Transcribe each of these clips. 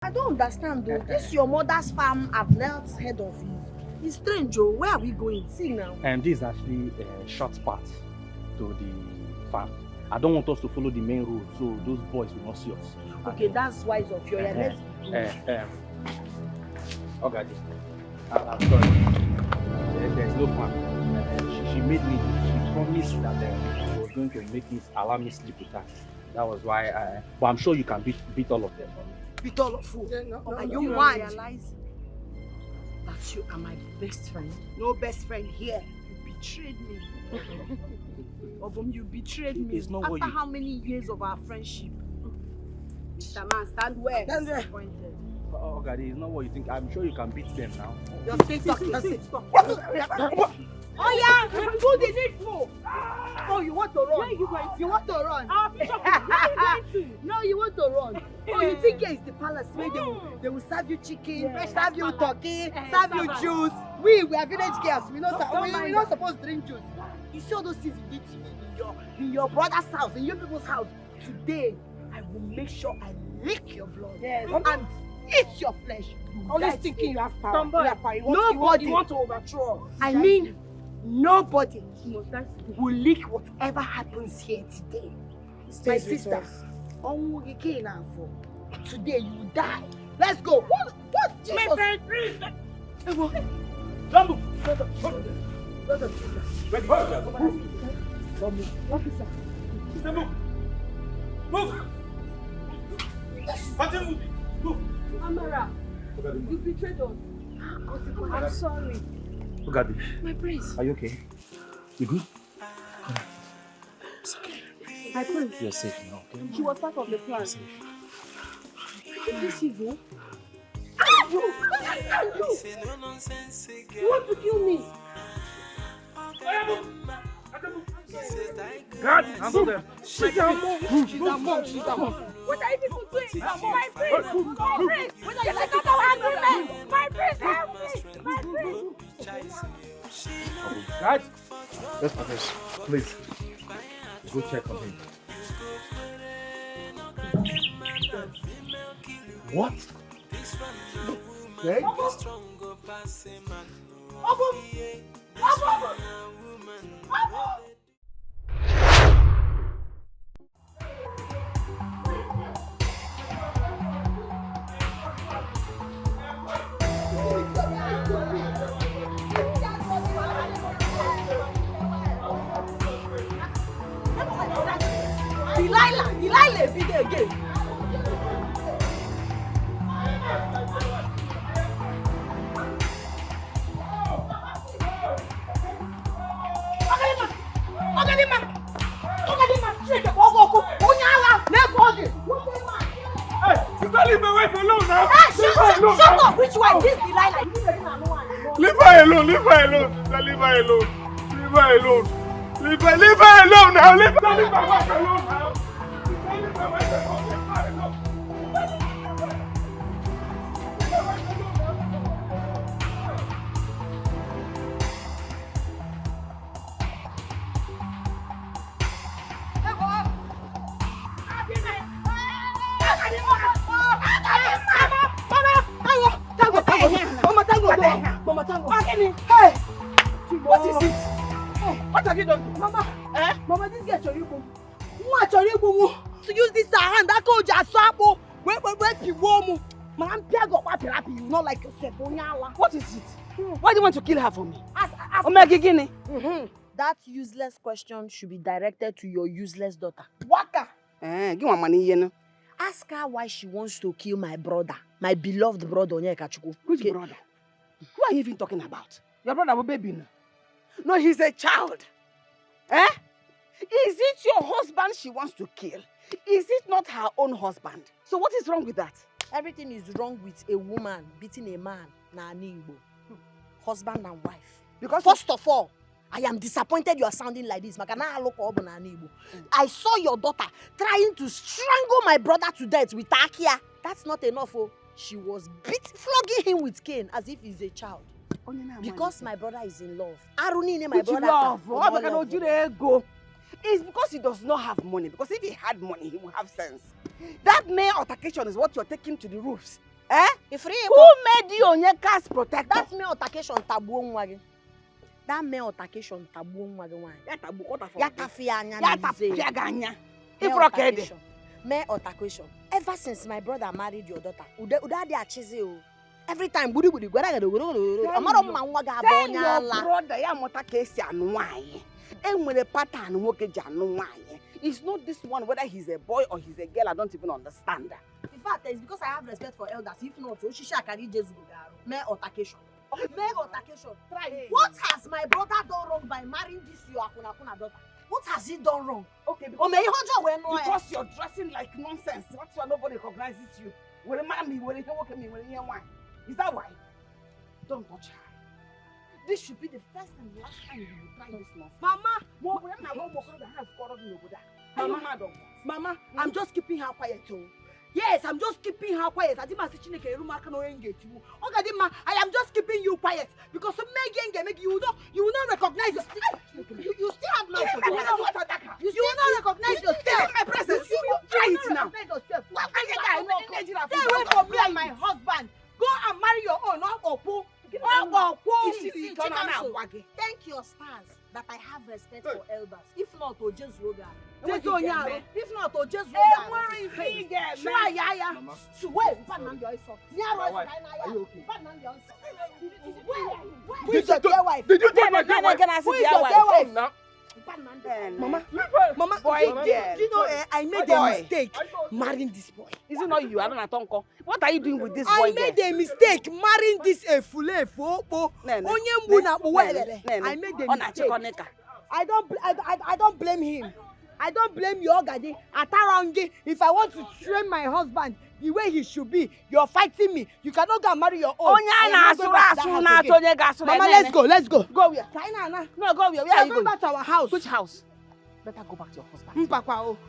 I don't understand though. This your mother's farm I've knelt head of you. It's strange, oh. Where are we going? See now. And this is actually a short path to the farm. I don't want us to follow the main road, so those boys will not see us. Okay, that's wise of you. Let's okay, I'm sorry. There's no farm. She made me. She promised that she was going to make me allow me sleep with her. That was why but I'm sure you can beat all of them. Beat all of you? Yeah, you realize that you are my best friend? No best friend here. You betrayed me. Obum, you betrayed me. It's not after how many years of our friendship? Mr. Man, stand where? Stand where? Oh God, it's not what you think. I'm sure you can beat them now. Just stay talking. Stop. Oh yeah, do the needful. Oh, you want to run? Where are you going to? You want to run? Where are you going to? No, you want to run. Oh, you think it's the palace where they will serve you chicken, serve you turkey, serve you juice. We are village girls. We're not supposed to drink juice. You see all those things you did in your brother's house, in your people's house. Today, I will make sure I lick your blood and eat your flesh. Always thinking you have power. Nobody. You want to overthrow. I mean, nobody will leak whatever happens here today. My sister, today you will die. Let's go. What? Jesus. My friend, please. Don't move. Officer. Move. Move. Amara, you betrayed us. I'm sorry. Look at this. My prince. Are you okay? You good? It's okay. My prince. You're safe now, okay? She was part of the plan. Safe. Are you this evil? You want to kill me? God, handle them. She's a mom. What are you people doing? My prince! What are you taking our agreement? My prince, help me! My prince! Guys, let's do this. Please, go check on him. What? Okay. Delilah, video again. Leave my wife alone now! Shut up! Which one? This Delilah. Leave her alone! Leave her alone! Leave her alone! Leave her alone! Leave her alone now! Leave my wife alone now! Leave my wife alone! Leave her alone! Mama, Tango. Hey! What is it? Hey, what have you done? Mama, Mama, this girl Choribu. What Choribu? To use this hand, that coach just swap. Wait, you warm. Man, Piago, what happy? You not like yourself. What is it? Why do you want to kill her for me? That useless question should be directed to your useless daughter. Waka. Give her money, you know. Ask her why she wants to kill my brother, my beloved brother Onyekachuku. Which brother? Who are you even talking about? Your brother was baby now. No, he's a child. Is it your husband she wants to kill? Is it not her own husband? So what is wrong with that? Everything is wrong with a woman beating a man. Husband and wife. Because first of all, I am disappointed you are sounding like this. I saw your daughter trying to strangle my brother to death with Takia. That's not enough. Oh. She was flogging him with cane as if he's a child. Because my brother is in love. My brother. It's because he does not have money. Because if he had money, he would have sense. That mere altercation is what you're taking to the roofs. Who made you on your cast protector? That male altercation tabu nwagi. That male altercation tabu nwagi wan. Ya tabu kota for. Ya tafianya. Ya tafiaganya. If male altercation. Ever since my brother married your daughter, uda dey achize o. Every time budi gwara gado. Amaro mma nwa ga abo nya ala. Brother ya mota ka esi anu nwaanyi. Enwere pattern nwoke ji anu nwaanyi. It's not this one whether he's a boy or he's a girl. I don't even understand. In fact, it's because I have respect for elders. If not, Oshisha carry Jesus go garo. Male altercation. Male altercation. Try. What has my brother done wrong by marrying this your akuna daughter? What has he done wrong? Okay, because you're dressing like nonsense. That's why nobody recognizes you. Is that why? Don't touch her. This should be the first and last time you will try this nonsense. Mama, I'm just keeping her quiet too. Yes, I'm just keeping her quiet. I am just keeping you quiet because you will not recognize yourself. You still have mouth. You will not recognize yourself. My presence. You try it now. Stay away from me and my husband. Go and marry your own. Thank your stars that I have respect for elders. If not, just yoga. If not, just Did you take my dear wife? Mama, boy, do you know I made a mistake marrying this boy. Is it not you? I don't know. What are you doing with this boy? I made a mistake marrying this efule. I made a mistake. I don't blame him. I don't blame you, Ogadi. Atarangi, if I want to train my husband the way he should be, you're fighting me. You cannot go and marry your own. Mama, let's go. Go where? No, go where? We are going back to our house. Which house? Better go back to your husband.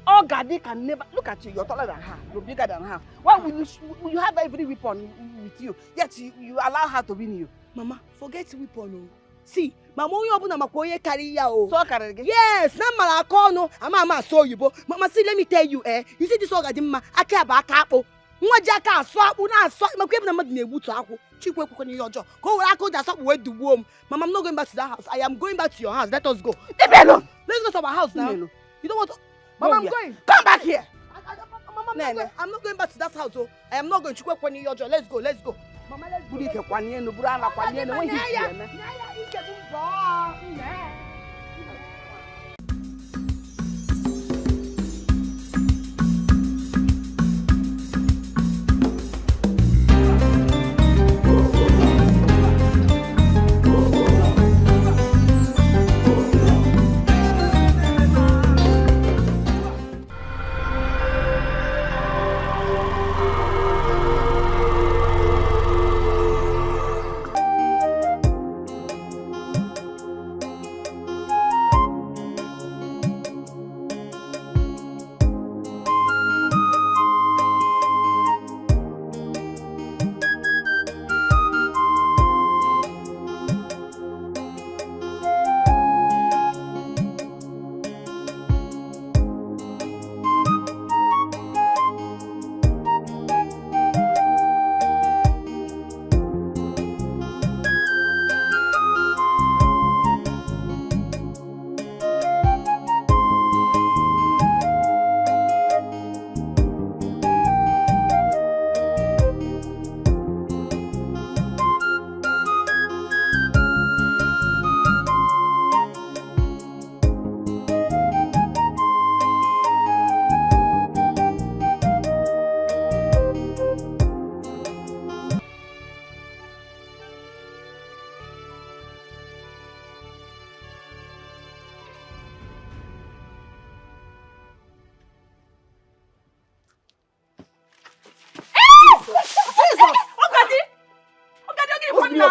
Ogadi can never look at you. You're taller than her. You're bigger than her. Why will you have every weapon with you? Yet you allow her to win you. Mama, forget weapon. See, Mama, you carry ya. So carry again? Yes, na malakono. Mama saw you, bo. Mama, see, let me tell you, you see this Ogadi ma, I care about capo. Mwajaka swap, una swap, my grandma made me to aku. Cheap work on your job. Go where I could just wait the womb. Mama, I'm not going back to that house. I am going back to your house. Let us go. Leave me alone. Let's go to our house now. You don't want to. Mama, I'm going. Come back here. Mama, I'm not going back to that house. Oh, I am not going to work on your job. Let's go. Mama, let's go.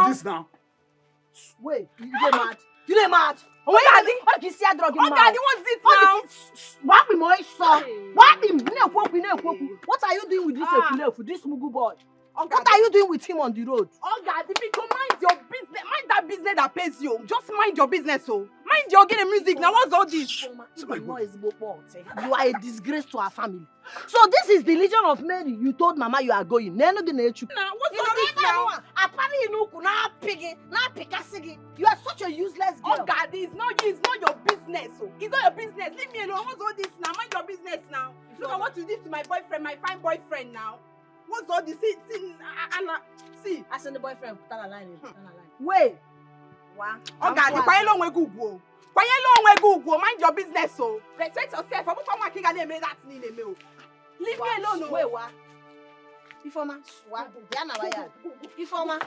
This now. Wait, you mad? You mad? What you see a drug in mouth? Daddy, what's it now? What be my son? What are you doing with this this mugu boy? What are you doing with him on the road? Oh God, mind your business. Mind that business that pays you. Just mind your business, oh. Mind your getting music. Now what's all this? You are a disgrace to our family. So this is the Legion of Mary. You told Mama you are going. Now what's all this now? You are such a useless girl. Oh God, it's not your business. It's not your business. Leave me alone. What's all this now? Mind your business now. Look at what you did to my boyfriend, my fine boyfriend now. What's all this? See. I send the boyfriend. Wait. Oh God, mind your business. So respect yourself. Leave me alone. Wait, what? Ifoma, swa. Diana waya. Ifoma,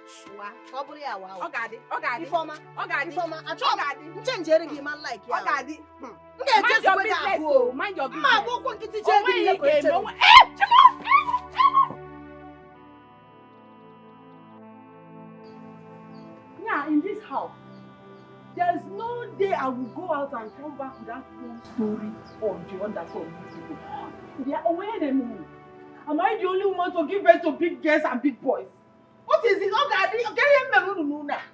swa. Probably a wow. Ogadi. Ifoma. Acho. Ogadi. Change gi man like ya. Ogadi. Mind your business. Mind your business. Ma go ko kiti je gi le ko Yeah, in this house, there is no day I will go out and come back without one story or the other from you people. They are aware than me. Am I the only woman to give birth to big girls and big boys? What is it?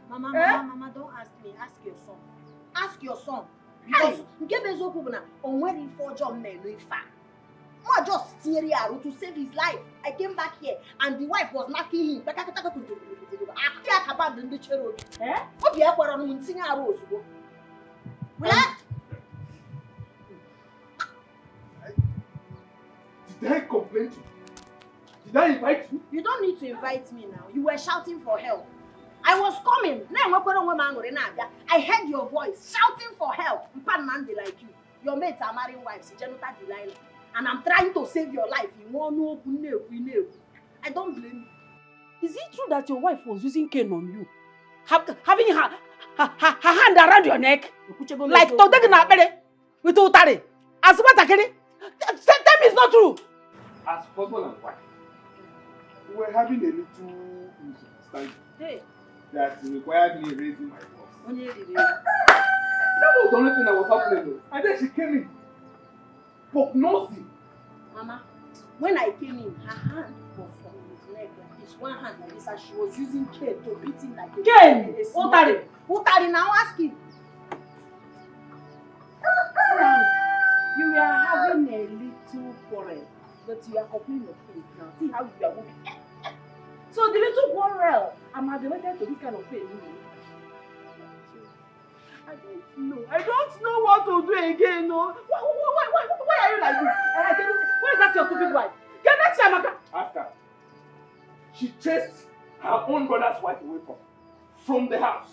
Mama, don't ask me. Ask your son. Ask your son. Because on when he forged on me, I just steering to save his life. I came back here and the wife was knocking him. Did I complain to you? Did I invite you? You don't need to invite me now. You were shouting for help. I was coming. I heard your voice shouting for help. Like you. Your mates are marrying wives. And I'm trying to save your life. I don't blame you. Is it true that your wife was using cane on you? Having her hand around your neck? Like with Utari? As what I can? Tell me it's not true. As husband and wife, we were having a little misunderstanding that required me raising my voice. That was the only thing that was happening though. And then she came in. Prognosing. Mama, when I came in, her hand was on his leg like this. One hand like this, and she was using cane to beat him like this. Cane? Utari? Utari, now ask him. You are having a little quarrel, but you are complaining of pain now. See how you are moving. So the little quarrel, I'm addicted to this kind of pain. I don't know what to do again. No. Why are you like this? Where is that your stupid wife? Get that Shamaka. After she chased her own brother's wife away from the house.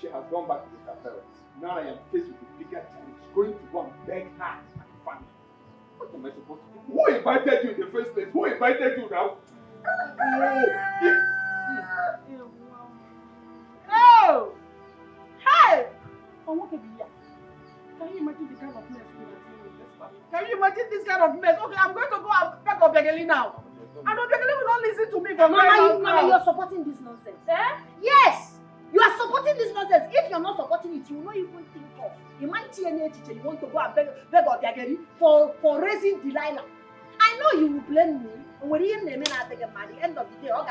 She has gone back with her parents. Now I am faced with a bigger challenge, going to go and beg her and the family. What am I supposed to do? Who invited you in the first place? Who invited you now? Oh! Hey! Can you imagine the kind of mess we are in this family? Can you imagine this kind of mess? Okay, I'm going to go and beg Obegeli now. And Obegeli will not listen to me for Mama, you're supporting this nonsense. Yes! You are supporting this nonsense. If you're not supporting it, you will not even think of. You might TNA teacher, you want to go and beg Obegeli for raising Delilah. I know you will blame me. When you name it at the end of the day, but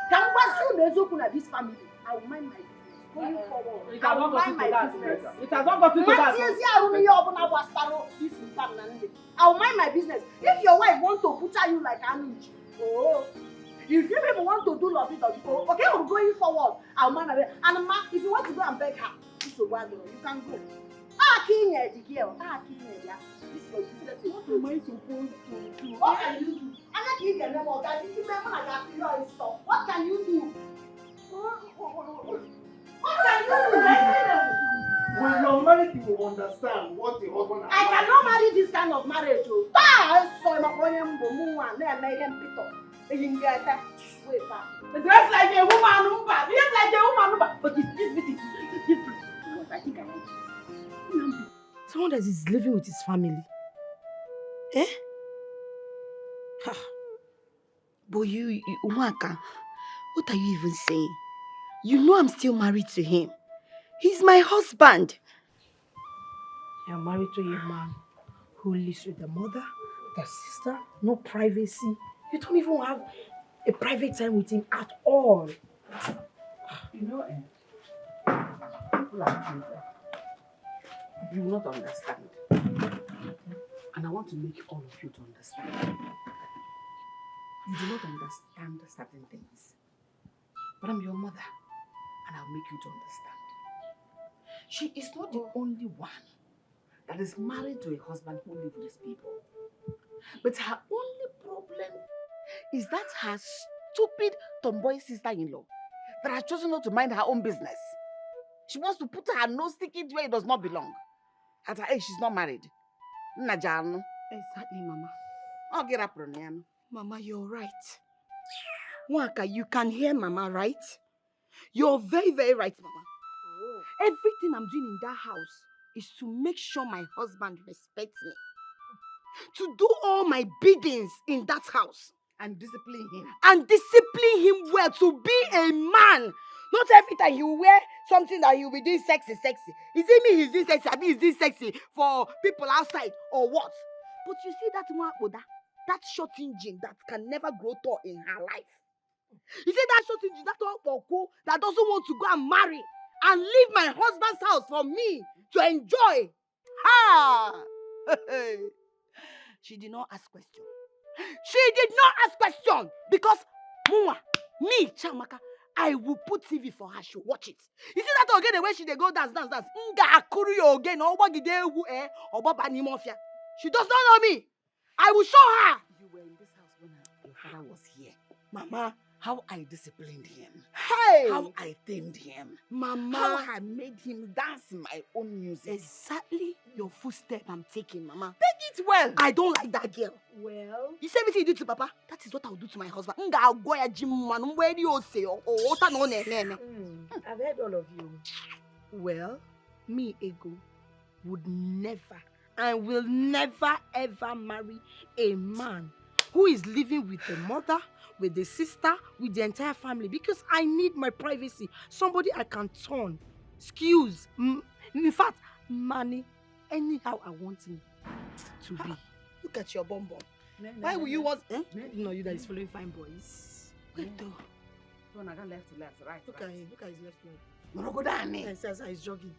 can we soon this family? I will mind my business. Going forward, I will mind my business. It has not got to that. I will mind my business. If your wife wants to butcher you like Anuj, if you people want to do lovey, okay, we're going forward. I'll mind my business. And ma, if you want to go and beg her, you can go. King the girl. King this is your business. What am I supposed to do? What can you do? What can you do? What can you do? When you're married, you will understand what the husband I cannot marry this kind of marriage. Dress like a woman, but this beauty. I think I like it. Someone that is living with his family. But you, Umaka, what are you even saying? You know I'm still married to him. He's my husband. You're married to a man who lives with the mother, the sister, no privacy. You don't even have a private time with him at all. You know, people are children. You will not understand. And I want to make all of you to understand. You do not understand certain things. But I'm your mother, and I'll make you to understand. She is not the only one that is married to a husband who lives with his people. But her only problem is that her stupid tomboy sister-in-law that has chosen not to mind her own business. She wants to put her nose sticky where it does not belong. At her age, she's not married. Exactly, Mama. I'll get up, Roniano. Mama, you're right. Waka, you can hear Mama, right? You're very, very right, Mama. Oh. Everything I'm doing in that house is to make sure my husband respects me. To do all my biddings in that house. And discipline him. And discipline him well, to be a man. Not every time he will wear something that he will be doing sexy. Is it me he's doing sexy? I mean, he's doing sexy for people outside or what? But you see that one, Oda? That short engine that can never grow tall in her life. You see that short engine, that one that doesn't want to go and marry and leave my husband's house for me to enjoy. Ha! She did not ask question. She did not ask question because Muma, me, Chamaka, I will put TV for her. She'll watch it. You see that again, the way she they go dance. Nga akuru again. She does not know me. I will show her. You were in this house when your father was here. Mama, how I disciplined him. Hey! How I tamed him. Mama. How I made him dance my own music. Exactly your footstep I'm taking, Mama. Take it well. I don't like that girl. Well? You see everything you do to Papa? That is what I'll do to my husband. I've heard all of you. Well, me, Ego, would never and will never ever marry a man who is living with the mother, with the sister, with the entire family, because I need my privacy. Somebody I can turn, excuse, in fact, money, anyhow I want him to be. Look at your bum. Why will you want? No, you that is following fine boys. Wait though. Don't I got left to left, right? Look at him. Look at his left leg. No, go down. Yes, he's jogging.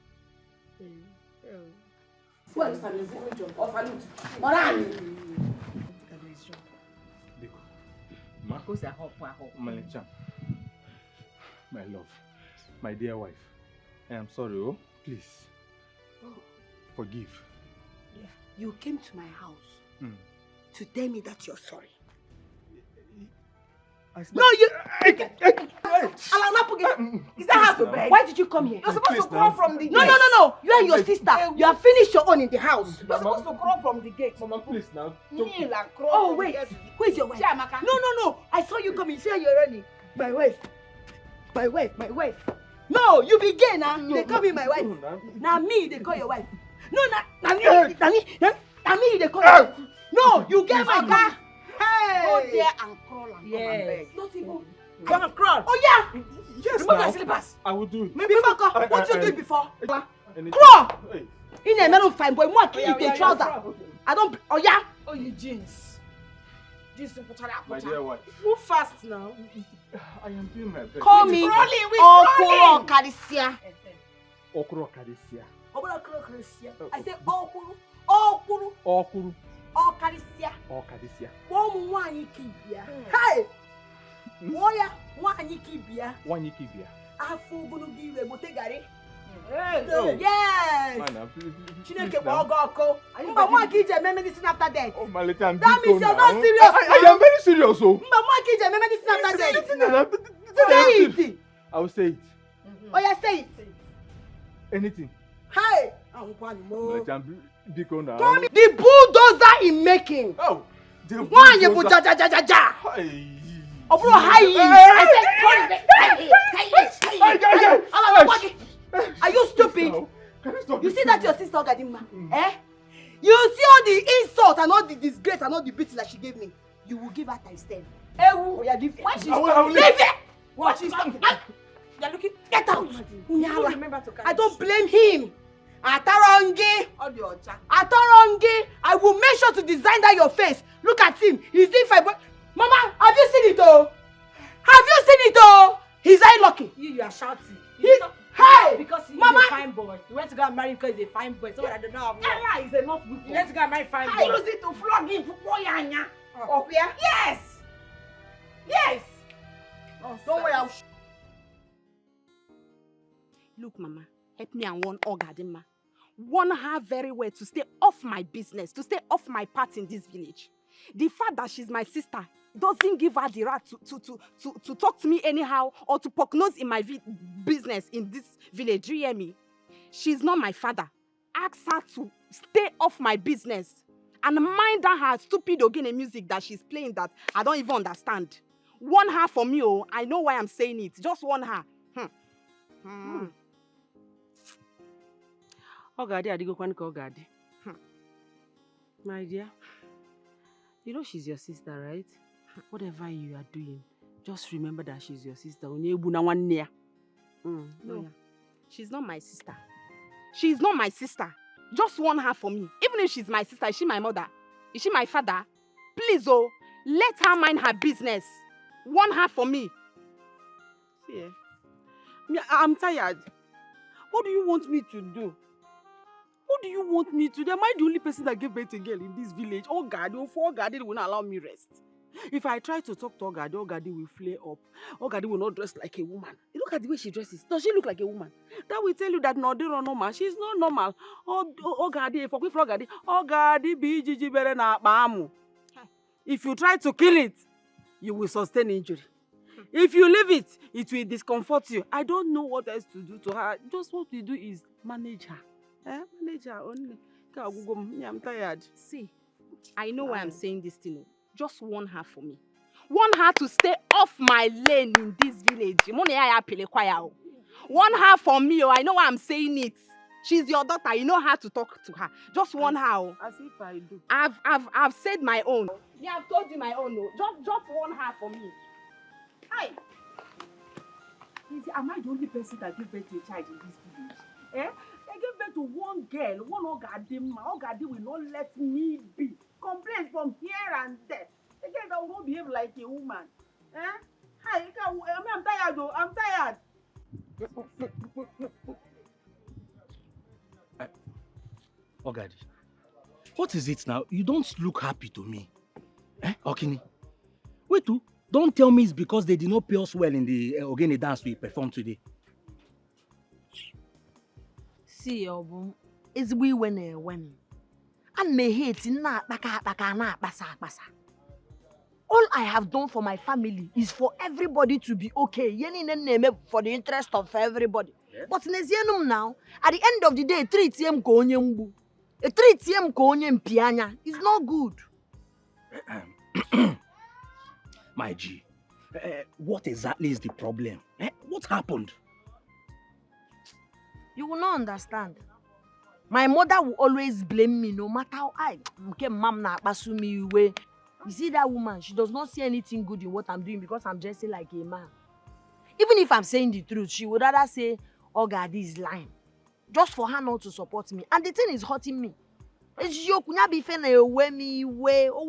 Well, it's a jump. Off a loot. Morani. Look at his jump. Ma, Malicha, my love, my dear wife, I am sorry, oh, please, forgive. Yeah. You came to my house to tell me that you're sorry. No, you... Is that how to bed? Why did you come here? You're supposed to crawl from the gate. No. You and your sister, you have finished your own in the house. You're supposed to crawl from the gate. Mama, please now. Kneel and crawl. Oh, wait. Who is your wife? No. I saw you coming. See you're running. My wife. No, you be gay now. They call me my wife. Now me, they call your wife. No, now me, they call your wife. No, you get my car. Hey! Go there and crawl and come and beg. Not even. Come and crawl. Oh yeah! Yes, remove your slippers. I will do it. Maybe before, what you did before? Crawl! In a melon fine boy, more keep the trouser. I don't. Oh yeah? Oh, you jeans. My dear wife. Move fast now. I am doing my best. Call me Okuro Kadisia. Okuro Kadisia. Okuro Kadisia. I say Okuro. Okadisia. One kibia. Hey! Moya, one kibia. Afu gunu giwe motegari. Yes. Chineke Bogoko. Mba one kije medicine after death. Oh, my little. That means you're not serious. I am very serious, oh. Mba one kije medicine after death. Say it. I will say it. Oh yeah, say it. Anything. Hey! Call me the bulldozer in making. Oh, the one you put ja. Oh, bro, Are you stupid? You see that your sister Gadima? You see all the insult and all the disgrace and all the beating that she gave me. You will give her times 10. Oh yeah, leave it. What she's talking? You're looking. Get out. I don't blame him. Atarongi, I will make sure to design that your face. Look at him. He's doing fine. Mama, have you seen it though? He's very lucky. You are shouting. Hey! Because Mama, fine boy. You went to go and marry him because he's a fine boy. Someone that does not have Ella is enough with you went to go and marry fine boy. I use it to flog him for Boyanya. Oh, yeah? Yes! Yes! Don't worry, I'll... Look, Mama, help me and warn Ogadima. Warn her very well to stay off my business, to stay off my part in this village. The fact that she's my sister doesn't give her the right to talk to me anyhow or to poke nose in my business in this village. Do you hear me? She's not my father. Ask her to stay off my business and mind her stupid Ogene music that she's playing that I don't even understand. Warn her for me, oh. I know why I'm saying it. Just warn her. Ogadi, Adigo Kwanika Ogadi. My dear, you know she's your sister, right? Whatever you are doing, just remember that she's your sister. No, she's not my sister. She's not my sister. Just warn her for me. Even if she's my sister, is she my mother? Is she my father? Please, oh, let her mind her business. Warn her for me. See, I'm tired. What do you want me to do? What do you want me to do? Am I the only person that gave birth to a girl in this village? Oh God, they will not allow me rest. If I try to talk to Ogadi will flare up. Ogadi will not dress like a woman. Look at the way she dresses. Does she look like a woman? That will tell you that no, they're not normal. She's not normal. Ogadi be Gigi bere na akpa. If you try to kill it, you will sustain injury. If you leave it, it will discomfort you. I don't know what else to do to her. Just what we do is manage her. Manage her only. I'm tired. See, I know why I'm saying this thing. Just warn her for me. Warn her to stay off my lane in this village. Warn her for me. I know why I'm saying it. She's your daughter. You know how to talk to her. Just warn her. As if I do. I've said my own. Yeah, I've told you my own. Just warn her for me. Hi. Am I the only person that gave birth to a child in this village? I gave birth to one girl, one Ogadi. Ogadi will not let me be. Complaints from here and there. The girl that will not behave like a woman. Hi, I'm tired though. I'm tired. Ogadi, what is it now? You don't look happy to me. Okini? Wait, don't tell me it's because they did not pay us well in the Ogene dance we performed today. See, Obum, it's we when. And me hate na basa. All I have done for my family is for everybody to be okay. For the interest of everybody. Yeah. But now, at the end of the day, treat him ko pianya. It's not good. My G, what exactly is the problem? What happened? You will not understand. My mother will always blame me no matter how I mom na pasu me way. You see that woman, she does not see anything good in what I'm doing because I'm dressing like a man. Even if I'm saying the truth, she would rather say, oh God, this is lying. Just for her not to support me. And the thing is hurting me. It's you kunya be fene away me way. Oh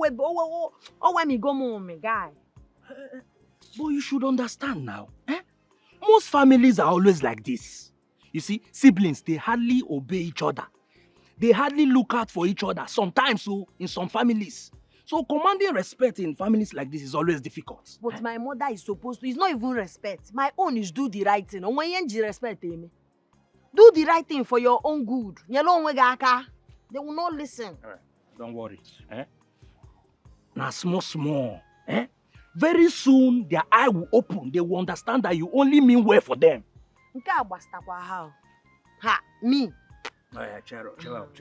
when me go my guy. But you should understand now. Most families are always like this. You see, siblings, they hardly obey each other. They hardly look out for each other. Sometimes, in some families. So commanding respect in families like this is always difficult. But my mother is supposed to. It's not even respect. My own is do the right thing. When you respect me, do the right thing for your own good. They will not listen. All right. Don't worry. Now small. Very soon, their eye will open. They will understand that you only mean well for them. How? Ha, me. Oh yeah, chill out.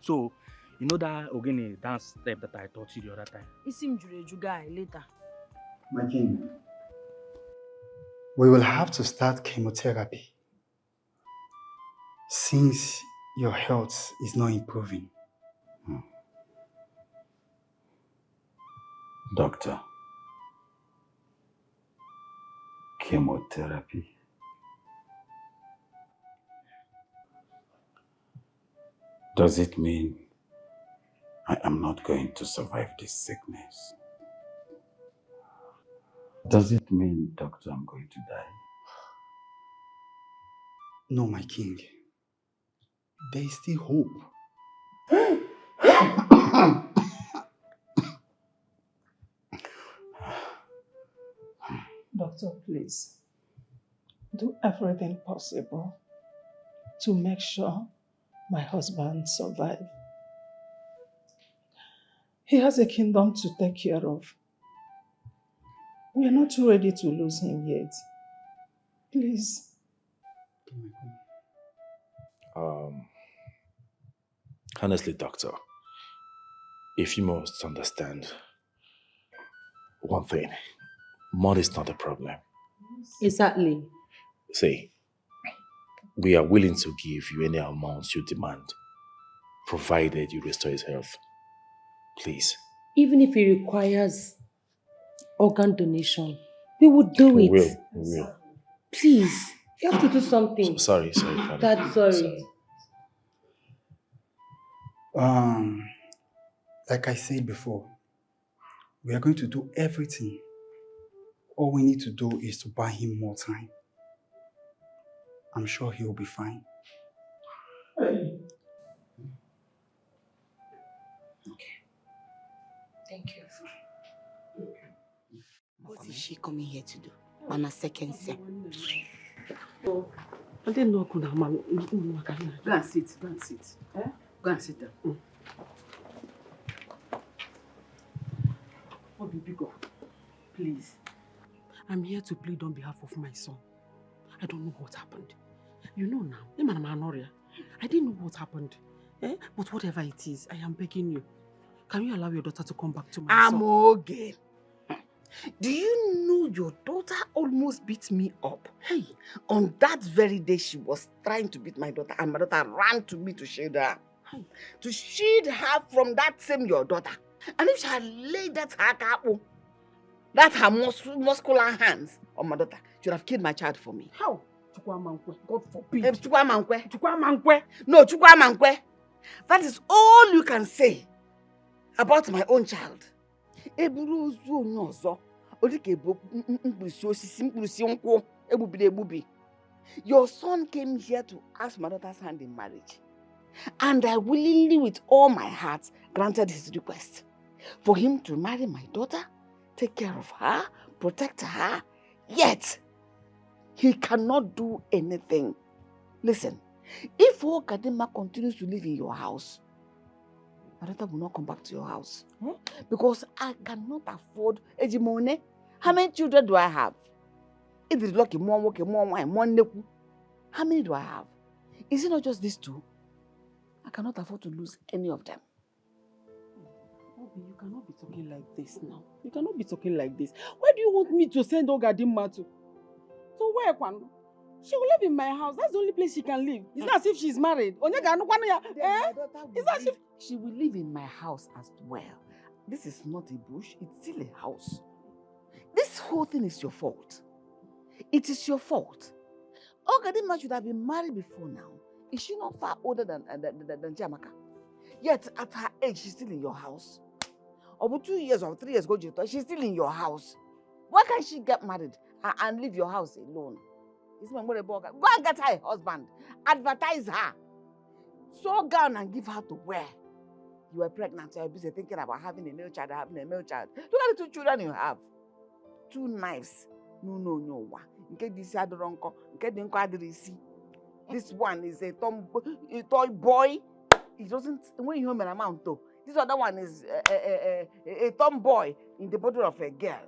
So, you know that Ogene dance step that I taught you the other time? It's him guy later. My king, we will have to start chemotherapy since your health is not improving. Doctor, chemotherapy. Does it mean I am not going to survive this sickness? Does it mean, doctor, I'm going to die? No, my king. there is still hope. Doctor, please, do everything possible to make sure my husband survives. He has a kingdom to take care of. We are not ready to lose him yet. Please. Honestly, doctor, if you must understand one thing, money is not a problem. Exactly. See, we are willing to give you any amounts you demand, provided you restore his health. Please. Even if it requires organ donation, we would do it. We will. Please, you have to do something. Sorry, Father. That's sorry. Like I said before, we are going to do everything. All we need to do is to buy him more time. I'm sure he will be fine. Okay. Thank you. What is she coming here to do on a second set? I didn't know good man. Go and sit. Go and sit. Eh? Go and sit down. Biko, please. I'm here to plead on behalf of my son. I don't know what happened. You know now, I didn't know what happened. But whatever it is, I am begging you. Can you allow your daughter to come back to my son? I'm okay. Do you know your daughter almost beat me up? Hey, on that very day she was trying to beat my daughter and my daughter ran to me to shield her. Hey. To shield her from that same your daughter. And if she had laid that her muscular hands on my daughter, she would have killed my child for me. How? God forbid. Chukwamankwe. No, Chukwamankwe. That is all you can say about my own child. Your son came here to ask my daughter's hand in marriage. And I willingly, with all my heart, granted his request. For him to marry my daughter, take care of her, protect her. Yet, he cannot do anything. Listen, if Kadima continues to live in your house, my daughter will not come back to your house. Because I cannot afford Ejimone. How many children do I have? If it's lucky, more work, more wine, more neku. How many do I have? Is it not just these two? I cannot afford to lose any of them. Obi, you cannot be talking like this now. You cannot be talking like this. Why do you want me to send Ogadimma to? So where, Kwan? She will live in my house. That's the only place she can live. It's not as if she's married. It's as if she will live in my house as well. This is not a bush, it's still a house. This whole thing is your fault. It is your fault. Ogadimma should have been married before now. Is she not far older than Jamaka? Yet at her age, she's still in your house. Over 2 years or 3 years ago, she's still in your house. Why can't she get married and leave your house alone? Go and get her a husband. Advertise her. Sew gown and give her to wear. You were pregnant, you were busy thinking about having a male child, Look at the 2 children you have. 2 knives. No. This one is a toy boy. It doesn't, when you hear amount though. This other one is a tomboy in the body of a girl.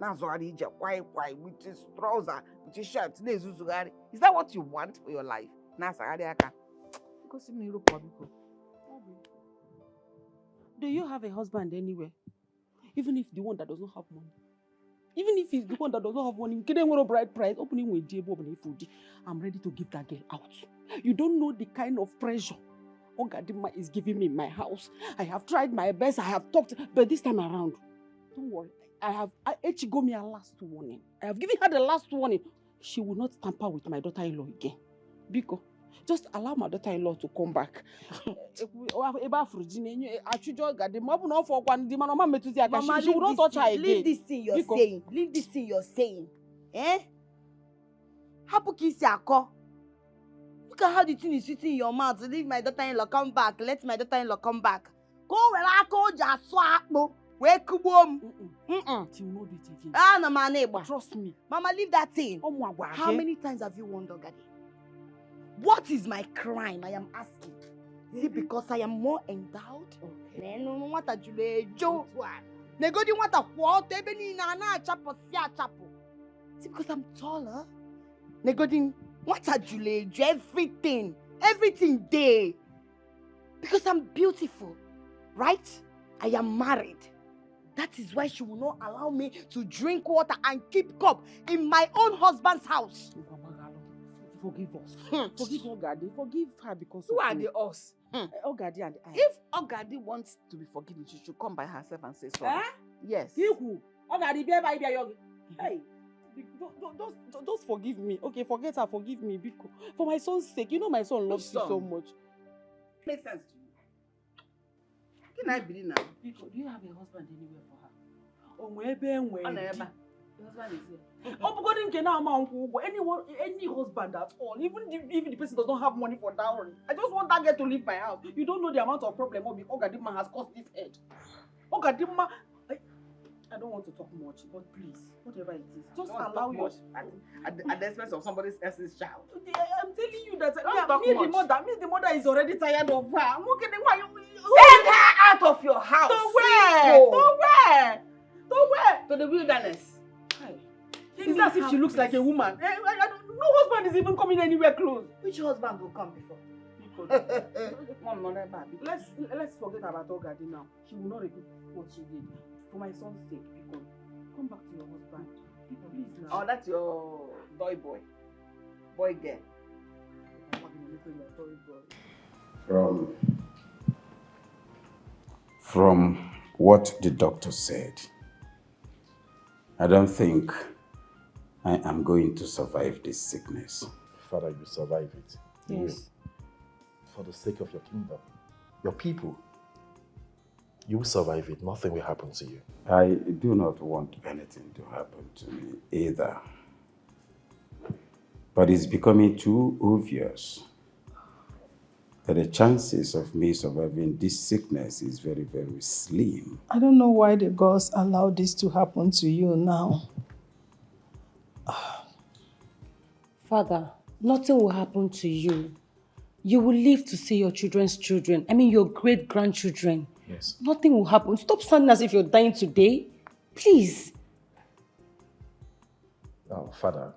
Now, so I need why with his trouser, with his shirt. Is that what you want for your life? Do you have a husband anywhere? Even if the one that does not have money. Even if he's the one that does not have money, a bright price, opening with I'm ready to give that girl out. You don't know the kind of pressure Ogadimma is giving me in my house. I have tried my best, I have talked, but this time around, don't worry. I got me a last warning. I have given her the last warning. She will not tamper with my daughter-in-law again. Biko, just allow my daughter-in-law to come back. Mama, she will not touch her again. Leave this thing you're saying. Leave this thing you're saying. Eh? You Look at how the thing is sitting in your mouth. Leave my daughter-in-law come back. Let my daughter-in-law come back. Go where I go just swap. Where kubum? She will not do it again. Ah, no, my neighbor. Trust me. Mama, leave that thing. How many times have you won Ogade? What is my crime? I am asking. Is it because I am more endowed? Okay. No, what a Joe. Negodi what a what? Is it because I'm taller? Negodi what a Julie? Everything there. Because I'm beautiful, right? I am married. That is why she will not allow me to drink water and keep cup in my own husband's house. Forgive us. Forgive Ogade. Forgive her because Who of are you. the us? Ogade and I. If Ogade wants to be forgiven, she should come by herself and say sorry. Yes. Who? Ogade, hey, don't forgive me. Okay, forget her. Forgive me. Because for my son's sake, you know my son loves you so much. Makes sense to you. Can I believe now? Because do you have a husband anywhere for her? The husband is here. Any husband at all, even if the person does not have money for dowry, I just want that girl to leave my house. You don't know the amount of problem Ogadima has caused this head. Ogadima, I don't want to talk much, but please, whatever it is, just allow your at the expense of somebody else's child. I'm telling you that the mother is already tired of her. Send her out of your house. To where? To where? To the wilderness. It's as if she looks like a woman. No husband is even coming anywhere close. Which husband will come before? Let's forget about Ogade now. She will not repeat what she did. For my son's sake, because come back to your husband. Please now. Oh, that's your boy girl. From what the doctor said, I don't think I am going to survive this sickness. Father, you survive it. You Yes. will. For the sake of your kingdom, your people, you will survive it. Nothing will happen to you. I do not want anything to happen to me either. But it's becoming too obvious that the chances of me surviving this sickness is very, very slim. I don't know why the gods allow this to happen to you now. Father, nothing will happen to you. You will live to see your children's children. I mean, your great-grandchildren. Yes. Nothing will happen. Stop standing as if you're dying today. Please. Oh, Father,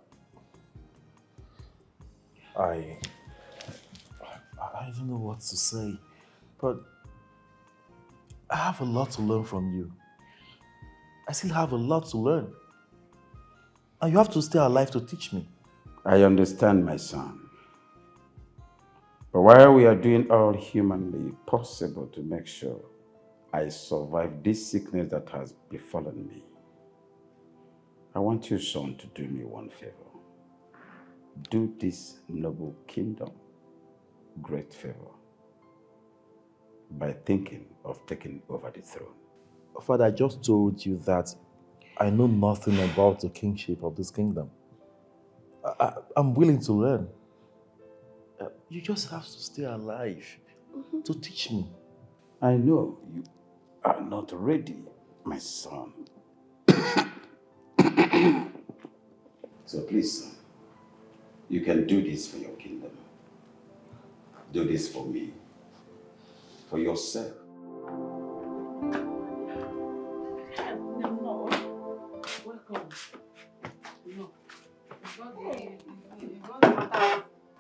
I don't know what to say, but I have a lot to learn from you. I still have a lot to learn. And you have to stay alive to teach me. I understand, my son. But while we are doing all humanly possible to make sure I survive this sickness that has befallen me, I want you, son, to do me one favor. Do this noble kingdom great favor by thinking of taking over the throne. Father, I just told you that I know nothing about the kingship of this kingdom. I'm willing to learn. You just have to stay alive to teach me. I know you are not ready, my son. So please, son, you can do this for your kingdom. Do this for me, for yourself.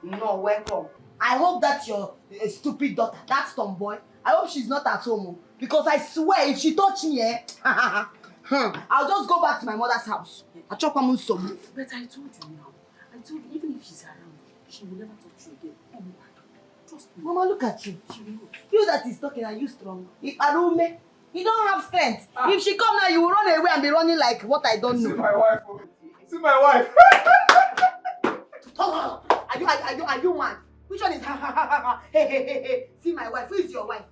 No, welcome. I hope that's your stupid daughter, that tomboy. I hope she's not at home. Because I swear, if she touch me, I'll just go back to my mother's house. I'll chop her some. But I told you now. I told you, even if she's around, she will never touch you again. Oh, trust me. Mama, look at you. She will not. You that is talking, are you strong? You don't have strength. If she come now, you will run away and be running like what I don't know. See my wife. See my wife. Oh, are you mad? Which one is hey. See my wife. Who is your wife?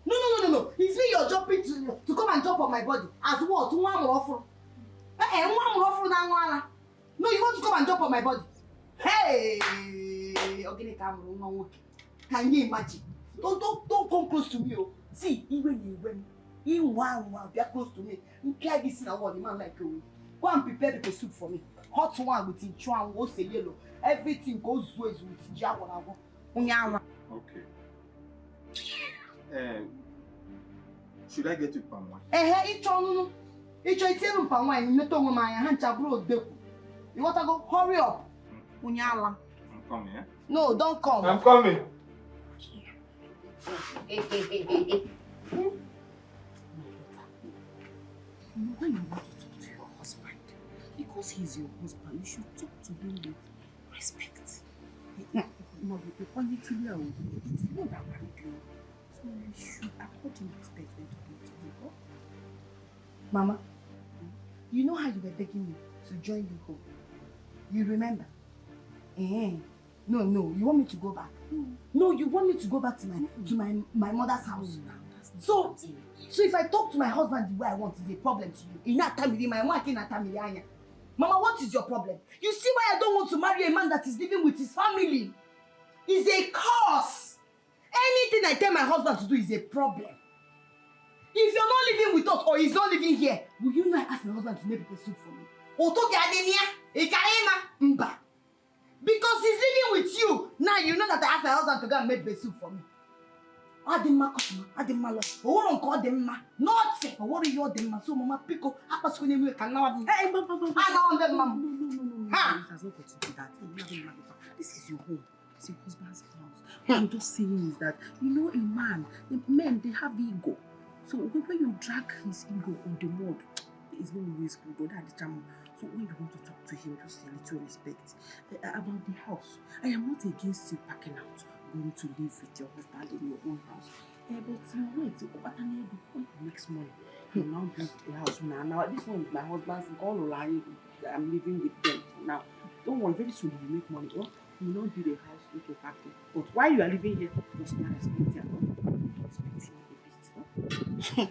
No. It's me you're jumping to come and jump on my body. As what? No, you want to come and jump on my body. Hey! Can you imagine? Don't come close to me. Oh. See, even in one, they are close to me. You can't this in a one man like you. Go and prepare the soup for me. Hot one with inchuan, what's a yellow. Everything goes with jawon. Okay. Should I get you palm wine? Each one. Each one palm wine. You don't my hand chabro deku. You want to go? Hurry up. I'm coming, eh? No, don't come. I'm coming. When you want to talk to your husband, because he's your husband, you should talk to him with respect. No, the quality he's not that married. So you should accord him respect when talking to him. Oh? Mama, you know how you were begging me to join you home? You remember? No, you want me to go back? No, you want me to go back to my mother's house. So if I talk to my husband the way I want, it's a problem to you. Mama, what is your problem? You see why I don't want to marry a man that is living with his family? It's a curse. Anything I tell my husband to do is a problem. If you're not living with us or he's not living here, will you not ask my husband to make the soup for me? Because he's living with you. Now you know that I asked my husband to go and make the soup for me. Nothing. What are you doing? So mama pico. Hey, mama. No. It has not got to do that. This is your home. It's your husband's house. What I'm just saying is that, you know, a man, the men, they have ego. So when you drag his ego on the mud, it's not always good. So when you want to talk to him, just a little respect. About the house, I am not against you packing out, going to live with your husband in your own house. But you wait, when you make money, you now build a house. Now this one is my husband's. I'm living with them now. Don't worry, very soon you make money. Oh, you will not build a house with your partner. But while you are living here, just respect him. Respect him a bit.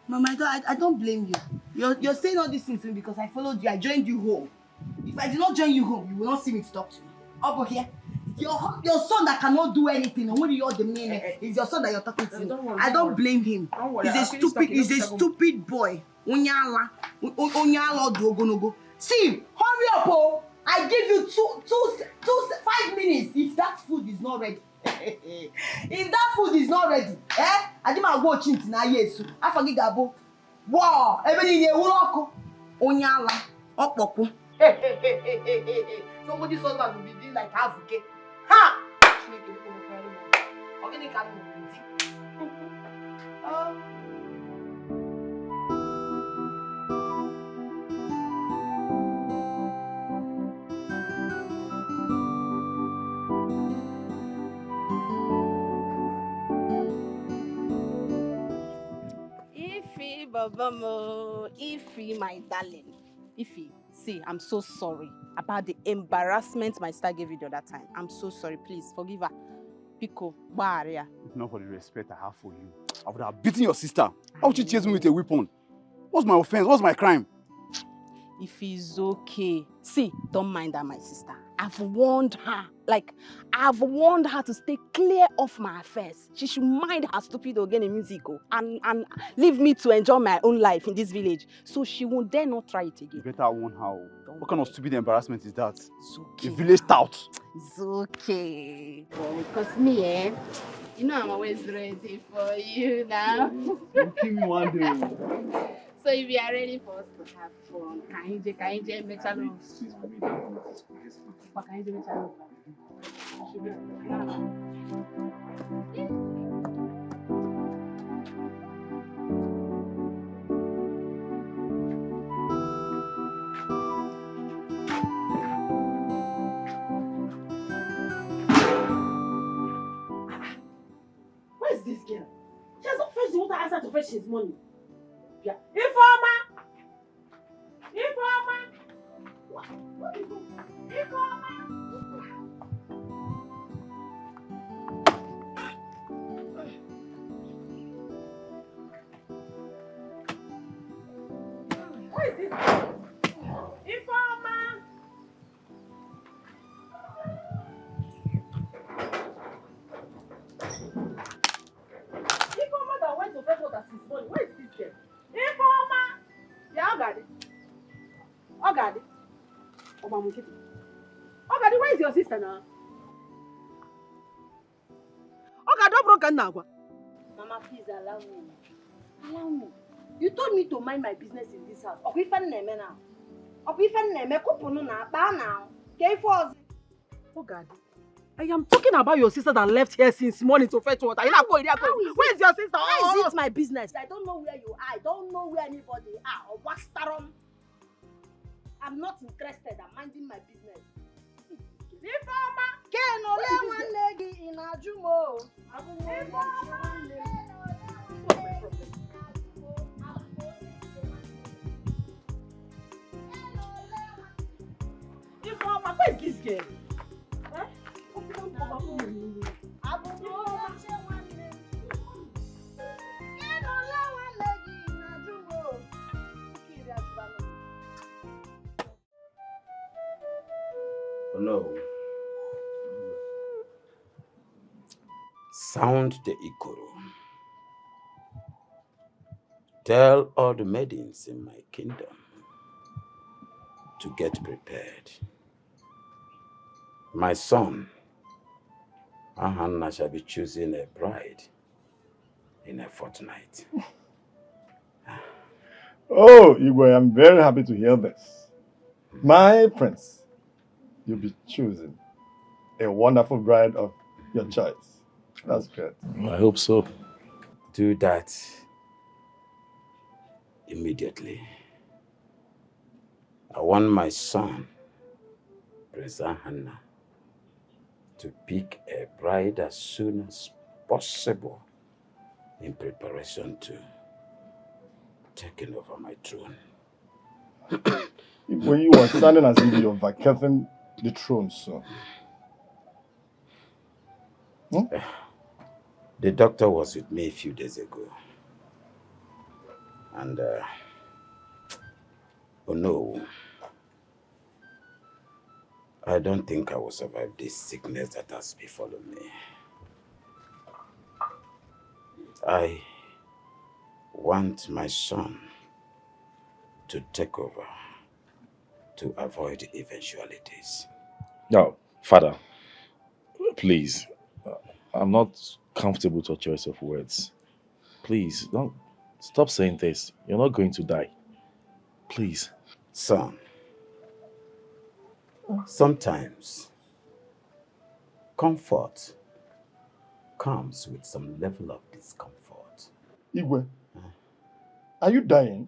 Mama, I don't blame you. You're saying all these things to me because I followed you. I joined you home. If I did not join you home, you will not see me to talk to me. Over here. Your son that cannot do anything, and when you're the man, is your son that you're talking to. I don't blame him. He's a stupid boy. See, hurry up, oh! I give you 5 minutes if that food is not ready. If that food is not ready, I didn't watch it now. Yes, I forget Gabo. Wow, everything you walk, Onyala, Opopo. Somebody's husband will be doing like Africa. Ha! Ify, Babamo, Ify, my darling. Ify, see, I'm so sorry about the embarrassment my sister gave you the other time. I'm so sorry. Please forgive her. Pico, barrier. If not for the respect I have for you, I would have beaten your sister. How would you chase me with a weapon? What's my offense? What's my crime? If it's okay. See, don't mind her, my sister. I've warned her. I've warned her to stay clear of my affairs. She should mind her stupid organic musical and leave me to enjoy my own life in this village. So she won't dare not try it again. You better warn her. What kind of stupid embarrassment is that? It's okay. A village tout. It's okay. Because me, you know I'm always ready for you now. You kill me one day. So if you are ready for us to have fun, can you make a love? Where is this girl? She has not fetched the water outside to fetch his money. Yeah. Informa! What is it? Informa! What is this? Informa! Ogadi. Ogadi, where is your sister now? Ogadi, broken now. Mama, please allow me. Allow me. You told me to mind my business in this house. Of even name now. Of even name, couple now. Okay, for Ogadi, I am talking about your sister that left here since morning to fetch water. Where's your sister? How is it my business? I don't know where you are. I don't know where anybody are. Or what's tarum? I'm not interested. I'm minding my business. Where is this girl? Oh no. Sound the ikoro. Tell all the maidens in my kingdom to get prepared. My son, Ahanna, shall be choosing a bride in a fortnight. Oh, Igwe, I'm very happy to hear this. My prince, you'll be choosing a wonderful bride of your choice. That's good. I hope so. Do that immediately. I want my son, Prince Ahanna, to pick a bride as soon as possible in preparation to taking over my throne. When you are sounding as if you're vacating the throne soon. The doctor was with me a few days ago. And, oh no, I don't think I will survive this sickness that has befallen me. I want my son to take over to avoid eventualities. No, Father, please. I'm not comfortable with your choice of words. Please, don't stop saying this. You're not going to die. Please. Son, sometimes comfort comes with some level of discomfort. Igwe, are you dying?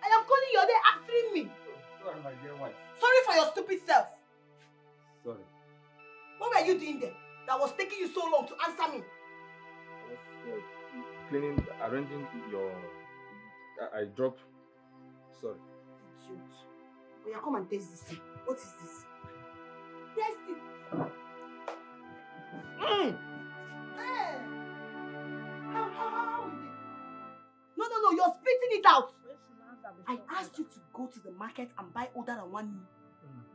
I am calling you, they're answering me. Sorry, my dear wife. Sorry for your stupid self. Sorry. What were you doing there that was taking you so long to answer me? I was cleaning, arranging your... I dropped... Sorry. Idiot. Oh yeah, come and taste this thing. What is this? Taste it. How is it? No, you're spitting it out. I asked you to go to the market and buy older than one new.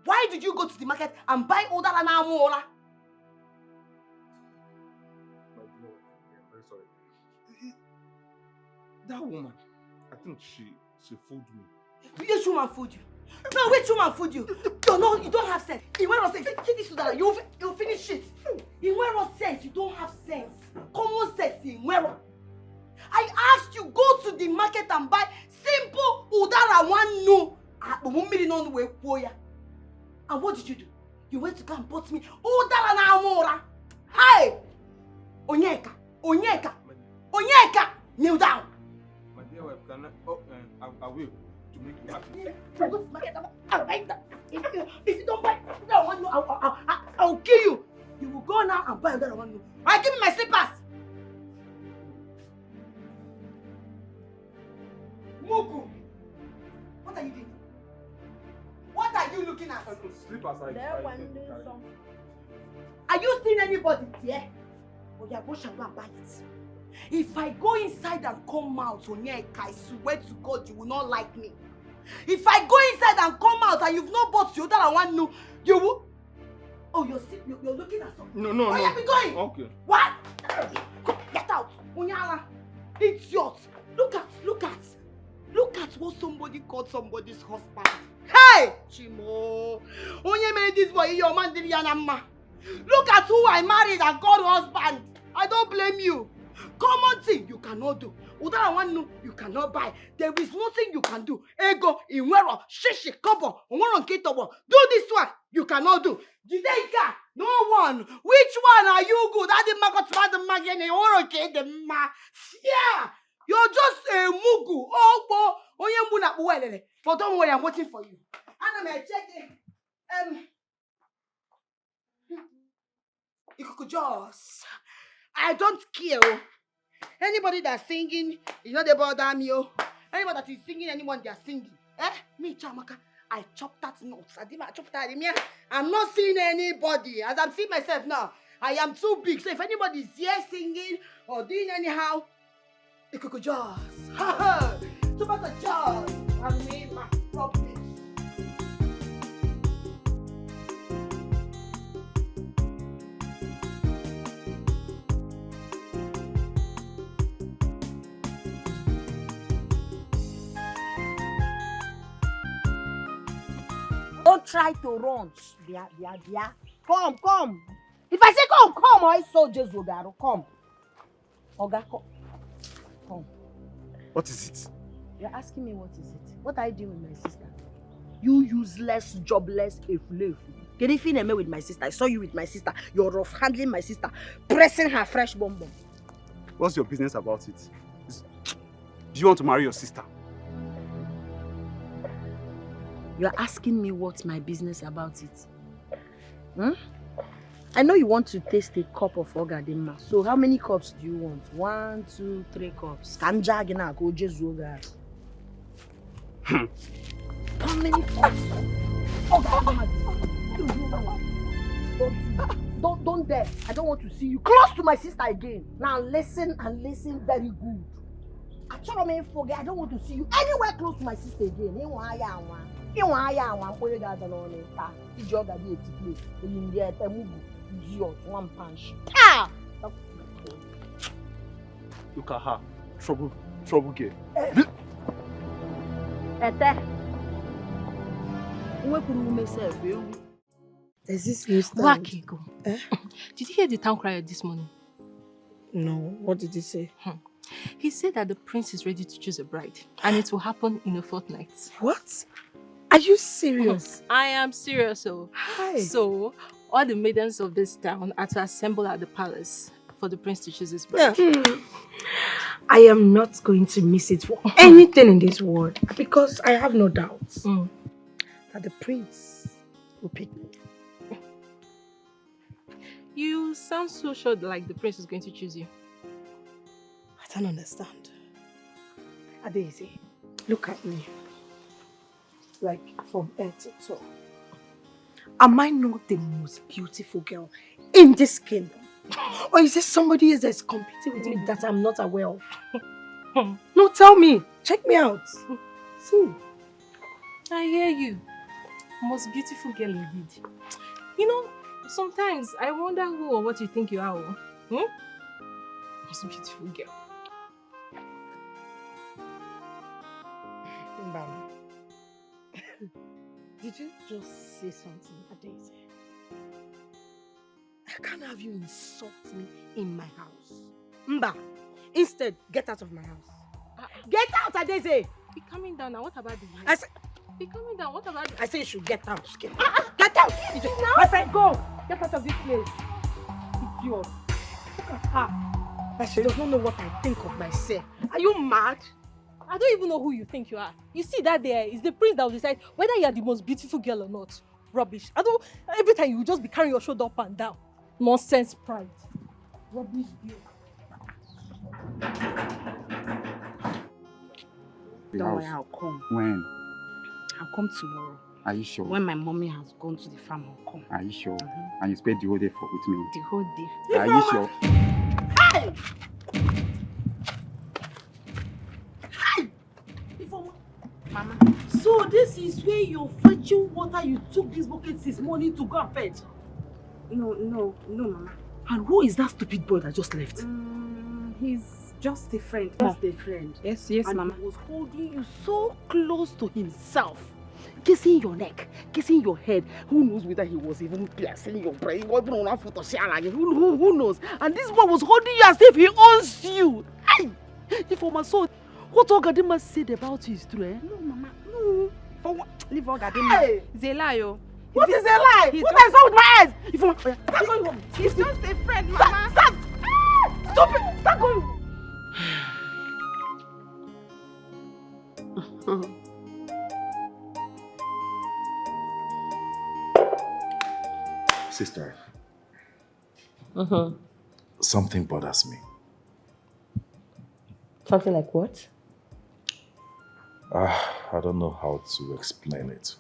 Why did you go to the market and buy older than Amola? My dear wife, I'm very sorry. That woman, I think she fooled me. Which woman fooled you? No, which woman fooled you? You don't have sense. In where sense? See this Sudan, you'll finish shit. In where sense? You don't have sense. Common sense in where? I asked you go to the market and buy simple udara one no. And what did you do? You went to go and bought me udara na amora. Hi! Onyeka! Kneel down! My dear wife, can I will to make you happy. Go to the market, I'll buy that. If you don't buy that one no, I'll kill you. You will go now and buy that one no. Alright, give me my slippers! Mugu! What are you doing? What are you looking at? slippers Are you seeing anybody there? Oh yeah, go shall go and buy it. If I go inside and come out, Onyeka, I swear to God, you will not like me. If I go inside and come out and you've not bought the other one, no, you will. Oh, you're looking at something. No. Oh, yeah, be going. Okay. What? Get out, Onyala. Idiot. Look at what somebody called somebody's husband. Hey, Chimo. Onye made this boy your man Dilianama. Look at who I married and called husband. I don't blame you. Common thing you cannot do. Udara one you cannot buy. There is nothing you can do. Ego, Inwero, Shishi, Kobo, Kitobo. Do this one. You cannot do. Jideka, no one. Which one are you good? I didn't make the magene or okay the ma. Yeah. You're just a mugu. Oh, boy. Oyembuna buelele. But don't worry, I'm waiting for you. And I'm checking. You could just. I don't care. Anybody that's singing, you know they bother me. Anybody that is singing, anyone they are singing. Me, Chamaka, I chop that notes. I chop that in here. I'm not seeing anybody. As I'm seeing myself now, I am too big. So if anybody is here singing or doing anyhow, it could just. Too much of just. I made my problem. Don't try to run. Bia. Come. If I say come, I saw Jesus Ogaro. Come. Oga, come. What is it? You're asking me what is it? What are you doing with my sister? You useless, jobless, efulefu. Can you feel me with my sister? I saw you with my sister. You're rough handling my sister, pressing her fresh bonbon. What's your business about it? Do you want to marry your sister? You're asking me what's my business about it. I know you want to taste a cup of Ogadema. So how many cups do you want? 1, 2, 3 cups. Kanjagina go Jesuga. How many cups? Don't dare. I don't want to see you close to my sister again. Now listen and listen very good. I told me forget. I don't want to see you anywhere close to my sister again. Look at her. Trouble girl. There's this new stand. Wakiko. Did you hear the town crier this morning? No. What did he say? He said that the prince is ready to choose a bride and it will happen in a fortnight. What? Are you serious? I am serious. Hi. So, all the maidens of this town are to assemble at the palace for the prince to choose his bride. I am not going to miss it for anything in this world because I have no doubts that the prince will pick me. You sound so sure like the prince is going to choose you. I don't understand. Adeze, look at me. Like from head to toe. Am I not the most beautiful girl in this kingdom? Or is there somebody else that's competing with me that I'm not aware of? No, tell me. Check me out. See. I hear you. Most beautiful girl indeed. You know, sometimes I wonder who or what you think you are. Most beautiful girl. Did you just say something, Adeze? I can't have you insult me in my house. Mba, instead, get out of my house. Get out, Adeze! Be coming down now. What about the I said, be coming down. What about the... I say you should get out. Get out! My friend, go! Get out of this place. Idiot. Look at her. She does not know what I think of myself. Are you mad? I don't even know who you think you are. You see that there is the prince that will decide whether you are the most beautiful girl or not. Rubbish. Every time you will just be carrying your shoulder up and down. Nonsense pride. Rubbish girl. Don't worry, I'll come. When? I'll come tomorrow. Are you sure? When my mommy has gone to the farm, I'll come. Are you sure? And you spent the whole day with me? The whole day. Are you sure? Hey! Hey! Mama. So this is where your fetching water you took this bucket this morning to go and fetch? No, Mama. And who is that stupid boy that just left? He's just a friend. Just a friend. Yes, and Mama. He was holding you so close to himself, kissing your neck, kissing your head. Who knows whether he was even piercing your brain? Who knows? And this boy was holding you as if he owns you. Hey! If my son, what Ogadima said about you is true, eh? No, Mama. No. For what? Leave Ogadima. Hey! It's a lie, oh. What is a lie? What is wrong with my head? If start going home. He's just a friend, Mama. Stop! Stop it! Start going home. Sister, Mm-hmm. something bothers me. Something like what? I don't know how to explain it.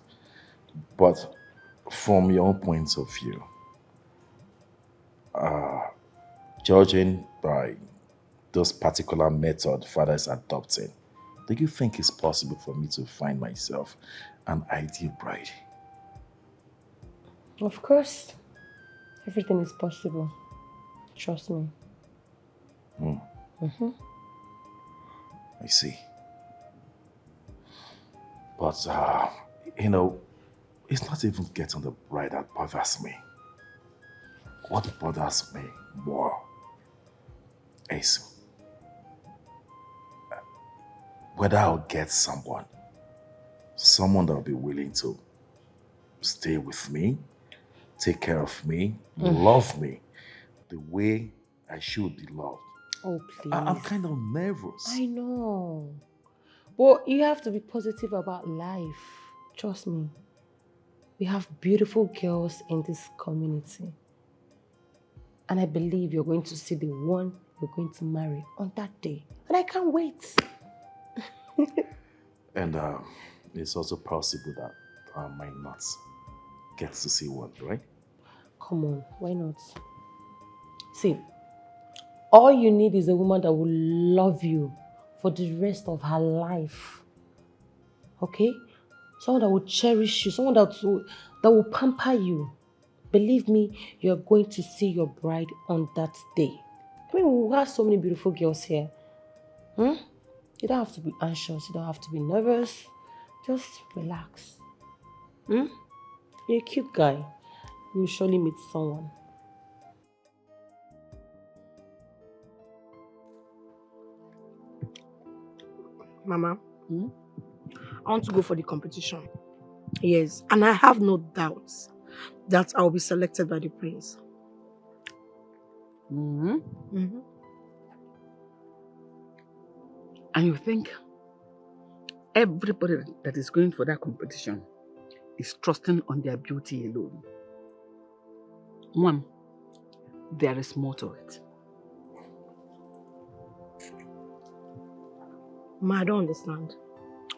But from your own point of view, judging by those particular method father is adopting, do you think it's possible for me to find myself an ideal bride? Of course. Everything is possible. Trust me. Mm-hmm. I see. But, you know, it's not even getting the bride that bothers me. What bothers me more is whether I'll get someone that will be willing to stay with me, take care of me, love me the way I should be loved. Oh, please. I'm kind of nervous. I know. But you have to be positive about life. Trust me. We have beautiful girls in this community. And I believe you're going to see the one you're going to marry on that day. And I can't wait. And it's also possible that I might not get to see one, right? Come on, why not? See, all you need is a woman that will love you for the rest of her life. Okay? Someone that will cherish you, someone that will pamper you. Believe me, you're going to see your bride on that day. I mean, we have so many beautiful girls here. You don't have to be anxious, you don't have to be nervous. Just relax. You're a cute guy. You will surely meet someone. Mama, I want to go for the competition. Yes, and I have no doubts that I'll be selected by the prince. And you think everybody that is going for that competition is trusting on their beauty alone? One, there is more to it. Ma, I don't understand.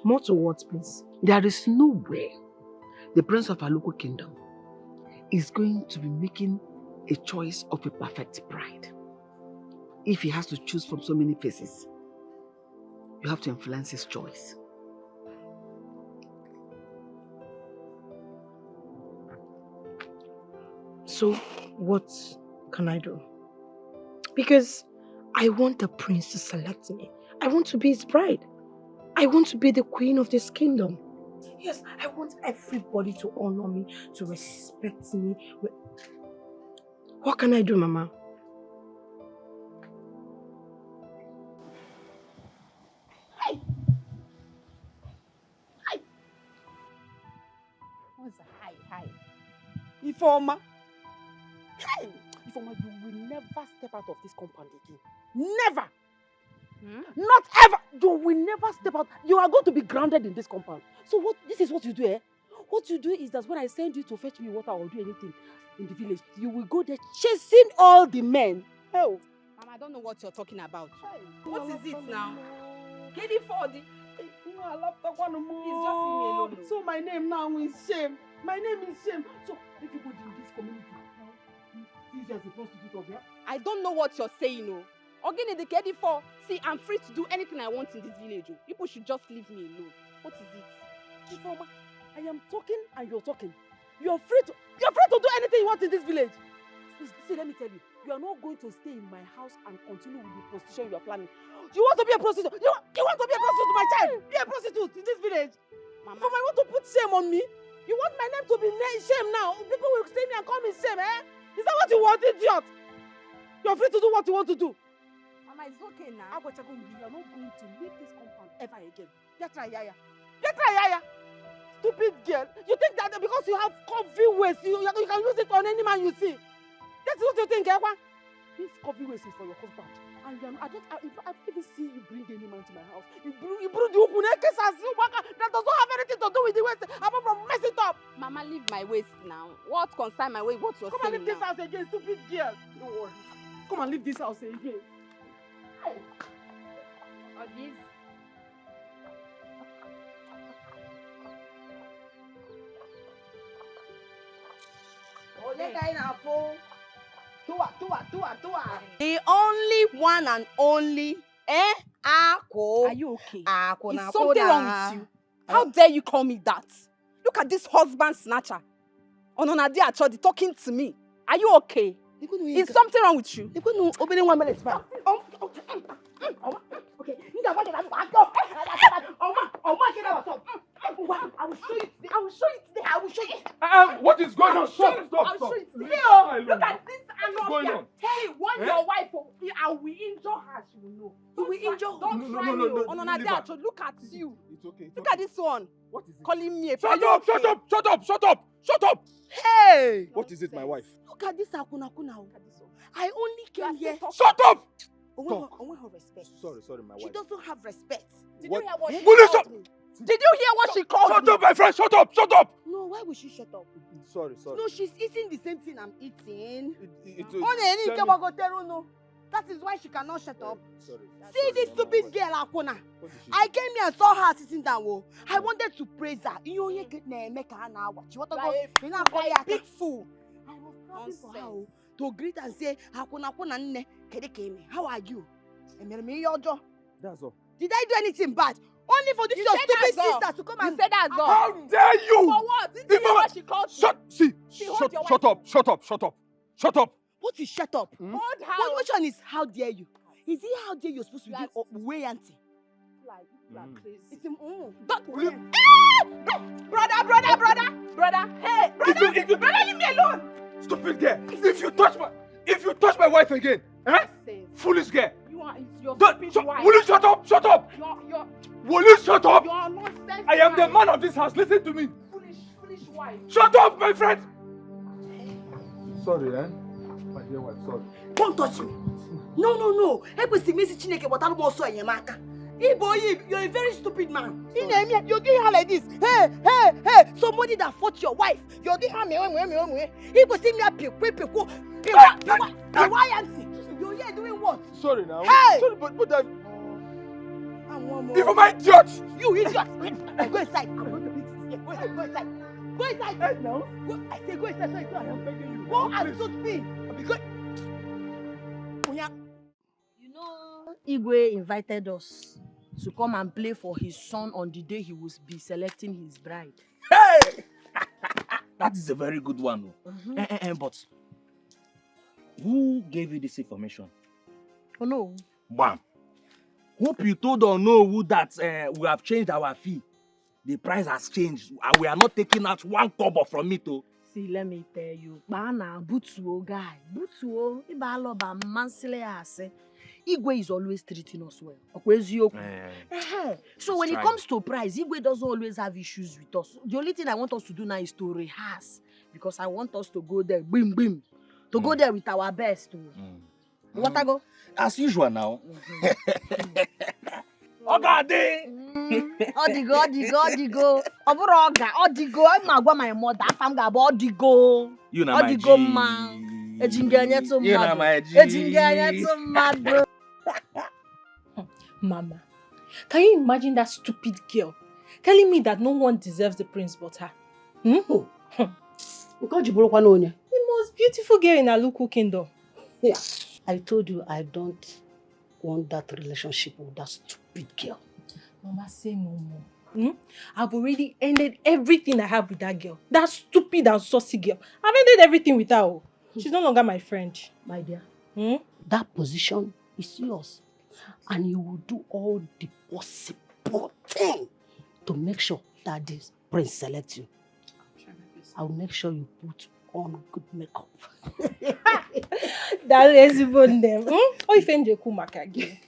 More to what, please? There is no way the prince of our local kingdom is going to be making a choice of a perfect bride. If he has to choose from so many faces, you have to influence his choice. So, what can I do? Because I want the prince to select me. I want to be his bride. I want to be the queen of this kingdom. Yes, I want everybody to honor me, to respect me. What can I do, Mama? Hi. What's a hi? Ifeoma. Hey! Ifeoma, you will never step out of this compound again. Never! Not ever! You will never step out. You are going to be grounded in this compound. So this is what you do, eh? What you do is that when I send you to fetch me water or do anything in the village, you will go there chasing all the men. Hell. Mama, I don't know what you're talking about. Hey, what is it now? Get it for the... It's just me alone. So my name now is shame. My name is shame. So everybody in this community now sees you as a prostitute of here. I don't know what you're saying, no. Again, the KD for. See, I'm free to do anything I want in this village. Oh. People should just leave me alone. What is it? Ifeoma, I am talking and you're talking. You're free to do anything you want in this village. See, let me tell you, you are not going to stay in my house and continue with the prostitution you are planning. You want to be a prostitute? You want to be a prostitute, my child? Be a prostitute in this village. Mama, I want to put shame on me. You want my name to be shame now? People will see me and call me shame, eh? Is that what you want, idiot? You're free to do what you want to do. Mama, it's okay now. You are not going to leave this compound ever again. Get right, Yaya. Stupid girl. You think that because you have coffee waste, you can use it on any man you see? That's what you think, Ewa? This coffee waste is for your husband. And if I even see you bring any man to my house, you bring the ukuneke that does not have anything to do with the waste apart from mess it up. Mama, leave my waste now. What concern my waste? What you're saying? Come and leave this house again, stupid girl. Don't worry. Come and leave this house again. Ogis. The only one and only, Ako. Are you okay? Ako Is na something koda. wrong with you? How dare you call me that? Look at this husband snatcher. Ononade Achodi talking to me. Are you okay? Is something wrong with you? Opening 1 minute. Okay. I will show you today. I will show you. What is going on? Stop. I'll show you today. Look at this going on? Hey, when your wife, I will injure her. She will know. You will injure her. Don't try me. Ononade Achodi, look at you. It's okay. Look at this one. What is it? Calling me a Shut up! Hey! What is it, my wife? Look at this Akuna. I only came here. Shut up! I want her respect. Sorry, my wife. She doesn't have respect. Did you hear what she Will you called me? Did you hear what she called me? Shut up, my friend! Shut up! No, why would she shut up? Sorry. No, she's eating the same thing I'm eating. Tell me. That is why she cannot shut up. Sorry. See this stupid girl, Akuna. I came here and saw her sitting down. I wanted to praise her. You know, she want to go. Big fool. I was happy for her to greet and say, Akuna, how are you? That's all. Did I do anything bad? Only for this your stupid sister to come and say that girl. How dare you? For what? Did you hear what she called me? Shut up. What is shut up? Hold her. Which one is how dare you? Is it how dare you're supposed to do way auntie? Like crazy. It's Brother. Hey, brother, leave me alone. Stupid girl. If you touch my wife again, foolish girl. Your stupid wife. Will you shut up? Will you shut up? You're nonsense. I am the man of this house. Listen to me. Foolish wife. Shut up, my friend. Sorry, my dear wife. Sorry. Don't touch me. No. You're a very stupid man. You're doing her like this. Hey. Somebody that fought your wife. You're doing her me. He was sitting there. Why auntie? You're here doing what? Sorry now. Hey! Sorry, but that. And one more. If I'm idiot! You idiot! Go inside. I'm going to beat you. Go inside. Go inside. Hey, no. I say go inside. So I am begging you. Go and shoot me. You know, Igwe invited us to come and play for his son on the day he will be selecting his bride. Hey! That is a very good one. But who gave you this information? Oh no. Bam. Hope you told Onowu that we have changed our fee. The price has changed and we are not taking out 1 kobo from it. See, let me tell you. Bana butuo guy. Butuo. Ibaloba mansile ase. Igwe is always treating us well. So when it comes to price, Igwe doesn't always have issues with us. The only thing I want us to do now is to rehearse. Because I want us to go there, bim. To go there with our best. What I go? As usual now. Ogade! Odigo. Oburoga, Odigo. I'm my mother. I'm going to Odigo. You know my G. Odigo man. Ejinganya to you know my G. Ejinganya to mad. Mama, Can you imagine that stupid girl telling me that no one deserves the prince but her? The most beautiful girl in Aluku kingdom. Yeah, I told you I don't want that relationship with that stupid girl. Mama, say no more. I've already ended everything I have with that girl. That stupid and saucy girl. I've ended everything with her. She's no longer my friend. My dear, that position is yours. And you will do all the possible thing to make sure that this prince selects you. I will make sure you put on good makeup. That lazy bone them. Oh, if Kumaka again.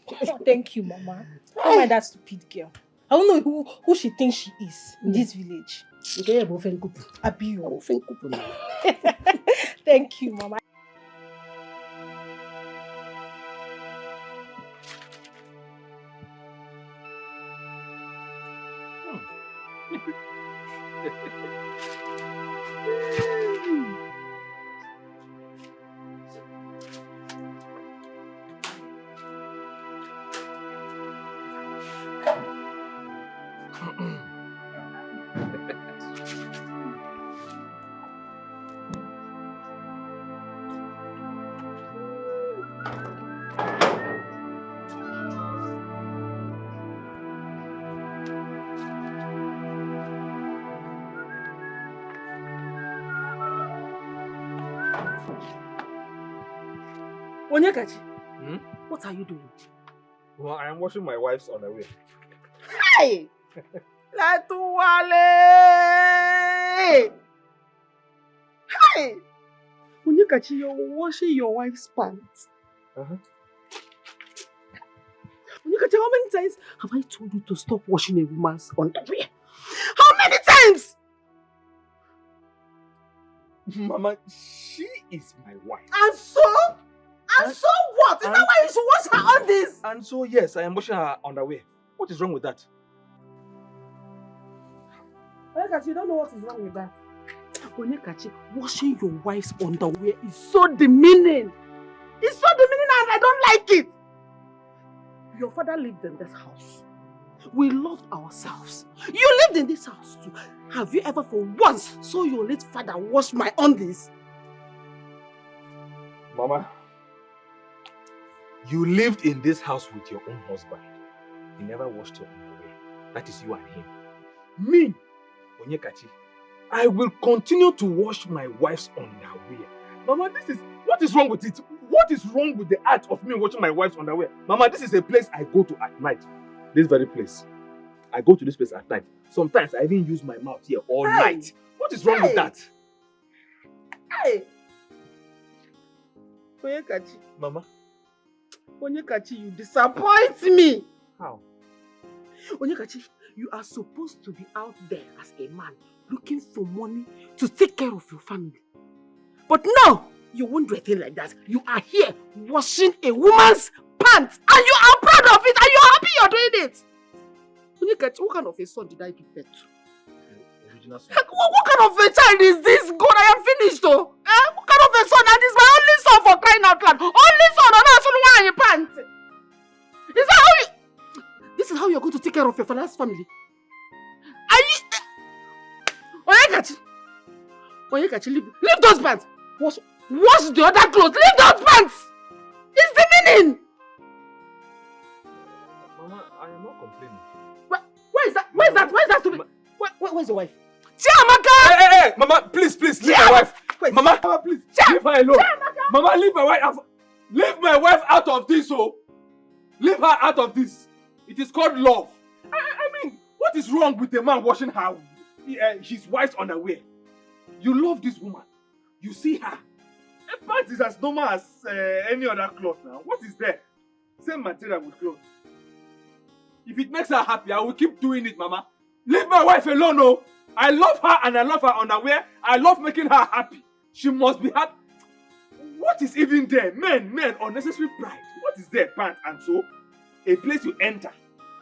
Thank you, Mama. Don't mind that stupid girl. I don't know who she thinks she is in this village. Thank you, Mama. Onyekachi, what are you doing? Well, I am washing my wife's underwear. Hey! Latuwale! Hey! Onyekachi, you're washing your wife's pants. Onyekachi, how many times have I told you to stop washing a woman's underwear? How many times? Mama, she is my wife. And so? And so what? Is that why you should wash her on this? And so, yes, I am washing her underwear. What is wrong with that? Onyekachi, you don't know what is wrong with that. Onyekachi, washing your wife's underwear is so demeaning. It's so demeaning and I don't like it. Your father lived in this house. We loved ourselves. You lived in this house too. Have you ever for once saw your late father wash my undies? Mama, you lived in this house with your own husband. He never washed your underwear. That is you and him. Me, Onyekachi, I will continue to wash my wife's underwear. Mama, what is wrong with it? What is wrong with the act of me washing my wife's underwear? Mama, this is a place I go to at night. This very place. I go to this place at night. Sometimes I even use my mouth here all night. What is wrong with that? Hey! Onyekachi. Mama. Onyekachi, you disappoint me. How? Onyekachi, you are supposed to be out there as a man looking for money to take care of your family. But no, you won't do a thing like that. You are here washing a woman's pants and you are proud of it and you're happy you're doing it. Onyekachi, what kind of a son did I give birth to? Original son. What kind of a child is this? God, I am finished though. What kind of a son? And this is my only son for crying out loud. Only son on us in your pants. Is that how you... This is how you're going to take care of your father's family? Are you... Onyekachi, leave those pants. Wash the other clothes. Leave those pants. It's demeaning. Mama, I am not complaining. Where is that? Where's that to be? Where's your wife? Chiamaka! Hey, Mama, please, leave my wife. Wait. Mama, please, leave her alone. Chiamaka! Mama, leave my wife. Leave my wife out of this, oh. Leave her out of this. It is called love. I mean, what is wrong with a man washing his wife's underwear? You love this woman. You see her. A pant is as normal as any other cloth now. What is there? Same material with clothes. If it makes her happy, I will keep doing it, Mama. Leave my wife alone, oh. I love her and I love her underwear. I love making her happy. She must be happy. What is even there? Men, unnecessary pride. What is there, pants and so? A place you enter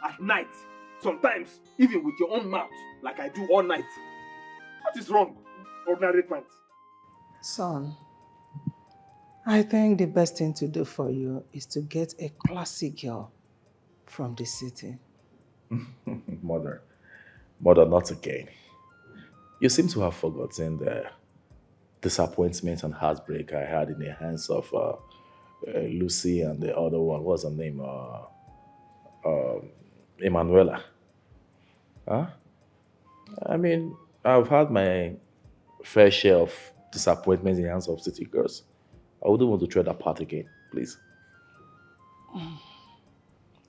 at night. Sometimes, even with your own mouth, like I do all night. What is wrong? Ordinary pants. Son, I think the best thing to do for you is to get a classic girl from the city. Mother. Mother, not again. You seem to have forgotten the disappointment and heartbreak I had in the hands of Lucy and the other one. What's her name? Emanuela. Huh? I mean, I've had my fair share of disappointments in the hands of city girls. I wouldn't want to tread that path again, please.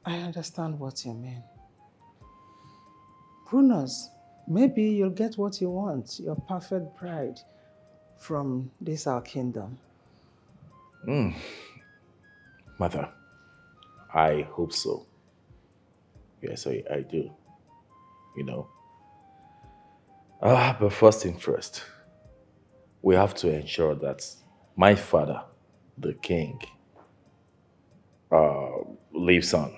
I understand what you mean. Who knows? Maybe you'll get what you want, your perfect bride, from this our kingdom. Mother, I hope so. Yes, I do. You know. But first thing first, we have to ensure that my father, the king, lives on,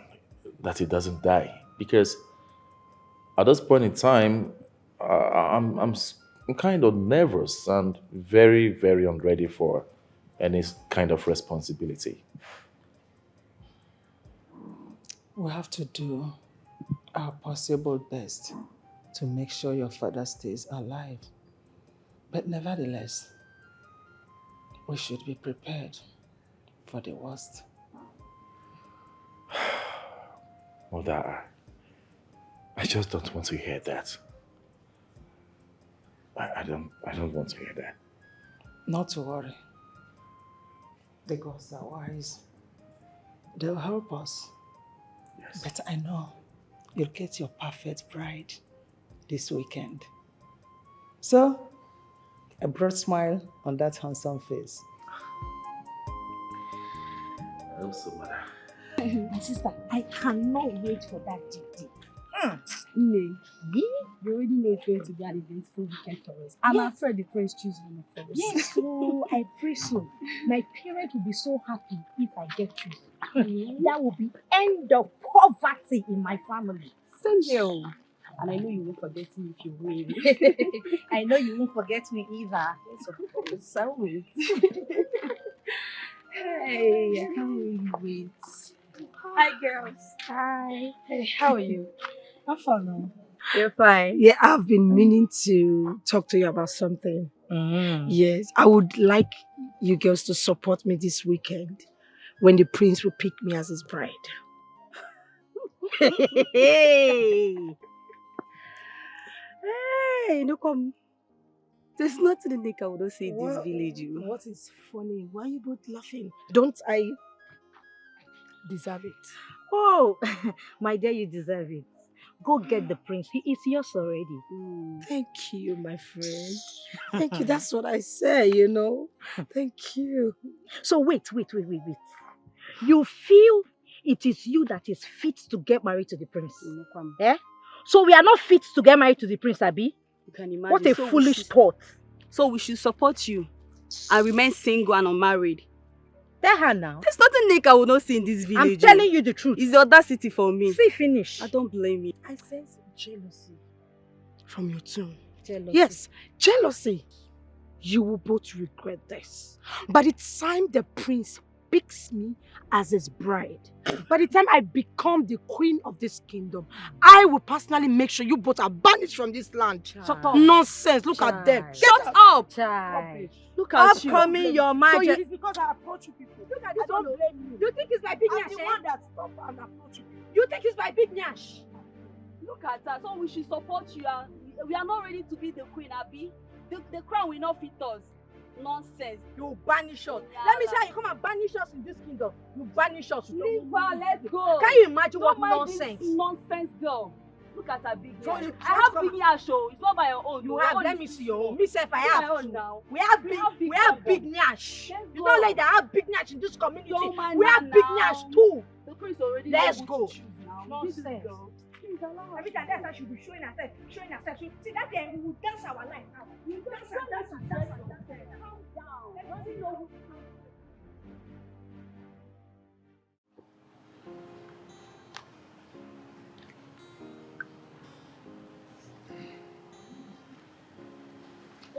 that he doesn't die. Because at this point in time, I'm kind of nervous and very, very unready for any kind of responsibility. We have to do our possible best to make sure your father stays alive. But nevertheless, we should be prepared for the worst. Mother, I just don't want to hear that. I don't want to hear that. Not to worry. The gods are wise. They'll help us. Yes. But I know you'll get your perfect bride this weekend. So, a broad smile on that handsome face. I hope so, Mother. My sister, I cannot wait for that duty. Really? You already know it's going to be an eventful weekend for us. I'm afraid the prince choose one of us. Yes, so I pray so. My parents will be so happy if I get chosen. That will be end of poverty in my family. Same here. And I know you won't forget me if you win. I know you won't forget me either. Yes, of course. I will. Hey, I can't really wait. Hi, girls. Hi. Hey, how are you? I'm fine now. You're fine. Yeah, I've been meaning to talk to you about something. Yes, I would like you girls to support me this weekend when the prince will pick me as his bride. Hey, no come. There's nothing in I would not say in this village. You. What is funny? Why are you both laughing? Don't I deserve it? Oh, my dear, you deserve it. Go get the prince. He is yours already. Thank you, my friend. Thank you. That's what I say, you know. Thank you. So wait. You feel it is you that is fit to get married to the prince? Eh? So we are not fit to get married to the prince, Abi? You can imagine. What a foolish thought. So we should support you and remain single and unmarried. Tell her now. There's nothing Nika will not see in this village. I'm telling you the truth. It's the audacity for me. See, finish. I don't blame you. I sense jealousy from your tone. Jealousy. Yes, jealousy. You will both regret this. By the time the prince picks me as his bride, by the time I become the queen of this kingdom, I will personally make sure you both are banished from this land. Shut up. Nonsense. Look at them. Shut up. Look at you. Upcoming your majesty. So it's because I approach you people. Look at this one. You think it's my big I'm nyash? the one that stop and approach you. You think it's my big nyash? Look at that. So we should support you. And we are not ready to be the queen, Abi. The crown will not fit us. Nonsense. You banish us. Let me see how you come and banish us in this kingdom. You banish us. Leave her. Let's go. Can you imagine Don't what mind nonsense? This nonsense girl. Look at her big So nyash. you I have big nyash, show. It's not by your own. You Your have. own Let is me too see your small. own. Me self, I It's have. my own now. We have big nyash. Let's You go. know, like they have big nyash in this community. Don't mind We her have big now. nyash too. The prince already Let's knows go. who to choose now. Nonsense. This girl. Every time that's how she be showing herself. See that day we will dance our life out. We will dance. Calm down. Let me know who.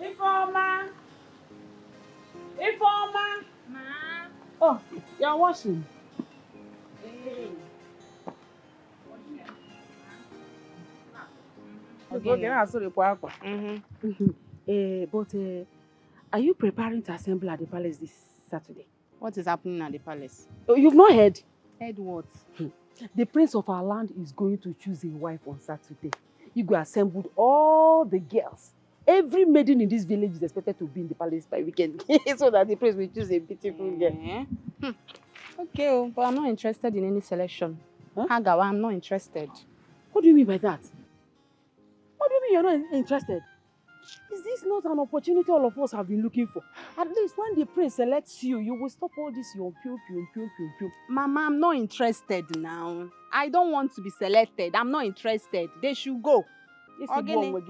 Ifeoma! Ifeoma! Ma. Oh, you're washing. Okay, now sorry, Papa. But are you preparing to assemble at the palace this Saturday? What is happening at the palace? Oh, you've not heard? Heard what? The prince of our land is going to choose a wife on Saturday. You go assembled all the girls. Every maiden in this village is expected to be in the palace by weekend so that the prince will choose a beautiful girl. Okay, but I'm not interested in any selection. Hagawa, I'm not interested. What do you mean by that? What do you mean you're not interested? Is this not an opportunity all of us have been looking for? At least when the prince selects you, you will stop all this your pew. Mama, I'm not interested now. I don't want to be selected. I'm not interested. They should go. You are going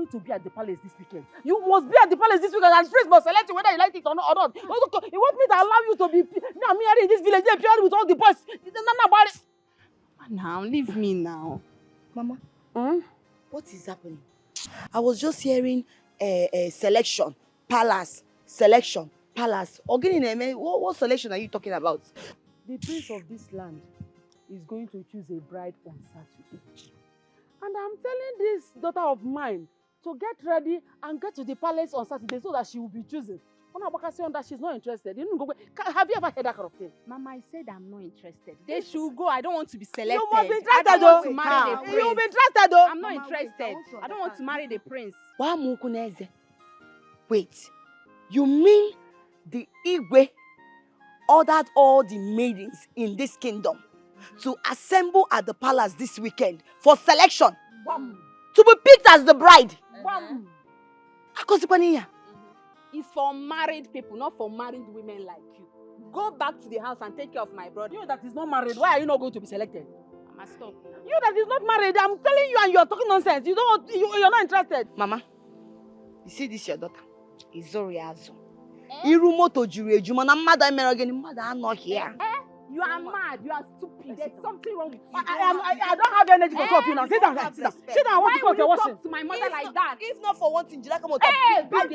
to be at the palace this weekend. You must be at the palace this weekend and the prince must select you whether you like it or not. You want me to allow you to be me in this village purely with all the boys? Now, leave me now. Mama, what is happening? I was just hearing selection, palace, selection, palace. What selection are you talking about? The prince of this land is going to choose a bride on Saturday. And I'm telling this daughter of mine to get ready and get to the palace on Saturday so that she will be chosen. She's not interested. Have you ever heard that kind of thing? Mama, I said I'm not interested. They should go. I don't want to be selected. You must be interested. I don't want to marry the prince. You'll be interested though. I'm not interested. I don't want to marry the prince. Wait, you mean the Igwe ordered all the maidens in this kingdom to assemble at the palace this weekend for selection? To be picked as the bride? It's for married people, not for married women like you. Go back to the house and take care of my brother. You that is not married, why are you not going to be selected? I must stop. You that is not married, I'm telling you and you're talking nonsense. You're not interested. Mama, you see this your daughter? Izoriazo. Irumoto juru ejuma na mmadụ emere gịnị mmadụ anọ here. You are mad. You are stupid. There's something wrong with you. I don't have energy for two of you now. Sit down. Sit down. I want to Why talk your will you washing. talk to my mother like that? If not for one thing, Jira come on. Hey, I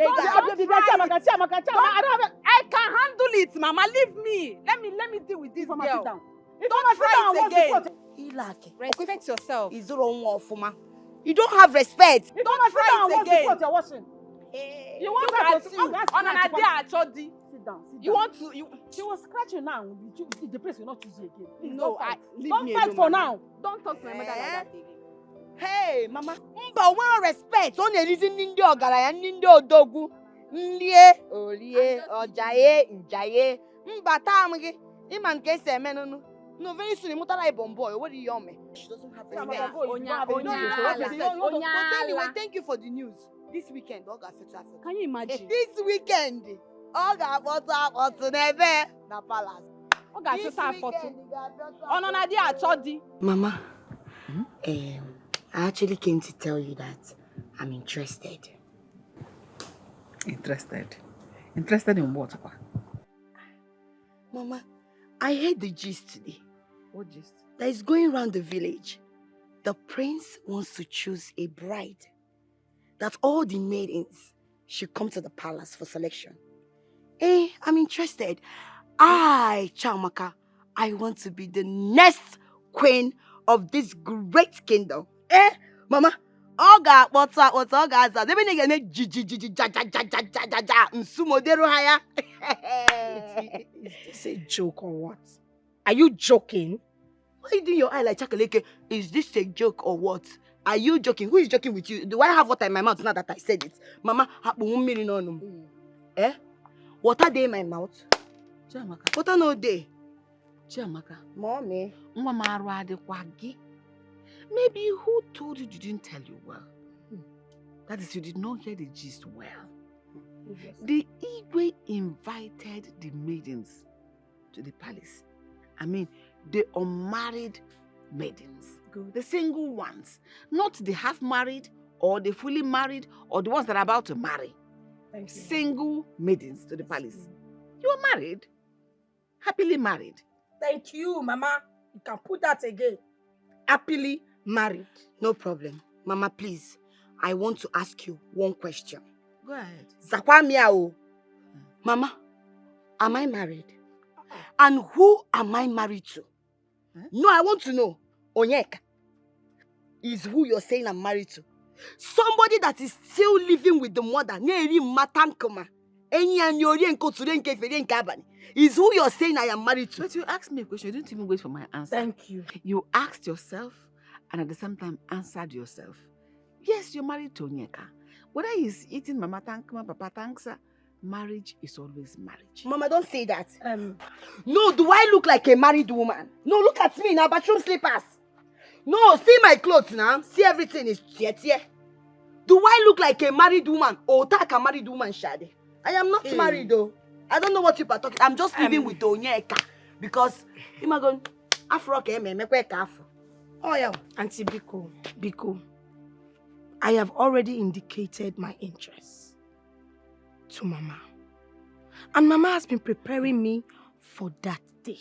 can handle it, Mama. Leave me. Let me deal with this girl. Sit down. Don't try it again. Respect yourself. You don't have respect. Don't try it again. You're washing. You want to see on an idea, Chodi. Sit down. You want to She was scratching now. The place will not choose you again. Please, no, don't fight for now. Don't talk to my mother like that again. Hey, Mama. Mba, we respect. On the reason Nindi Ogaraya, Nindi Odogu, Ndie, Olie, Ojaye, Njaye. Mba, Tamgi. Iman kese menunu. No, very soon, Mutara Bomboy. What do you me? She doesn't have respect. But anyway, thank you for the news. This weekend, Oga Feta. Can you imagine? This weekend, Oga what's nebe na palace. Oga Feta photo. On an idea, Chodi. Mama, I actually came to tell you that I'm interested. Interested? Interested in what? Mama, I heard the gist today. What gist? That is going around the village. The prince wants to choose a bride. That all the maidens should come to the palace for selection. I'm interested. Chamaka, I want to be the next queen of this great kingdom. Mama, Oga, what's Oga? Is this a joke or what? Are you joking? Why are you doing your eye like Chakaleke? Is this a joke or what? Are you joking? Who is joking with you? Do I have water in my mouth now that I said it? Mama, water day in my mouth? Chiamaka. Water no day. Chiamaka. Mommy. Maybe who told you didn't tell you well? That is, you did not hear the gist well. The Igwe invited the maidens to the palace. I mean, the unmarried maidens. Good. The single ones. Not the half-married or the fully married or the ones that are about to marry. Thank you. Single maidens to the palace. You are married. Happily married. Thank you, Mama. You can put that again. Happily married. No problem. Mama, please. I want to ask you one question. Go ahead. Zakwa miao. Mama, am I married? And who am I married to? No, I want to know. Onyeka. is who you're saying I'm married to. Somebody that is still living with the mother is who you're saying I am married to. But you asked me a question. You didn't even wait for my answer. Thank you. You asked yourself and at the same time answered yourself. Yes, you're married to Onyeka. Whether he's eating Mama Tankma, Papa Tanksa, marriage is always marriage. Mama, don't say that. No, do I look like a married woman? No, look at me now, bathroom slippers. No, see my clothes now. See everything is tier. Do I look like a married woman or take a married woman, Shade? I am not married though. I don't know what you are talking. I'm just living with Onyeka because Imagon Afro Afro. Oh yeah, Auntie Biko. I have already indicated my interest to Mama. And Mama has been preparing me for that day.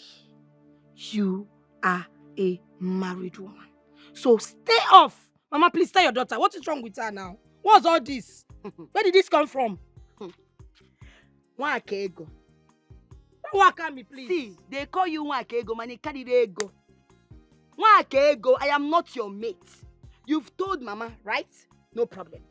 You are a married woman. So stay off. Mama, please tell your daughter. What is wrong with her now? What's all this? Where did this come from? Wakego. Wakami, please. See, they call you Wakego, man. They carry the ego. Wakego, I am not your mate. You've told Mama, right? No problem.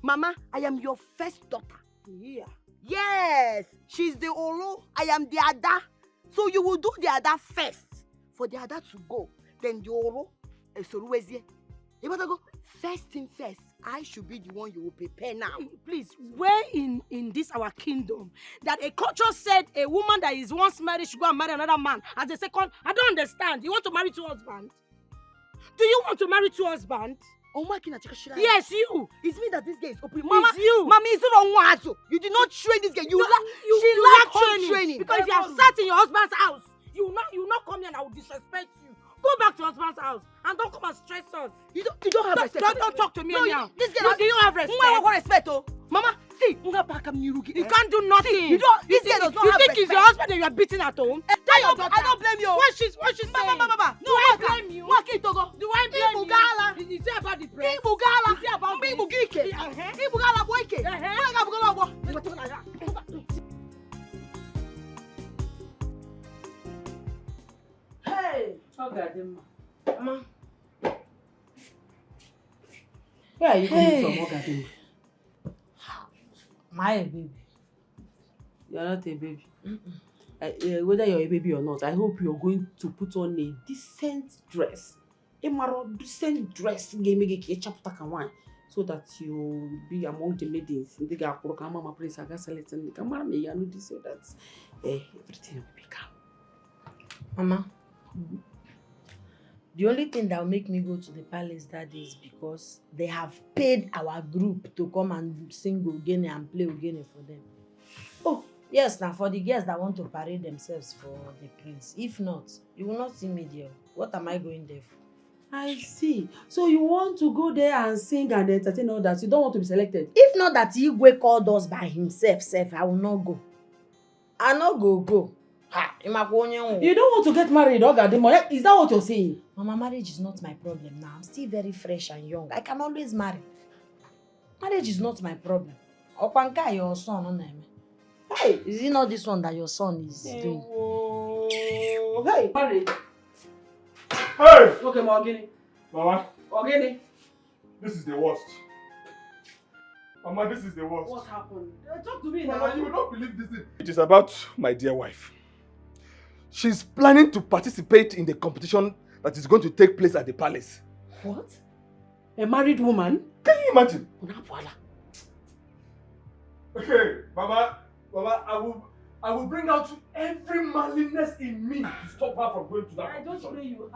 Mama, I am your first daughter. Yeah. Yes, she's the Olo. I am the Ada. So you will do the Ada first. For the Ada to go. Then the Olo. You better go. First thing first. I should be the one you will prepare now. Please, where in this our kingdom that a culture said a woman that is once married should go and marry another man as a second? I don't understand. You want to marry two husbands? Do you want to marry two husbands? Yes, you. It's me that this guy is open. Mama, it's you. Mama, is not one. You did not train this girl. She lack home training. Because if you have sat in your husband's house, you will not come here and I will disrespect you. Go back to your husband's house and don't come and stress us. You don't have respect. Don't talk to me anyhow. This girl, do you have respect? What respect, oh? Mama, see, you can't do nothing. See, you don't. This girl does not have respect. You think it's your husband that you are beating at home? I don't blame you. What she's saying? Mama. No, I blame you. Do I blame you? Is it about the press? Is it about Hey! Mama. Where are you coming from, Ogadima? My baby. You're not a baby. Whether you're a baby or not, I hope you're going to put on a decent dress. A decent dress so that you'll be among the maidens. So that everything will be calm. Mama. The only thing that will make me go to the palace that day is because they have paid our group to come and sing Ogene and play Ogene for them. Oh, yes, now for the girls that want to parade themselves for the prince. If not, you will not see me there. What am I going there for? I see. So you want to go there and sing and entertain all that. You don't want to be selected. If not that Igwe called us by himself, I will not go. I not go. You don't want to get married, Ogadimo. Is that what you're saying? Mama, marriage is not my problem now. I'm still very fresh and young. I can always marry. Marriage is not my problem. Okwanka, your son, hey, is it not this one that your son is doing? Hey, marriage. Hey! Okay, Ogene. Mama. Ogene. This is the worst. Mama, this is the worst. What happened? Talk to me now. Mama, you will not believe this thing. It is about my dear wife. She's planning to participate in the competition that is going to take place at the palace. What? A married woman? Can you imagine? Okay, Mama, I will bring out every manliness in me to stop her from going to that competition.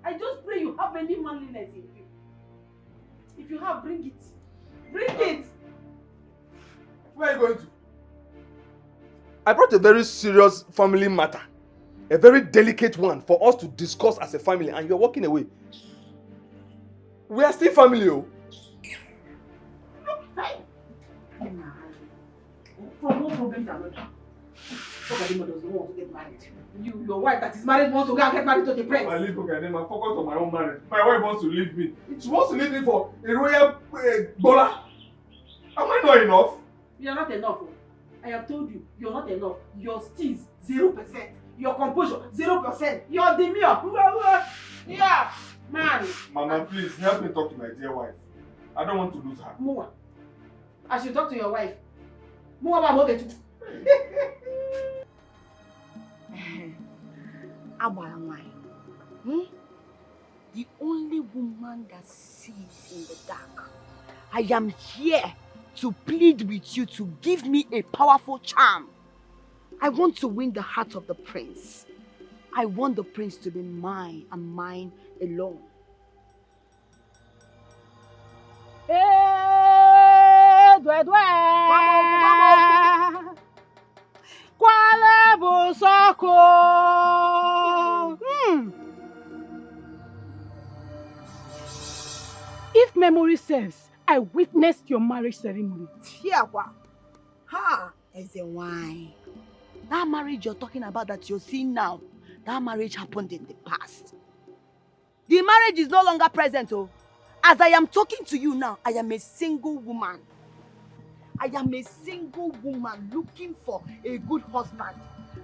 I just pray you have any manliness in you. If you have, bring it. Bring it! Where are you going to? I brought a very serious family matter. A very delicate one for us to discuss as a family, and you're walking away. We are still family, oh. From one problem to another. Ogadima doesn't want to get married. Your wife that is married wants to go and get married to the prince. I leave Ogadima, focus on my own marriage. My wife wants to leave me. She wants to leave me for a royal dollar. Am I not enough? You're not enough. I have told you, you're not enough. Your steez 0%. Your composure, 0%. Your demure. Yeah, man. Mama, please help me talk to my dear wife. I don't want to lose her. Mua. I should talk to your wife. Mua, mama, too. The only woman that sees in the dark. I am here to plead with you to give me a powerful charm. I want to win the heart of the prince. I want the prince to be mine and mine alone. If memory serves, I witnessed your marriage ceremony. Ha! As a wine. That marriage you're talking about that you're seeing now, that marriage happened in the past. The marriage is no longer present, oh. As I am talking to you now, I am a single woman. I am a single woman looking for a good husband.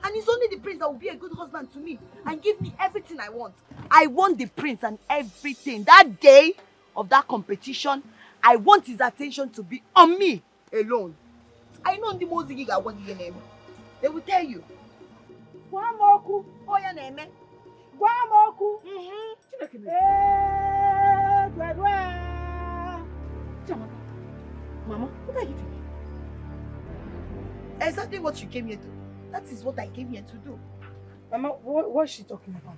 And it's only the prince that will be a good husband to me and give me everything I want. I want the prince and everything. That day of that competition, I want his attention to be on me alone. I know the most gig I want your name. They will tell you. Guamoku. Oh, your name. Guamoku. Mama, what are you doing? Exactly what you came here to do. That is what I came here to do. Mama, what is she talking about?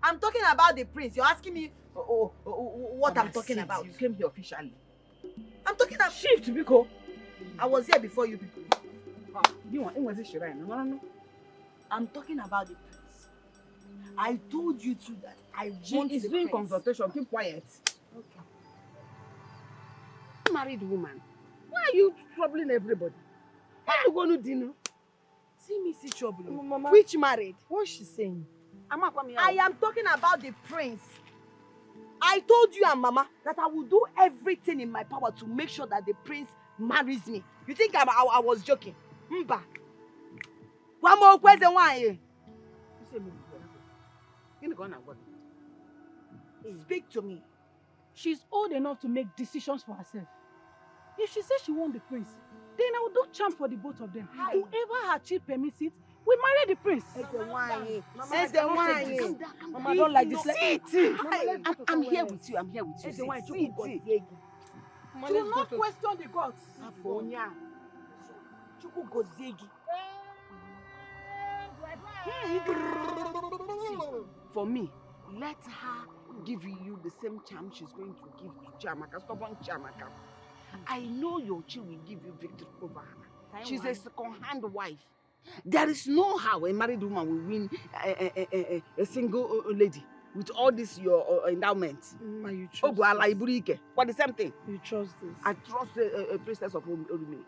I'm talking about the prince. You're asking me what I'm talking about. You came here officially. I'm talking about shift, Biko. I was here before you people. You want no. I'm talking about the prince. I told you too that I want the prince. She is doing consultation. Keep quiet. Okay. Married woman. Why are you troubling everybody? How are you going to dinner? See me see trouble. Mama. Which married? What's she saying? I am talking about the prince. I told you and Mama that I will do everything in my power to make sure that the prince marries me. You think I was joking? Mba. One more question, why? Speak to me. She's old enough to make decisions for herself. If she says she wants the prince, then I will do charm for the both of them. Hi. Whoever her chief permits it, we marry the prince. Mama, don't like this. I'm here with you. I'm here with you. Do not question the gods. For me, let her give you the same charm she's going to give to Chiamaka. Stubborn Chiamaka. I know your child will give you victory over her. She's a second-hand wife. There is no how a married woman will win a single lady with all this your endowment. You trust What the same thing? You trust this? I trust a priestess of Orumi.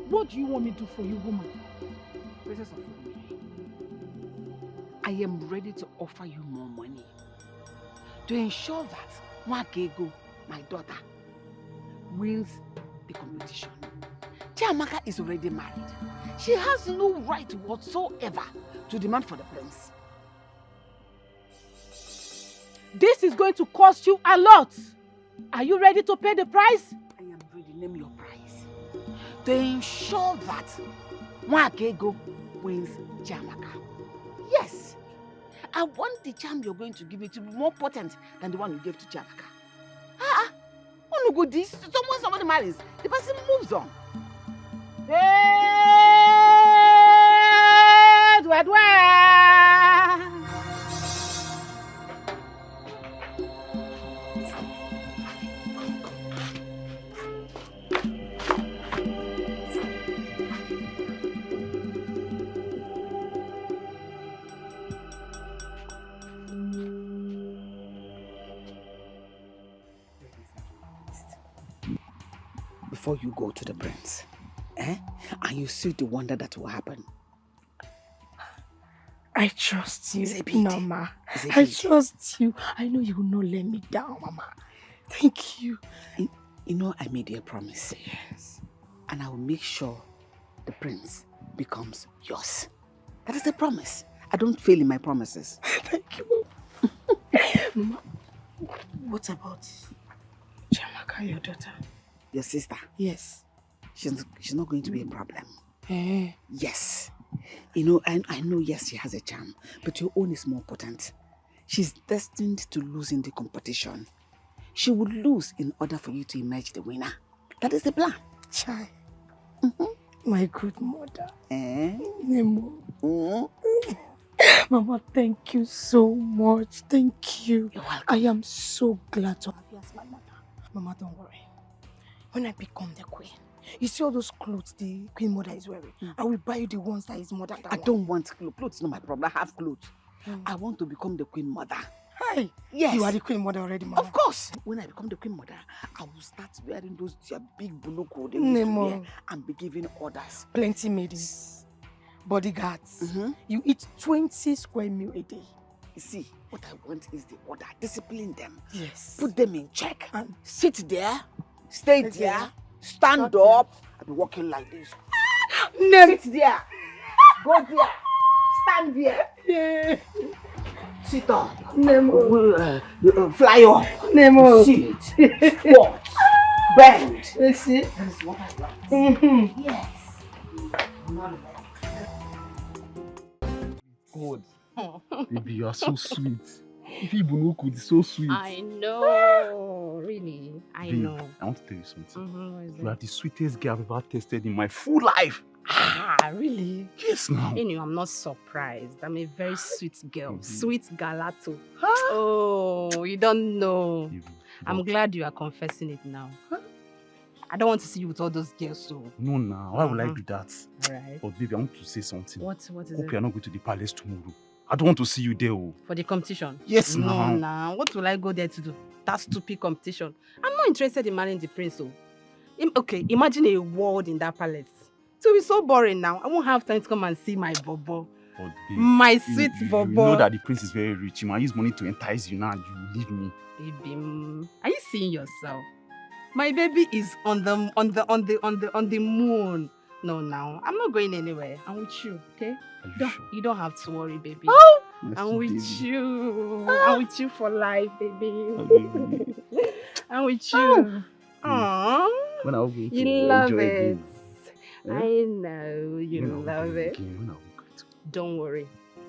What do you want me to do for you, woman? Princess of Orumi, I am ready to offer you more money to ensure that Nwakego, my daughter, wins the competition. Chiamaka is already married. She has no right whatsoever to demand for the prince. This is going to cost you a lot. Are you ready to pay the price? I am ready. Name your price. To ensure that Nwakego wins Chiamaka. Yes. I want the charm you're going to give me to be more potent than the one you gave to Chiamaka. Oh no, good this. Somebody marries. The person moves on. Hey, before you go to the prince. And you see the wonder that will happen. I trust you, It's a bit. Mama. It's a I bit. trust you. I know you will not let me down, Mama. Thank you. You know, I made you a promise. Yes. And I will make sure the prince becomes yours. That is a promise. I don't fail in my promises. Thank you, Mama. What about Jamaka, your daughter? Your sister? Yes. She's not going to be a problem. Eh? Yes. You know, I know, yes, she has a charm, but your own is more potent. She's destined to lose in the competition. She would lose in order for you to emerge the winner. That is the plan. Chai. My good mother. Eh? Nemo. Mama, thank you so much. Thank you. You're welcome. I am so glad to have you as my mother. Mama, don't worry. When I become the queen, you see all those clothes the queen mother is wearing? I will buy you the ones that is more than that I don't want clothes. Clothes is not my problem. I have clothes. I want to become the queen mother. Hey, yes. You are the queen mother already, Mama. Of course. When I become the queen mother, I will start wearing those big blue clothes they used to wear and be giving orders. Plenty maidens, bodyguards. You eat 20 square meal a day. You see, what I want is the order. Discipline them. Yes. Put them in check. And sit there, stay there, stand up. I'll be walking like this. Sit there, go there, stand there. Yeah. Sit up. Nemo. Fly up. Nemo. Sit. Squat. Bend. You see? That is what I want. Yes. God. Baby, you are so sweet. If you could, so sweet. I know. Really. I Babe, know. I want to tell you something. What is You are the sweetest girl I've ever tasted in my full life. Ah, really? Yes, now. Anyway, I'm not surprised. I'm a very sweet girl. Sweet galato. Oh, you don't know. I'm glad you are confessing it now. I don't want to see you with all those girls, so. No, now. Why would I be that? Alright. But baby, I want to say something. What is Hope it? you are not going to the palace tomorrow. I don't want to see you there. Oh. For the competition? Yes, no, now. Nah. What will I go there to do? That stupid competition. I'm not interested in marrying the prince, so. Okay, imagine a world in that palace. It will be so boring now. I won't have time to come and see my bobo. But babe, My sweet bobo. You know that the prince is very rich. He might use money to entice you now and you leave me. Baby, are you seeing yourself? My baby is on the moon. No, now I'm not going anywhere. I'm with you, okay? You don't have to worry, baby. Oh, I'm with baby. you. I'm with you for life, baby. I'm with you. Aww. When I will go to You love enjoy it. again. I know you When I will love go it. again, when I will go to- Don't worry.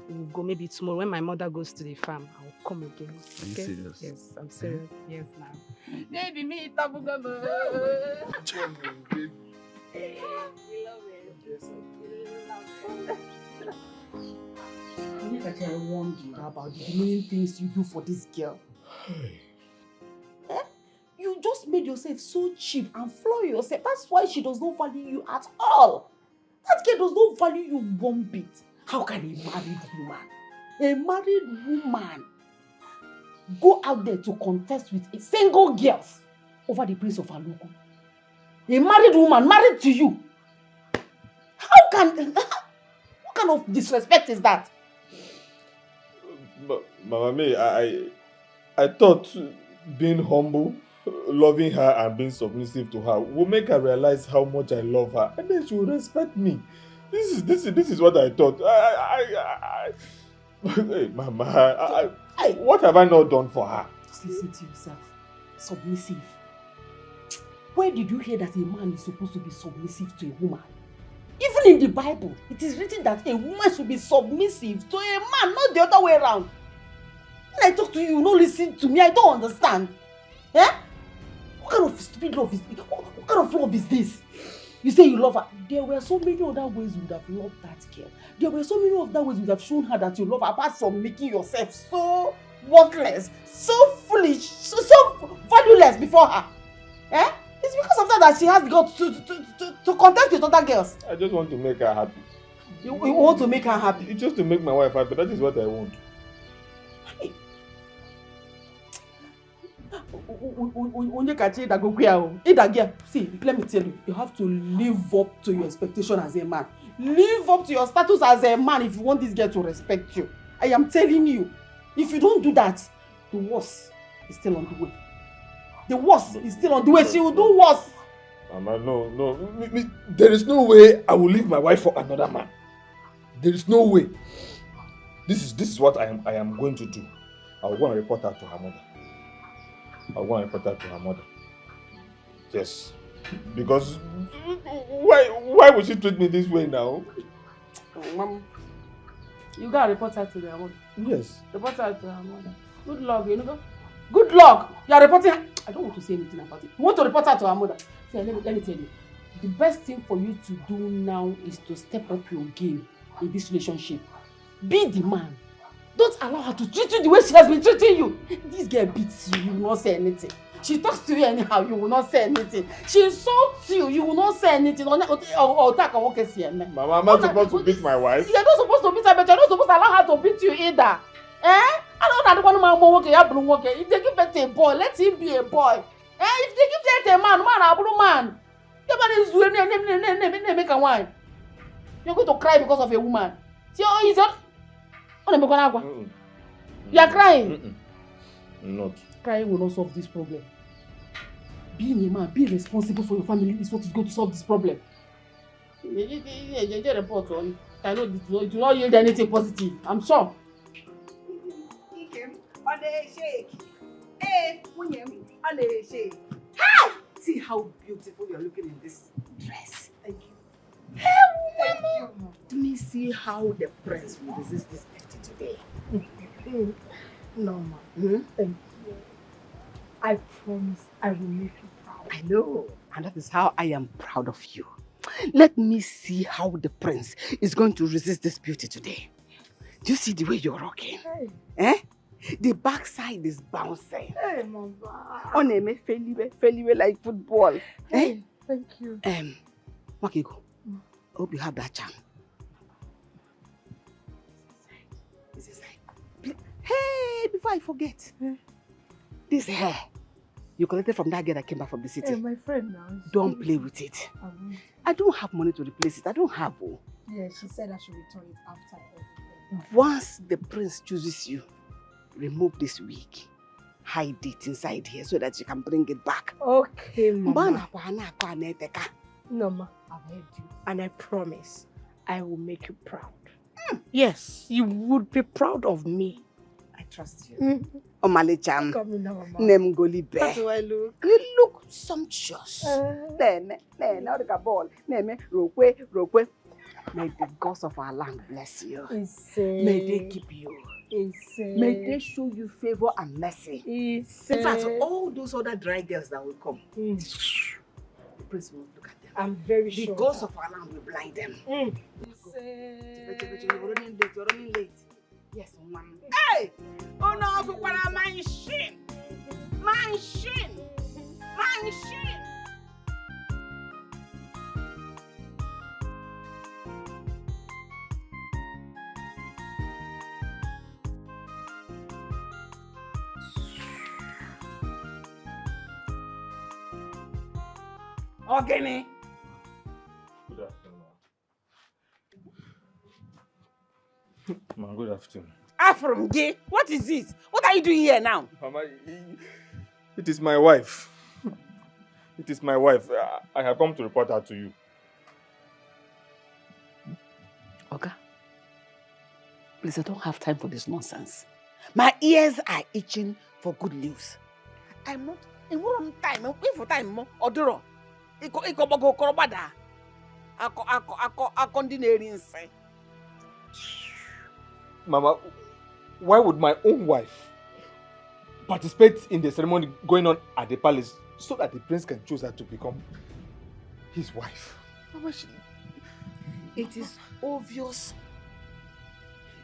We'll go maybe tomorrow when my mother goes to the farm. I'll come again. Are you Okay? serious? Yes, I'm serious. Yes, now. Baby, me, tabu gaba. We love it. Look at you, I warned you about the demeaning things you do for this girl. You just made yourself so cheap and floor yourself. That's why she does not value you at all. That girl does not value you one bit. How can a married woman go out there to contest with a single girl over the prince of Aluku? A married woman married to you. What kind of disrespect is that? Mama May, I thought being humble, loving her and being submissive to her will make her realize how much I love her, and then she will respect me. This is what I thought. Hey, Mama, what have I not done for her? Just listen to yourself. Submissive. Where did you hear that a man is supposed to be submissive to a woman? Even in the Bible, it is written that a woman should be submissive to a man, not the other way around. When I talk to you, you don't listen to me. I don't understand. Eh? What kind of stupid love is this? What kind of love is this? You say you love her. There were so many other ways you would have loved that girl. There were so many other ways you would have shown her that you love her, apart from making yourself so worthless, so foolish, so valueless before her. Eh? It's because of that she has the guts to contest with other girls. I just want to make her happy. You want to make her happy? It's just to make my wife happy. That is what I want. See, let me tell you, you have to live up to your expectation as a man. Live up to your status as a man if you want this girl to respect you. I am telling you, if you don't do that, the worst is still on the way. The worst is still on the way. She will do worse. Mama, no. There is no way I will leave my wife for another man. There is no way. This is what I am going to do. I will go and report her to her mother. Yes. Because why would she treat me this way now? Mom, you gotta report her to their mother. Yes. Report her to her mother. Good luck, you know. Good luck. You are reporting her. I don't want to say anything about it. You want to report her to her mother. See, let me tell you. The best thing for you to do now is to step up your game in this relationship. Be the man. Don't allow her to treat you the way she has been treating you. This girl beats you, you will not say anything. She talks to you anyhow, you will not say anything. She insults you, you will not say anything. Mama, I'm not supposed to beat my wife. You're not supposed to beat her, but you're not supposed to allow her to beat you either. I don't know that if they give birth to a boy, let him be a boy. If they give birth to a man, man. You're going to cry because of a woman. You are crying. Not. Crying will not solve this problem. Being a man, be responsible for your family is what is going to solve this problem. I know it will not yield anything positive. I'm sure. See how beautiful you're looking in this dress. Thank you. Thank you. Let me see how the prince will resist this beauty today. No, ma. Thank you. I promise I will make you proud. I know. And that is how I am proud of you. Let me see how the prince is going to resist this beauty today. Do you see the way you're rocking? Hey. The backside is bouncing. Hey, Mama. On a feliwe like football. Hey, thank you. Makigo, hope you have that charm. It's inside. Hey, before I forget, this hair you collected from that girl that came back from the city. Hey, my friend now. Don't play with it. I don't have money to replace it. I don't have. Yeah, she said I should return it after everything. Once the prince chooses you, remove this wig. Hide it inside here so that you can bring it back. Okay, Mama. No, Ma, I've heard you. And I promise I will make you proud. Yes, you would be proud of me. I trust you. Come in now, Mama. How do I look? You look sumptuous. May the gods of our land bless you. May they keep you. May they show you favor and mercy. In fact, all those other dry girls that will come, the prince will look at them. I'm very sure. The gods of our land will blind them. You're running late. Yes, ma'am. Hey! Oh no, for my shin! My shin! My shin! Okay. Good afternoon. Ma, good afternoon. Afram Gay, what is this? What are you doing here now? Mama, it is my wife. It is my wife. I have come to report her to you. Okay. Please, I don't have time for this nonsense. My ears are itching for good news. I'm not in one time. I'm waiting for time. Odoro. Mama, why would my own wife participate in the ceremony going on at the palace so that the prince can choose her to become his wife? Mama, it is obvious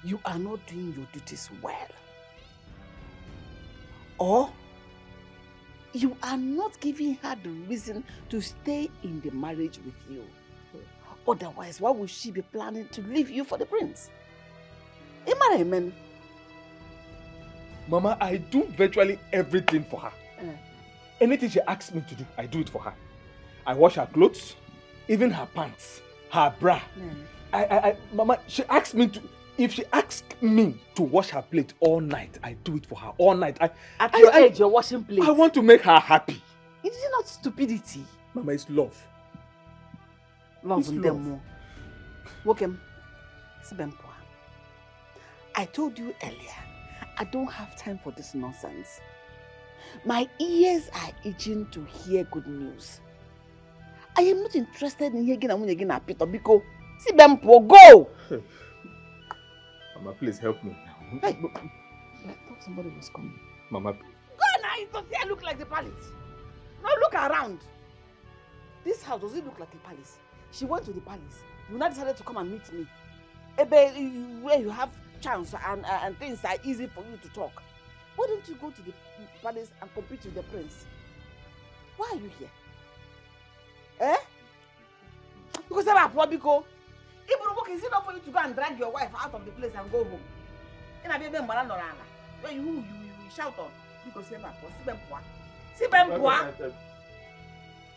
you are not doing your duties well. Or you are not giving her the reason to stay in the marriage with you. Otherwise, why would she be planning to leave you for the prince? Amen. Mama, I do virtually everything for her. Anything she asks me to do, I do it for her. I wash her clothes, even her pants, her bra. Mama, she asks me to, if she asks me to wash her plate all night, I do it for her all night. At your age, you're washing plates. I want to make her happy. Is it not stupidity? Mama, it's love. Love in them more. Wokem, I told you earlier, I don't have time for this nonsense. My ears are itching to hear good news. I am not interested in hearing again a Peter because go! Mama, please help me. Hey, I thought somebody was coming. Mama. Go now, it does it look like the palace. Now look around. This house, does it look like a palace? She went to the palace. You now decided to come and meet me. Where you have chance and things are easy for you to talk. Why don't you go to the palace and compete with the prince? Why are you here? Eh? Because I'm a Biko. Even is it not for you to go and drag your wife out of the place and go home? In a baby where you shout on because I'm a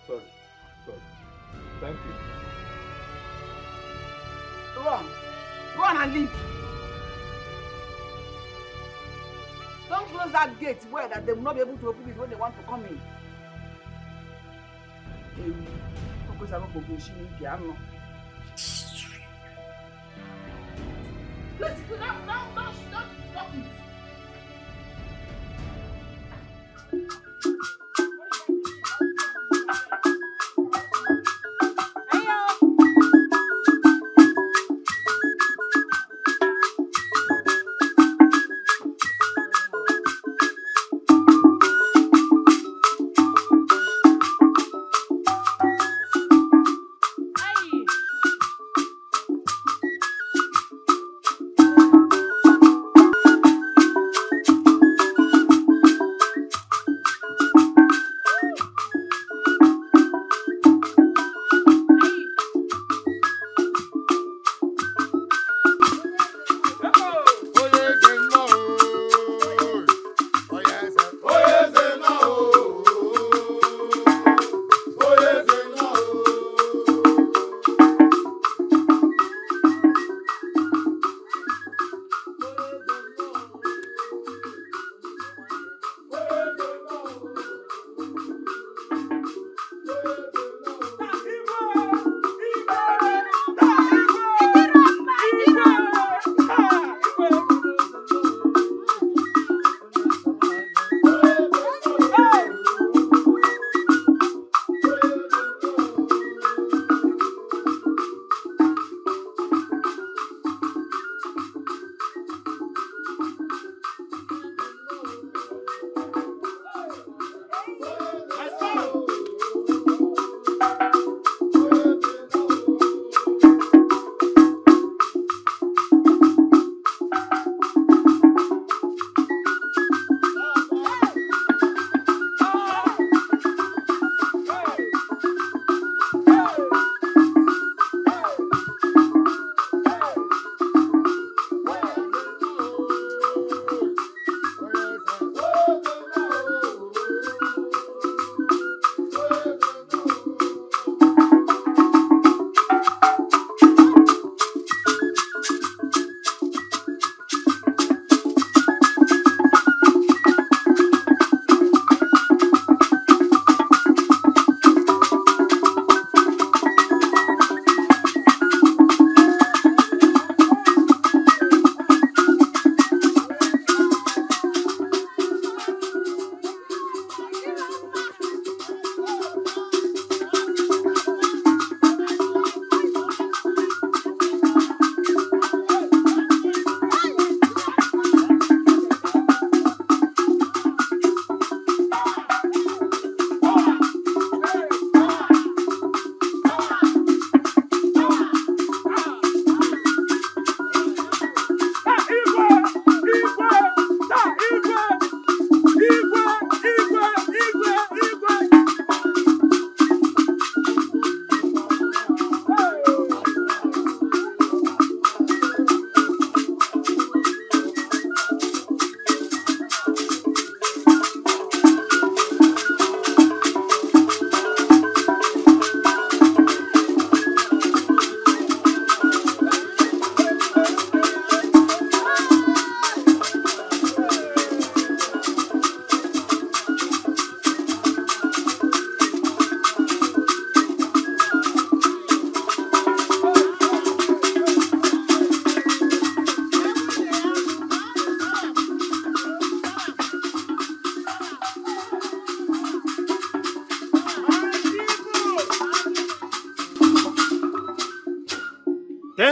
Sorry. Thank you. Run and leave. Don't close that gate where that they will not be able to open it when they want to come in. Let's go down, stop it.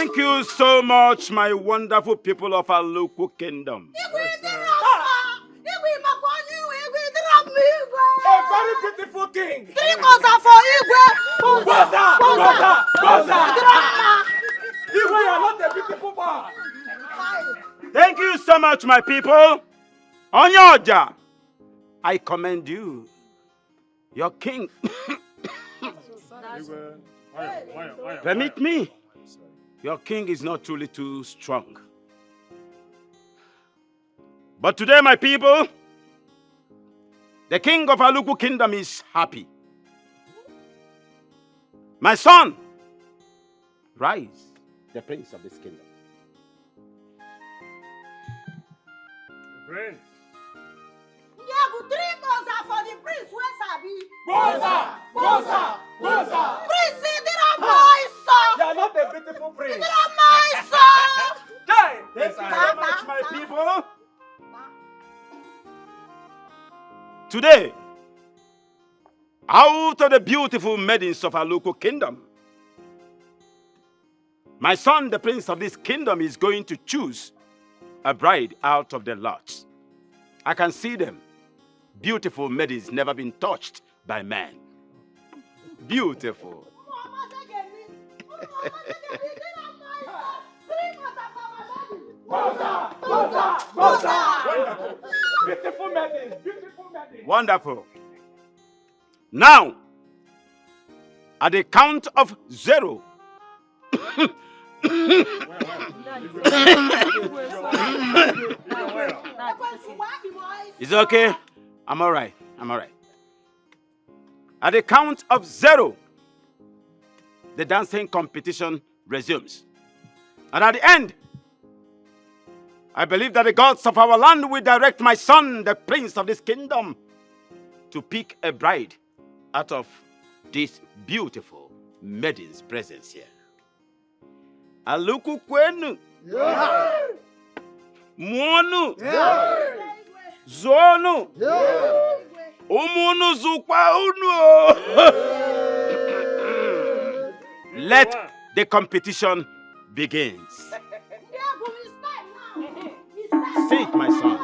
Thank you so much, my wonderful people of our local kingdom. A very beautiful king. 3 are for Igwe. Boza! Igwe, you are not a beautiful boy. Thank you so much, my people. Onyoja, I commend you. Your king. Permit me. Your king is not truly too strong. But today, my people, the king of Aluku kingdom is happy. My son, rise, the prince of this kingdom. Prince. Yeah, 3 are for the prince. Where's Abi? Boza! Prince, they are my son. You are not a beautiful prince. They are my son. Thank you so much, my people. Today, out of the beautiful maidens of our local kingdom, my son, the prince of this kingdom, is going to choose a bride out of the lot. I can see them. Beautiful maidens never been touched by man. Beautiful. Beautiful maidens. Wonderful. Now, at the count of 0. It's okay. I'm all right. At the count of 0, the dancing competition resumes. And at the end, I believe that the gods of our land will direct my son, the prince of this kingdom, to pick a bride out of this beautiful maiden's presence here. Aluku kwenu. Muonu. Zonu. Umunu zukwa unu. Let the competition begins. Sit, my son.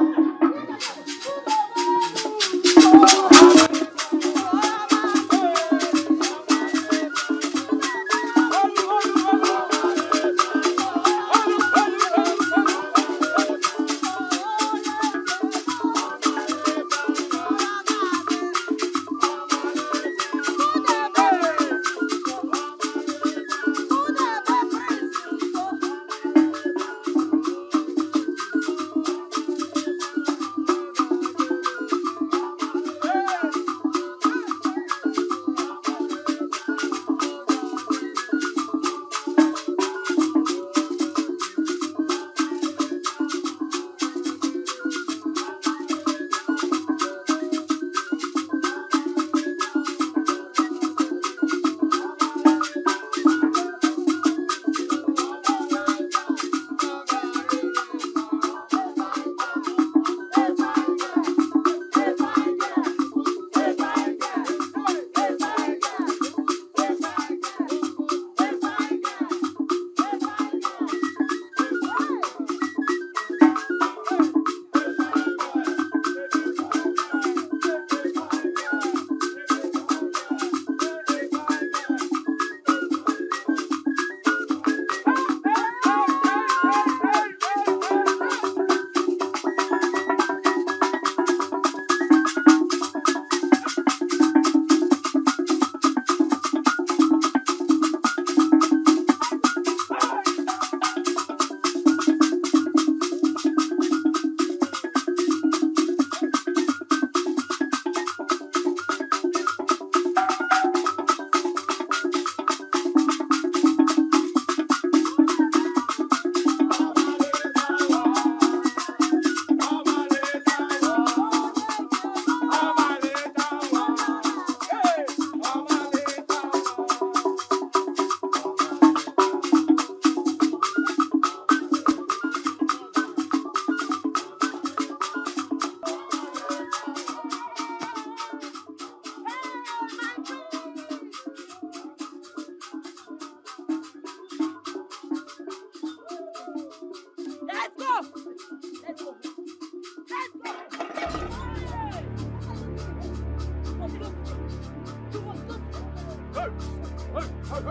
Should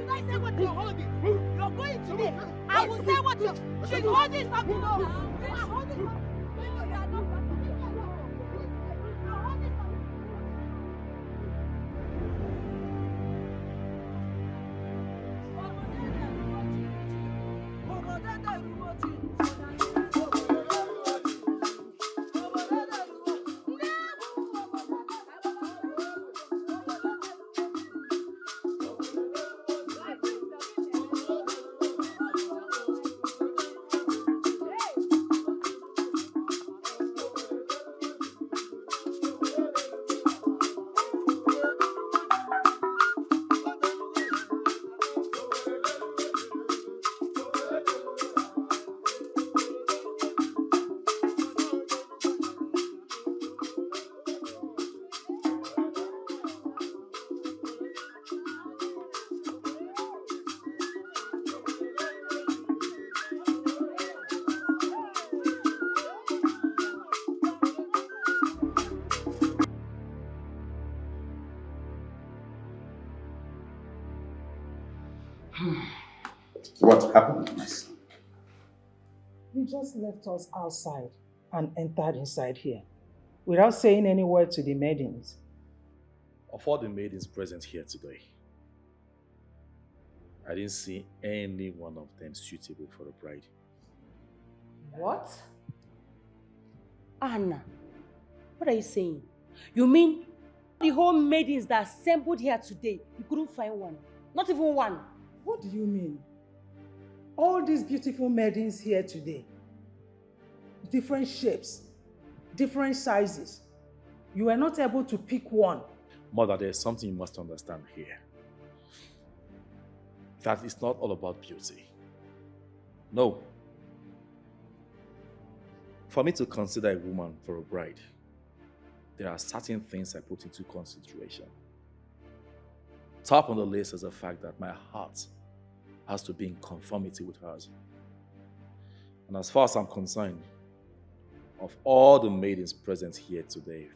I say what you're holding? You're going today. I will say what you're... She's holding something. No. You are holding something. No, you are not. You're holding something. What happened, my son? He just left us outside and entered inside here without saying any word to the maidens. Of all the maidens present here today, I didn't see any one of them suitable for a bride. What? Anna, what are you saying? You mean the whole maidens that assembled here today, you couldn't find one? Not even one? What do you mean? All these beautiful maidens here today, different shapes, different sizes. You were not able to pick one. Mother, there's something you must understand here. That it's not all about beauty. No. For me to consider a woman for a bride, there are certain things I put into consideration. Top on the list is the fact that my heart has to be in conformity with hers. And as far as I'm concerned, of all the maidens present here today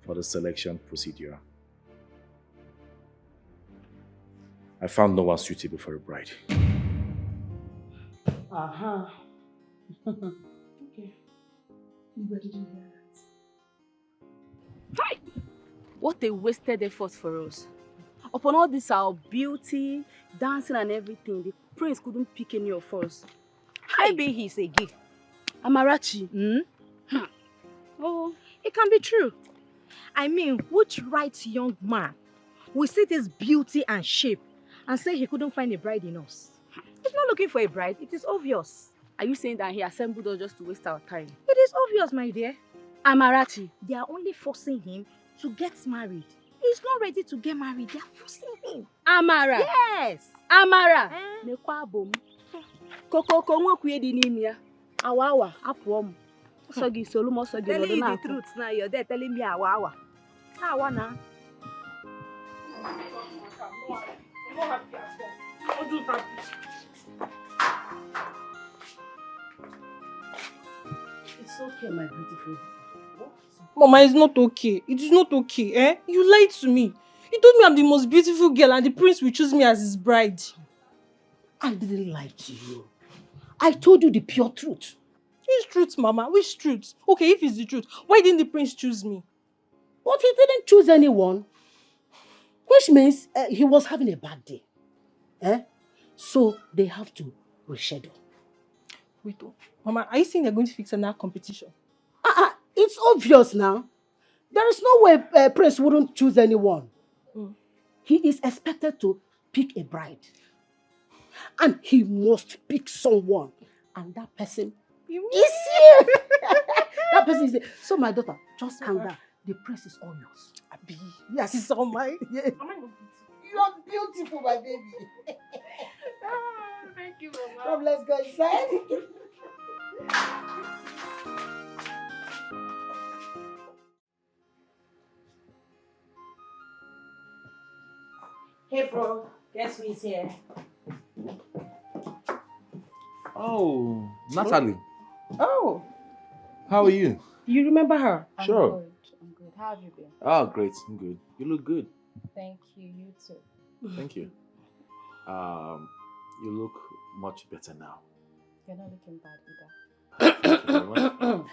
for the selection procedure, I found no one suitable for a bride. Uh-huh. Okay. Anybody didn't hear that? Hi! What a wasted effort for us. Upon all this, our beauty, dancing and everything, the prince couldn't pick any of us. Maybe he's a gay. Amarachi. Oh, it can be true. I mean, which right young man will see this beauty and shape and say he couldn't find a bride in us? He's not looking for a bride. It is obvious. Are you saying that he assembled us just to waste our time? It is obvious, my dear. Amarachi. They are only forcing him to get married. He's not ready to get married. They are forcing him. Amara. Yes. Amara. Nekwa bom. Koko nwa kuye di n'ime ya. Awa apụọ m. Ọsọ gị solu m ọsọ gị Telling you the truth now, you're there telling me awa. Awa na. It's okay, my beautiful. Mama, it's not okay. It is not okay, eh? You lied to me. You told me I'm the most beautiful girl and the prince will choose me as his bride. I didn't lie to you. I told you the pure truth. Which truth, Mama? Which truth? Okay, if it's the truth, why didn't the prince choose me? But he didn't choose anyone. Which means he was having a bad day. So they have to reschedule. Wait, Mama, are you saying they're going to fix another competition? It's obvious now. There is no way Prince wouldn't choose anyone. He is expected to pick a bride. And he must pick someone. And that person is here. That person is here. So my daughter, just calm down. The prince is all yours. Abi. Yes. It's all mine. Yes. You're beautiful, my baby. Thank you, Mama. Come, let's go inside. Hey, bro. Guess who is here? Oh, Natalie. Oh. How are you? You remember her? Sure. I'm good. How have you been? Oh, great. I'm good. You look good. Thank you. You too. Thank you. You look much better now. You're not looking bad either. Thank you very much.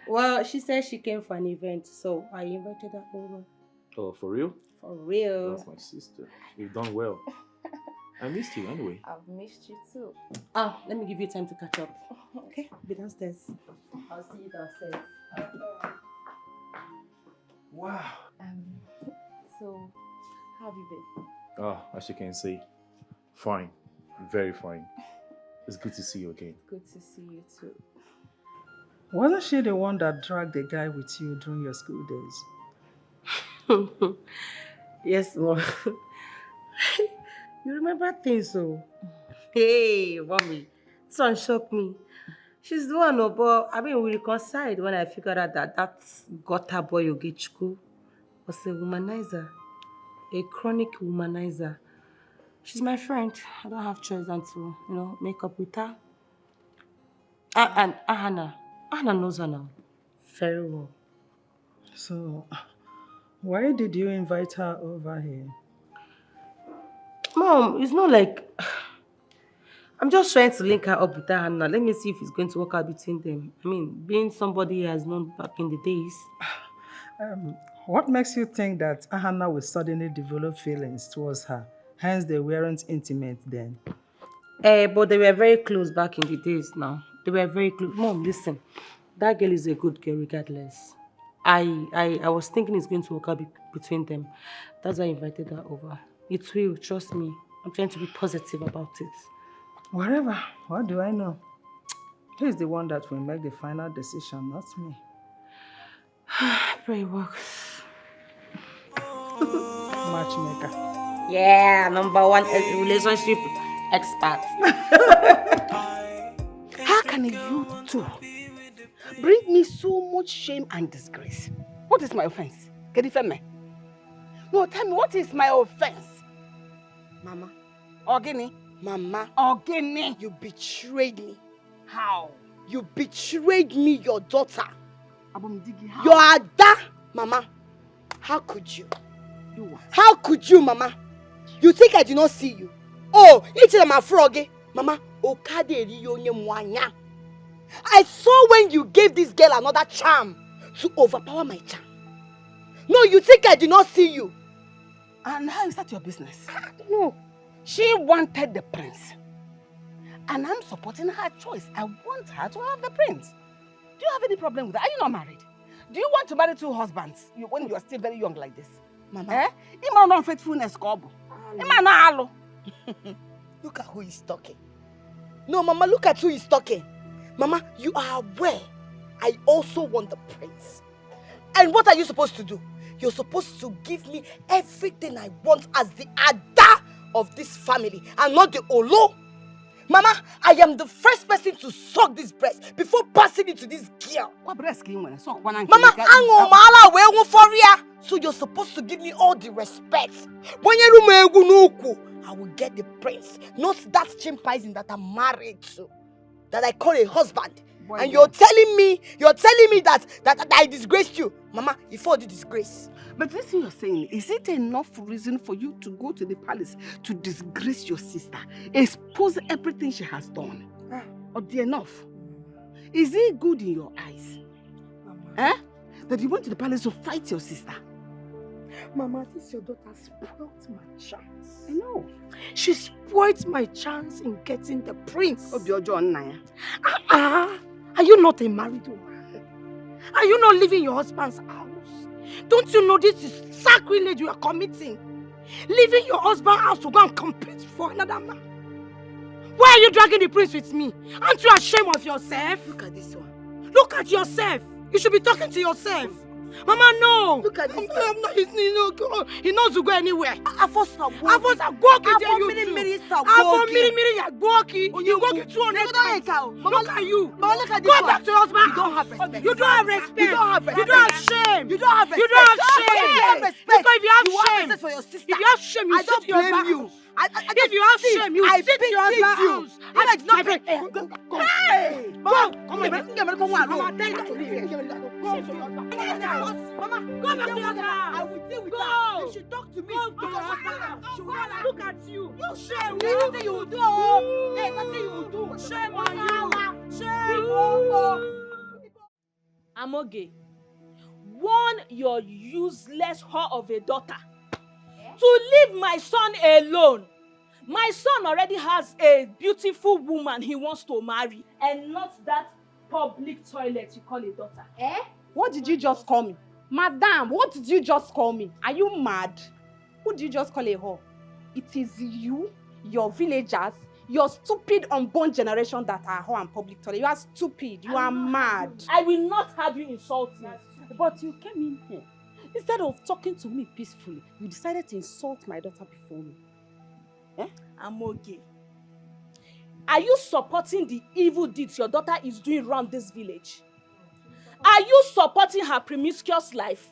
Well, she said she came for an event, so I invited her over. Oh, for real? For real. That's my sister. You've done well. I missed you anyway. I've missed you too. Let me give you time to catch up. Okay, be downstairs. I'll see you downstairs. Wow. So, how have you been? Oh, as you can see, fine. Very fine. It's good to see you again. Good to see you too. Wasn't she the one that dragged the guy with you during your school days? Yes, Mom. You remember things, so. Hey, mommy. This one shocked me. She's the one, but I mean, we reconciled when I figured out that gutter boy Ogechukwu was a womanizer. A chronic womanizer. She's my friend. I don't have choice than to, make up with her. And Ahana knows her now. Very well. So, why did you invite her over here? Mom, it's not like... I'm just trying to link her up with Ahana. Let me see if it's going to work out between them. I mean, being somebody he has known back in the days. What makes you think that Ahana will suddenly develop feelings towards her? Hence, they weren't intimate then. But they were very close back in the days now. They were very close. Mom, listen. That girl is a good girl regardless. I was thinking it's going to work out between them. That's why I invited her over. It will, trust me. I'm trying to be positive about it. Whatever. What do I know? He's the one that will make the final decision, not me. Pray it works. Matchmaker. Yeah, #1 relationship expert. How can you two bring me so much shame and disgrace? What is my offense? Can you tell me? No, tell me, what is my offense? Mama. Ogini. Mama. Ogini. You betrayed me. How? You betrayed me, your daughter. How? Your Ada. Mama. How could you? Do what? How could you, Mama? You think I did not see you? Oh, it's my froggy. Mama. I saw when you gave this girl another charm to overpower my charm. No, you think I did not see you? And how is that your business? I don't know. She wanted the prince. And I'm supporting her choice. I want her to have the prince. Do you have any problem with that? Are you not married? Do you want to marry 2 husbands when you are still very young like this? Mama. Eh? Ima no faithfulness kobo. Ima na alo. Look at who is talking. No, Mama, look at who is talking. Mama, you are aware I also want the prince. And what are you supposed to do? You're supposed to give me everything I want as the Ada of this family and not the Olo. Mama, I am the first person to suck this breast before passing it to this girl. What breast can you suck? Mama, so you're supposed to give me all the respect. When I will get the prince, not that chimpanzee that I'm married to, that I call a husband. Boy, and you're telling me that I disgraced you. Mama, if all the disgrace. But this thing you're saying, is it enough reason for you to go to the palace to disgrace your sister, expose everything she has done? Or the enough? Is it good in your eyes? Mama. That you went to the palace to fight your sister? Mama, this your daughter spoiled my chance. I know. She spoiled my chance in getting the prince. Of your John Naya. Are you not a married woman? Are you not leaving your husband's house? Don't you know this is sacrilege you are committing? Leaving your husband's house to go and compete for another man? Why are you dragging the prince with me? Aren't you ashamed of yourself? Look at this one. Look at yourself. You should be talking to yourself. Mama, no. Look at this. He knows to go anywhere. Afosa go. You go Look at you. Mama, look at this. Go back to your husband. You don't have respect. You don't have respect. You don't have respect. You don't have shame. You don't have respect. You don't have shame. You have respect. Because if you have You shame, have for your sister. if you have shame, you I don't sit to your blame husband. you. If you have shame, you sit in your husband's house. I like My nothing. friend, Go. hey! Mama, Come here, come on. Mama, tell you to leave. Mama, go back to your house. I will deal with her. You should talk to me. She will not look at you. You shame. There's nothing you will do. There's nothing you will do. Shame on you. Shame. Amoge, warn your useless whore of a daughter to leave my son alone. My son already has a beautiful woman he wants to marry, and not that public toilet you call a daughter. What did you just call me? Madam, what did you just call me? Are you mad? Who did you just call a whore? It is you, your villagers, your stupid unborn generation that are whore and public toilet. You are stupid. You are mad. I will not have you insult me. But you came in here. Instead of talking to me peacefully, you decided to insult my daughter before me. Amoge, are you supporting the evil deeds your daughter is doing around this village? Are you supporting her promiscuous life?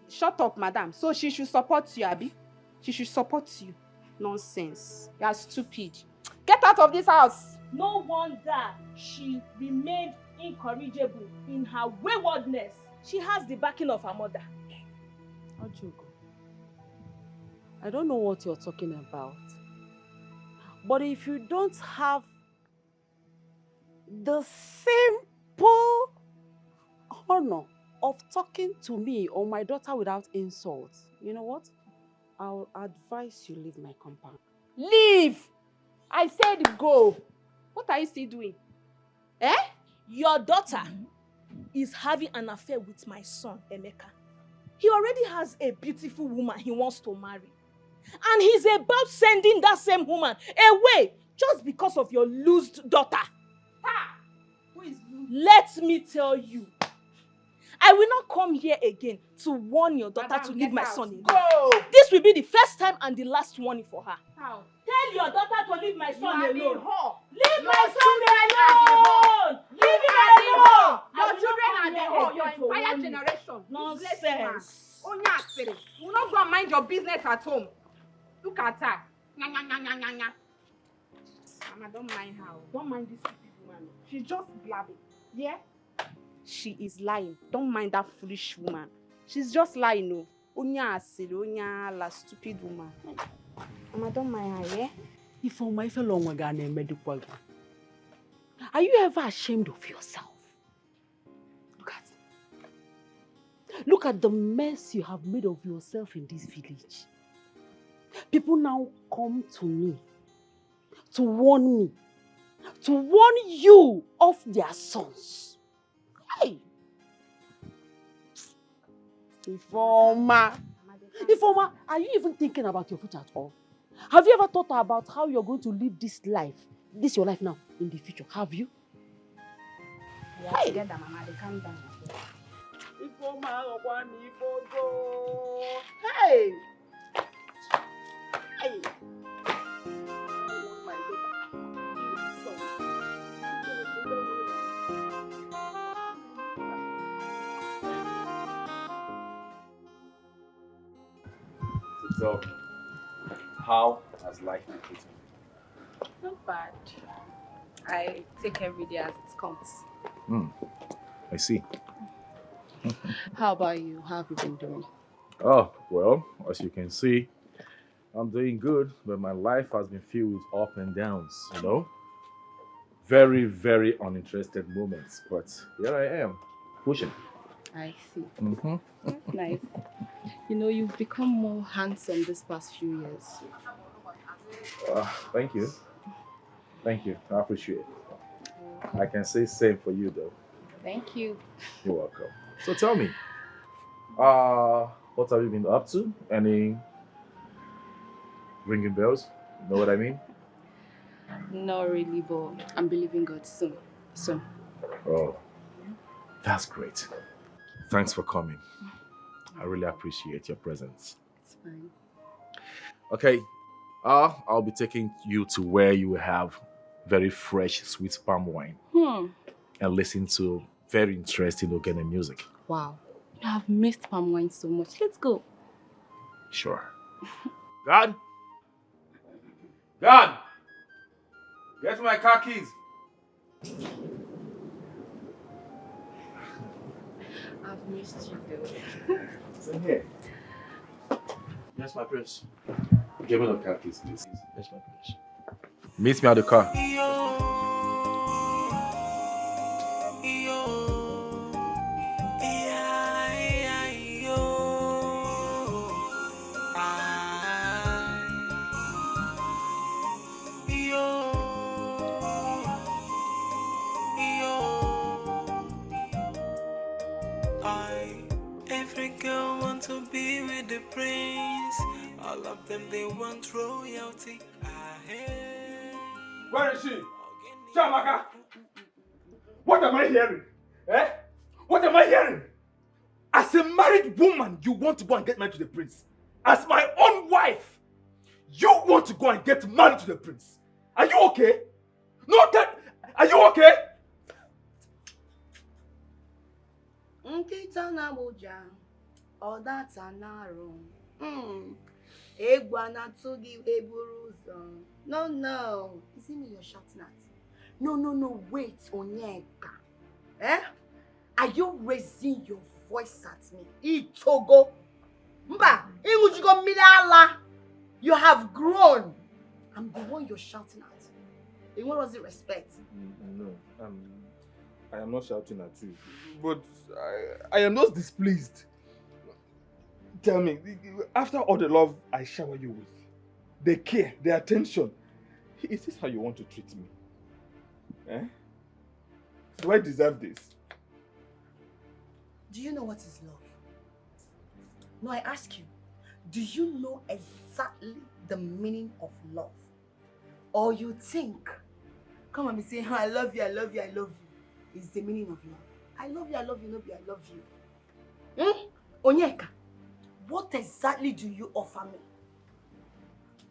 Shut up, madam. So she should support you, Abi? She should support you. Nonsense. You are stupid. Get out of this house. No wonder she remained incorrigible in her waywardness. She has the backing of her mother. Ojugo, I don't know what you're talking about. But if you don't have the simple honor of talking to me or my daughter without insults, you know what? I'll advise you leave my compound. Leave! I said go. What are you still doing? Your daughter is having an affair with my son, Emeka. He already has a beautiful woman he wants to marry. And he's about sending that same woman away just because of your loosed daughter. Who is loose? Let me tell you, I will not come here again to warn your daughter to leave my son alone. Go! This will be the first time and the last warning for her. How? Tell your daughter to leave my son alone. Leave my son alone! Leave him alone! Your children are the whore. Your entire Warn you. generation. Nonsense. You will not go and mind your business at home. Look at her. Mama, don't mind her. Don't mind this stupid woman. She's just blabbing. Yeah? She is lying. Don't mind that foolish woman. She's just lying, no. Onya asiri, onya la stupid woman. Mama, don't mind her, yeah? If on my fellow medical, are you ever ashamed of yourself? Look at the mess you have made of yourself in this village. People now come to me to warn you of their sons. Hey! Informer, are you even thinking about your future at all? Have you ever thought about how you're going to live this life, your life now, in the future? Have you? Yeah, hey. Together, Mama, they calm down. Hey! Hey! So, how has life been treating you? Not bad. I take every day as it comes. I see. How about you? How have you been doing? Oh, well, as you can see, I'm doing good, but my life has been filled with up and downs, you know? Very, very uninterested moments, but here I am, pushing. I see. Mm-hmm. Nice. You know, you've become more handsome this past few years. Thank you. Thank you. I appreciate it. I can say same for you, though. Thank you. You're welcome. So tell me, what have you been up to? Any ringing bells? You know what I mean? Not really, but I'm believing God soon. Soon. Oh, that's great. Thanks for coming. I really appreciate your presence. It's fine. Okay, I'll be taking you to where you will have very fresh, sweet palm wine and listen to very interesting Ogene music. Wow, I've missed palm wine so much. Let's go. Sure. God, Dad! Get my car keys. I've missed you though. Same here. Yes, my prince. Give me the car keys, please. Yes, my prince. Meet me at the car. Every girl wants to be with the prince. All of them, they want royalty. Where is she? Shamaka? What am I hearing? Eh? What am I hearing? As a married woman, you want to go and get married to the prince. As my own wife, you want to go and get married to the prince. Are you okay? No, are you okay? Nkịta na-agbụja, ọ data na-arụ. Egwu a na-atụ gị wee buru ụzọ. No. Is it me you're shouting at? No, wait, Onyeka. Eh? Are you raising your voice at me? Itogo. Mba, ịṅụjugo mmiri ala. You have grown. I'm the one you're shouting at. And what was the respect? No, I am not shouting at you. But I am just displeased. Tell me, after all the love I shower you with, the care, the attention, is this how you want to treat me? Eh? Do I deserve this? Do you know what is love? No, I ask you, do you know exactly the meaning of love? Or you think, come on, be saying, I love you, is the meaning of love. I love you, Nobi, I love you. Onyeka, what exactly do you offer me?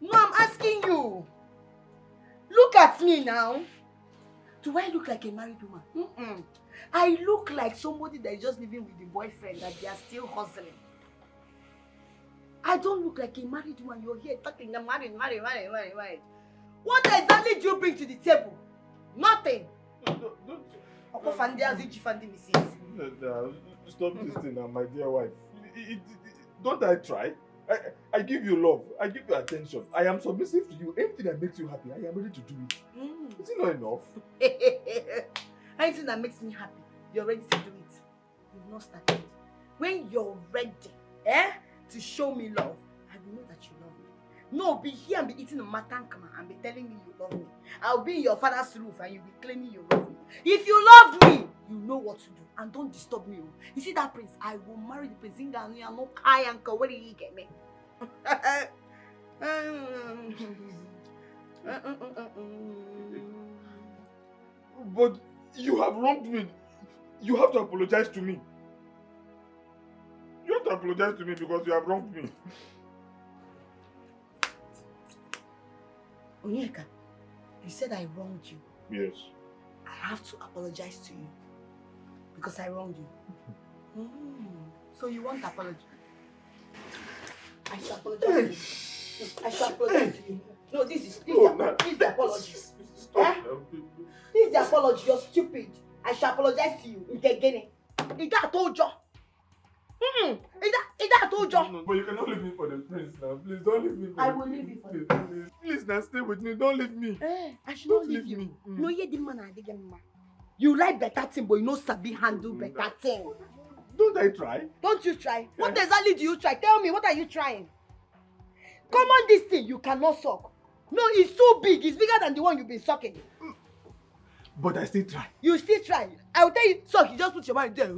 No, I'm asking you. Look at me now. Do I look like a married woman? I look like somebody that is just living with the boyfriend that they are still hustling. I don't look like a married woman. You're here talking about married. What exactly do you bring to the table? Nothing. Stop this thing now, my dear wife. Don't I try? I give you love. I give you attention. I am submissive to you. Anything that makes you happy, I am ready to do it. Is it not enough? Anything that makes me happy, you're ready to do it. You've not started. When you're ready, to show me love, I will know that you love me. No, be here and be eating a matankama and be telling me you love me. I'll be in your father's roof and you'll be claiming you love me. If you love me, you know what to do. And don't disturb me. You see that prince? I will marry the prince. No kai uncle. Where did he get me? But you have wronged me. You have to apologize to me. You have to apologize to me because you have wronged me. Onyeka, you said I wronged you. Yes. I have to apologize to you because I wronged you. So you want apology? I shall apologize to you. I shall apologize to you. No, this is the apology. This is the apology. You're stupid. I shall apologize to you. Is that told you? Is that told you? No, but you cannot leave me for the prince now. Please don't leave me for I will leave you for the prince. Please now stay with me. Don't leave me. I should not leave you. No, you didn't man. You like better thing, but you know sabi handle better thing. Don't I try? Don't you try? What exactly do you try? Tell me, what are you trying? Come on, this thing you cannot suck. No, it's so big. It's bigger than the one you've been sucking. But I still try. You still try. I will tell you, suck. You just put your mind there.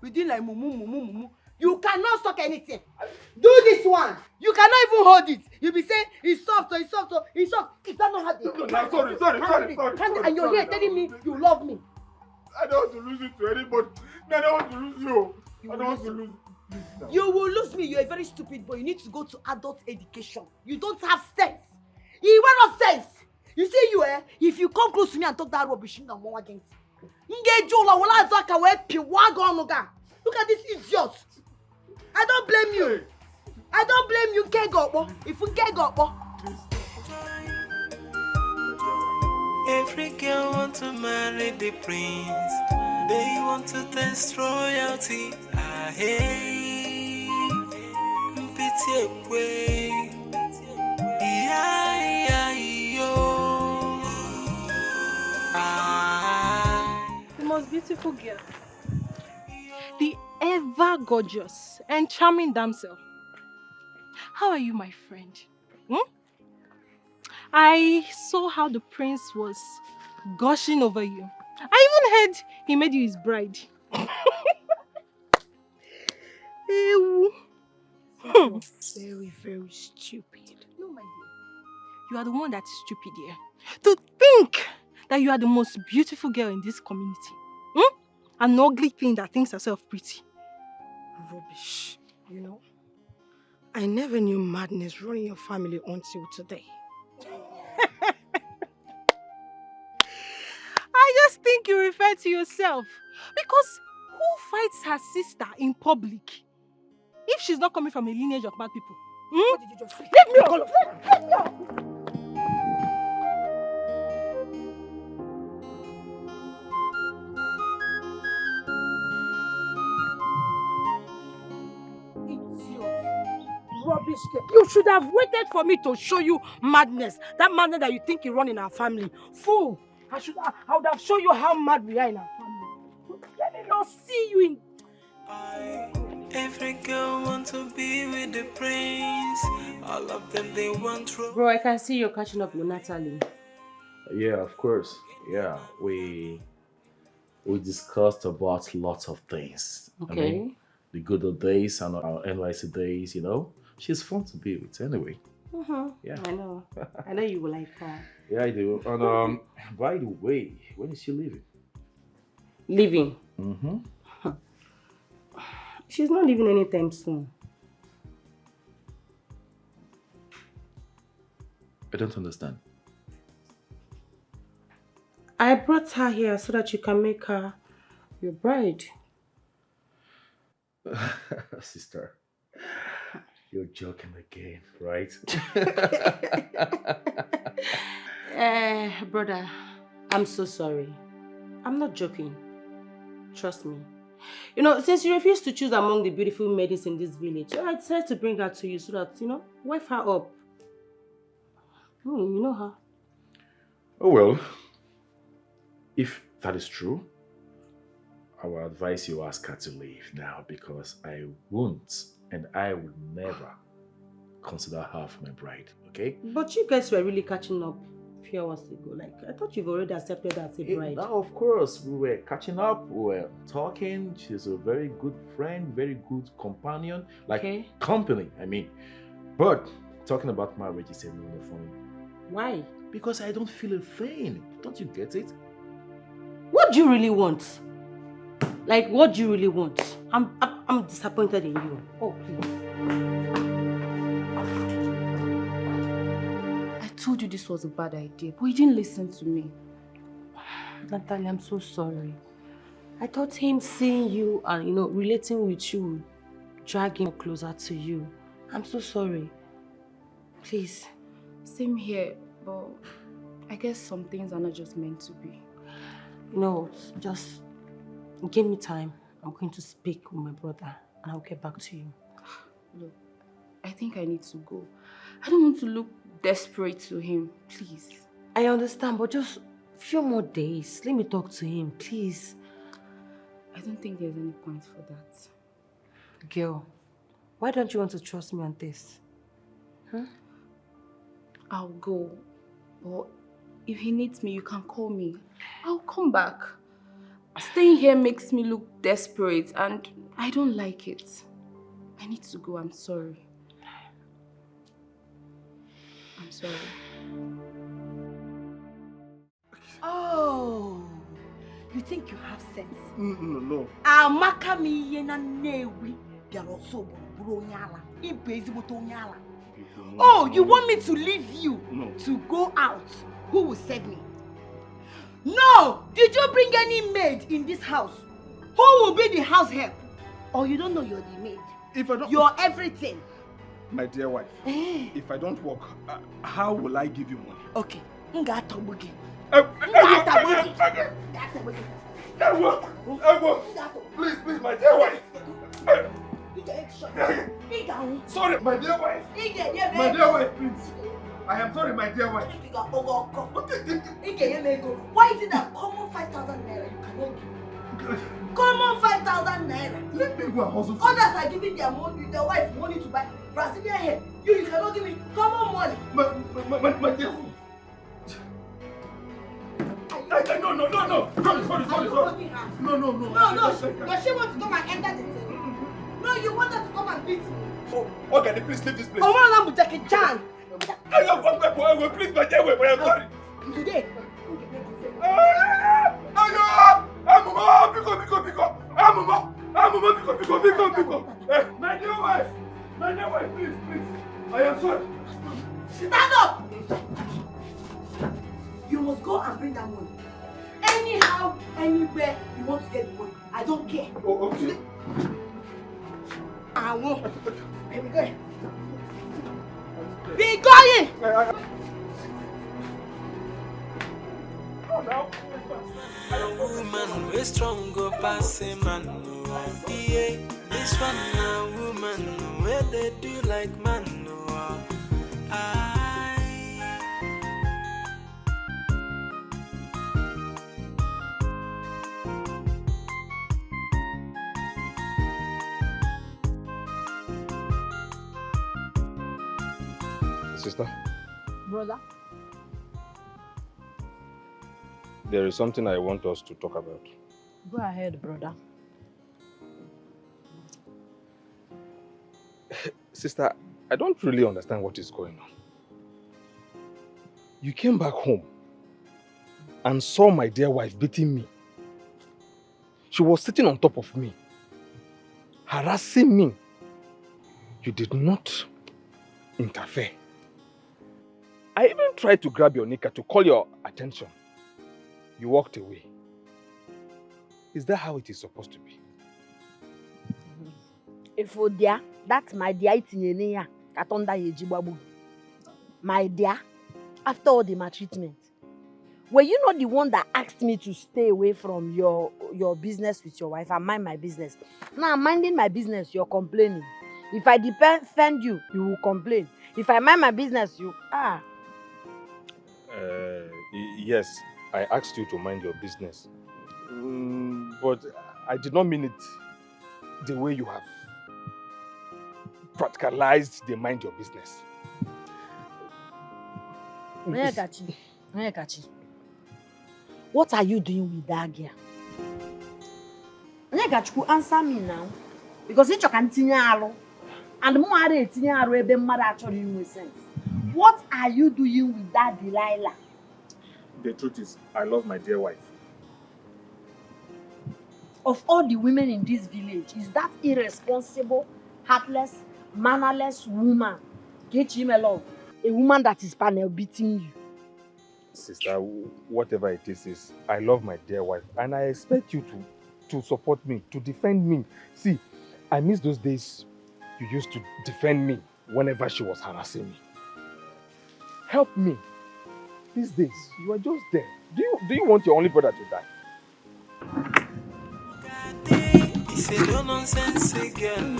Within like mumu. You cannot suck anything. Do this one. You cannot even hold it. You'll be saying it's soft, it's soft. Is that not how they... No, sorry. And you're here telling me you love me. I don't want to lose you to anybody. I don't want to lose you. I don't want to lose you. You will lose me. You're a very stupid boy. You need to go to adult education. You don't have sense. You have no sense. You see you, if you come close to me and talk that rubbish, I'm more against you. Look at this idiot. I don't blame you. If you get up, Every girl want to marry the prince. They want to test royalty. Ah, hey, pity away. Yeah, yo. The most beautiful girl. The ever gorgeous and charming damsel. How are you, my friend? I saw how the prince was gushing over you. I even heard he made you his bride. You're very, very stupid. No, my dear. You are the one that is stupid here. To think that you are the most beautiful girl in this community. An ugly thing that thinks herself pretty. Rubbish. You know, I never knew madness running your family until today. I just think you refer to yourself. Because who fights her sister in public if she's not coming from a lineage of bad people? What did you just say? Let me alone! Let me alone! Rubbish girl. You should have waited for me to show you madness. That madness that you think you run in our family. Fool! I would have shown you how mad we are in our family. Let me not see you in... Every girl want to be with the prince. All of them they want to. Bro, I can see you're catching up with Natalie. Yeah, of course. Yeah, we discussed about lots of things. Okay. I mean, the good old days and our NYC days, you know. She's fun to be with anyway. Yeah. I know. I know you will like her. Yeah, I do. And by the way, when is she leaving? Leaving? Mm-hmm. She's not leaving anytime soon. I don't understand. I brought her here so that you can make her your bride. Sister, you're joking again, right? Brother, I'm so sorry. I'm not joking. Trust me. You know, since you refused to choose among the beautiful maidens in this village, I decided to bring her to you so that, you know, wife her up. You know her. Oh well, if that is true, I will advise you ask her to leave now because I won't and I will never consider her for my bride, okay? But you guys were really catching up a few hours ago. Like, I thought you've already accepted her as a bride. Now, of course, we were catching up, we were talking. She's a very good friend, very good companion, like company, I mean. But talking about marriage is a no-no for me. Why? Because I don't feel a thing. Don't you get it? What do you really want? Like, what do you really want? I'm disappointed in you. Oh, please. I told you this was a bad idea, but you didn't listen to me. Natalie, I'm so sorry. I thought him seeing you and, you know, relating with you would drag him closer to you. I'm so sorry. Please. Same here, but I guess some things are not just meant to be. No, just give me time. I'm going to speak with my brother and I'll get back to you. Look, I think I need to go. I don't want to look desperate to him, please. I understand, but just a few more days. Let me talk to him, please. I don't think there's any point for that. Girl, why don't you want to trust me on this? Huh? I'll go, but if he needs me, you can call me. I'll come back. Staying here makes me look desperate and I don't like it. I need to go, I'm sorry. I'm sorry. Oh, you think you have sense? No. Amaka mi yena newi biaroso buru nyala. Ibezi buto nyala. Oh, you want me to leave you to go out? Who will save me? No! Did you bring any maid in this house? Who will be the house help? Or you don't know you're the maid? If I don't... You're everything. My dear wife, if I don't work, how will I give you money? Okay. Nga tobugi. What Please, my dear wife. Sorry, my dear wife. My dear wife, please. I am sorry, my dear wife. Why is it that common 5,000 naira you cannot give? Common 5,000 naira. Let me go and hustle for Others are giving their wife money to buy Brazilian hair. You cannot give me common money. My dear wife. No. Sorry. No. Does she want to come and enter the thing? No, you want her to come and beat me. Oh, okay, please leave this place. Oh, man, I'm taking chance. Please, my dear wife, I am sorry. Today. My dear wife, please. I am sorry. Stand up! You must go and bring that money. Anyhow, anywhere you want to get the money. I don't care. Oh, okay. I won't. Okay, be going. Be going! A woman way stronger pass a man. Yeah, this one a woman where they do like man. Sister? Brother? There is something I want us to talk about. Go ahead, brother. Sister, I don't really understand what is going on. You came back home and saw my dear wife beating me. She was sitting on top of me, harassing me. You did not interfere. I even tried to grab your knicker to call your attention. You walked away. Is that how it is supposed to be? If dear, that's my dear. My dear, after all the maltreatment, were you not the one that asked me to stay away from your business with your wife and mind my business? Now I'm minding my business, you're complaining. If I defend you, you will complain. If I mind my business, you Yes, I asked you to mind your business. But I did not mean it the way you have practicalized the mind your business. Onyekachi, what are you doing with that girl? Onyekachi, answer me now. Because you can tinye and more are tinye ebe mmadụ actually make sense. What are you doing with that Delilah? The truth is, I love my dear wife. Of all the women in this village, is that irresponsible, heartless, mannerless woman get him a love? A woman that is panel beating you. Sister, whatever it is, I love my dear wife and I expect you to support me, to defend me. See, I miss those days you used to defend me whenever she was harassing me. Help me. These days, you are just there. Do you want your only brother to die? It's a no nonsense again.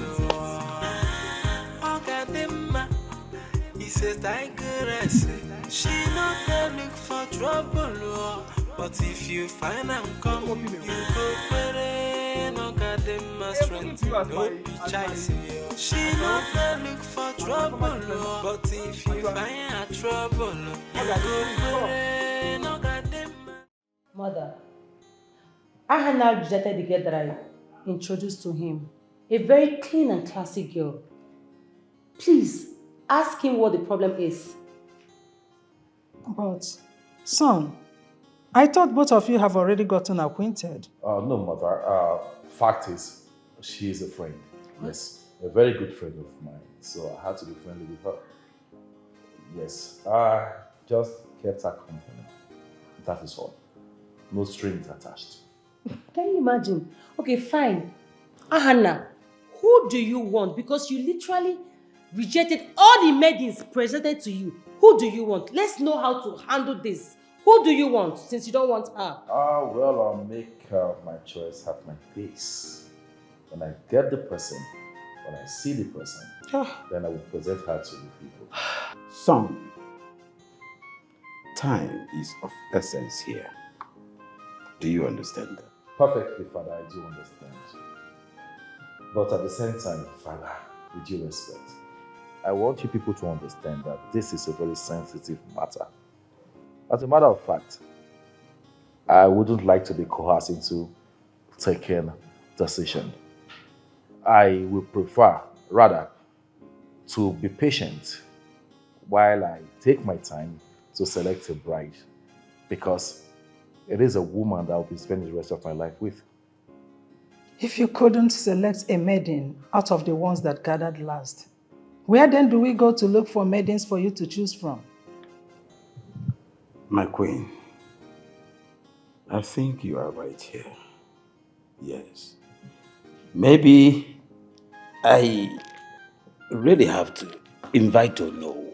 He says, digress. She not there look for trouble. But if you find and come, you go pray. No goddamn my strength. No be chasing. She not there look for trouble. But if you find a trouble, you go pray. No goddamn. Mother, Ahana rejected the girl that I introduced to him. A very clean and classy girl. Please, ask him what the problem is. But, son, I thought both of you have already gotten acquainted. No, mother. Fact is, she is a friend. Yes, a very good friend of mine. So I had to be friendly with her. Yes, I just kept her company. That is all. No strings attached. Can you imagine? Okay, fine. Ahana, who do you want? Because you literally rejected all the maidens presented to you. Who do you want? Let's know how to handle this. Who do you want since you don't want her? Well, I'll make my choice at my pace. When I get the person, when I see the person, then I will present her to the people. Son, time is of essence here. Do you understand that? Perfectly, Father, I do understand. But at the same time, Father, with due respect, I want you people to understand that this is a very sensitive matter. As a matter of fact, I wouldn't like to be coerced into taking decision. I would prefer, rather, to be patient while I take my time to select a bride, because it is a woman that I'll be spending the rest of my life with. If you couldn't select a maiden out of the ones that gathered last, where then do we go to look for maidens for you to choose from? My queen, I think you are right here. Yes. Maybe I really have to invite Ono.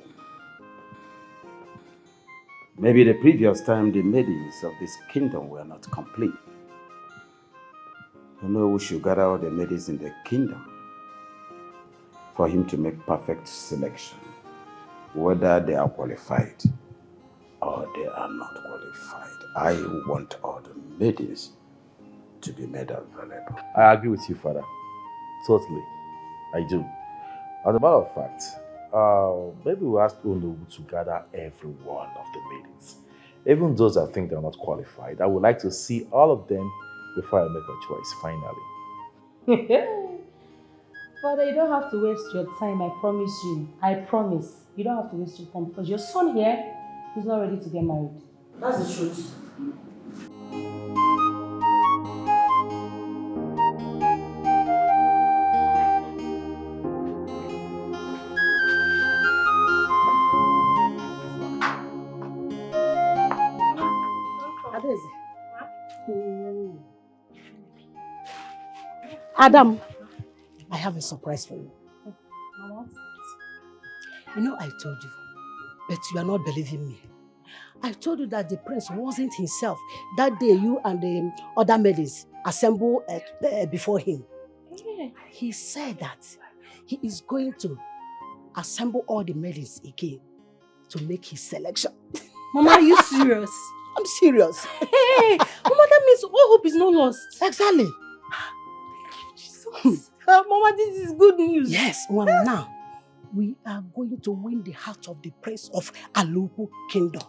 Maybe the previous time the maidens of this kingdom were not complete. We should gather all the maidens in the kingdom for him to make perfect selection, whether they are qualified or they are not qualified. I want all the maidens to be made available. I agree with you, Father. Totally. I do. As a matter of fact, maybe we'll ask Nollywood to gather every one of the maidens. Even those I think they're not qualified. I would like to see all of them before I make a choice, finally. Father, you don't have to waste your time, I promise you. I promise. You don't have to waste your time because your son here is not ready to get married. That's the truth. Adam, I have a surprise for you. You know, I told you, but you are not believing me. I told you that the prince wasn't himself. That day, you and the other maidens assembled before him. Yeah. He said that he is going to assemble all the maidens again to make his selection. Mama, are you serious? I'm serious. Hey, Mama, that means all hope is not lost. Exactly. Jesus. Mama, this is good news. Yes, well now, we are going to win the heart of the prince of Alupu kingdom.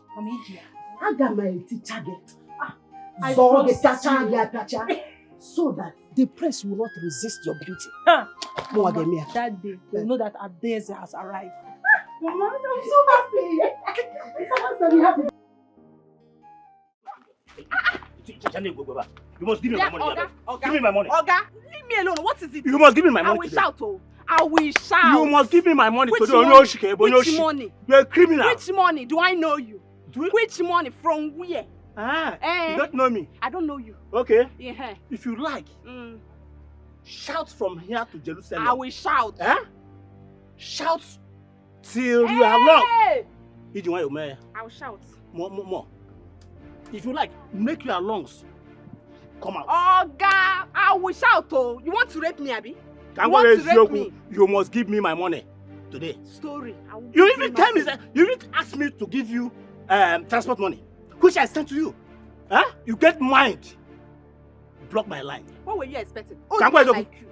So that the prince will not resist your beauty. Mama, that day, you know that Adeze has arrived. Mama, I'm so happy. I'm happy. You must give me my money. Give me my money. Oga, leave me alone. What is it? You must give me my money. I will shout, oh. I will shout. You must give me my money Which today. money? Which money? You're a criminal. Which money? Do I know you? Which money? From where? You don't know me. I don't know you. Okay. Yeah. If you like, shout from here to Jerusalem. I will shout. Shout till you are long. I will shout. More. If you like, make your lungs come out. Oga, I will shout, oh. You want to rape me, Abi? You want to rape me? You must give me my money today. Story. You even tell me that you even ask me to give you transport money, which I sent to you. You get mind. Block my line. What were you expecting?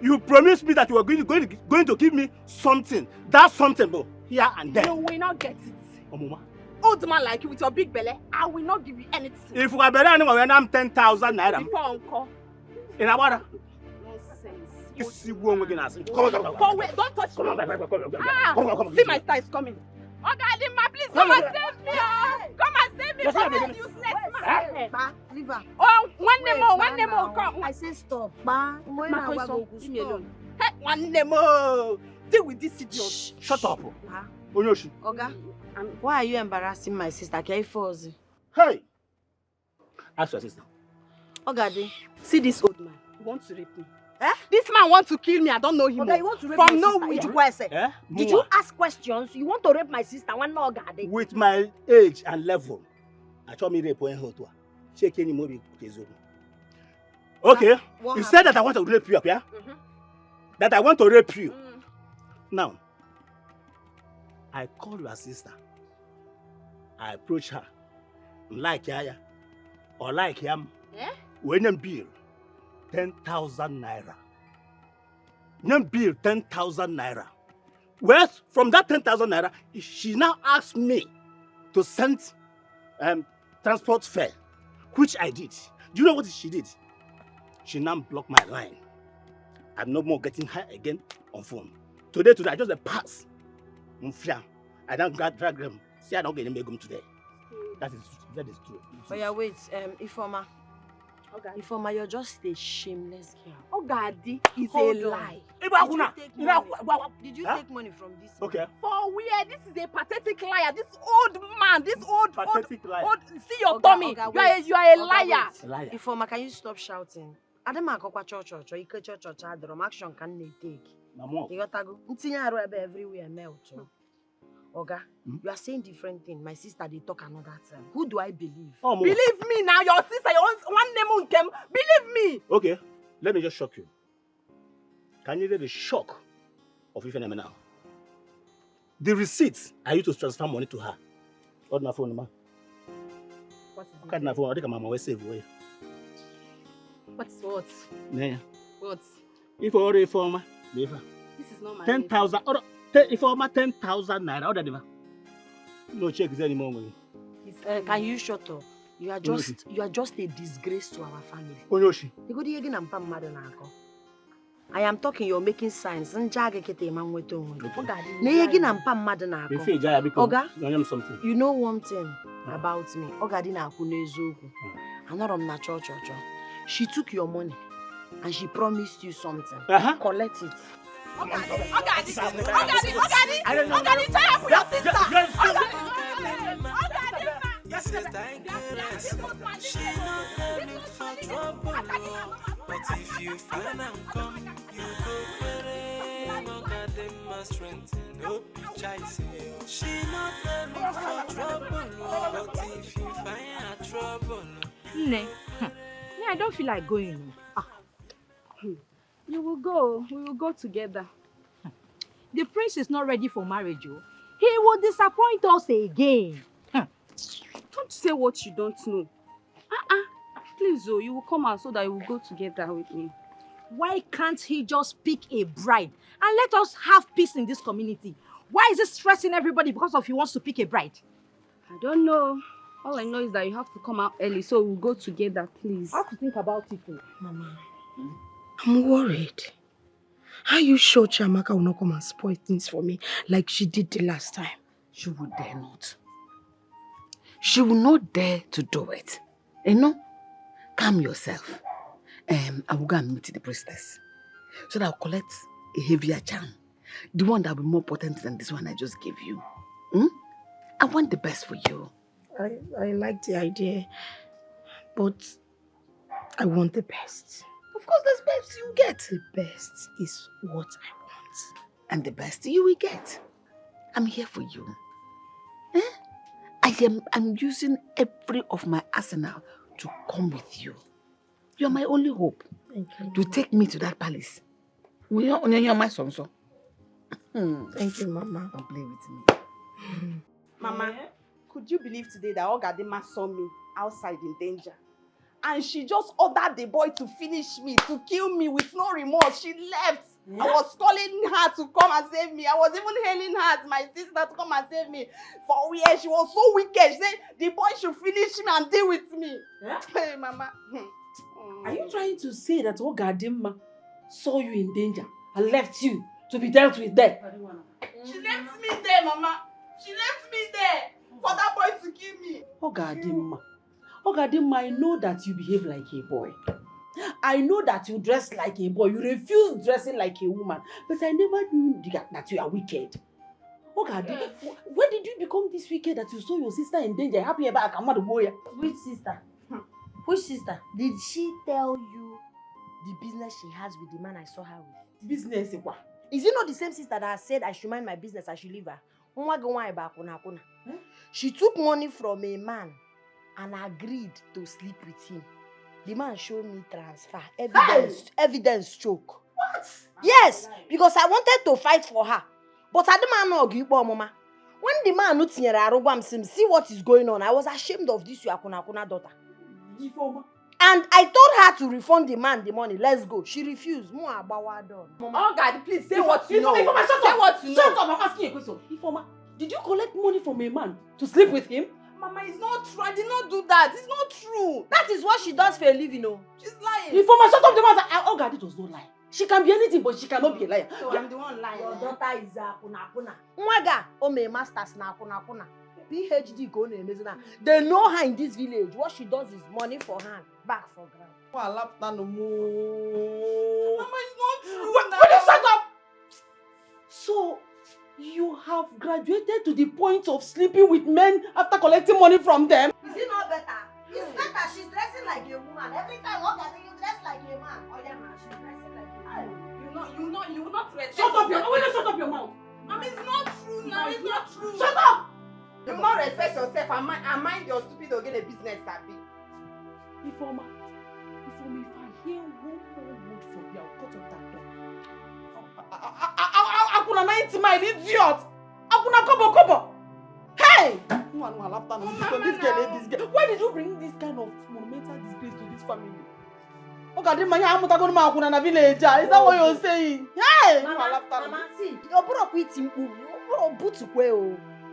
You promised me that you were going to give me something. That's something, bro. Here and there. You will not get it. Oh, Mama. Old man like you with your big belly, I will not give you anything. If you are better anyway, I'm 10,000 naira. Before uncle. In a water. Nonsense. You see one we're gonna see. Come on, wait, don't touch me. Come. See my star is coming. Oga Adima, please come and save me. Come and save me from this useless man. Leave her. Oh, one more, come. I say stop. Leave me alone. Hey, one more. Deal with this idiot. Shut up. Oga, why are you embarrassing my sister? Hey! Ask your sister. Oga, see this old man. He wants to rape me. This man wants to kill me. I don't know him. Okay, you want to rape from my sister? Did you ask questions? You want to rape my sister? With my age and level, I told me rape when hot. Shake any movie. Okay. You said that I want to rape you, yeah? That I want to rape you. Now, I call your sister. I approach her. Like Yaya or like him. When you bill 10,000 naira. You bill 10,000 naira. Well, from that 10,000 naira, she now asked me to send transport fare, which I did. Do you know what she did? She now blocked my line. I'm no more getting her again on phone. Today, I just pass. I don't drag them. See, I don't get them today. That is true. But yeah, wait, Ifeoma. Ifeoma, you're just a shameless girl. Ogadi is a lie. Did you take money from this man? Okay. For where? This is a pathetic liar. This old man, pathetic liar. See your tummy. You are a liar. Ifeoma, can you stop shouting? Adama akokwa church, ike church adrom action can they take? You got to go. Ntinya aru ebe everywhere melt. Oga, you are saying different things. My sister, they talk another time. Who do I believe? Believe me now, your sister, your one name came. Believe me. Okay, let me just shock you. Can you get the shock of Ifeoma now? The receipts I used to transfer money to her. What my phone, ma? What is it? What my phone? I think my mama will save away. What's what? Yeah. What? If I order for ma, this is not my 10,000. If I 10,000 naira, order them. No check is anymore. Can you shut up? You are just a disgrace to our family. Onyoshi. You go again and pam mad na ako. I am talking, you're making signs. Oga, you know one thing about me. I'm not on natural church. She took your money and she promised you something. Collect it. Ogadi, tie up your sister. But if you find out come, you go pray. No God them must strengthen, no be chasing. She not look for trouble, but if you find trouble. Ne, I don't feel like going. You will go. We will go together. The prince is not ready for marriage. He will disappoint us again. Don't say what you don't know. Please, you will come out so that you will go together with me. Why can't he just pick a bride and let us have peace in this community? Why is he stressing everybody because he wants to pick a bride? I don't know. All I know is that you have to come out early, so we'll go together, please. I have to think about it. Mama, I'm worried. Are you sure Chiamaka will not come and spoil things for me like she did the last time? She would dare not. She will not dare to do it. You know? Calm yourself. I will go and meet the priestess. So that I'll collect a heavier charm. The one that will be more potent than this one I just gave you. I want the best for you. I like the idea, but I want the best. Of course, the best you get. The best is what I want. And the best you will get. I'm here for you. I'm using every of my arsenal to come with you. You are my only hope. Thank you. To take me to that palace. You're my son, so. Thank you, Mama. Don't play with me. Mama, could you believe today that Ogadima saw me outside in danger? And she just ordered the boy to finish me, to kill me with no remorse. She left. I was calling her to come and save me. I was even hailing her as my sister to come and save me. For where she was so wicked. She said the boy should finish me and deal with me. Hey, Mama. Are you trying to say that Ogadima saw you in danger and left you to be dealt with there? She left me there, Mama. She left me there for that boy to kill me. Ogadima, I know that you behave like a boy. I know that you dress like a boy. You refuse dressing like a woman. But I never knew that you are wicked. Ogadima, when did you become this wicked that you saw your sister in danger? Happy about boy. Which sister? Which sister? Did she tell you the business she has with the man I saw her with? Business? Is it not the same sister that said I should mind my business, I should leave her? She took money from a man and agreed to sleep with him. The man showed me transfer, evidence choke. What? Yes, because I wanted to fight for her. But I didn't know mama. When the man no tinyere arugwam see what is going on, I was ashamed of this your akuna daughter. And I told her to refund the man the money. Let's go. She refused. Oh God, please say what you know. Say what you know. Shut up, I'm asking you a question. Ifoma, did you collect money from a man to sleep with him? Mama, it's not true. I did not do that. It's not true. That is what she does for a living, oh. She's lying. Ifoma, shut up the matter. Oh God, it does not lie. She can be anything, but she cannot be a liar. So I'm the one lying. Your daughter is a kuna. Mwaga, my masters na kuna. PhD go na emezina. They know her in this village. What she does is money for hand, back for ground. Mama, it's not true. Will you shut up? So, you have graduated to the point of sleeping with men after collecting money from them? Is it not better? It's better. She's dressing like a woman. Every time you dress like a man. Oh yeah, man, she's dressing like a woman. You will not respect. Shut up your mouth. Mama, it's not true now. It's not true. Shut up! You will not respect yourself and mind your stupid organic business, Sabi. Ifoma, if I hear one more word from you, I'll cut off that tongue. Akuna 90 mile, idiot! Akuna kobo! Hey! This girl. Why did you bring this kind of monumental disgrace to this family? Okay, is that what you're saying? Hey! Mama, see, your brother quitting.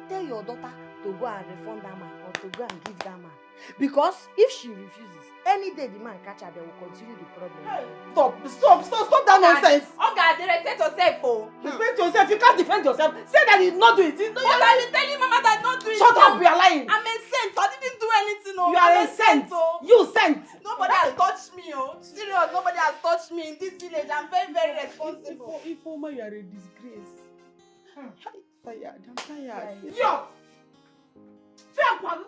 Tell your daughter to go and refund that man or to go and give that man. Because if she refuses, any day the man catch her, they will continue the problem. Hey. Stop that nonsense! Oh God, respect yourself, oh. Respect yourself, you can't defend yourself. Say that you did not do it. You're lying. Telling Mama that not do it. Shut up, you are lying. I'm a saint. I didn't do anything, oh. You are a saint. You sent. Nobody has touched me, oh. Serious, nobody has touched me in this village. I'm very, very responsible. Ifoma, you are a disgrace. I'm tired. Idiot! Fair pardon.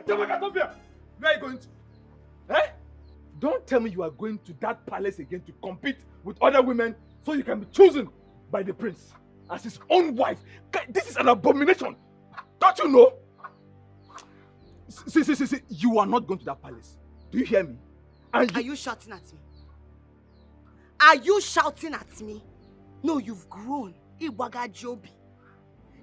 Jamaka, stop here! Where are you going to? Eh? Don't tell me you are going to that palace again to compete with other women so you can be chosen by the prince as his own wife. This is an abomination. Don't you know? See. You are not going to that palace. Do you hear me? Are you shouting at me? Are you shouting at me? No, you've grown. Iwaga Jobi.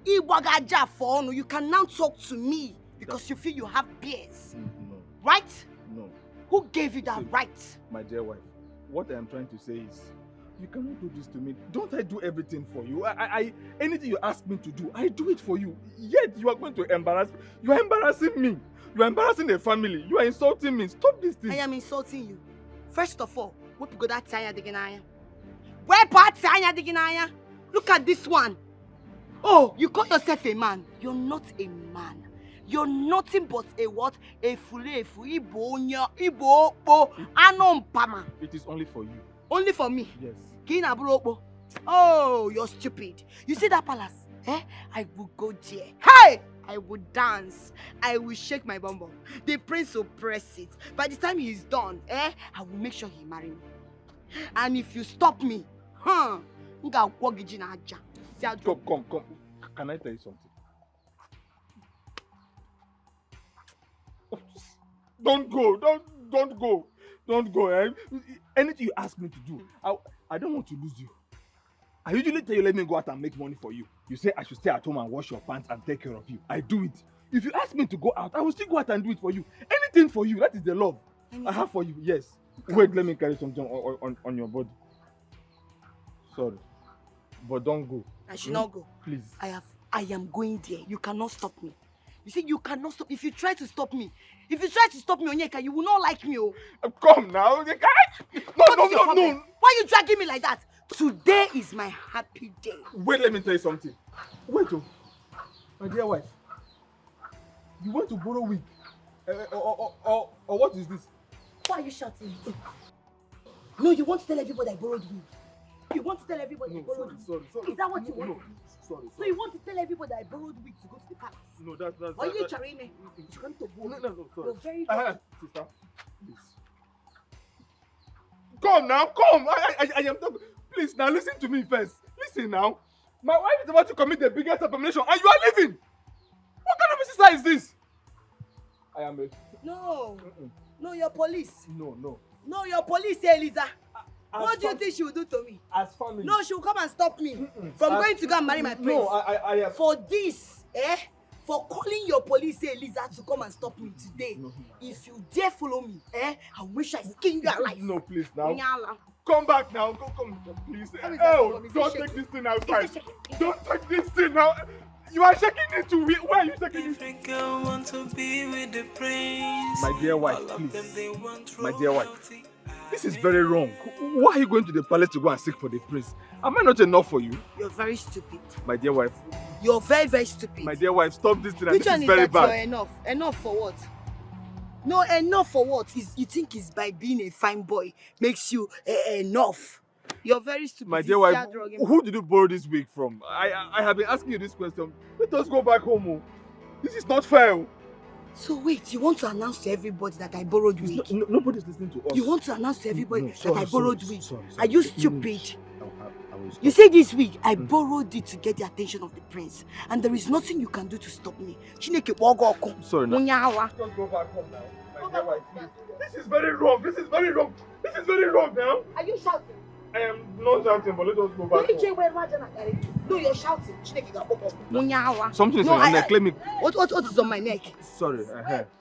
Iwaga Jafonu. You can now talk to me because you feel you have peers. No. Right? No. Who gave you that right? My dear wife, what I am trying to say is, you cannot do this to me. Don't I do everything for you? Anything you ask me to do, I do it for you. Yet you are going to embarrass me. You are embarrassing me. You are embarrassing the family. You are insulting me. Stop this thing. I am insulting you. First of all, where go that tire diginaya? Where part tire diginaya? Look at this one. Oh, you call yourself a man. You're not a man. You're nothing but a what? A fulefu, ibo, anompama. It is only for you. Only for me? Yes. Oh, you're stupid. You see that palace? I will go there. Hey! I will dance. I will shake my bum bum. The prince will press it. By the time he's done, I will make sure he marry me. And if you stop me, Come. Can I tell you something? Don't go. Don't go. Anything you ask me to do, I don't want to lose you. I usually tell you, let me go out and make money for you. You say I should stay at home and wash your pants and take care of you. I do it. If you ask me to go out, I will still go out and do it for you. Anything for you. That is the love I have for you. Yes. Wait, let me carry something on your body. Sorry. But don't go. I should not go. Please. I am going there. You cannot stop me. You see, you cannot stop. If you try to stop me, Onyeka, you will not like me. Oh. Come now. No. Why are you dragging me like that? Today is my happy day. Wait, let me tell you something. Wait, my dear wife. You want to borrow wig? Or what is this? Why are you shouting? No, you want to tell everybody I borrowed wig. You want to tell everybody I borrowed wig? Sorry. Is that what you want? Sorry. So you want to tell everybody I borrowed wig to go to the palace? No, that's Are you Charine? You come to borrow. No, sorry. You're very Sister, please. Come now, come. I am talking. Please, now listen to me first. Listen now. My wife is about to commit the biggest abomination and you are leaving. What kind of a sister is this? I am a... No. No, you're police. No. No, you're police, Eliza. What do you think she will do to me? As family. No, she will come and stop me from going to go and marry my prince. No, I am... For this, for calling your police, Eliza, to come and stop me today. If you dare follow me, I wish I skin you alive. No, please now. Come back now. Come, please. Oh, don't take this thing outside. Don't take this thing now. You are shaking it too. Why are you shaking it? Every girl wants to be with the prince. My dear wife, please. My dear wife. This is very wrong. Why are you going to the palace to go and seek for the prince? Am I not enough for you? You're very stupid. My dear wife. You're very, very stupid. My dear wife, stop this thing. Which This one is very that bad. you're enough? Enough for what? No, enough for what? You think it's by being a fine boy makes you enough. You're very stupid. My dear wife, who did you borrow this wig from? I have been asking you this question. Let us go back home. Oh. This is not fair. So wait, you want to announce to everybody that I borrowed wig? Nobody's listening to us. You want to announce to everybody sorry, that I borrowed wig? Sorry. Are you stupid? I will stop. You say this wig, I borrowed it to get the attention of the prince. And there is nothing you can do to stop me. Sorry, no. Let's go back home now. My dear wife, please. This is very wrong. This is very wrong now. Are you shouting? I am not shouting, but let us go back home. No, you're shouting. Something is on your neck. Let me... What is on my neck? Sorry.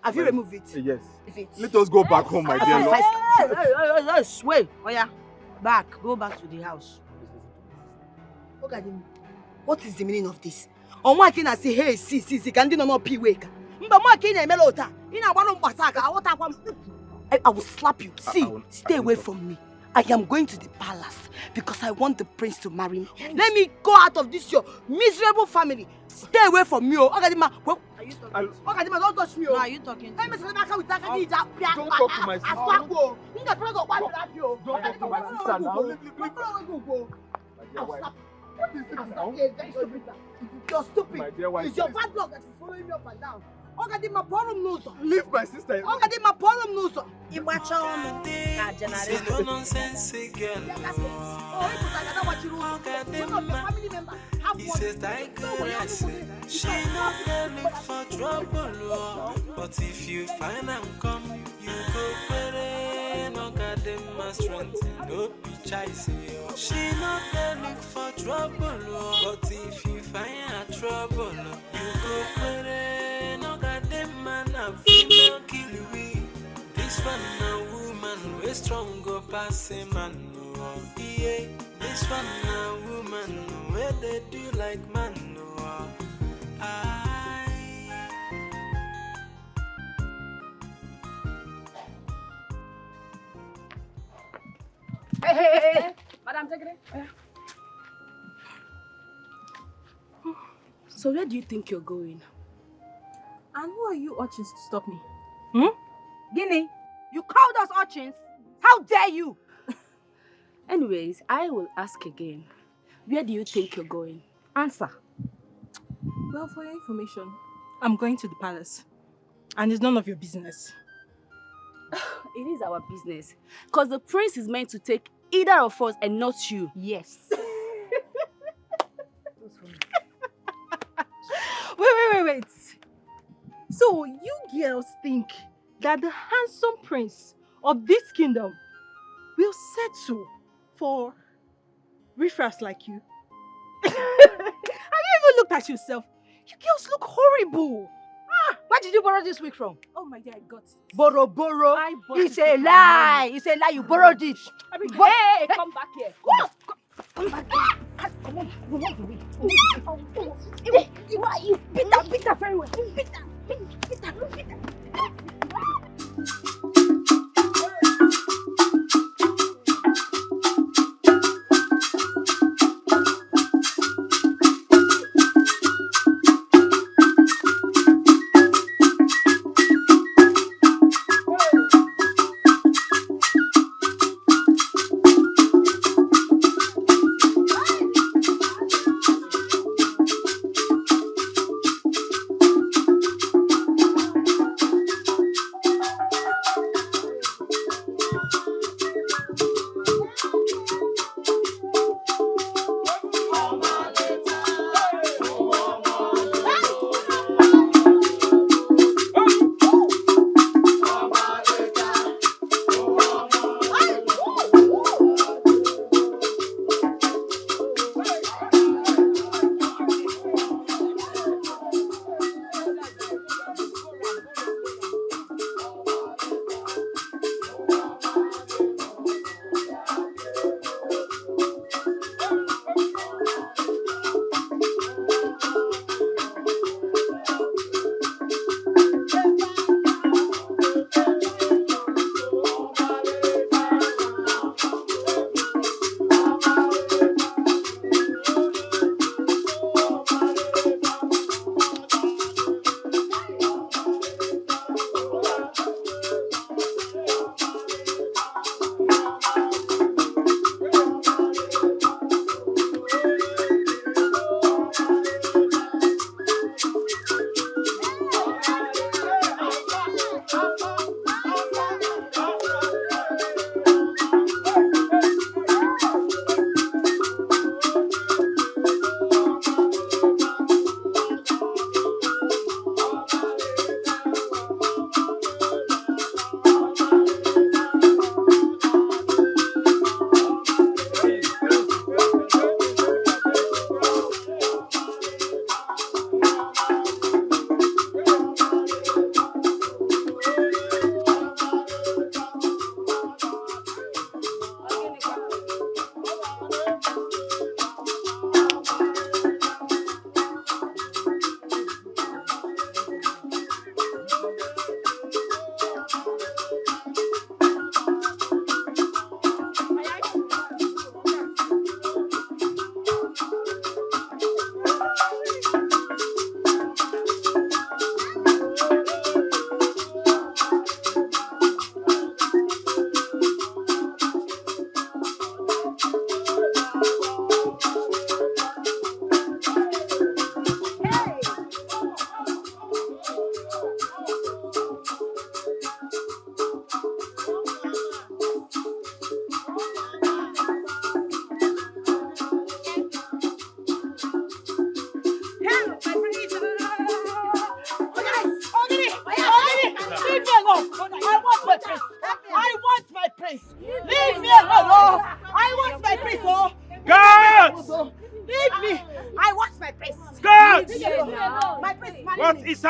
Have you removed it? Yes. Let us go back home, my dear Lord. Wait. Oh yeah. Go back to the house. Look at him. What is the meaning of this? On one can I say, hey, see, can you not pee wake? I will slap you. See, stay away from me. I am going to the palace because I want the prince to marry me. Let me go out of this your miserable family. Stay away from me. Ogadima, are you talking? Ogadima, don't touch me. No, are you talking? Don't talk to my sister. Don't talk to my sister now. What is this now? You're stupid. My dear wife, it's your bad luck that is following me up and down. Ogadima, problem no sir. Leave my sister. Ogadima, problem no sir. No nonsense girl. He says digress. She not there look for trouble. But if you find and come, you go pere. No goddamn my strength. No be chasing you. She not there look for trouble. But if you find a trouble, you go pere. No goddamn man I feel no kill we. This one a woman we strong go pass a man. Yeah, this one a woman where they do like man. Hey, Madam, take it. So where do you think you're going? And who are you urchins to stop me? Guinea, you called us urchins? How dare you? Anyways, I will ask again. Where do you think you're going? Answer. Well, for your information, I'm going to the palace. And it's none of your business. It is our business. Because the prince is meant to take either of us and not you. Yes. Wait. So you girls think that the handsome prince of this kingdom will settle for riffraffs like you? Have you even looked at yourself? You girls look horrible. Where did you borrow this wig from? Oh my dear, I got it. Borrow. It's a lie. It's a lie. You borrowed it. Hey, come back here. Come back here. Come on. Remove the wig. You beat her very well. Beat her.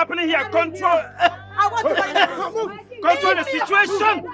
happening here? Control. Control the situation.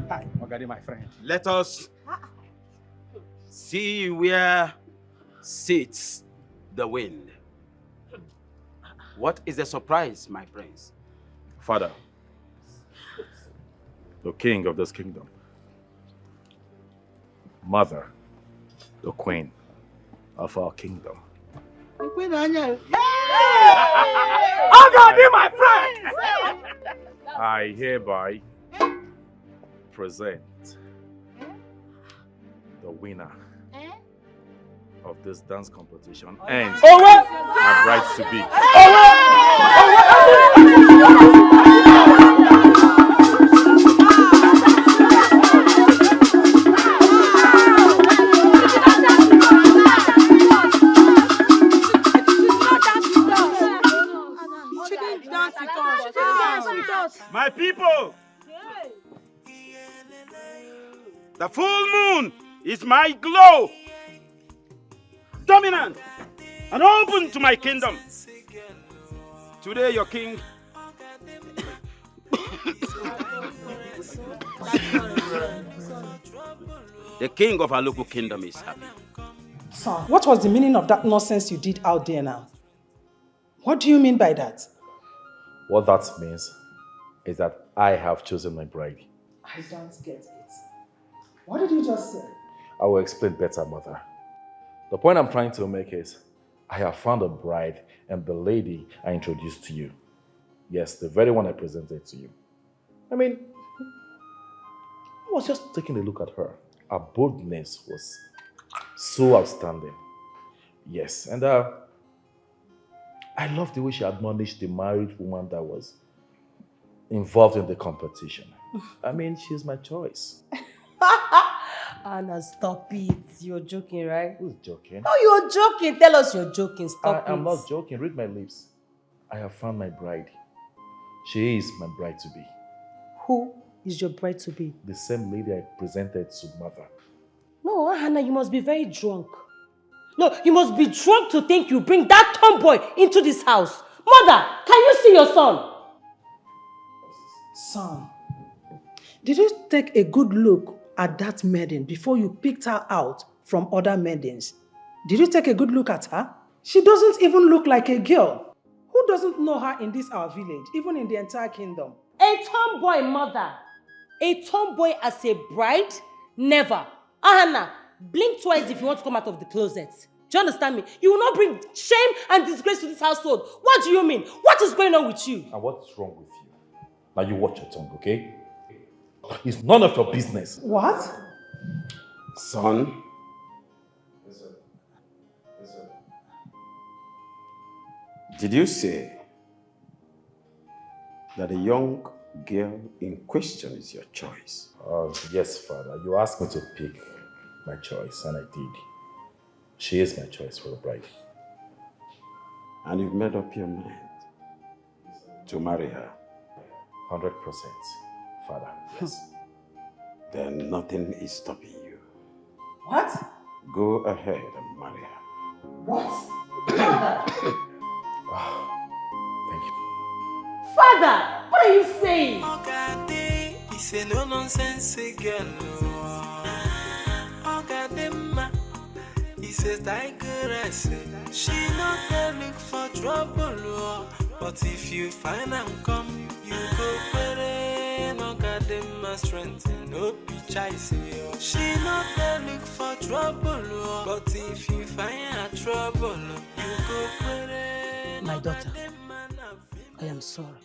Hi, Mogadi, my friend. Let us see where sits the wind. What is the surprise, my prince? Father, the king of this kingdom. Mother, the queen of our kingdom. Mogadi, my friend! I hereby present the winner of this dance competition and my bride to be. My people, the full moon is my glow, dominant and open to my kingdom. Today, your king the king of our local kingdom is happy. Son, what was the meaning of that nonsense you did out there now? What do you mean by that? What that means is that I have chosen my bride. I don't get it. What did you just say? I will explain better, Mother. The point I'm trying to make is, I have found a bride and the lady I introduced to you. Yes, the very one I presented to you. I mean, I was just taking a look at her. Her boldness was so outstanding. Yes, and I love the way she admonished the married woman that was involved in the competition. I mean, she's my choice. Anna, stop it. You're joking, right? Who's joking? Oh, you're joking. Tell us you're joking. Stop it. I'm not joking. Read my lips. I have found my bride. She is my bride-to-be. Who is your bride-to-be? The same lady I presented to Mother. No, Hannah, you must be very drunk. No, you must be drunk to think you bring that tomboy into this house. Mother, can you see your son? Son, did you take a good look at that maiden before you picked her out from other maidens? Did you take a good look at her? She doesn't even look like a girl. Who doesn't know her in this our village, even in the entire kingdom? A tomboy mother. A tomboy as a bride? Never. Ahana, blink twice if you want to come out of the closet. Do you understand me? You will not bring shame and disgrace to this household. What do you mean? What is going on with you? And what's wrong with you? Now you watch your tongue, okay? It's none of your business. What? Son. Yes, sir. Yes, sir. Did you say that the young girl in question is your choice? Yes, Father. You asked me to pick my choice, and I did. She is my choice for a bride. And you've made up your mind to marry her? 100%, Father. Yes. Then nothing is stopping you. What? Go ahead and marry her. What? Thank you. Father, what are you saying? It's a no nonsense girl. Oh God, he says tigress. She not there look for trouble. But if you find and come, you go pray. No God, my strength, no be chase. She not there look for trouble. But if you find a trouble, you go pray. My daughter, I am sorry.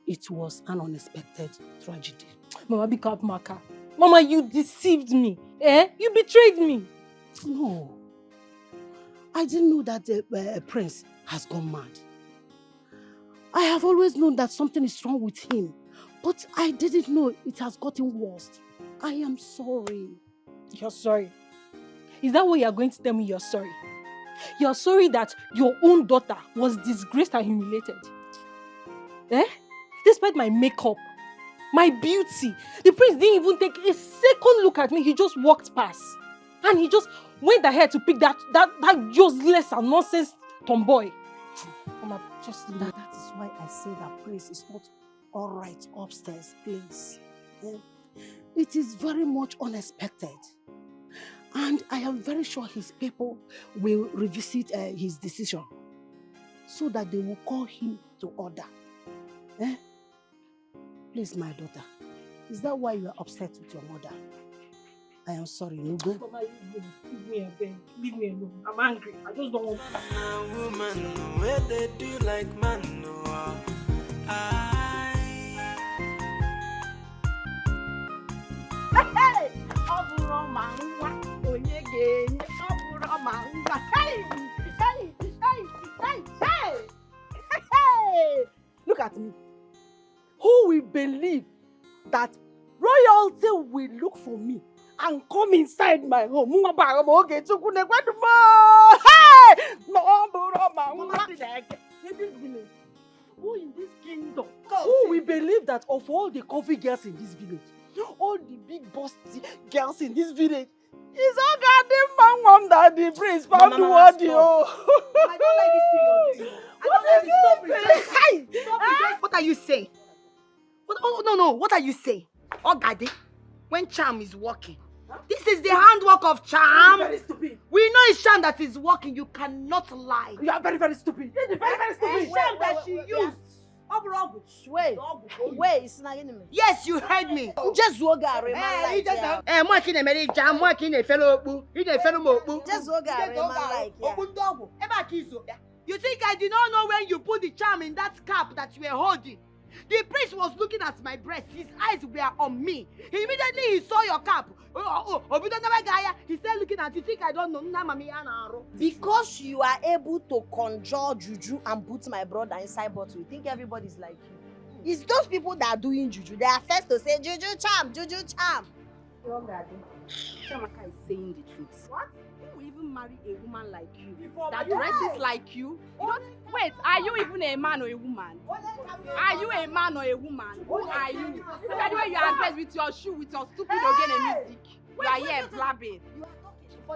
It was an unexpected tragedy. Mama, be up, Maka. Mama, you deceived me. You betrayed me. No. I didn't know that the prince has gone mad. I have always known that something is wrong with him, but I didn't know it has gotten worse. I am sorry. You're sorry? Is that what you're going to tell me you're sorry? You're sorry that your own daughter was disgraced and humiliated? Despite my makeup, my beauty, the prince didn't even take a second look at me. He just walked past. And he just went ahead to pick that useless and nonsense tomboy. Mama, just that is why I say that prince is not all right upstairs, please. It is very much unexpected. And I am very sure his people will revisit his decision so that they will call him to order. Please, my daughter, is that why you are upset with your mother? I am sorry, Nugo. Mama, leave me alone. Leave me alone. I'm angry. I just don't want to. Woman, where they do like man, no. Look at me. Who will believe that royalty will look for me and come inside my home? In this village, who in this kingdom, who will believe that of all the coffee girls in this village, all the big boss girls in this village, it's all goddamn man that the prince found worthy. I don't like this thing you're doing. What are you saying? No. What are you saying? Oh, Daddy, when charm is working, this is the handwork of charm. Very stupid. We know it's charm that is working. You cannot lie. You are very, very stupid. Very, very stupid. It's charm that she used. Wait, it's not enemy. Yes, you heard me. Just walk out, man. Like Just walk out, man. Like You think I did not know when you put the charm in that cap that you were holding? The priest was looking at my breast. His eyes were on me. Immediately he saw your cap. He started looking at you. Think I don't know? because you are able to conjure juju and put my brother inside bottle, you think everybody's like you. It's those people that are doing juju. They are first to say juju charm, juju charm. Wrong, Daddy. Shamaka is saying the truth. What? Who will even marry a woman like you? That dresses like you? You don't. Wait, are you even a man or a woman? Are you a man or a woman? Who are you? Look at the way you are dressed with your shoe, with your stupid organ music. You are here blabbing.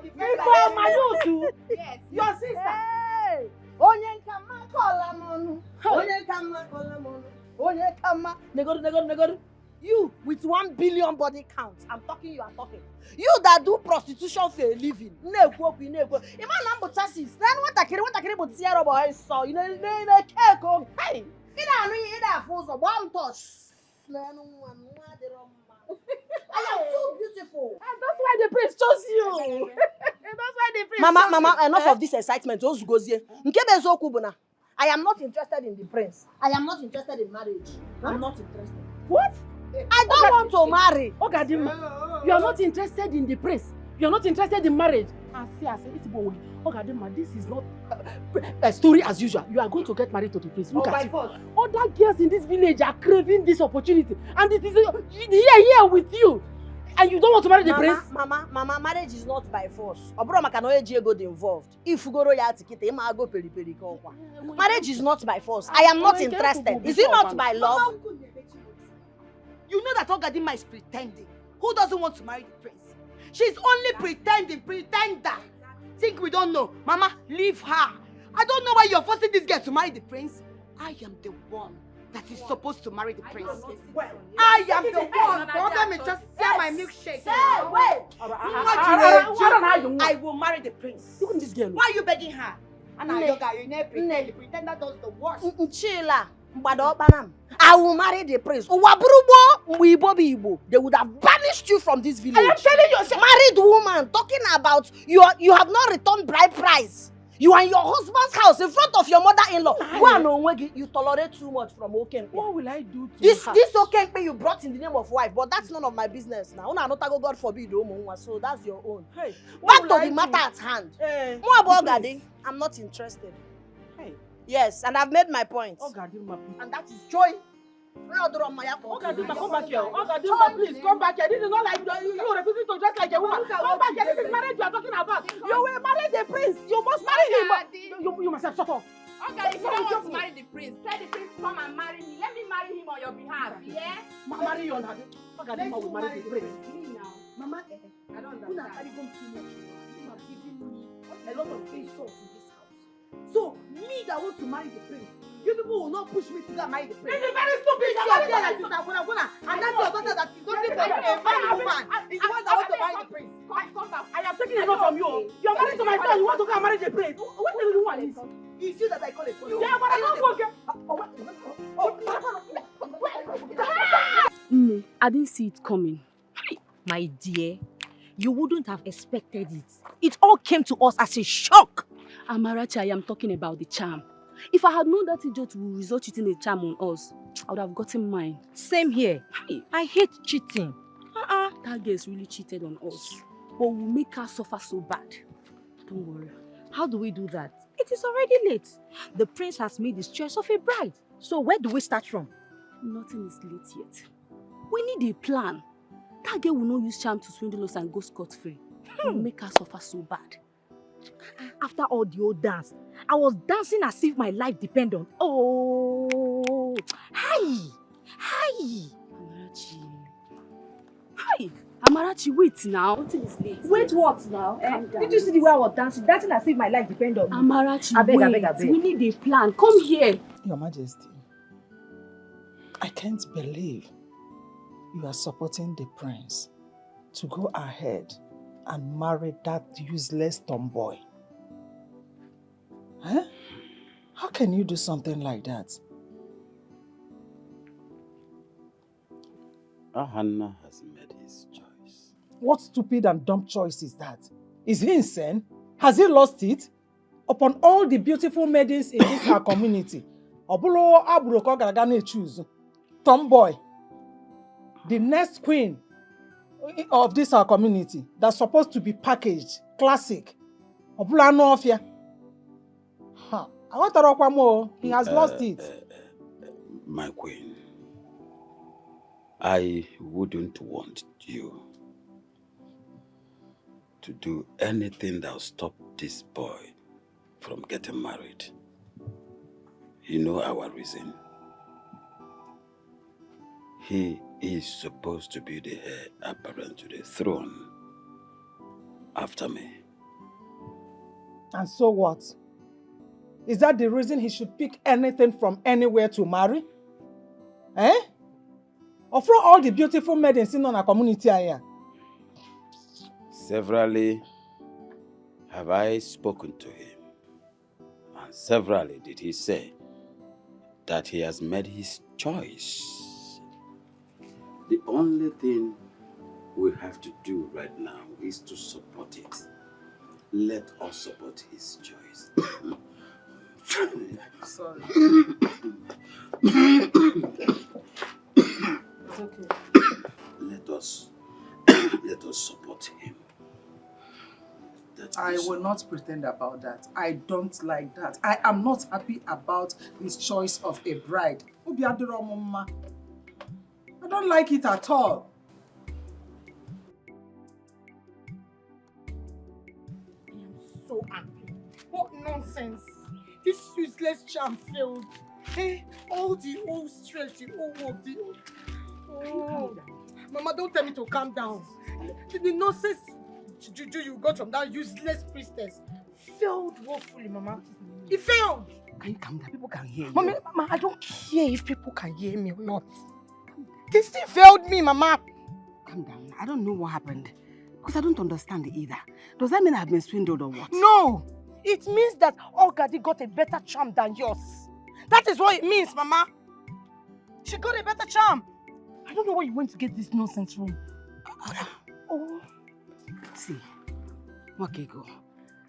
Before my too. Yes. Your sister. Hey! Onye kama kola monu. Onye kama kola monu. Onye kama. Negoru. You with 1 billion body count. I'm talking, you are talking. You that do prostitution for a living. Imagine I'm chassis. Then what I carry but see about so you know cake. Hey, it falls of one touch. I am so beautiful. And that's why the prince chose you. That's why the prince Mama, chose enough of this excitement. I am not interested in the prince. I am not interested in marriage. I'm not interested. What? I don't want to marry. Ogadima, you are not interested in the prince. You are not interested in marriage. I say, it's boy. Ogadima, this is not a story as usual. You are going to get married to the prince. Look at you. Other girls in this village are craving this opportunity. And it is here with you. And you don't want to marry the prince? Mama, marriage is not by force. Obroma can only get involved. If you go royalty, go peri. Marriage is not by force. I am not interested. Is it not by love? You know that Ogadima is pretending. Who doesn't want to marry the prince? She's only pretending, pretender. Think we don't know. Mama, leave her. I don't know why you're forcing this girl to marry the prince. I am the one that is supposed to marry the prince. I am the one. Let me just share my milkshake. I will marry the prince. Look at this girl. Why are you begging her? The pretender does the worst. Chila. I will marry the prince. They would have banished you from this village. I am telling you, married woman talking about you have not returned bride price. You are in your husband's house in front of your mother-in-law. You tolerate too much from Okempe. What will I do to this her? This Okempe you brought in the name of wife, but that's none of my business now. God forbid, so that's your own. Hey, back to the matter at hand. I'm not interested. Hey. Yes, and I've made my point. And that is joy. Ogadima, come back here. Ogadima, please come back here. This is not like you refusing to dress like a woman. Come back here. This is marriage you are talking about. You will marry the prince. You must marry him. You must have shut up. Okay, if you don't want to marry the prince, tell the prince to come and marry me. Let me marry him on your behalf, yeah? Marry you on her. Ogadima will marry the prince. Mama, I don't understand. You are giving me a lot of insults in this house. So, me that want to marry the prince, you people will not push me to go marry the prince. This is very stupid. This your girl that is Aguna, and that's your daughter that is nothing but a married woman. Is the one that want to marry the prince. Come back. I am taking enough from you. You are married to my son. You want to go and marry the prince. What do you want? It's you that I call a phone. Yeah, but I don't I didn't see it coming. My dear, you wouldn't have expected it. It all came to us as a shock. Amarachi, I am talking about the charm. If I had known that idiot would result cheating a charm on us, I would have gotten mine. Same here. I hate cheating. That girl's really cheated on us. But we'll make her suffer so bad. Don't worry. How do we do that? It is already late. The prince has made his choice of a bride. So where do we start from? Nothing is late yet. We need a plan. That girl will not use charm to swindle us and go scot-free. We'll make her suffer so bad. After all the old dance, I was dancing as if my life depended on. Oh, hi. Amarachi. Hi. Amarachi, wait now. Nothing is late. Wait what now? Did you see the way I was dancing? Dancing as if my life depended on me. Amarachi, wait. We need a plan. Come here. Your Majesty, I can't believe you are supporting the prince to go ahead and marry that useless tomboy. Huh? How can you do something like that? Ahanna has made his choice. What stupid and dumb choice is that? Is he insane? Has he lost it? Upon all the beautiful maidens in this our community, Obulo Aburoko Garagane choose tomboy, the next queen of this our community that's supposed to be packaged, classic. Obulo Anofia. I want to rock one more. He has lost it. My queen, I wouldn't want you to do anything that'll stop this boy from getting married. You know our reason. He is supposed to be the heir apparent to the throne after me. And so what? Is that the reason he should pick anything from anywhere to marry? Eh? Of all the beautiful maidens in our community here. Severally have I spoken to him, and severally did he say that he has made his choice. The only thing we have to do right now is to support it. Let us support his choice. Sorry. It's okay. Let us support him. I will not pretend about that. I don't like that. I am not happy about his choice of a bride. I don't like it at all. So angry. What nonsense. This useless charm failed. Hey, all the old strength, the old work, the old... Oh. Mama, don't tell me to calm down. The nonsense juju you got from that useless priestess failed woefully, Mama. It failed. Can you calm down? People can hear you. Mama, I don't care if people can hear me or not. They still failed me, Mama. Calm down. I don't know what happened. Because I don't understand it either. Does that mean I've been swindled or what? No! It means that Ogadi got a better charm than yours. That is what it means, Mama. She got a better charm. I don't know where you went to get this nonsense from. Oh. See, Wakego,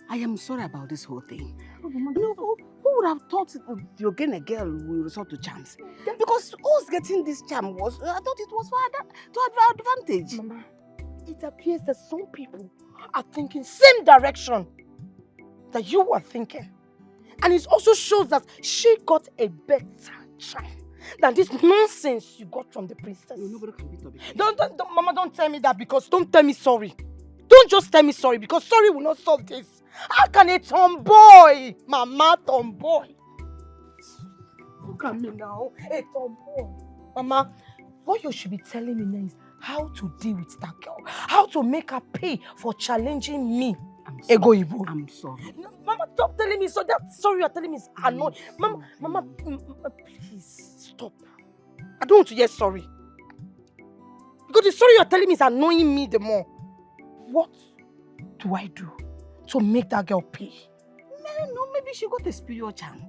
I am sorry about this whole thing. Oh, Mama, who would have thought you're getting a girl will resort to charms? Because us getting this charm was, I thought it was to our advantage. Mama, it appears that some people are thinking same direction that you were thinking. And it also shows that she got a better charm than this nonsense you got from the princess. No, nobody can beat up. Mama, don't tell me that, because don't tell me sorry. Don't just tell me sorry, because sorry will not solve this. How can a tomboy, Mama, tomboy? Look at me now, a tomboy. Mama, what you should be telling me now is how to deal with that girl. How to make her pay for challenging me. Ego Ibo. I'm sorry. No, Mama, stop telling me so. That sorry you're telling me is annoying. Mama, please stop. I don't want to hear sorry. Because the sorry you're telling me is annoying me the more. What do I do to make that girl pay? No, maybe she got a spiritual charm.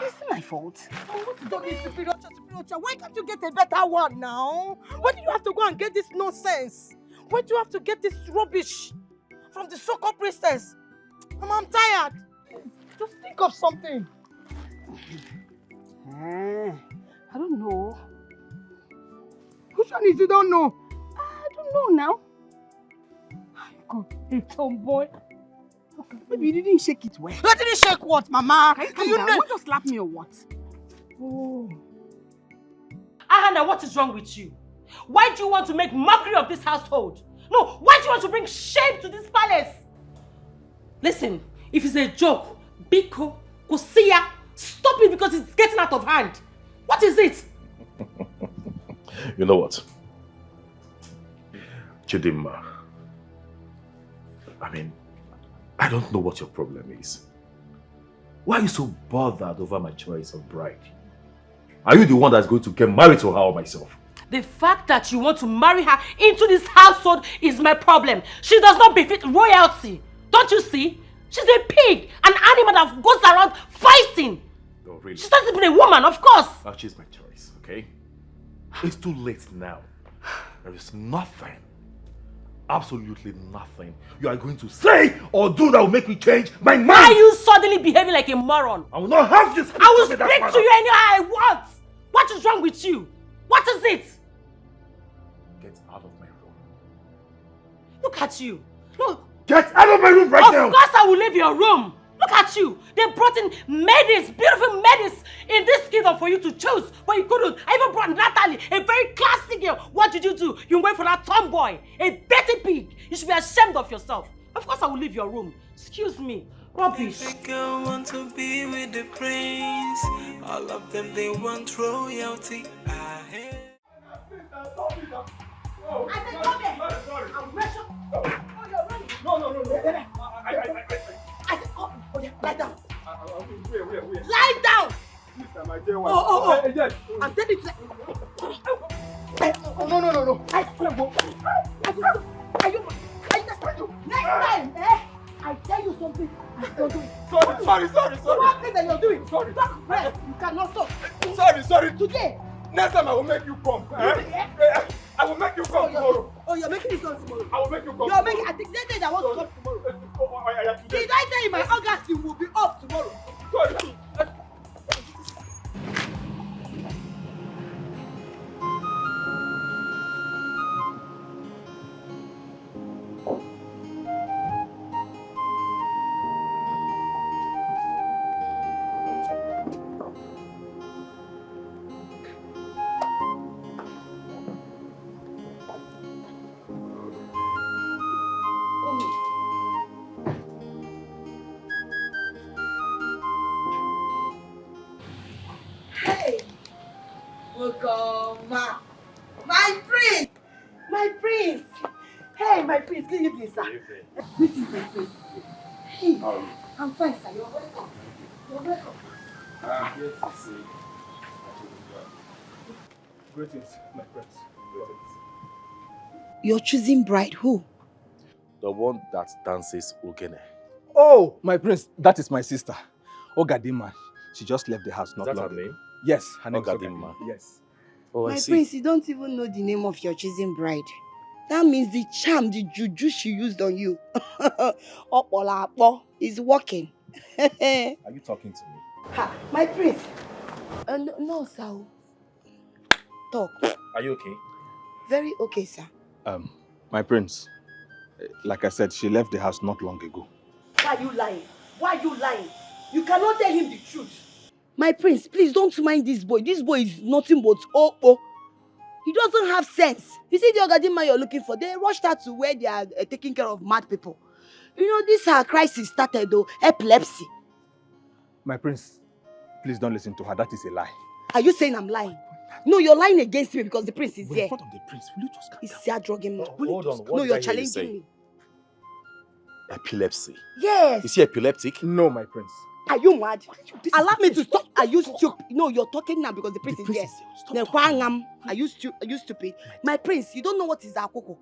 It's my fault. Oh, what is that spiritual charm? Why can't you get a better one now? Why do you have to go and get this nonsense? Why do you have to get this rubbish from the so-called priestess? Mama, I'm tired. Just think of something. I don't know. Which one is you don't know? I don't know now. God, a tomboy. Okay, maybe you didn't shake it well. I didn't shake what, Mama? Can you calm down? You just slap me or what? Oh. Ahana, what is wrong with you? Why do you want to make mockery of this household? No, why do you want to bring shame to this palace? Listen, if it's a joke, Biko, Kusiya, stop it because it's getting out of hand. What is it? You know what? Chidimma, I mean, I don't know what your problem is. Why are you so bothered over my choice of bride? Are you the one that's going to get married to her or myself? The fact that you want to marry her into this household is my problem. She does not befit royalty. Don't you see? She's a pig, an animal that goes around fighting. No, really? She's not even a woman, of course. I'll choose my choice, okay? It's too late now. There is nothing, absolutely nothing you are going to say or do that will make me change my mind. Why are you suddenly behaving like a moron? I will not have this. I will speak to you anyhow I want. What is wrong with you? What is it? Get out of my room. Look at you. No. Get out of my room right now. Of course I will leave your room. Look at you. They brought in maidens, beautiful maidens in this kingdom for you to choose, but you couldn't. I even brought Natalie, a very classy girl. What did you do? You went for that tomboy, a dirty pig. You should be ashamed of yourself. Of course I will leave your room. Excuse me. Rubbish. Every girl want to be with the prince. All of them, they want royalty. I hate. I said, come here. I'll measure. Oh, you're running. No. I said, come. Oh, yeah, lie down. Where? Lie down. Sister, my dear one. Oh. Yes. I'm telling you. Next time, I tell you something, I don't do it. Sorry. One thing that you're doing, talk rest. You cannot talk. Sorry. Today. Next time I will make you come. I will make you come tomorrow. Oh, you're making this come tomorrow. I will make you come. You're making. I think they I want to come tomorrow. Did I tell you my August you will be up tomorrow? Sorry. Hey, welcome, my prince, my prince. Hey, my prince, good evening, sir. Greetings, my prince. Hey, I'm fine, sir. You're welcome. You're welcome. I'm here to say greetings, my prince. Your choosing bride, who? The one that dances Ogene. Oh, my prince, that is my sister, Ogadima. She just left the house not long ago. Yes, her name is Ogadima. Yes. Oh, My prince, you don't even know the name of your choosing bride. That means the charm, the juju she used on you is working. Are you talking to me? Ha, my prince. No, sir. Talk. Are you okay? Very okay, sir. My prince, like I said, she left the house not long ago. Why are you lying? Why are you lying? You cannot tell him the truth. My prince, please don't mind this boy. This boy is nothing but He doesn't have sense. You see the Ogadima you're looking for, they rushed her to where they are taking care of mad people. You know, this crisis started though, epilepsy. My prince, please don't listen to her. That is a lie. Are you saying I'm lying? No, you're lying against me because the prince is We're here. in front of the prince. Will you just calm down? He's here drugging me. Hold on. No, you're challenging me. Epilepsy. Yes. Is he epileptic? No, my prince. Are you mad? Allow me to stop. Are you stupid? No, you're talking now because the prince is here. Are you stupid? My prince, you don't know what is akoko.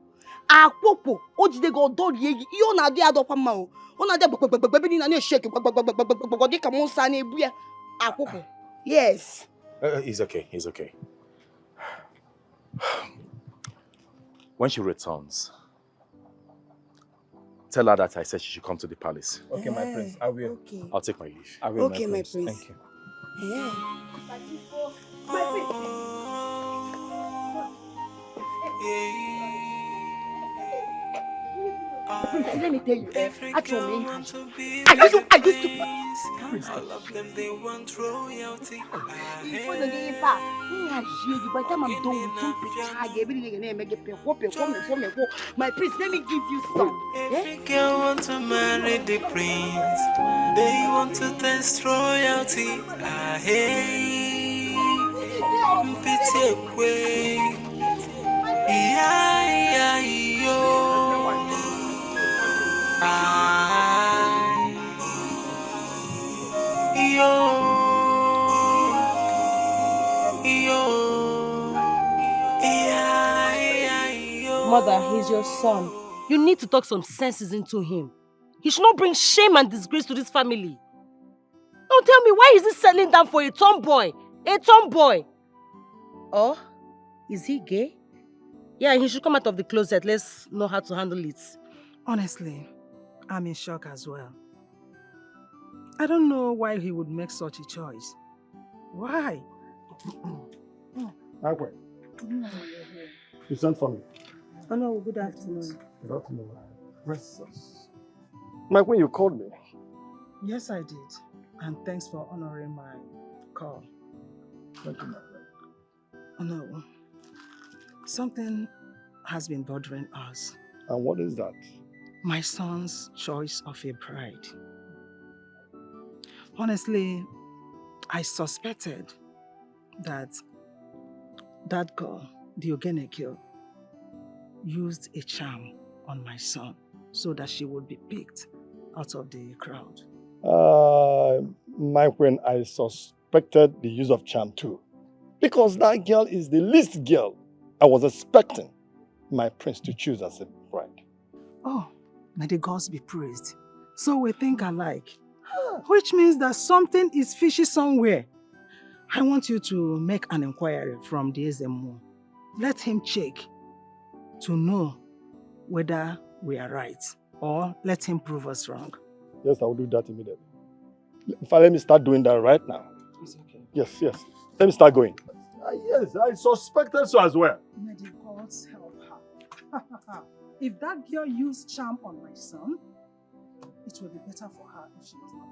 Akoko. Ojide go do ye. You na dey adokwa ma o. Ona dey gbegbegbegbe na shake. Gbegbegbegbe ka mo sa na ebu akoko. Yes. He's okay. When she returns, tell her that I said she should come to the palace. Okay, my prince, I will. Okay. I'll take my leave. I will, okay, my prince. Thank you. Yeah. Let me tell you, actually, I used to all of them, they want royalty. By the time I'm done with my prince, let me give you some. Every girl want to marry the prince. They want to taste royalty. Hey, pity away. Yeah, yo. Mother, he's your son. You need to talk some senses into him. He should not bring shame and disgrace to this family. Now tell me, why is he settling down for a tomboy? A tomboy? Oh, is he gay? Yeah, he should come out of the closet. Let's know how to handle it. Honestly, I'm in shock as well. I don't know why he would make such a choice. Why? Agwe. You sent for me. Oh no, good afternoon. Good afternoon. Rest us. Mike, when you called me. Yes, I did. And thanks for honoring my call. Thank you, my friend. Oh no. Something has been bothering us. And what is that? My son's choice of a bride. Honestly, I suspected that girl, the Ogene girl, used a charm on my son so that she would be picked out of the crowd. My friend, I suspected the use of charm too. Because that girl is the least girl I was expecting. my prince to choose as a bride. Oh, may the gods be praised. So we think alike. Which means that something is fishy somewhere. I want you to make an inquiry from the SMO. Let him check to know whether we are right, or let him prove us wrong. Yes, I will do that immediately. In fact, let me start doing that right now. It's okay. Yes. Let me start going. Yes, I suspected so as well. May the gods help her. If that girl used charm on my son, it will be better for her if she does not.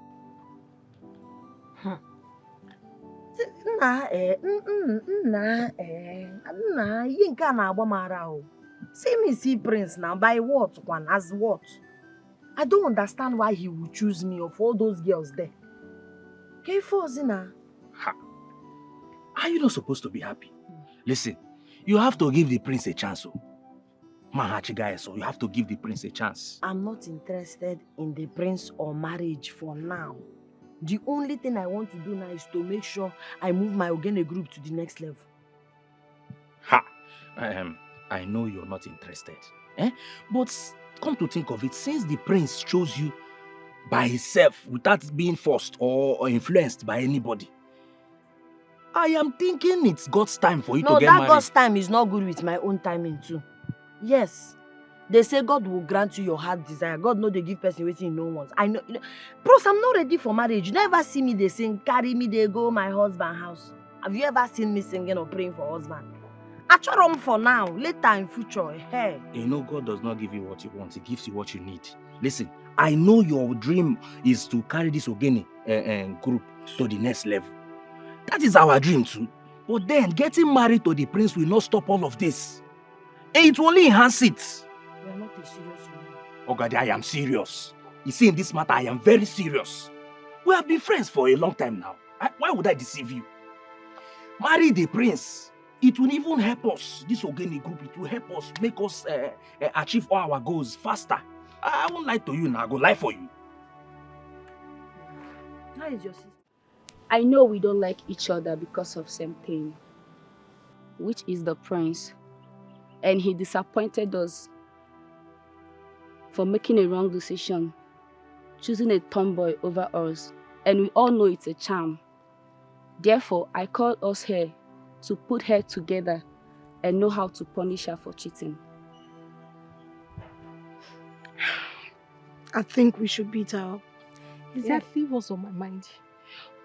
Nna, ihe nke a na-agba m ara ahụ. See me see Prince now, by what one, as what? I don't understand why he would choose me of all those girls there. Are you not supposed to be happy? Listen, you have to give the prince a chance. So you have to give the prince a chance. I'm not interested in the prince or marriage for now. The only thing I want to do now is to make sure I move my Ogene group to the next level. I know you're not interested. But come to think of it, since the prince chose you by himself without being forced or influenced by anybody, I am thinking it's God's time for you to get married. No, that God's time is not good with my own timing too. Yes. They say God will grant you your heart desire. God know they give person waiting in no one's. I know. Bros, I'm not ready for marriage. You never see me they sing, carry me, they go my husband's house. Have you ever seen me singing or praying for husband? I try them for now, later in future. Hey. You know, God does not give you what you want. He gives you what you need. Listen, I know your dream is to carry this Ogene group to the next level. That is our dream too. But then, getting married to the prince will not stop all of this. And it will only enhance it. You are not a serious woman. Oh God, I am serious. You see, in this matter, I am very serious. We have been friends for a long time now. Why would I deceive you? Marry the prince. It will even help us, this Ogene group, it will help us, make us achieve all our goals faster. I won't lie to you now, I go lie for you. How is your sister? I know we don't like each other because of same thing, which is the prince. And he disappointed us for making a wrong decision, choosing a tomboy over us. And we all know it's a charm. Therefore, I called us here to put her together and know how to punish her for cheating. I think we should beat her up. Exactly what's on my mind.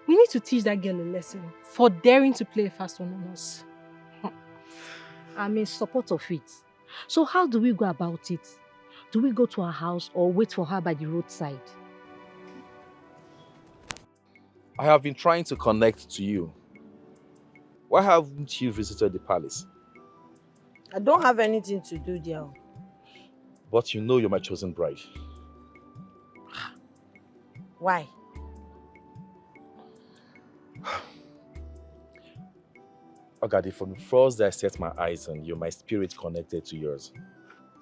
We need to teach that girl a lesson for daring to play a fast one on us. I'm in support of it. So how do we go about it? Do we go to her house or wait for her by the roadside? I have been trying to connect to you. Why haven't you visited the palace? I don't have anything to do there. But you know you're my chosen bride. Why? Ogadi, from the first day I set my eyes on you, my spirit connected to yours.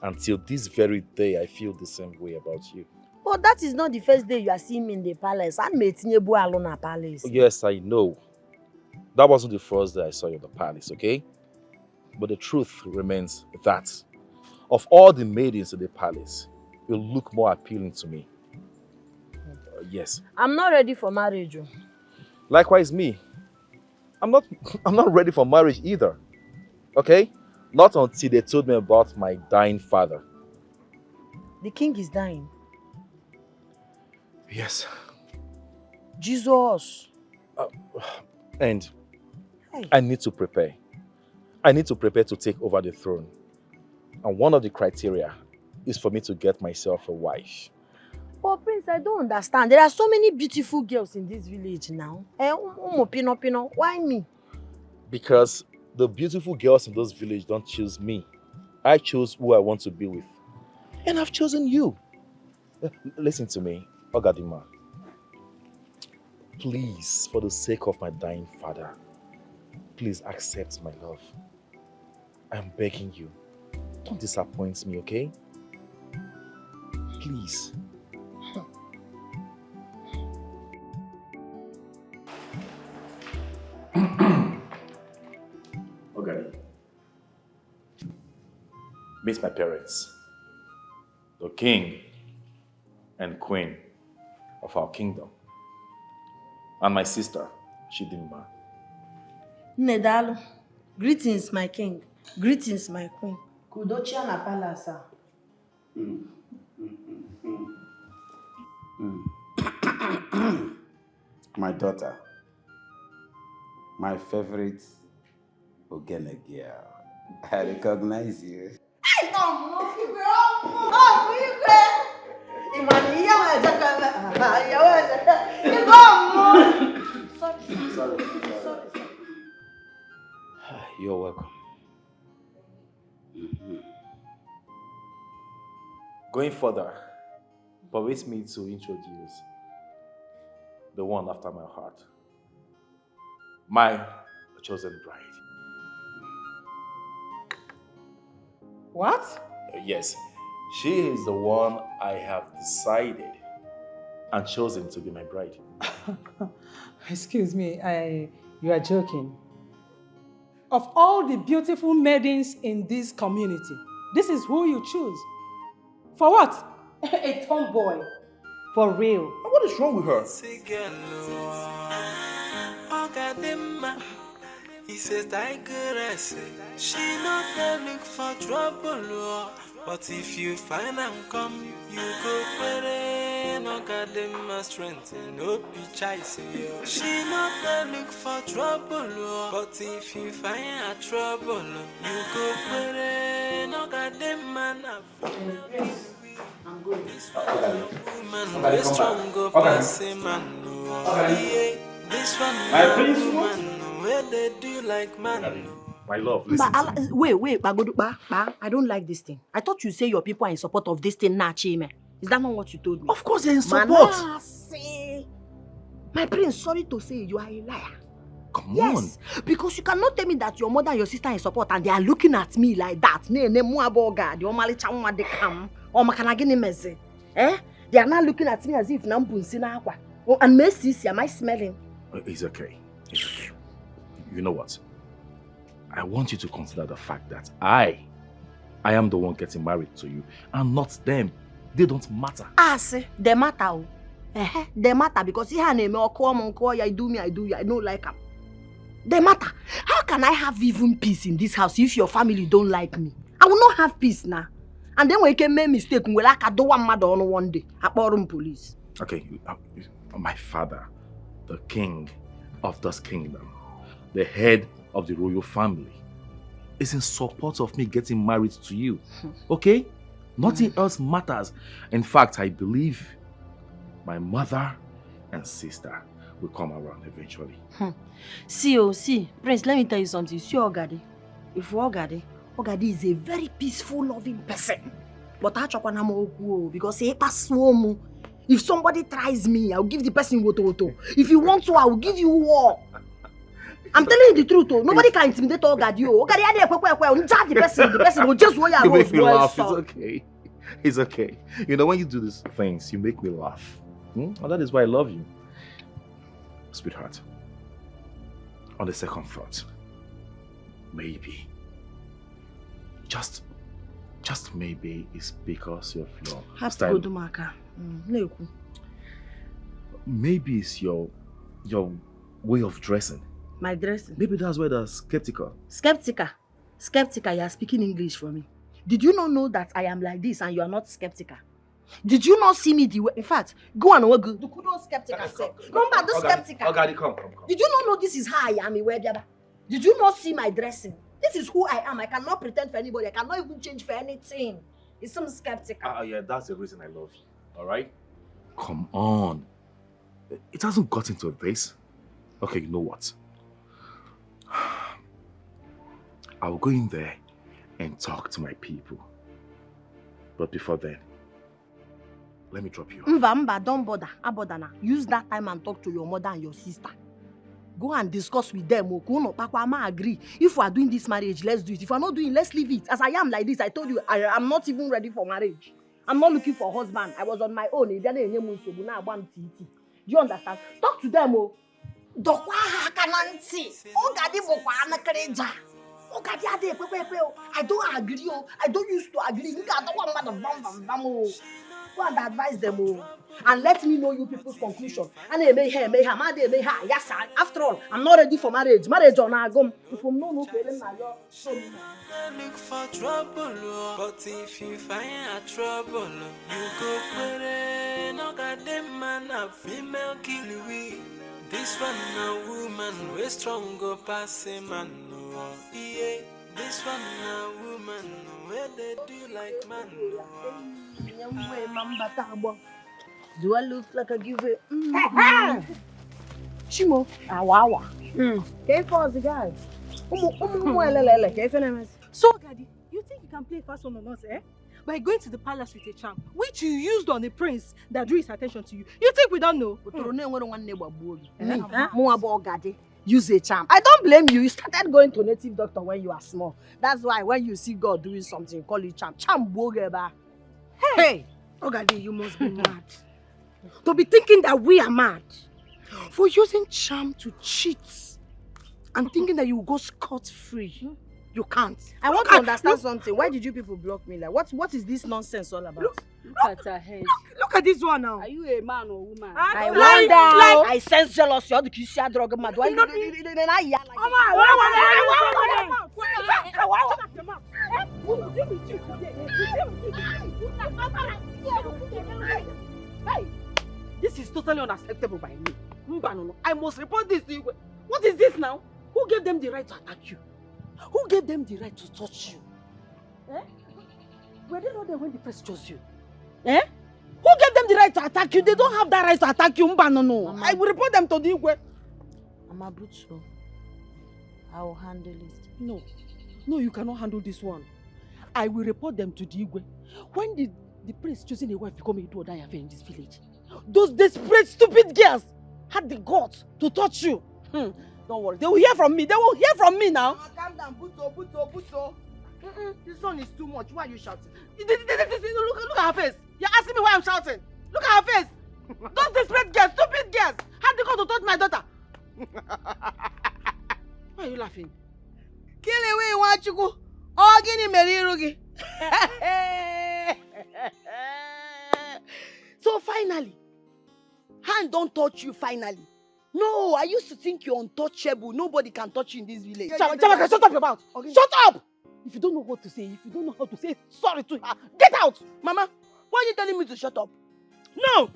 Until this very day, I feel the same way about you. But that is not the first day you are seeing me in the palace. I'm meeting you alone at palace. Yes, I know. That wasn't the first day I saw you in the palace, okay? But the truth remains that of all the maidens in the palace, you look more appealing to me. Yes. I'm not ready for marriage. Likewise me. I'm not ready for marriage either. Okay? Not until they told me about my dying father. The king is dying. Yes. Jesus. And I need to prepare. I need to prepare to take over the throne. And one of the criteria is for me to get myself a wife. Oh, Prince, I don't understand. There are so many beautiful girls in this village now. Why me? Because the beautiful girls in this village don't choose me. I choose who I want to be with. And I've chosen you. Listen to me, Ogadima. Please, for the sake of my dying father, please accept my love. I'm begging you. Don't disappoint me, okay? Please. Okay. meet my parents, the king and queen of our kingdom, and my sister, Chidimma. Nedalu, greetings, my king. Greetings, my queen. Kudochia na palace. My daughter, my favorite Ogene girl. I recognize you. Sorry. You're welcome. Going further, permit me to introduce the one after my heart, my chosen bride. What? Yes, she is the one I have decided and chosen to be my bride. Excuse me, you are joking. Of all the beautiful maidens in this community, this is who you choose. For what? A tomboy. For real. What is wrong with her? He says, I could say, she not there look for trouble, but if you find and come, you go pray, no God them my strength, no be chase you. She not there look for trouble, but if you find a trouble, you go pray, no God them man up. I'm going. Woman, this strong go pass a man. This one, man, where they do like man. My love, listen to me. Wait, Bagoduba, I don't like this thing. I thought you say your people are in support of this thing, Chime. Is that not what you told me? Of course they're in support. My prince, sorry to say, you are a liar. Come Yes, because you cannot tell me that your mother and your sister are in support and they are looking at me like that. They are not looking at me as if and Messi, am I smelling? It's okay. It's okay. You know what? I want you to consider the fact that I am the one getting married to you and not them. They don't matter. See, they matter. They matter because I do me, I do you. I don't like them. They matter. How can I have even peace in this house if your family don't like me? I will not have peace now. And then when you can make mistake, we like I don't want mother on one day. I call police. Okay, my father, the king of this kingdom, the head of the royal family, is in support of me getting married to you. Okay? Nothing else matters. In fact, I believe my mother and sister will come around eventually. See, Prince, let me tell you something. See Ogade. If Ogade is a very peaceful, loving person. But I because if somebody tries me, I'll give the person woto. If you want to, I will give you war. I'm telling you the truth. Nobody can intimidate Ogade. The person will just wear You make me laugh. It's okay. It's okay. You know, when you do these things, you make me laugh. And that is why I love you. Sweetheart, on the second thought, maybe, just maybe it's because of your style. Maybe it's your way of dressing. My dressing? Maybe that's why they're skeptical. Skeptical, you are speaking English for me. Did you not know that I am like this and you are not skeptical? Did you not see me the way? In fact, go and work. Do skeptical. Come back, do skeptical. Ogade, come. Did you not know this is how I am? Did you not see my dressing? This is who I am. I cannot pretend for anybody. I cannot even change for anything. It's some skeptical. Yeah, that's the reason I love you. All right? Come on. It hasn't gotten to this. Okay, you know what? I'll go in there and talk to my people. But before then, let me drop you off. Mba, don't bother. Abodana. Use that time and talk to your mother and your sister. Go and discuss with them. I agree. If we are doing this marriage, let's do it. If we are not doing, let's leave it. As I am like this, I told you, I am not even ready for marriage. I'm not looking for a husband. I was on my own. Do you understand? Talk to them. I don't agree. I don't used to agree. I don't want to go and advise them. And let me know you people's conclusion. And they may have, yes, sir. After all, I'm not ready for marriage. Marriage on our gum. If I'm no Look for trouble, but if you find a trouble, you go put it. No goddamn man, a female kill we. This one a woman, we strong go pass a man. Yeah, this one a woman, where they do like man. Do I look like a giver? Chimo, awawa. K4 the guy. So, Gaddy, you think you can play fast on us, eh? By going to the palace with a charm, which you used on the prince that drew his attention to you. You think we don't know? Use a charm. I don't blame you. You started going to native doctor when you are small. That's why when you see God doing something, call it charm. Charm bogeba. Hey, Ogadi, you must be mad. To be thinking that we are mad for using charm to cheat and thinking that you will go scot-free. You can't. I want to understand something. Why did you people block me? Like, what is this nonsense all about? Look at her head. Look at this one now. Are you a man or woman? I wonder. I sense jealousy. You're the kissy drug mad. Why not? Hey, this is totally unacceptable by me. I must report this to you. What is this now? Who gave them the right to attack you? Who gave them the right to touch you? Eh? Were they not there when the press chose you? Eh? Who gave them the right to attack you? They don't have that right to attack you. No. I will report them to the Igwe. Mama Butsu, I will handle it. No, you cannot handle this one. I will report them to the Igwe. When did the prince choosing a wife become a do-or-die affair in this village? Those desperate, stupid girls had the guts to touch you. Don't worry, they will hear from me. They will hear from me now. Calm down, Buto. This one is too much. Why are you shouting? Look at her face. You're asking me why I'm shouting. Look at her face. Those desperate girls, stupid girls, had the guts to touch my daughter. Why are you laughing? Kill away, Wachuku. Oh, give me Merirugi. So finally, hand don't touch you finally. No, I used to think you're untouchable. Nobody can touch you in this village. Chabaka, shut up your mouth. Okay. Shut up! If you don't know what to say, if you don't know how to say sorry to her, get out! Mama, why are you telling me to shut up? No!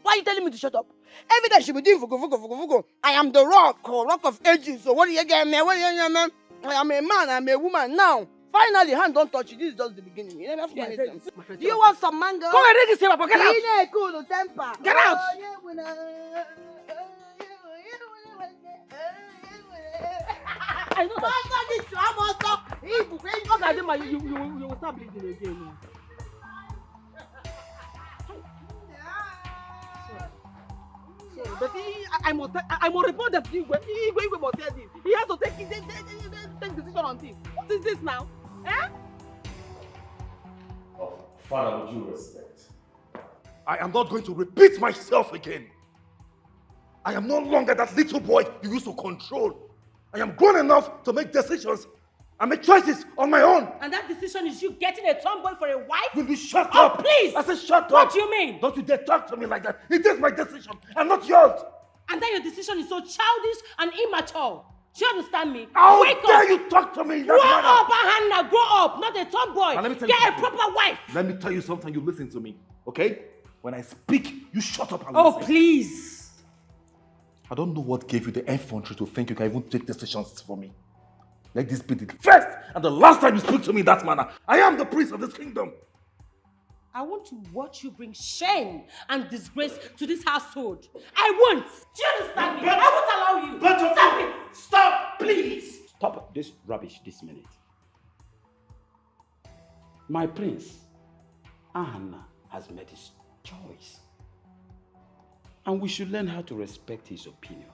Why are you telling me to shut up? Every day she be doing fugo. I am the rock of ages. So what do you get me? I am a man, I'm a woman now. Finally, hand don't touch you. This is just the beginning. You never have to anything. Do you want some mango? Come and read this paper. Get out! Cool temper. Get out! I know that. You will start bleeding again. But I must report that Igwe must say this. He has to take decision on this. What is this now? Eh? Oh, Father, with due respect, I am not going to repeat myself again. I am no longer that little boy you used to control. I am grown enough to make decisions and make choices on my own. And that decision is you getting a tomboy for a wife? Will you shut up? Please! I said shut up! What do you mean? Don't you dare talk to me like that. It is my decision and not yours. And then your decision is so childish and immature. Do you understand me? How Wake dare up! you talk to me in that Grow manner? up, Hannah, grow up, not a tomboy. Now, let me tell you Get a something. proper wife. Let me tell you something, you listen to me, okay? When I speak, you shut up and Oh, listen. please. I don't know what gave you the effrontery to think you can even take decisions for me. Let this be the first and the last time you speak to me in that manner. I am the prince of this kingdom. I want to watch you bring shame and disgrace to this household. I won't. Do you understand me? I won't allow you. Stop it. Stop, please. Stop this rubbish this minute. My prince, Anna, has made his choice. And we should learn how to respect his opinion.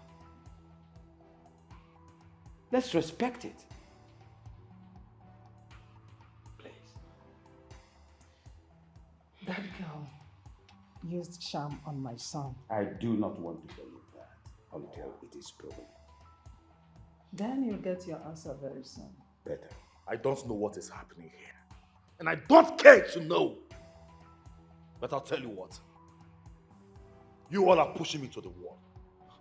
Let's respect it. Please. That girl used charm on my son. I do not want to believe that until it is proven. Then you'll get your answer very soon. Better. I don't know what is happening here. And I don't care to know. But I'll tell you what. You all are pushing me to the wall.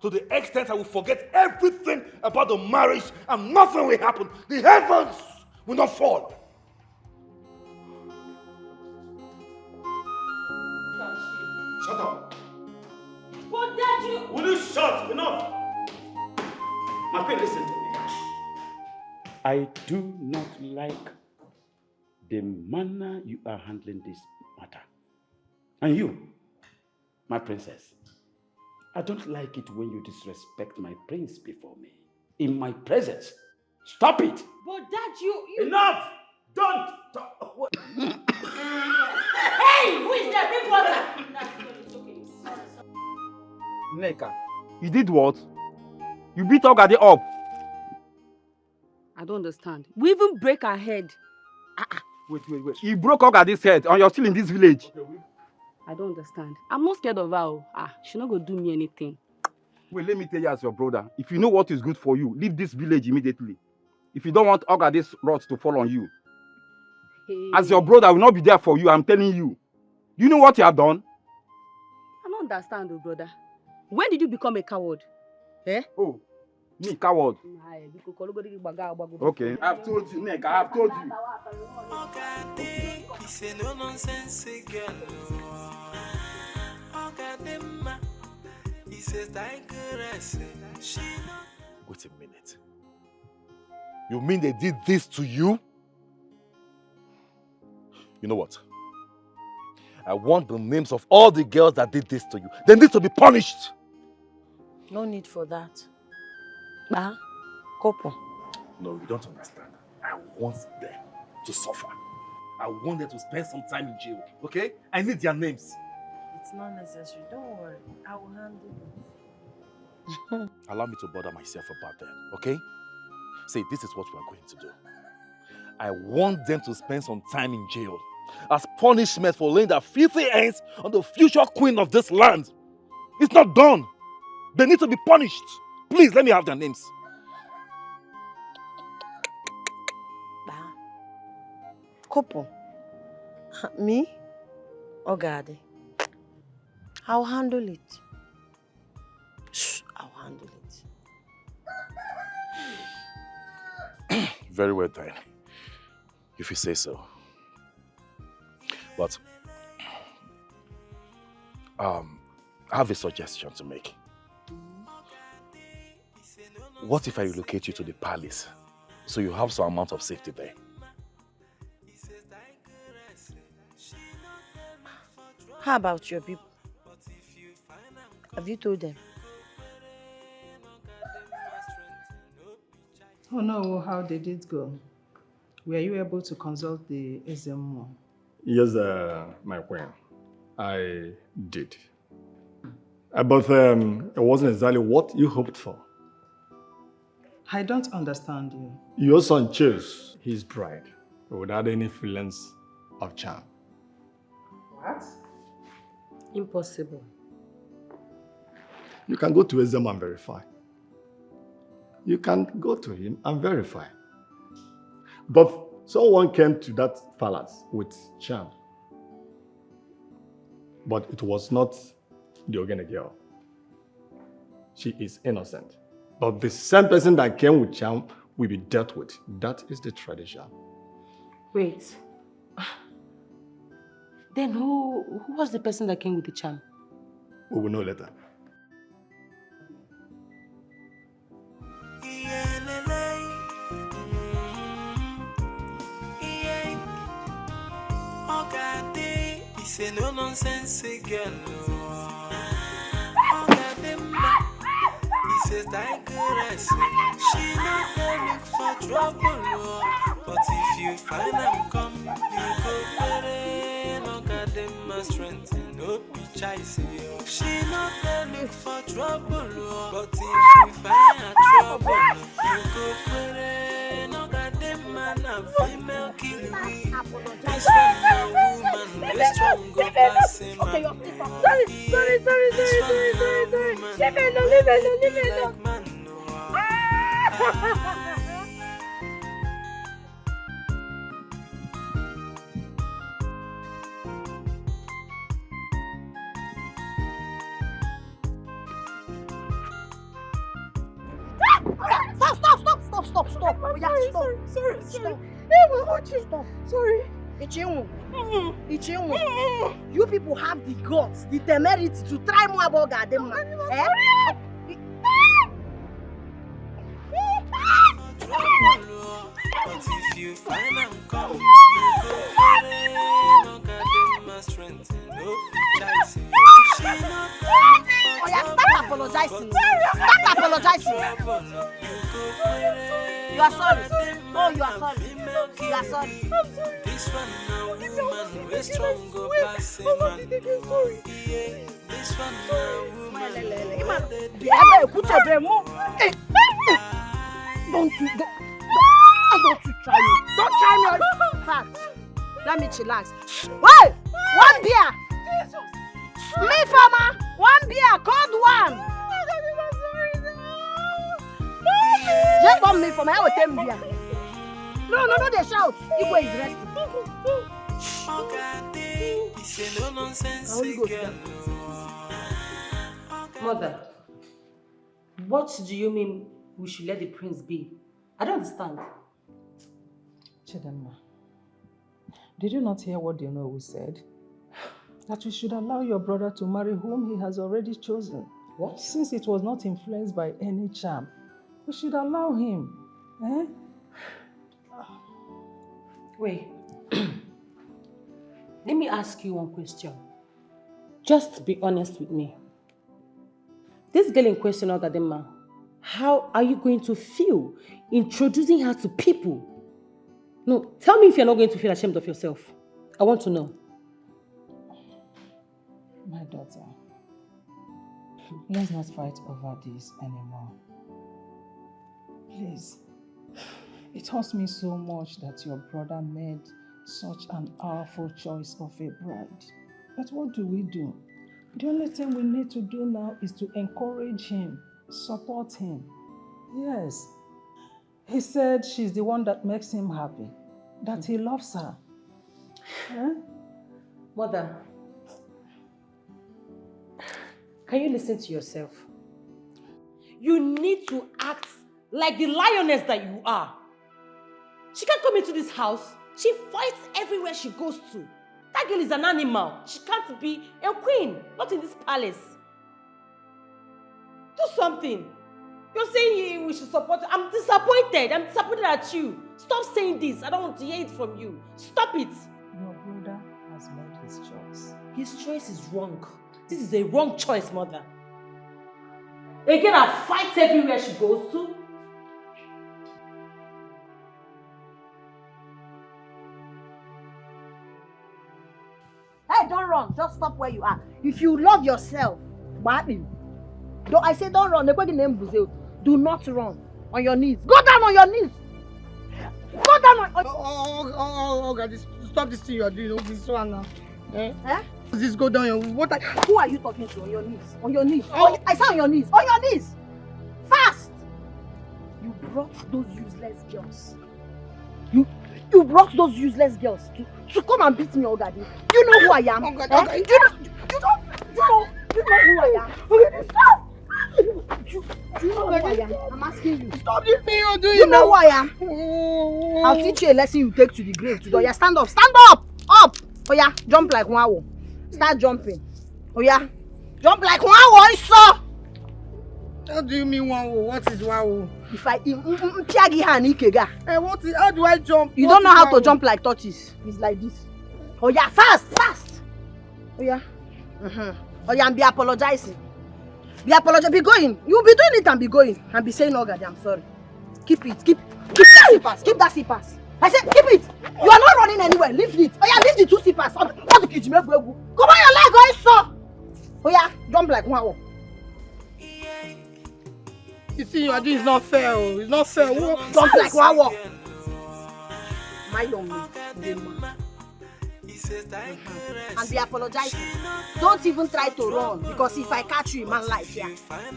To the extent I will forget everything about the marriage and nothing will happen. The heavens will not fall. Shut up. But Dad, you... Will you shut? Enough. My friend, listen to me. I do not like the manner you are handling this matter. And you, my princess, I don't like it when you disrespect my prince before me. In my presence. Stop it! But Dad, you... Enough! Don't talk! Hey! Who is there? Big brother! Nneka, you did what? You beat Ogade up. I don't understand. We even break her head. Wait. You broke Ogade's head and you're still in this village. I don't understand. I'm not scared of her. She's not going to do me anything. Wait, let me tell you as your brother. If you know what is good for you, leave this village immediately. If you don't want Ogade's wrath to fall on you. Hey. As your brother, I will not be there for you, I'm telling you. You know what you have done? I don't understand, brother. When did you become a coward? Eh? Oh, me, coward. Okay, I've told you, Nneka, I've told you. Wait a minute. You mean they did this to you? You know what? I want the names of all the girls that did this to you. They need to be punished. No need for that. Couple. No, you don't understand. I want them to suffer. I want them to spend some time in jail. Okay? I need their names. It's not necessary. Don't worry. I will handle it. Allow me to bother myself about that. Okay? Say, this is what we are going to do. I want them to spend some time in jail as punishment for laying their filthy hands on the future queen of this land. It's not done. They need to be punished. Please, let me have their names. Couple. Me? Ogade. I'll handle it. Shh, I'll handle it. Very well done. If you say so. But I have a suggestion to make. What if I relocate you to the palace so you have some amount of safety there? How about your people? Have you told them? Oh no, how did it go? Were you able to consult the SMO? Yes, my queen. I did. But it wasn't exactly what you hoped for. I don't understand you. Your son chose his bride without any feelings of charm. What? Impossible. You can go to Ezem and verify. You can go to him and verify. But someone came to that palace with charm. But it was not the Ogene girl. She is innocent. But the same person that came with charm will be dealt with. That is the tradition. Wait. Then who was the person that came with the charm? We will know later. Say no nonsense girl. He says digress. She not there look for trouble. But if you find them come, you go better. No got them my strength. No be chasing you. She not there look for trouble. But if you find a trouble, you go better. No got them man a female kill me. This one no woman. This strong go pass him. Sorry. Leave it. stop. Oh, yeah, stop. Sorry. Stop. Stop. Sorry. Ichinwu. You people have the guts, the temerity to try more about Gadema. Eh? But if you find I'm coming, no goddamn strength, no chance. Oh, yeah, stop apologizing. Stop apologizing. You are sorry. Oh, you are sorry. You are sorry. I'm sorry. This one now, woman, we strong go pass it, man. This one now, woman, Don't you try me. Don't try me. Fact. Let me chillax. Wait! One beer! Me, farmer! One beer! Cold one! Just bomb me for my hour 10 beer. No, they shout. Igwe is resting. Mother, what do you mean we should let the prince be? I don't understand. Chidemma, did you not hear what the Onowu said? That we should allow your brother to marry whom he has already chosen. What? Since it was not influenced by any charm, we should allow him. Eh? Wait. Let me ask you one question. Just be honest with me. This girl in question, Ogadema, how are you going to feel introducing her to people? No, tell me if you're not going to feel ashamed of yourself. I want to know. My daughter, let's not fight over this anymore. Please. It hurts me so much that your brother made such an powerful choice of a bride. But what do? The only thing we need to do now is to encourage him, support him. Yes. He said she's the one that makes him happy, that he loves her. Huh? Mother, can you listen to yourself? You need to act like the lioness that you are. She can't come into this house. She fights everywhere she goes to. That girl is an animal. She can't be a queen, not in this palace. Do something. You're saying we should support her. I'm disappointed. I'm disappointed at you. Stop saying this. I don't want to hear it from you. Stop it. Your brother has made his choice. His choice is wrong. This is a wrong choice, mother. A girl that fights everywhere she goes to. Hey, don't run. Just stop where you are. If you love yourself, I say don't run. Do not run. On your knees. Go down on your knees. Go down on... Oh, God, stop this thing you are doing. This one now. Eh? This go down. Who are you talking to? On your knees. On your knees. Oh. I said on your knees. On your knees. Fast. You brought those useless girls. You brought those useless girls to come and beat me, Ogadi. You know who I am? You know who I am? Stop! Do you know who I am? I'm asking you. Stop this thing you're doing. You know who I am? I'll teach you a lesson you take to the grave today. Yeah, stand up. Stand up! Up! Oh yeah, jump like wow. Start jumping. Oh yeah, jump like wow. So. How do you mean wow? What is wow? If I Hey, what is, how do I jump? You don't know how to jump like tortoise. It's like this. Oh yeah, fast! Oh yeah. Oh yeah, and be apologizing. Be going. You'll be doing it and be going. And be saying, oh God, I'm sorry. Keep it. Keep that slippers. Keep that slippers. I said, keep it. You are not running anywhere. Leave it. Oh yeah, leave the 2 slippers. Come on your leg, guys. So. Oh yeah, jump like wow. You see, you are doing is not fair. It's not fair. Jump like wow. My young man. And be apologizing. Don't even try to run, because if I catch you in my life, yeah.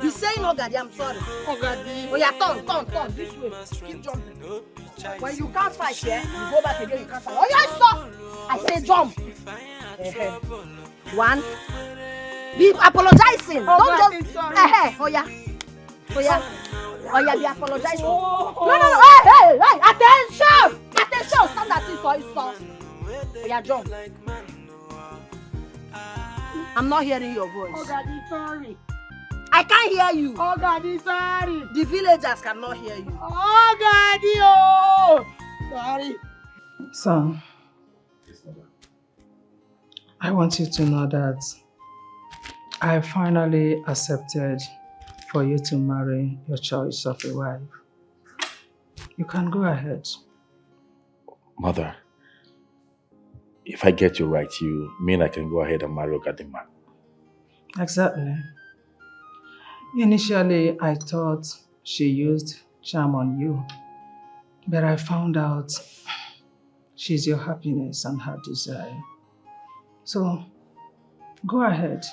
Be saying, oh God, I'm sorry. Oh yeah, turn this way. Keep jumping. When you can't fight, yeah, you go back again, you can't fight. Oh yeah, stop! I say jump. 1. Be apologizing. Don't just. Oh yeah. Oh yeah, be apologize. No. Hey! Attention! Attention! Stand at it, so. Oh yeah, John. I'm not hearing your voice. Oh, Daddy, sorry. I can't hear you. Oh, Daddy, sorry. The villagers cannot hear you. Oh, Daddy, oh! Sorry. Son, I want you to know that I finally accepted for you to marry your choice of a wife. You can go ahead. Mother, if I get you right, you mean I can go ahead and marry Ogadima? Exactly. Initially, I thought she used charm on you, but I found out she's your happiness and her desire. So, go ahead.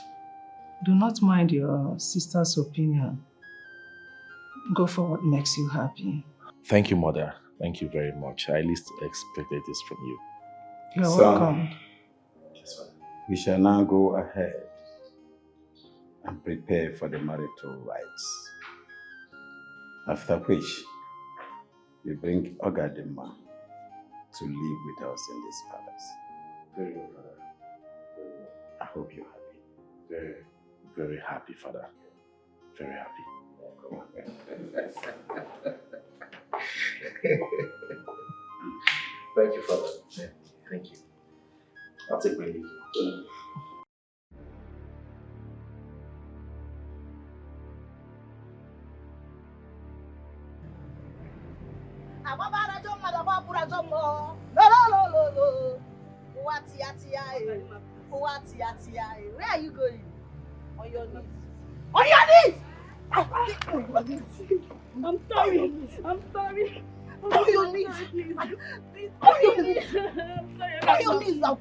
Do not mind your sister's opinion. Go for what makes you happy. Thank you, Mother. Thank you very much. I at least expected this from you. You're welcome. We shall now go ahead and prepare for the marital rites. After which, we bring Ogadima to live with us in this palace. Very well, Father. Very well. I hope you're happy. Very, very happy, Father. Very happy. Come on. Thank you, Father. Thank you. I'll take my leave. Where are you going? On your knees. On your knees! I'm sorry. I'm sorry. On your knees. On your knees. On your knees. I'll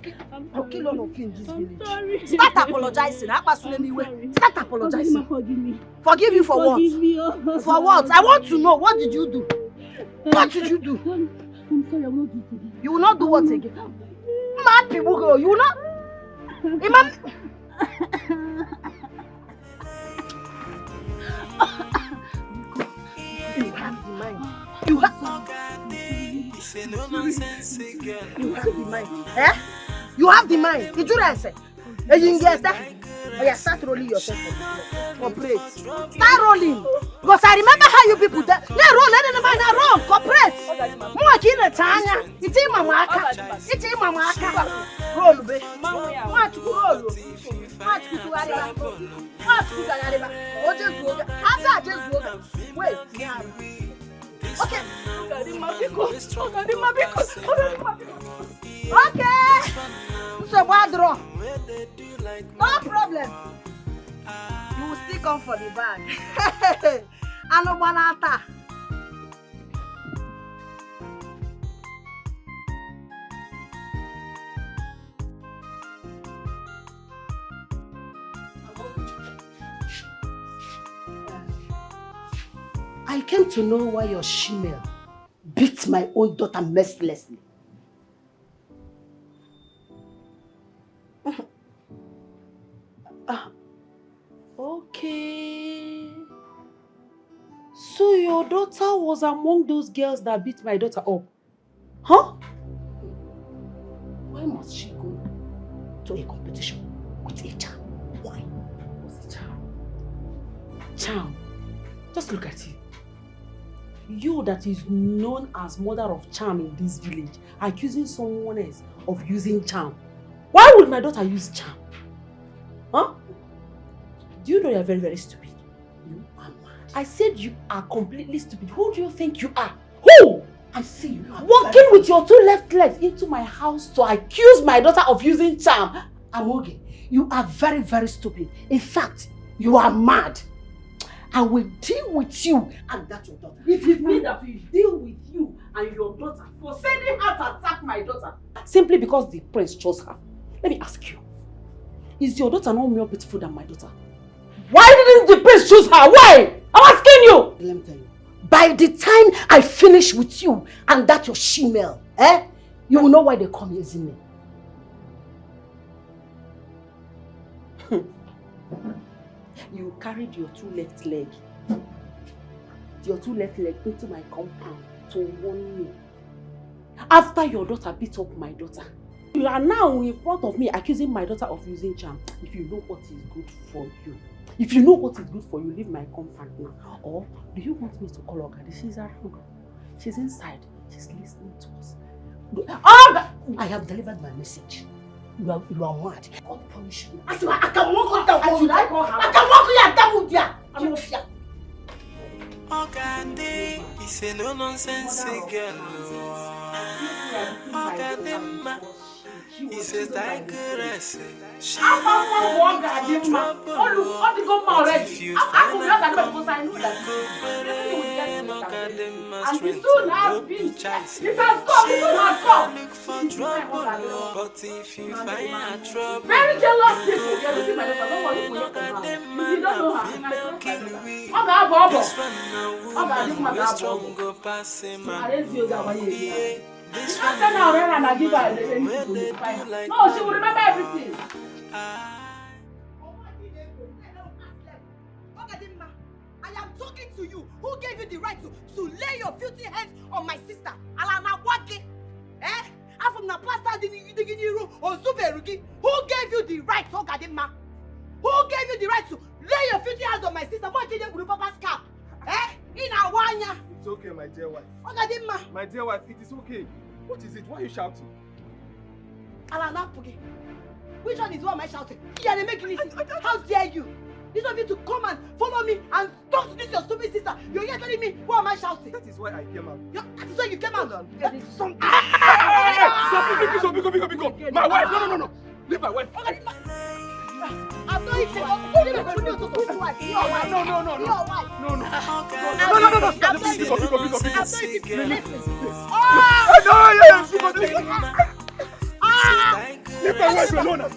kill all of you in this village. Sorry. Start apologizing. Start apologizing. Forgive me. Forgive you for what? Forgive me. Oh. For what? I want to know. What did you do? What did you do? I'm sorry. I will not do it again. You will not do what again? Mad people go. You will not. Imam. You have the mind. You have the mind. Eh? You have the mind. Did you answer? And you get that? Oh yeah, start rolling yourself Cooperate. Start rolling. Because I remember how you people that. Yeah, roll. Let them mind roll. Cooperate. More kina tanya. It's in mama aka. It's in mama aka. Roll, be. What roll? What to arriba? What to arriba? Oh, just after just wait. Okay. Okay. So what draw? No problem. You will still come for the bag. Anobanata. I came to know why your shemale beat my own daughter mercilessly. Okay. So your daughter was among those girls that beat my daughter up? Huh? Why must she go to a competition with a charm? Why? What's a charm? Charm. Just look at you. You that is known as mother of charm in this village, accusing someone else of using charm. Why would my daughter use charm? Huh? Do you know you are very, very stupid? You are mad. I said you are completely stupid. Who do you think you are? Who? I see you are walking with your two left legs into my house to accuse my daughter of using charm. Amoge, you are very, very stupid. In fact, you are mad. I will deal with you and that your daughter. It is me that will deal with you and your daughter for sending her to attack my daughter. Simply because the prince chose her. Let me ask you. Is your daughter not more beautiful than my daughter? Why didn't the prince choose her? Why? I'm asking you! Let me tell you. By the time I finish with you and that your shemale, you will know why they come using me. You carried your two left leg your two left legs into my compound to warn me. After your daughter beat up my daughter, you are now in front of me accusing my daughter of using charm. If you know what is good for you, leave my compound now. Or do you want me to call Ogadi? She's around. She's inside. She's listening to us. I have delivered my message. You are mad. God punish you. I can walk on that wall. I can walk on that wall there. I'm not fear. Ogade, he's a no nonsense girl. Ogade, he says I could rest. She not for trouble. But if you find a come, you go burn. Ogade, my strength, no be chasing. She not look for trouble. But if you find a trouble, Very jealous people. you go burn. Ogade, man, I feel kill we. This one now woman, we strong go pass him man. This one now woman, where they do like no, she will remember everything. Ogadimma, I am talking to you. Who gave you the right to lay your filthy hands on my sister? Alana Wake? Eh? I'm from the pastor Diginiru or Suberugi. Who gave you the right, Ogadimma? Who gave you the right to lay your filthy hands on my sister? What did you do, Papa's cap? Eh? In Awanya. It's okay, my dear wife. Ogadimma. My dear wife, it is okay. What is it? Why are you shouting? Alana Puge. Which one is what am I shouting? Yeah, they make you listen. How dare you? This of you to come and follow me and talk to this your stupid sister. You're here telling me what am I shouting? That is why I came out. That is why you came out. There is something. Stop! Biko. My wife! No. Leave my wife. I'm not eating. Don't even put me to talk to wife. Your wife. No. Your wife. No. No. Stop. Biko. I'm not eating. Listen. Leave my wife alone. Leave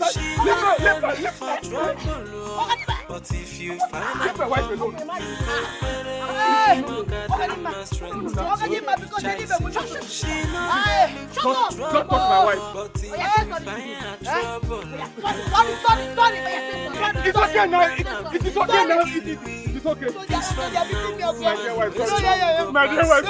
but if you find my wife alone. Don't touch my wife. But if you find trouble, Sorry. It's okay now. It is okay now. It is okay. My dear wife.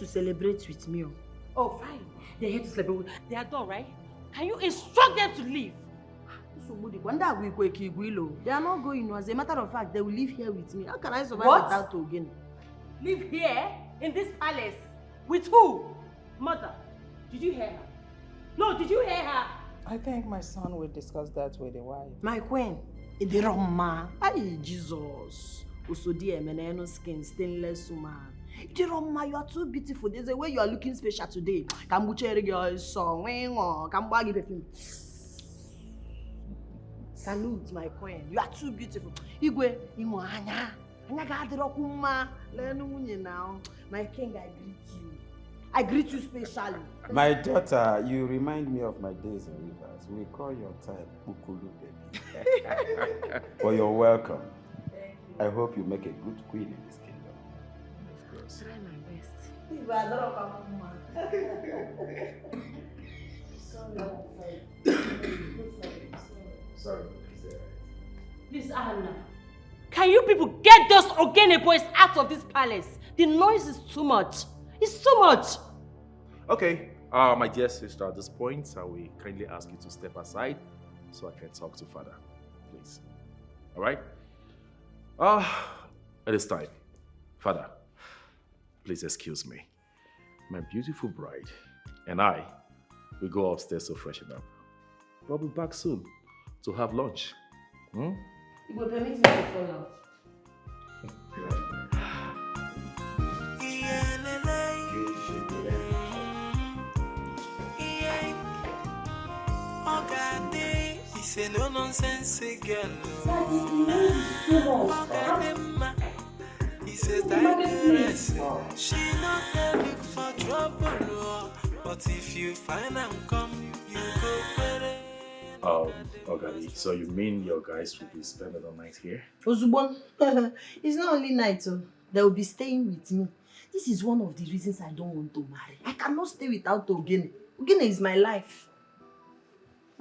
Celebrate with me. Oh, fine. They're here to sleep. They are done, right? Can you instruct them to leave? They are not going. As a matter of fact, they will live here with me. How can I survive What? without Ogene? Live here? In this palace? With who? Mother, did you hear her? No, did you hear her? I think my son will discuss that with the wife. My queen, Idiroma. Ay, Jesus. Usodi emeneno skin, stainless woman. Idiroma, you are too beautiful. There's a way you are looking special today. Kambuchere girl song. Kambagi perfume. Salute, my queen. You are too beautiful. Igwe, imo anya. Anya ga adirokuma. Lenu munye now. My king, I greet you. I greet you specially. My daughter, you remind me of my days in Rivers. We call your type Ukulu baby. Well, you're welcome. I hope you make a good queen in this kingdom. Of course. Try my best. Sorry. Please, Anna. Can you people get those Ogene boys out of this palace? The noise is too much. It's too much. Okay, my dear sister, at this point, I will kindly ask you to step aside so I can talk to Father, please. All right? It is time. Father, please excuse me. My beautiful bride and I will go upstairs to freshen up. We'll be back soon to have lunch. You will permit me to fall out. Say no nonsense girl. He says digress. She not there look for trouble, but if you find and come, you go better. Ogani, so you mean your guys will be spending the night here? Ozubon, it's not only night, so they will be staying with me. This is one of the reasons I don't want to marry. I cannot stay without Ogene. Ogene is my life.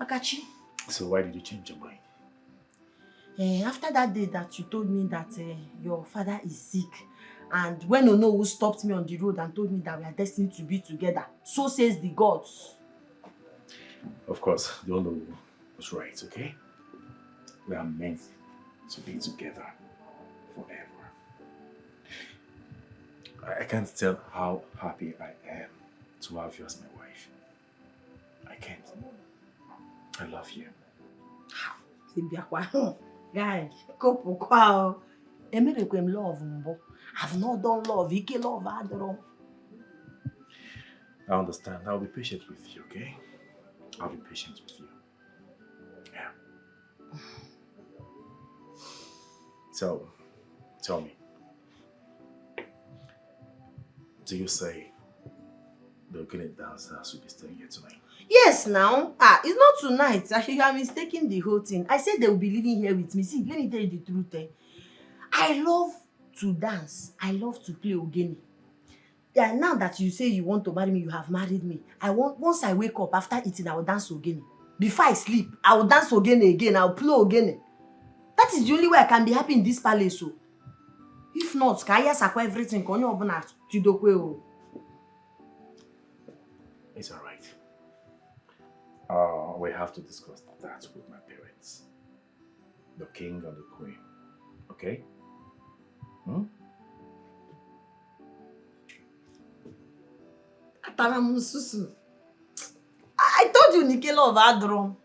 Makachi. So why did you change your mind? After that day that you told me that your father is sick, and when Ono stopped me on the road and told me that we are destined to be together, so says the gods. Of course, the Ono was right, okay? We are meant to be together forever. I can't tell how happy I am to have you as my wife. I can't. I love you. Guy, couple kwao. Emerekwem love mbo. I've not done love. Ike love adoro. I understand. I'll be patient with you, okay? I'll be patient with you. Yeah. So, tell me. Do you say the Ogene dancers will be staying here tonight? Yes, now. It's not tonight. You are mistaking the whole thing. I said they will be living here with me. See, let me tell you the truth. I love to dance. I love to play Ogene. Yeah, now that you say you want to marry me, you have married me. Once I wake up after eating, I will dance Ogene. Before I sleep, I will dance Ogene again. I will play Ogene. That is the only way I can be happy in this palace. So. If not, Kaya sakwa everything. It's all right. We have to discuss that with my parents. The king and the queen. Okay? I told you Nikela of Adron.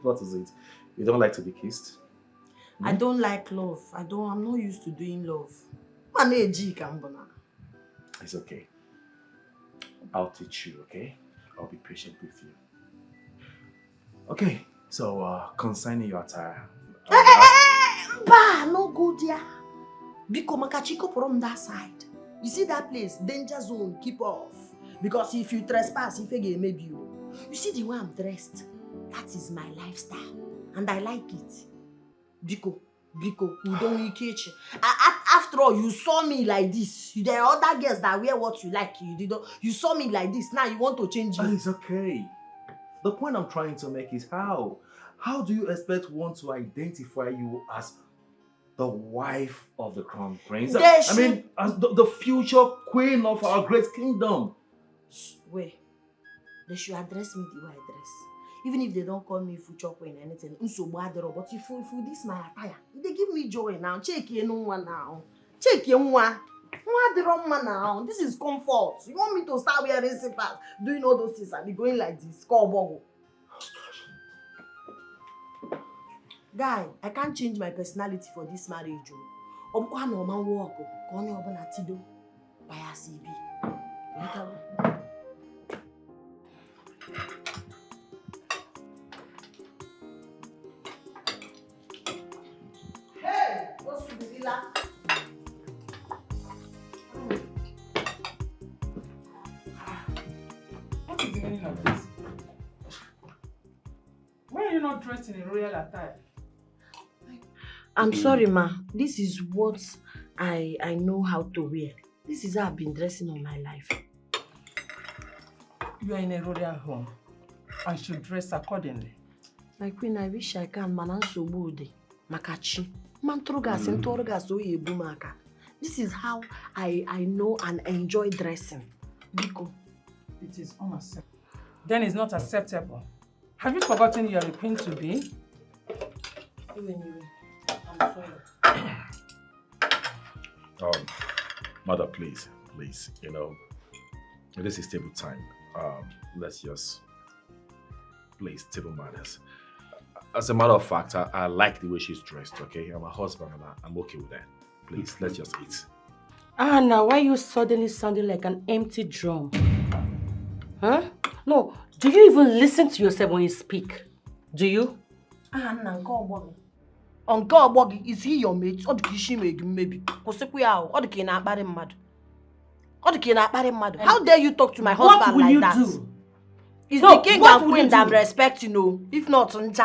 What is it? You don't like to be kissed? I don't like love. I'm not used to doing love. It's okay. I'll teach you, okay? I'll be patient with you. Okay, so concerning your attire. No go there. Biko makachiko from that side. You see that place? Danger zone, keep off. Because if you trespass, if you maybe you. You see the way I'm dressed? That is my lifestyle. And I like it. Biko, you don't catch. After all, you saw me like this. There are other girls that wear what you like. You saw me like this. Now you want to change me. It's okay. The point I'm trying to make is how? How do you expect one to identify you as the wife of the crown prince? I mean, as the future queen of our great kingdom. Wait. They should address me the way I dress. Even if they don't call me future queen or anything, but if you this my attire, they give me joy now. Check your one now. Check your one. Now. This is comfort. You want me to start wearing slippers, doing all those things and be going like this? Guy, I can't change my personality for this marriage. Hey, what's the deal? What is the meaning of this? Why are you not dressed in a royal attire? I'm sorry, ma. This is what I know how to wear. This is how I've been dressing all my life. You are in a royal home. I should dress accordingly. My queen, I wish I can. Makachi. This is how I know and enjoy dressing. Biko. It is unacceptable. Then it's not acceptable. Have you forgotten you are a queen to be? I'm sorry. Mother, please, this is table time. Let's just, please, table manners. As a matter of fact, I like the way she's dressed, okay? I'm a husband and I'm okay with that. Please, let's just eat. Now why are you suddenly sounding like an empty drum? Huh? No, do you even listen to yourself when you speak? Do you? Is he your mate? How dare you talk to my husband like that? Do? It's the king and queen that I'm respecting, if not, If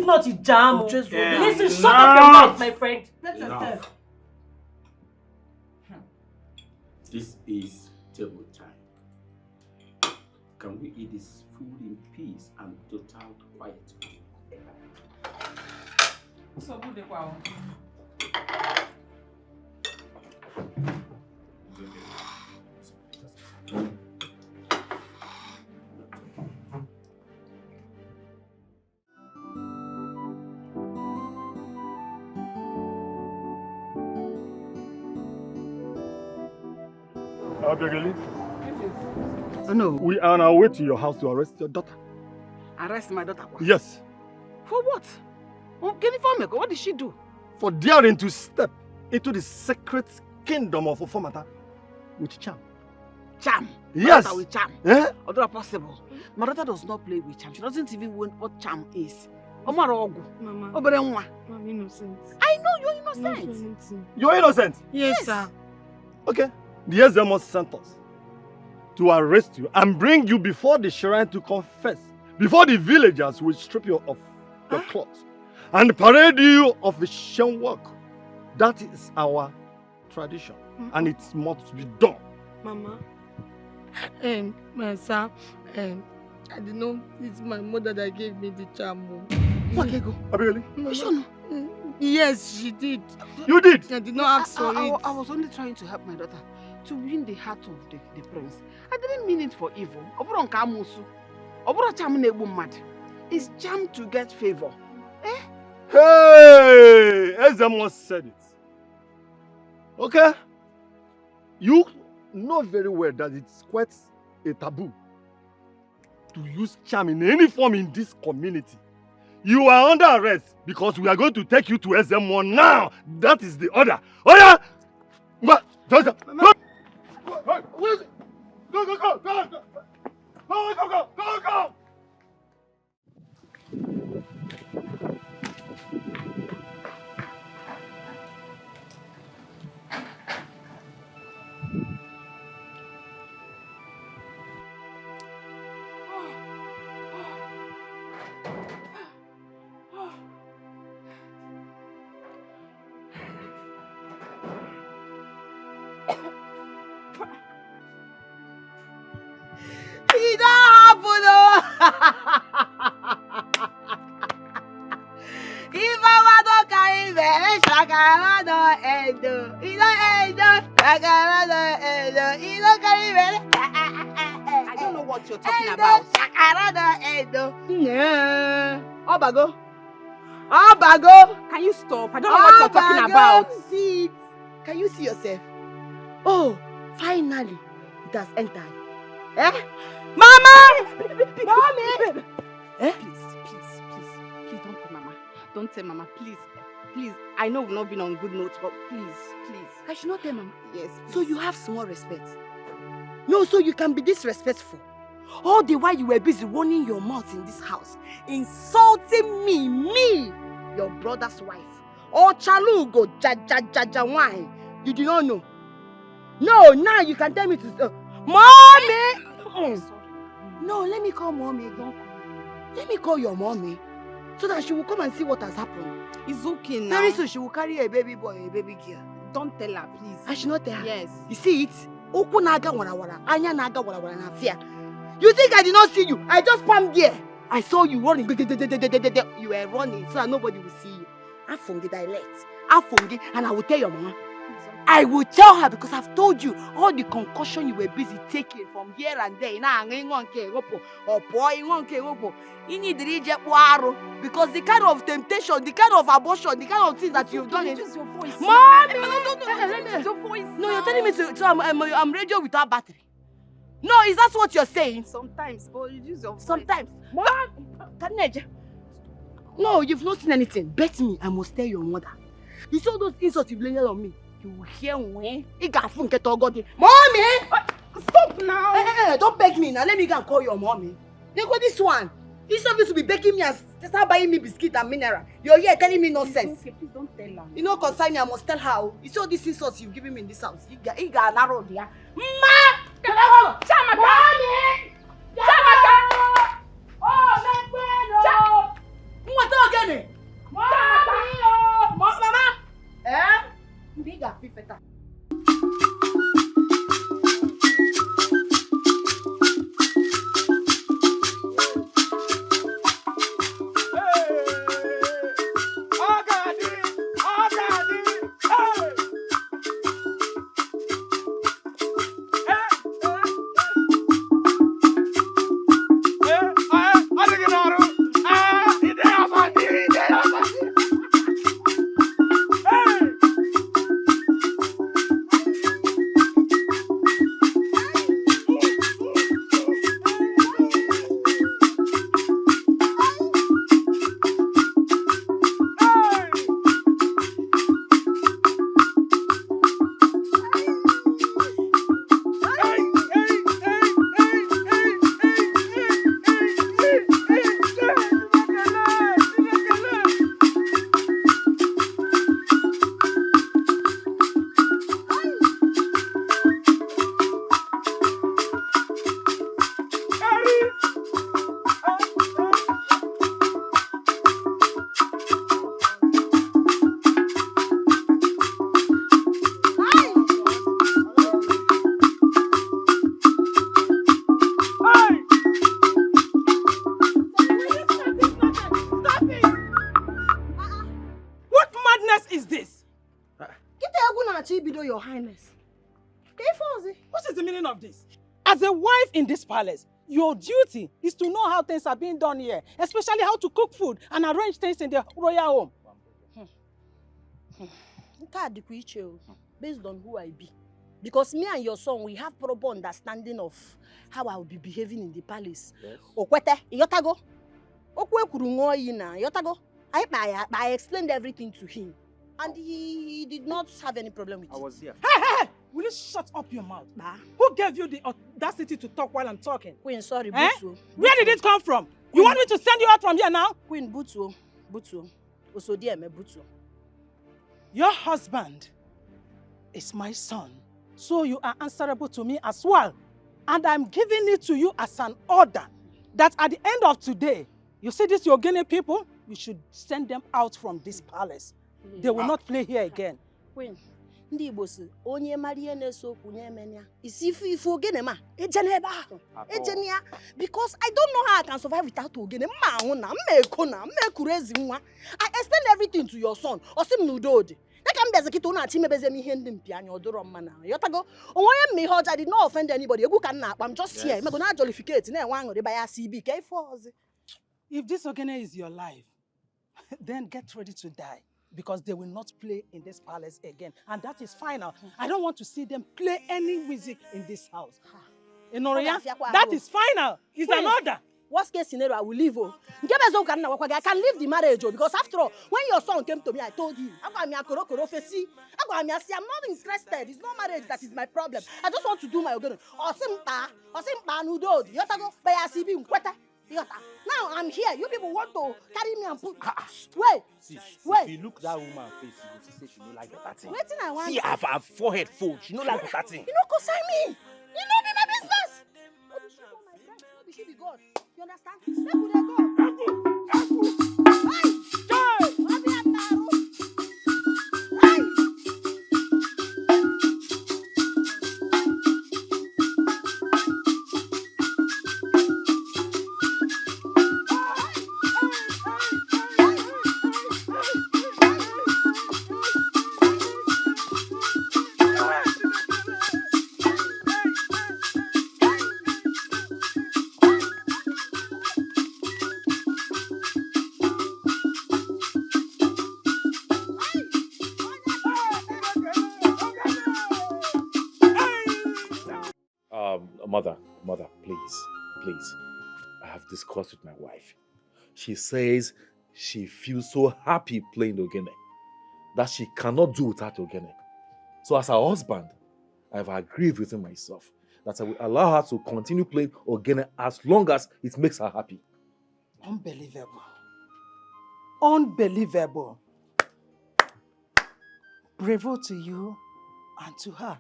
not, Listen, shut up your mouth, my friend. Enough. This is table time. Can we eat this food in peace and total quiet? So good, wow. Abigail? Oh no. We are on our way to your house to arrest your daughter. Arrest my daughter? Yes. For what? What did she do? For daring to step into the sacred kingdom of Ofomata with charm. Charm? Yes. My daughter with charm? Eh? Although possible. My daughter does not play with charm. She doesn't even know what charm is. Mama, I'm innocent. I know you're innocent. You're innocent? Yes, sir. Okay. The Ezemos sent us to arrest you and bring you before the shrine to confess. Before the villagers will strip you of your clothes and parade you of a shame work. That is our tradition, and it must be done. Mama, sir, I did not. It's my mother that gave me the charm. What, Lego? Really? Yes, she did. You did? I did not ask for it. I was only trying to help my daughter to win the heart of the prince. I didn't mean it for evil. It's charm to get favor. Eh? Hey! Ezemos said it. Okay? You know very well that it's quite a taboo to use charm in any form in this community. You are under arrest because we are going to take you to Ezemo now. That is the order. Oh yeah! What? Joseph! Go! Where is it? Go! It don't happen, If I don't carry the I don't know what you're talking about. Can you stop? I don't know what you're talking about. See it. Can you see yourself? Oh, finally, it has entered. Eh? Mama! Mommy! Eh? Please, don't tell Mama. Don't tell Mama, please. Please, I know we've not been on good notes, but please. I should not tell Mama. Yes, So you have small respect. No, so you can be disrespectful. All the while you were busy running your mouth in this house, insulting me, your brother's wife. Oh, Chalu go ja wine. You do not know. No, now you can tell me to Mommy! No, let me call Mommy. Let me call your mommy so that she will come and see what has happened. It's okay now. Very soon she will carry a baby boy or a baby girl. Don't tell her, please. I should not tell her. Yes. You see it? Oku naga wara wara, anya naga wara wara na fear. You think I did not see you? I just palmed there. I saw you running. You were running so that nobody will see you. Afungi dialect. Afungi, and I will tell your mama. I will tell her because I've told you all the concussion you were busy taking from here and there. Because the kind of temptation, the kind of abortion, the kind of things that you've done. Use your voice. Mommy! Use your voice. No, you're telling me so I'm radio without battery. No, is that what you're saying? Sometimes, but you use your voice. Sometimes. No, you've not seen anything. Bet me, I must tell your mother. You see all those insults you've laid on me. You will hear when Mommy! Stop now! Don't beg me now. Let me go and call your mommy. They got this one. He's supposed to be begging me and start buying me biscuit and mineral. You're here telling me nonsense. Okay, please don't tell her. You know, concern me, I must tell her. You see all these insults you've given me in this house. You got narrow there. Ma! Chamaka! Mommy! Chamaka! Oh, what again? Mama! Eh? Biga fifeta. Your Highness. What is the meaning of this? As a wife in this palace, your duty is to know how things are being done here, especially how to cook food and arrange things in the royal home. Based on who I be. Because me and your son, we have proper understanding of how I will be behaving in the palace. Okwete, yotago. Okwe kurungo ina, yotago. I explained everything to him. And he did not have any problem with it. I was here. Hey! Will you shut up your mouth? Who gave you the audacity to talk while I'm talking? Queen, sorry, eh? Butu. Where did it come from? You want me to send you out from here now? Queen, Butu. Osodieme, Butu. Your husband is my son, so you are answerable to me as well. And I'm giving it to you as an order that at the end of today, you see these Yogini people, you should send them out from this palace. They will not play here again. Queen, Ndị Igbo si onye mara ihe na-eso okwu nye emenya. Isi ife ogene ma ejene ebe ahụ. Ejene ya because I don't know how I can survive without ogene. Mma ahụ na, mma eko na, mma ekuru ezi nwa. I explain everything to your son. Osi m n'udo odi. Ya ka m bịazi kịta ụnụ achị mebeze m ihe ndị mpi anya ọdụrọ mma na. Yotago onwe m ihe ọjọọ, I did not offend anybody. Egwu ka m na-akpa m just here. Mego na jollificate na enwe aṅụrị ba ya CB ka ife ọzọ. If this ogene is your life, then get ready to die. Because they will not play in this palace again. And that is final. I don't want to see them play any music in this house. Inoria, that is final. It's an order. Worst case scenario, I will leave. I can leave the marriage because after all, when your son came to me, I told you, I'm not interested. It's not marriage that is my problem. I just want to do my own. Now I'm here. You people want to carry me and put. Wait. Sis, wait. If you look that woman face, you will see she no like that thing. Waiting, I want. See, her forehead fold. She no like that thing. You know, consign me. You know be my business. Maybe she be God. You understand? Let me go. Hey, Joy. Mother, please. I have discussed with my wife. She says she feels so happy playing Ogene that she cannot do without Ogene. So as her husband, I have agreed within myself that I will allow her to continue playing Ogene as long as it makes her happy. Unbelievable. Unbelievable. Bravo to you and to her,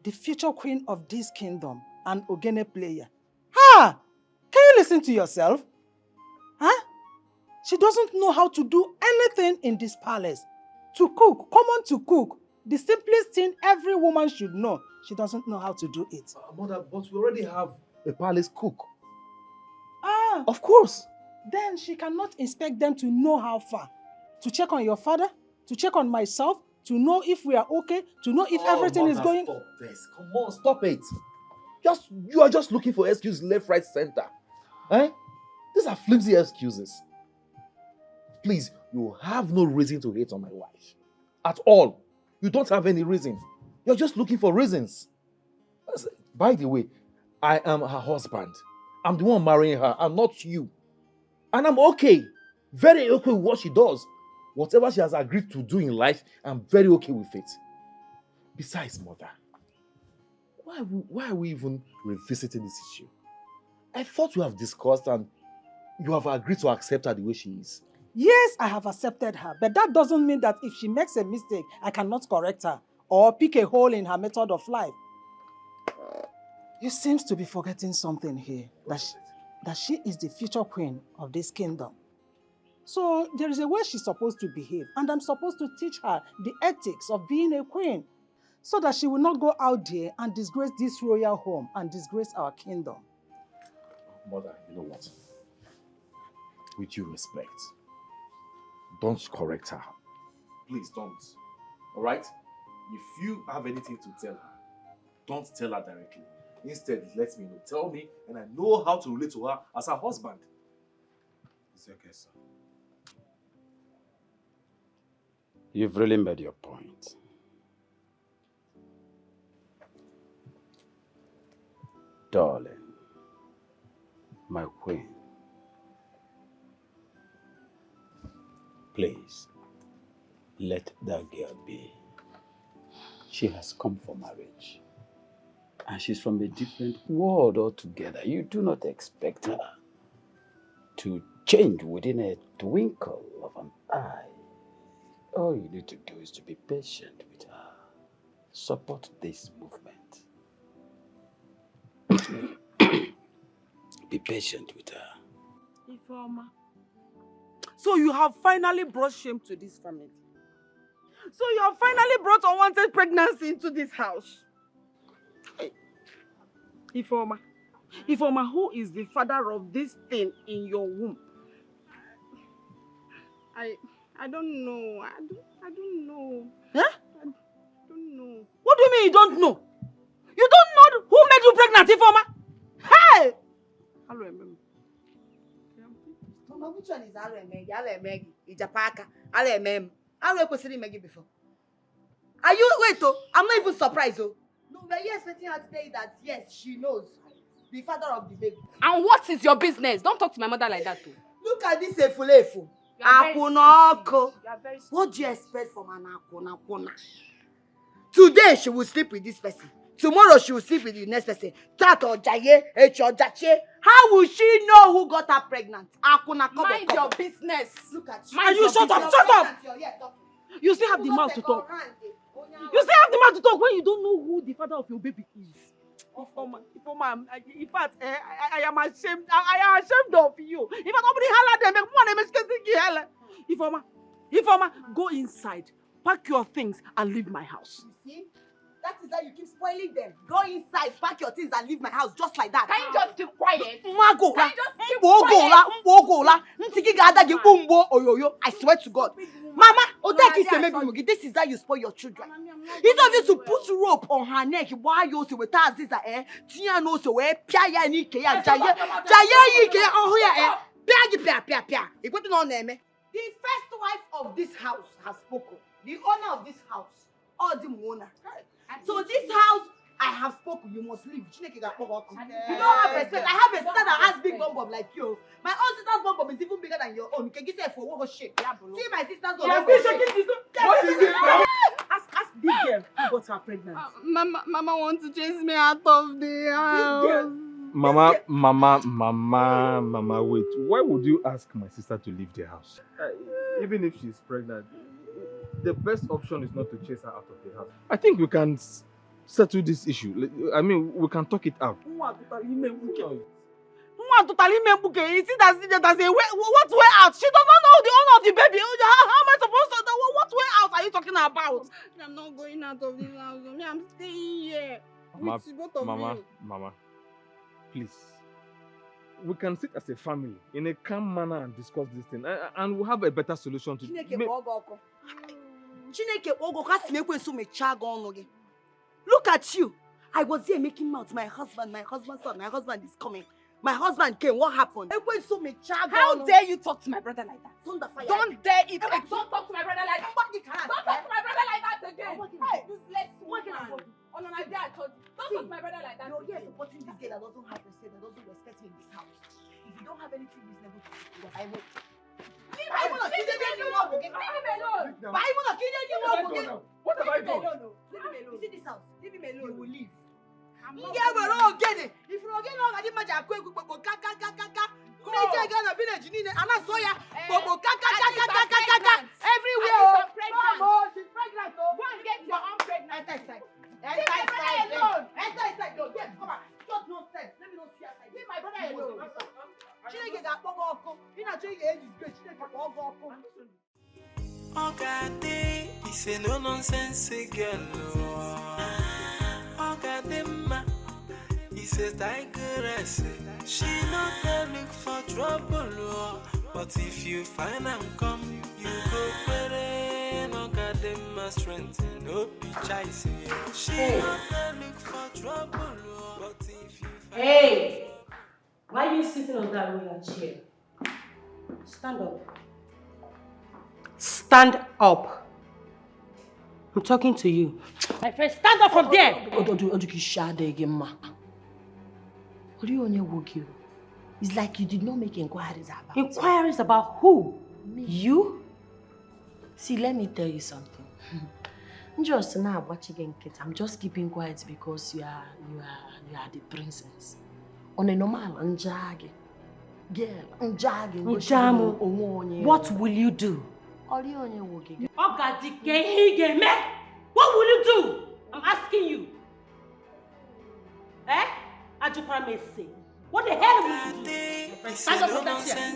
the future queen of this kingdom and Ogene player. Ha! Can you listen to yourself? Huh? She doesn't know how to do anything in this palace. To cook, come on to cook. The simplest thing every woman should know. She doesn't know how to do it. Mother, but we already have a palace cook. Ah! Of course. Then she cannot expect them to know how far. To check on your father, to check on myself, to know if we are okay, to know if everything is going... Stop this. Come on, stop it. You are just looking for excuses left, right, center. Eh? These are flimsy excuses. Please, you have no reason to hate on my wife. At all. You don't have any reason. You're just looking for reasons. By the way, I am her husband. I'm the one marrying her. I'm not you. And I'm okay. Very okay with what she does. Whatever she has agreed to do in life, I'm very okay with it. Besides, Mother, why are we even revisiting this issue? I thought we have discussed and you have agreed to accept her the way she is. Yes, I have accepted her, but that doesn't mean that if she makes a mistake, I cannot correct her or pick a hole in her method of life. You seem to be forgetting something here, that she is the future queen of this kingdom. So there is a way she's supposed to behave, and I'm supposed to teach her the ethics of being a queen so that she will not go out there and disgrace this royal home and disgrace our kingdom. Mother, you know what? With due respect, don't correct her. Please don't. All right? If you have anything to tell her, don't tell her directly. Instead, let me know. Tell me, and I know how to relate to her as her husband. It's okay, sir. You've really made your point. Darling, my queen, please, let that girl be. She has come for marriage. And she's from a different world altogether. You do not expect her to change within a twinkle of an eye. All you need to do is to be patient with her. Support this movement. Be patient with her. Ifeoma. So you have finally brought shame to this family. So you have finally brought unwanted pregnancy into this house. Hey. Ifeoma, who is the father of this thing in your womb? I don't know. I don't know. Huh? I don't know. What do you mean you don't know? You don't know who made you pregnant, Ifeoma? Hey! I don't remember. Mama, which one is Alemegi? Alemegi, Ijapaka, Alemem. I don't know before. Are you wait oh? I'm not even surprised oh. No, we're here expecting her to tell you that yes, she knows the father of the baby. And what is your business? Don't talk to my mother like that too. Look at this efulefu. Akunoko. What do you expect from an akunakuna? Today she will sleep with this person. Tomorrow she will sleep with the next person. How will she know who got her pregnant? Mind your business. Look at you. And you shut up, shut up! You still have the mouth to talk. You still have the mouth to talk when you don't know who the father of your baby is. Ifeoma, in fact, I am ashamed. I am ashamed of you. If nobody holler them, Ifeoma, go inside, pack your things, and leave my house. You see? That is how you keep spoiling them. Go inside, pack your things, and leave my house just like that. Can you just keep quiet? Can you just keep quiet? I swear to God. Mama, this is how you spoil your children. It's obvious to put rope on her neck. Why you so with us? This Tia knows so where Pia Nike, Jaya, oh yeah, Pia. It wasn't on them. The first wife of this house has spoken. The owner of this house, or the owner. So this house, I have spoken. You must leave. You don't have respect. I have a sister that has big bum like you. My own sister's bum is even bigger than your own. You can get for what shit. See my sister's bum. What is it? Ask this girl who got her pregnant. Mama wants to chase me out of the house. Mama, wait. Why would you ask my sister to leave the house? Even if she's pregnant, the best option is not to chase her out of the house. I think we can settle this issue. I mean, we can talk it out. You see that's a way. What way out? She does not know the owner of the baby. How am I supposed to know? What way out are you talking about? I'm not going out of this house. I'm staying here. Mama, please. We can sit as a family in a calm manner and discuss this thing, and we'll have a better solution to Look at you. I was here making mouth. My husband is coming. My husband came. What happened? How dare you talk to my brother like that? Don't dare it. Don't talk to my brother like that. Don't talk to my brother like that again. Useless woman. On an idea I told you. Don't talk to my brother like that. You're here supporting this girl that doesn't have respect, that doesn't respect me in this house. If you don't have anything reasonable to do, I will. Leave me alone. What have I done? You see this house? Leave him alone. You will leave. Yeah, we're all getting. If you're getting all that, imagine I'm going to go kaka. Major girl of village, you need an soya. Kaka. Everywhere. Mama, she's pregnant. Go and get your own pregnant. Enter inside. Go, yes, come on. Just no sense. Let me not see outside. Leave my brother alone. Chineke ga-akpọgo ọkụ. Ị na-achọ ị ga-eji spe Chineke kpọgo ọkụ. Ogade is a no nonsense girl. Ogademma is a tigress. She not there look for trouble. But if you find and come, you go pere. Ogademma strength no be chasing. She not there look for trouble. But if you find Hey! Why are you sitting on that roller chair? Stand up. Stand up. I'm talking to you. My friend, stand up from there! It's like you did not make inquiries about. Inquiries about who? Me. You? See, let me tell you something. Just now, I'm just keeping quiet because you are the princess. On a normal, what will you do? What will you do? I'm asking you. Eh? What the hell will you do? Stand up from that chair.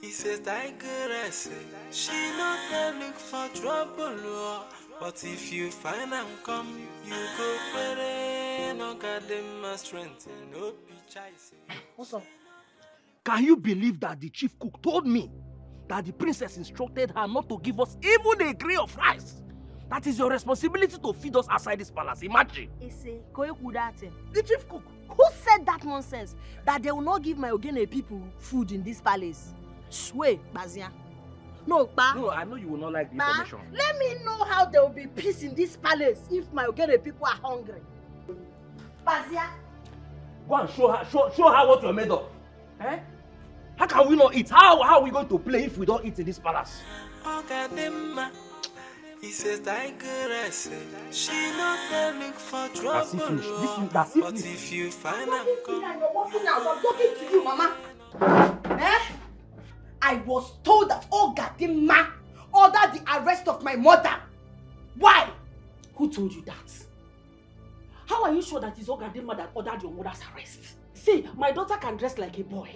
He says digress. She not there look for trouble, oh. But if you find and come, you go pray. No goddamn strength, no choice. What's up? Can you believe that the chief cook told me that the princess instructed her not to give us even a grain of rice? That is your responsibility to feed us outside this palace. Imagine. The chief cook. Who said that nonsense? That they will not give my Ogene people food in this palace? Sway, Bazia. No, Pa. No, I know you will not like the information. Let me know how there will be peace in this palace if my Ogene people are hungry. Bazia. Go and show her what you're made of. Eh? How can we not eat? How are we going to play if we don't eat in this palace? Oh goddamn. He says digress. She not there look for trouble. That's but if you find out, I'm talking to you, Mama. Eh? I was told that Ogadima ordered the arrest of my mother. Why? Who told you that? How are you sure that it's Ogadima that ordered your mother's arrest? See, my daughter can dress like a boy.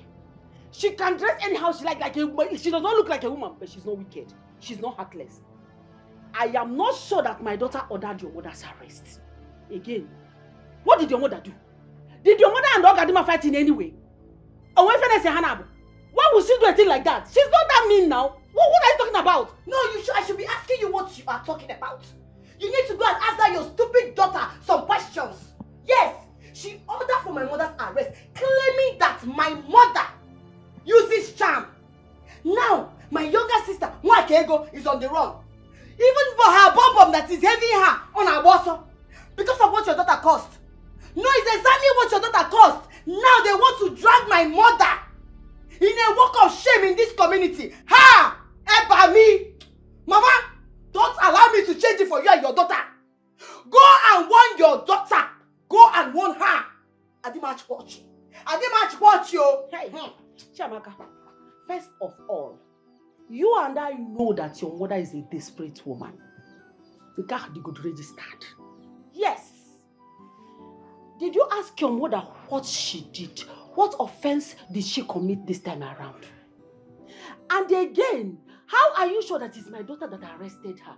She can dress anyhow she like a woman. She does not look like a woman, but she's not wicked. She's not heartless. I am not sure that my daughter ordered your mother's arrest. Again, what did your mother do? Did your mother and Ogadima fight in any way? And when Fene say Hanabu, why would she do a thing like that? She's not that mean now. What are you talking about? No, I should be asking you what you are talking about. You need to go and ask that your stupid daughter some questions. Yes, she ordered for my mother's arrest, claiming that my mother uses charm. Now, my younger sister, Mwakego, is on the run. Even for her bum that is having her on her bosom. Because of what your daughter caused. No, it's exactly what your daughter caused. Now they want to drag my mother in a walk of shame in this community. Ha! Eba me! Mama, don't allow me to change it for you and your daughter. Go and warn your daughter. Go and warn her. Adimatch watch. Adimatch watch yo. Hey, Chiamaka, first of all, you and I know that your mother is a desperate woman. The guy had good registered. Yes. Did you ask your mother what she did? What offense did she commit this time around? And again, how are you sure that it's my daughter that arrested her?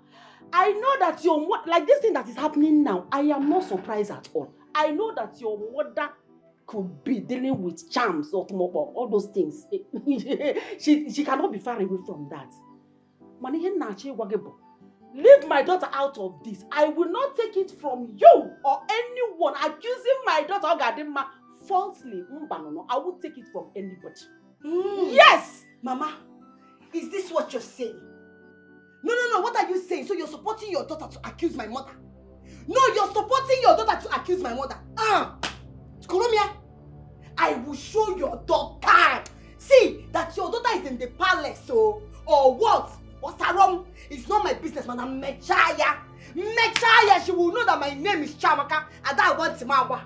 I know that your mother, like this thing that is happening now, I am not surprised at all. I know that your mother could be dealing with charms or all those things. she cannot be far away from that. Leave my daughter out of this. I will not take it from you or anyone accusing my daughter Ogadima falsely. I won't take it from anybody. Yes! Mama, is this what you're saying? No. What are you saying? So you're supporting your daughter to accuse my mother? No, you're supporting your daughter to accuse my mother. Kolomia, I will show your daughter. See, that your daughter is in the palace, or what? What's wrong? It's not my business, man. I'm Mechaya. She will know that my name is Chamaka, and I want Timawa.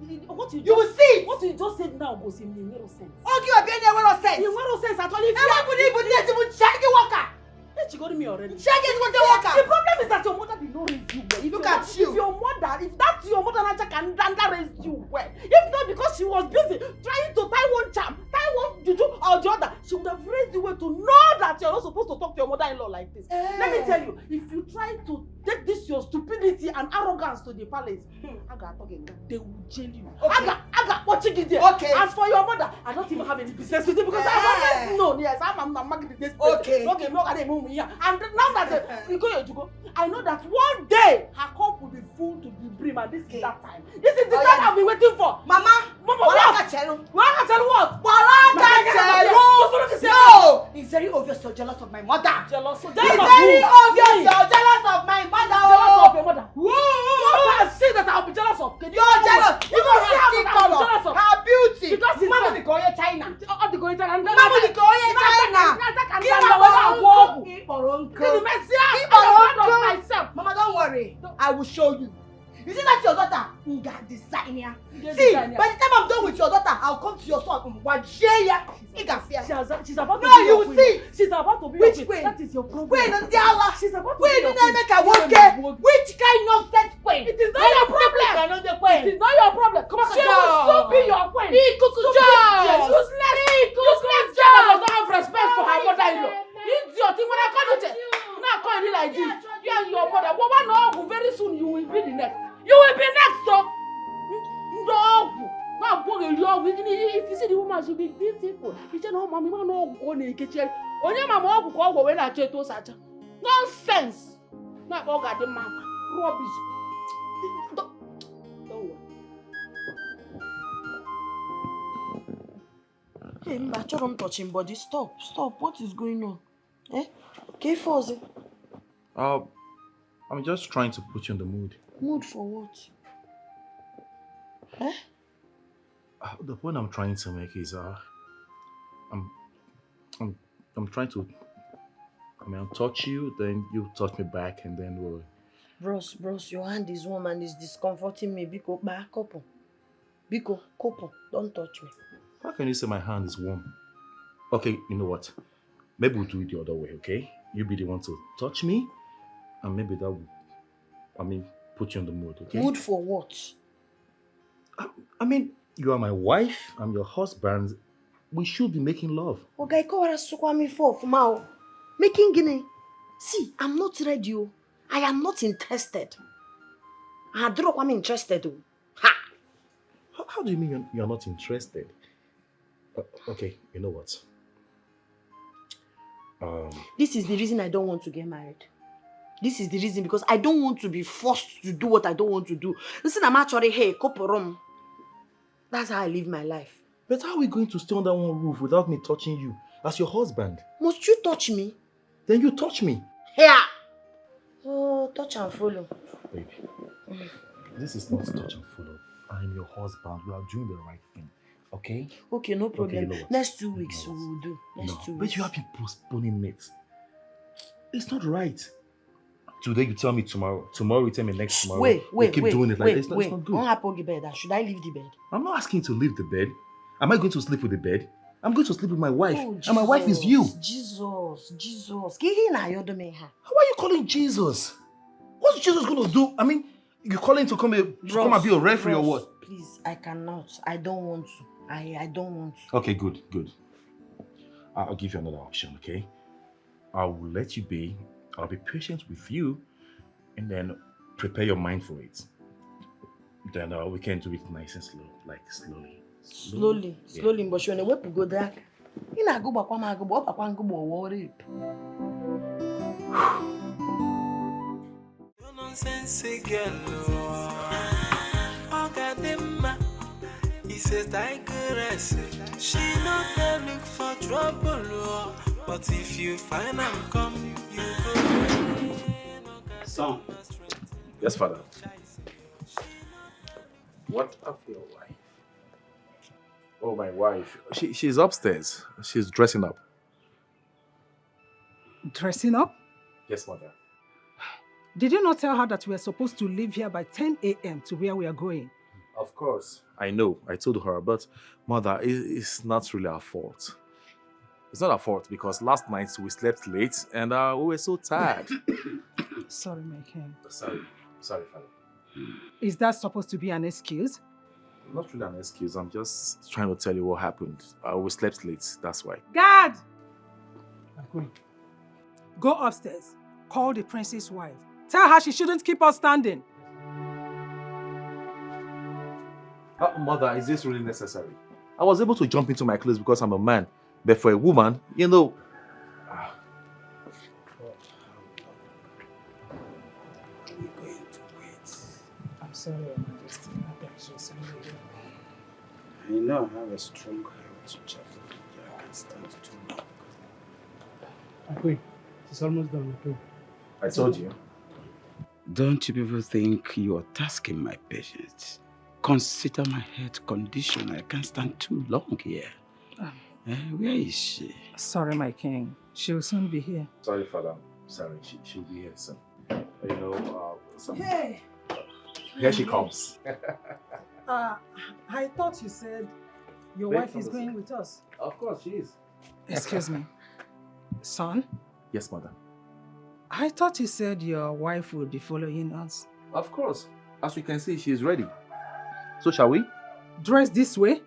You will see. What you just said now goes in the sense. Okay, you're being in sense. In sense, at all. If you check the worker. She got me already. Check it with the worker. The problem is that your mother did not raise you well. Look at you. If that's your mother, Nacha raised you well. If not because she was busy trying to tie one charm, tie one juju or the other, she would have raised you well to know that you're not supposed to talk to your mother-in-law like this. Let me tell you, if you try to take this your stupidity and arrogance to the palace, they will jail you. Okay. Aga, watching it there. Okay. As for your mother, I don't even have any business with you because I've always known. Yes, I'm married this. Okay. And now that you go, I know that one day her cup will be full to the brim, and this is that time. This is the time I've been waiting for. Mama, what? No, it's very obvious you're jealous of my mother. Jealous of very obvious you're jealous of my mother. Jealous of your mother. What I say that I'll be jealous of? You're jealous. You don't have skin color. Her beauty. Because it's Mama the Korea China. Mama the Korea China. Mama, don't worry. I will show you. You see that your daughter? Designer. See, by the time I'm done with your daughter, I'll come to your son. She's about to no, you will see. She's about to be which way? That is your problem. Wait, she's about to wait, be make a work. Which kind of set queen? It is not your problem. It is not your problem. Come on, she will so be your queen. Useless girl does not have respect for Mama, you know, only kitchen. Only my mom will go when I check those such nonsense. Not all got the mark. Rubbish. Don't worry. Hey, Mbacho, don't touch him, body. Stop. What is going on? Eh? Okay, Fozzy. I'm just trying to put you in the mood. Mood for what? Eh? The point I'm trying to make is, I'm trying to, I'll touch you, then you touch me back, and then we'll... Bros, your hand is warm and it's discomforting me. Biko, couple. Biko, couple, don't touch me. How can you say my hand is warm? Okay, you know what? Maybe we'll do it the other way, okay? You be the one to touch me, and maybe that will, put you in the mood, okay? Mood for what? You are my wife, I'm your husband. We should be making love. Okay, making guinea. See, I'm not ready. I am not interested. I'm interested. How do you mean you're not interested? Okay, you know what? This is the reason I don't want to get married. This is the reason, because I don't want to be forced to do what I don't want to do. Listen, I'm actually, hey, koporom. That's how I live my life. But how are we going to stay under one roof without me touching you as your husband? Must you touch me? Then you touch me. Here. Oh, touch and follow. Baby, this is not touch and follow. I'm your husband. We are doing the right thing. Okay? Okay, no problem. Okay, you know Next 2 weeks we will do. Next 2 weeks. But you have been postponing it. It's not right. Today you tell me tomorrow. Tomorrow you tell me next tomorrow. Wait. Keep doing it like this. It's not good. Should I leave the bed? I'm not asking you to leave the bed. Am I going to sleep with the bed? I'm going to sleep with my wife. Oh, and my wife is you. Jesus. How are you calling Jesus? What's Jesus going to do? You calling to come and be a referee or what? Please, I cannot. I don't want to. I don't want to. Okay, good. I'll give you another option, okay? I will let you be. I'll be patient with you, and then prepare your mind for it. Then we can do it nice and slow, like slowly. Slowly, but you're going to go there. You know, go back rape. Nonsense girl, oh goddamn. He says I could say she not there look for trouble, but if you find and come, you go. Son. Yes, father. What of your wife? Oh, my wife. She's upstairs. She's dressing up. Dressing up? Yes, mother. Did you not tell her that we are supposed to leave here by 10 a.m. to where we are going? Of course. I know. I told her, but mother, it's not really our fault. It's not our fault because last night we slept late and we were so tired. Sorry, my king. Sorry, father. Is that supposed to be an excuse? Not really an excuse. I'm just trying to tell you what happened. We slept late. That's why. Guard! Go upstairs. Call the prince's wife. Tell her she shouldn't keep us standing. Mother, is this really necessary? I was able to jump into my clothes because I'm a man. But for a woman, you know... We're going to wait. I'm sorry, Your Majesty. I know I have a strong health check. I can stand too long. Akwe, it's almost done. Okay. I told you. Don't you people think you are tasking my patience? Consider my health condition. I can't stand too long here. Where is she? Sorry, my king. She will soon be here. Sorry, father. Sorry, she'll be here soon. You know, Hey! Here she comes. I thought you said your wife is going with us. Of course, she is. Excuse me. Son? Yes, mother. I thought you said your wife would be following us. Of course. As you can see, she is ready. So shall we? Dress this way?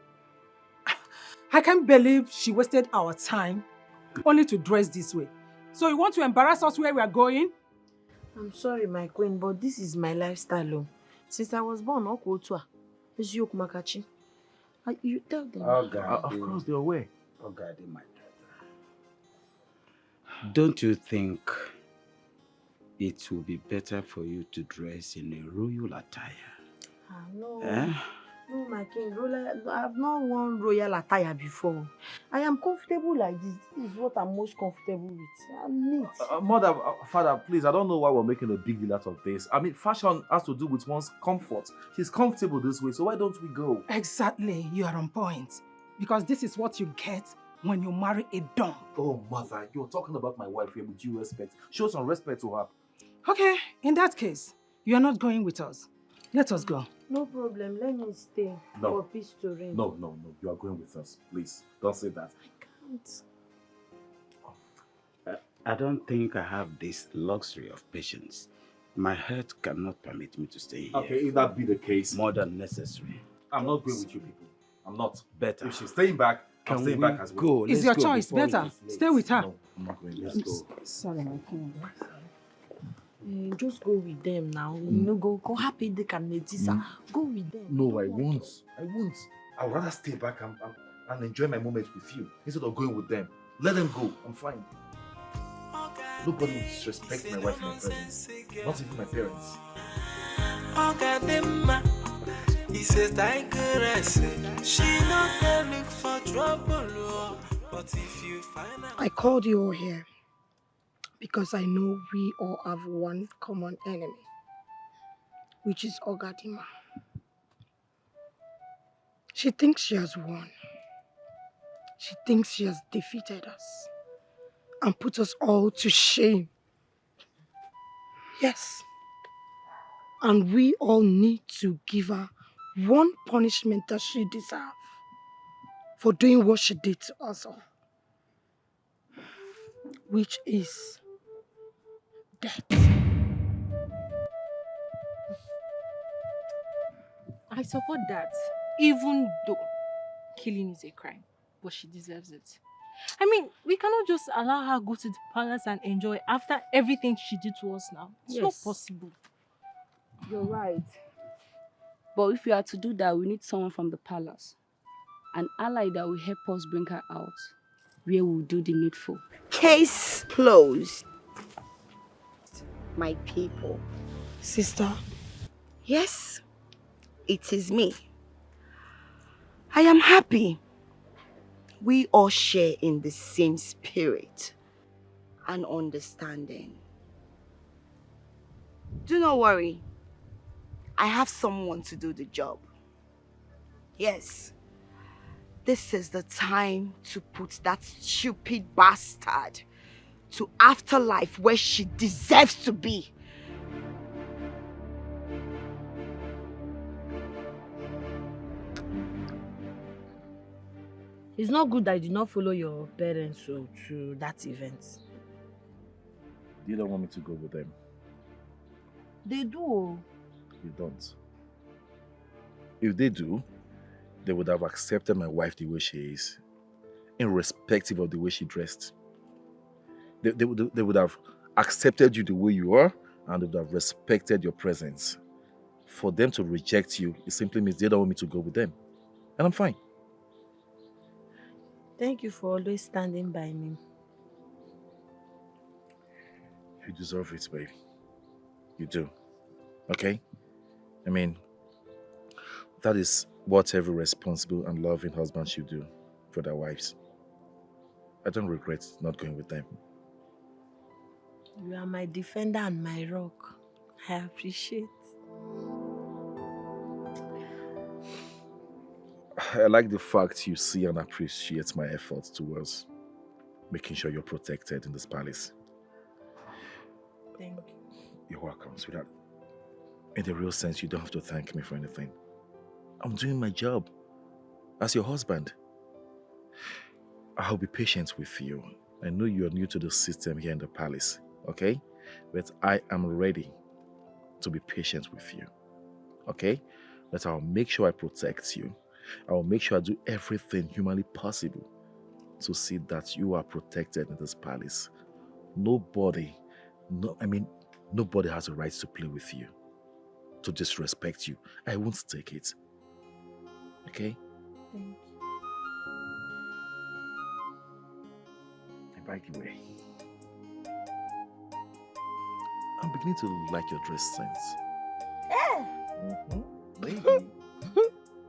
I can't believe she wasted our time only to dress this way. So you want to embarrass us where we are going? I'm sorry, my queen, but this is my lifestyle. Since I was born, you tell them. Oh, God. Of course, they're aware. Oh, God, my Don't you think it will be better for you to dress in a royal attire? No. Eh? No, my king. I've not worn royal attire before. I am comfortable like this. This is what I'm most comfortable with. I'm neat. Mother, father, please, I don't know why we're making a big deal out of this. I mean, fashion has to do with one's comfort. She's comfortable this way, so why don't we go? Exactly, you are on point. Because this is what you get when you marry a dump. Oh, mother, you're talking about my wife here with due respect. Show some respect to her. Okay, in that case, you are not going with us. Let us go. No problem. Let me stay for peace to reign. No, you are going with us. Please, don't say that. Can't. I don't think I have this luxury of patience. My health cannot permit me to stay here. Okay, if that be the case, more than necessary. I'm not going with you people. I'm not. Better. If she's staying back, I'm staying back as well. It's your choice. Better. Stay with her. No, I'm not going. Let's go. Sorry, my king. Just go with them now. You know, go happy they can Go with them. No, I won't. I would rather stay back and enjoy my moment with you instead of going with them. Let them go. I'm fine. Nobody will disrespect my wife in my presence. Not even my parents. He says I could she not there look for trouble, but if you find out. I called you all here because I know we all have one common enemy, which is Ogadima. She thinks she has won. She thinks she has defeated us and put us all to shame. Yes. And we all need to give her one punishment that she deserves for doing what she did to us all, which is death. I support that, even though killing is a crime, but she deserves it. I mean, we cannot just allow her go to the palace and enjoy after everything she did to us now. It's not possible. You're right. But if we are to do that, we need someone from the palace. An ally that will help us bring her out, where we'll do the needful. Case closed. My people. Sister. Yes, it is me. I am happy. We all share in the same spirit and understanding. Do not worry. I have someone to do the job. Yes. This is the time to put that stupid bastard to afterlife where she deserves to be. It's not good that you did not follow your parents to that event. You don't want me to go with them. They do. You don't. If they do, they would have accepted my wife the way she is, irrespective of the way she dressed. They would have accepted you the way you are, and they would have respected your presence. For them to reject you, it simply means they don't want me to go with them. And I'm fine. Thank you for always standing by me. You deserve it, baby. You do. Okay? I mean, that is what every responsible and loving husband should do for their wives. I don't regret not going with them. You are my defender and my rock. I appreciate. I like the fact you see and appreciate my efforts towards making sure you're protected in this palace. Thank you. You're welcome, sweetheart. In the real sense, you don't have to thank me for anything. I'm doing my job as your husband. I'll be patient with you. I know you're new to the system here in the palace, okay? But I am ready to be patient with you, okay? But I'll make sure I protect you. I'll make sure I do everything humanly possible to see that you are protected in this palace. Nobody has a right to play with you, to disrespect you. I won't take it. Okay? Thank you. And by the way, beginning to like your dress sense.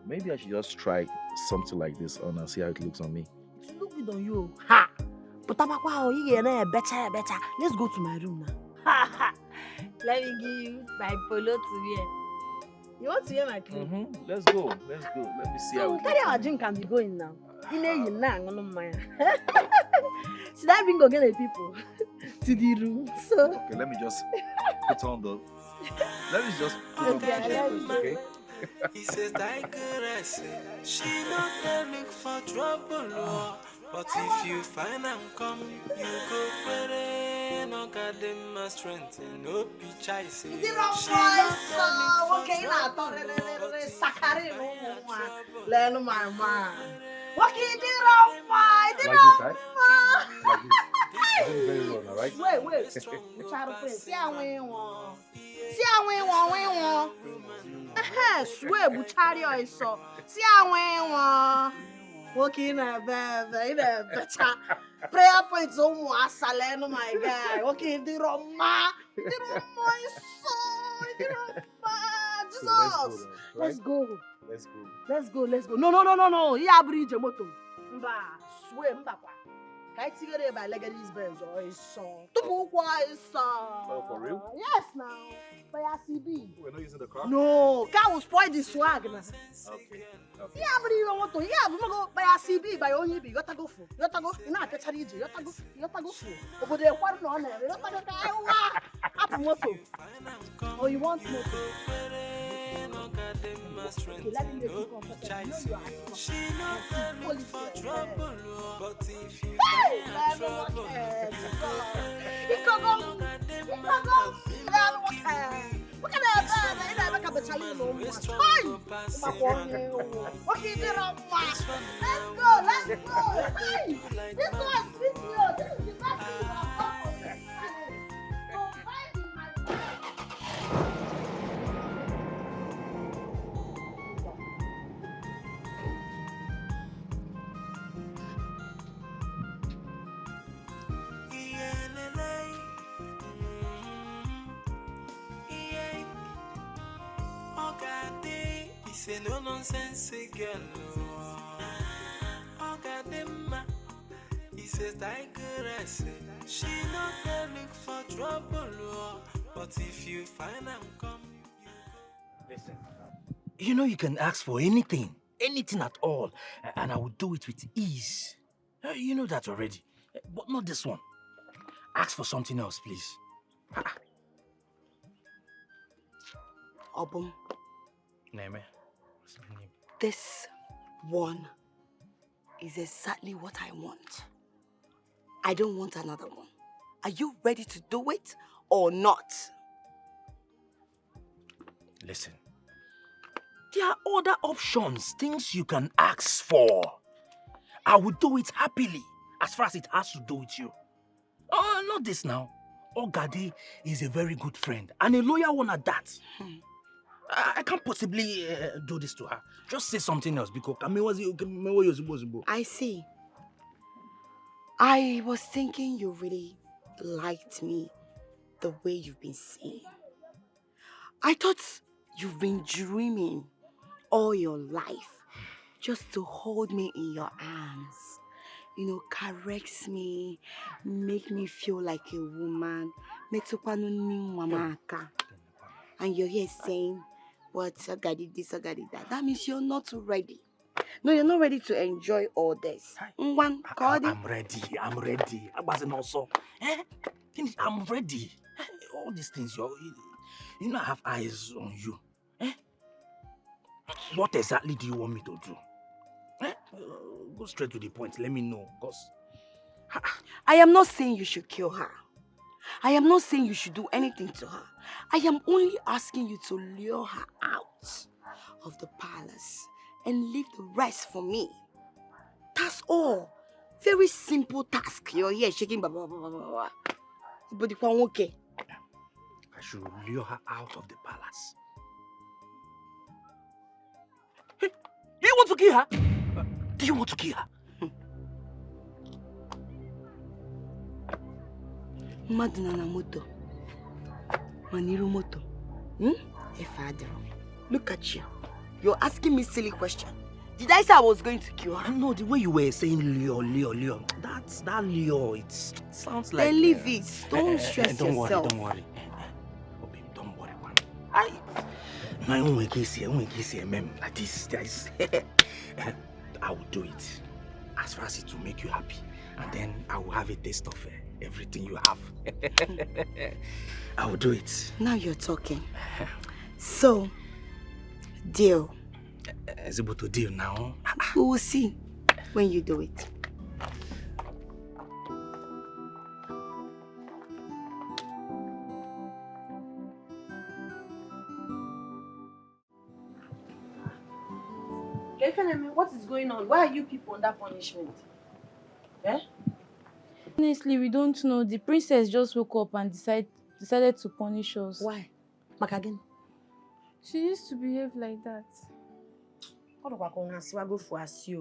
Maybe I should just try something like this on and see how it looks on me. It look good on you. Ha! But you get better. Let's go to my room now. Let me give you my polo to wear. You want to wear my clothes? Let's go. Let me see how it carry looks. our drink and be going now. Should I bring again the people to the room? So Okay, let me just put on the. Let me just put on the t-shirt, okay? He says digress. She not there look for trouble, but if you find and come, you go pray. No God them my strength, no pitch I say. She not there look for trouble, learn my man. What can you do wrong, Like this, right? Like this. This is very well, all right? Wait. See how we want. Swear, Buchari or so. See how we want. Walking a better. Prayer points on Saleno, my guy. Walking the Roma. The Roma. Jesus. Let's go. No. Yeah, bridge a moto. Mba, swear, Mbapa. Can I take by Legary's Benz or his son? Oh, for real? Yes, now. By CB. We're not using the car? No, car will spoil the swag. Okay. Yeah, but you don't want to. Yeah, we go by CB, by only be. You gotta go for. You gotta go. You know, I catch a region. You gotta go for. Over there, what on there? You gotta go. Up moto. Oh, you want moto? Okay, let me make you comfortable. You know you are. She not there look for trouble, but if you find trouble, it can go. What can I have a battalion? Let's go. Hey, this was with you. This is the best thing you have done for me. Say no nonsense girl. Oh goddamn. He says digress. She not there look for trouble, but if you find and come, listen. You know you can ask for anything at all, and I will do it with ease. You know that already, but not this one. Ask for something else, please. Obum. Name. This one is exactly what I want. I don't want another one. Are you ready to do it or not? Listen, there are other options, things you can ask for. I will do it happily, as far as it has to do with you. Oh, not this now. Ogade is a very good friend and a loyal one at that. I can't possibly do this to her. Just say something else because I see. I was thinking you really liked me the way you've been saying. I thought you've been dreaming all your life just to hold me in your arms. You know, caress me, make me feel like a woman. And you're here saying, what, I got it this, I got it that. That means you're not ready. No, you're not ready to enjoy all this. I'm ready. I wasn't also. I'm ready. All these things, you know I have eyes on you. What exactly do you want me to do? Go straight to the point. Let me know. Because I am not saying you should kill her. I am not saying you should do anything to her. I am only asking you to lure her out of the palace and leave the rest for me. That's all. Very simple task. You're here shaking blah, blah, blah, blah, blah. But if I'm okay. I should lure her out of the palace. Hey, do you want to kill her? Do you want to kill her? Maduna moto. Manirumoto. Efadro. Look at you. You're asking me silly question. Did I say I was going to kill her? No, the way you were saying Leo. That Leo, it sounds like... Then leave it. Don't stress yourself. Don't worry. Oh, babe, don't worry, man. I won't kiss you, mem. Like this. I will do it. As far as it will make you happy. And then I will have a taste of everything you have. I will do it. Now you're talking. So, deal. Is able to deal now? We will see when you do it. What is going on? Why are you people under punishment? Eh? Honestly, we don't know. The princess just woke up and decided to punish us. Why? Again? She used to behave like that.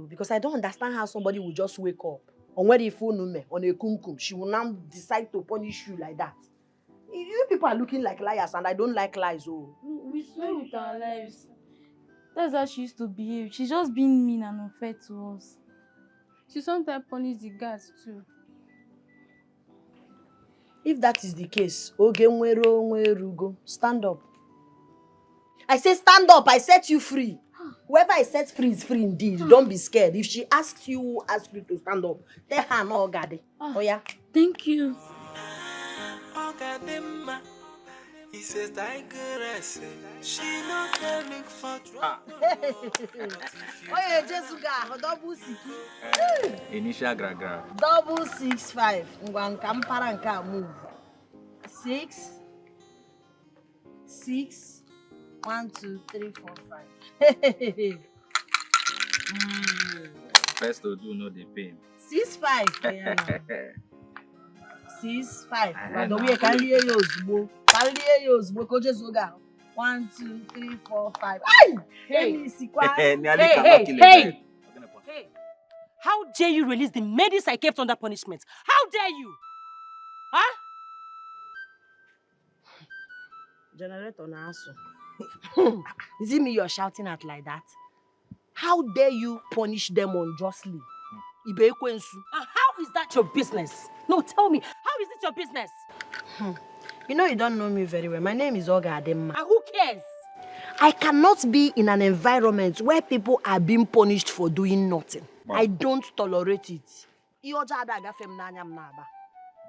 Because I don't understand how somebody will just wake up on where the phone on a kumkum. She will now decide to punish you like that. You people are looking like liars, and I don't like lies. Oh, we swear with our lives. That's how she used to behave. She's just being mean and unfair to us. She sometimes punishes the guards too. If that is the case, stand up. I say stand up. I set you free. Whoever I set free is free indeed. Don't be scared. If she asks you, ask you to stand up. Tell her no, Gade. Oh yeah. Thank you. He says she not gonna look for trouble. Oye, Jesuga, double siki. Initial gragra. Double 65. Ngwan kampara nka move. 6. 1, 2, 3, 4, 5. First to do no the pain. 6, 5. 6, 5. But we can hear you. Ko Jesuga. 1, 2, 3, 4, 5. Hey! Hey! How dare you release the maidens I kept under punishment? How dare you? Huh? Generator na aso. Is it me you're shouting at like that? How dare you punish them unjustly? And how is that your business? No, tell me, how is it your business? You know you don't know me very well. My name is Oga Ademma. And who cares? I cannot be in an environment where people are being punished for doing nothing. Wow. I don't tolerate it.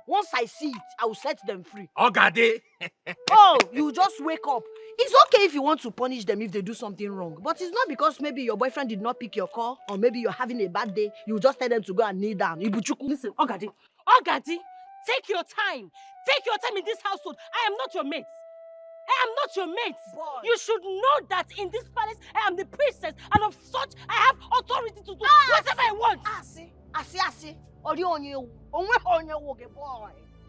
Once I see it, I will set them free. Ogade! Oh, you just wake up. It's okay if you want to punish them if they do something wrong. But it's not because maybe your boyfriend did not pick your call or maybe you're having a bad day. You just tell them to go and kneel down. Listen, Ogade, take your time. Take your time in this household. I am not your mate. I am not your mate. Boy. You should know that in this palace, I am the princess, and of such, I have authority to do whatever I want. I see.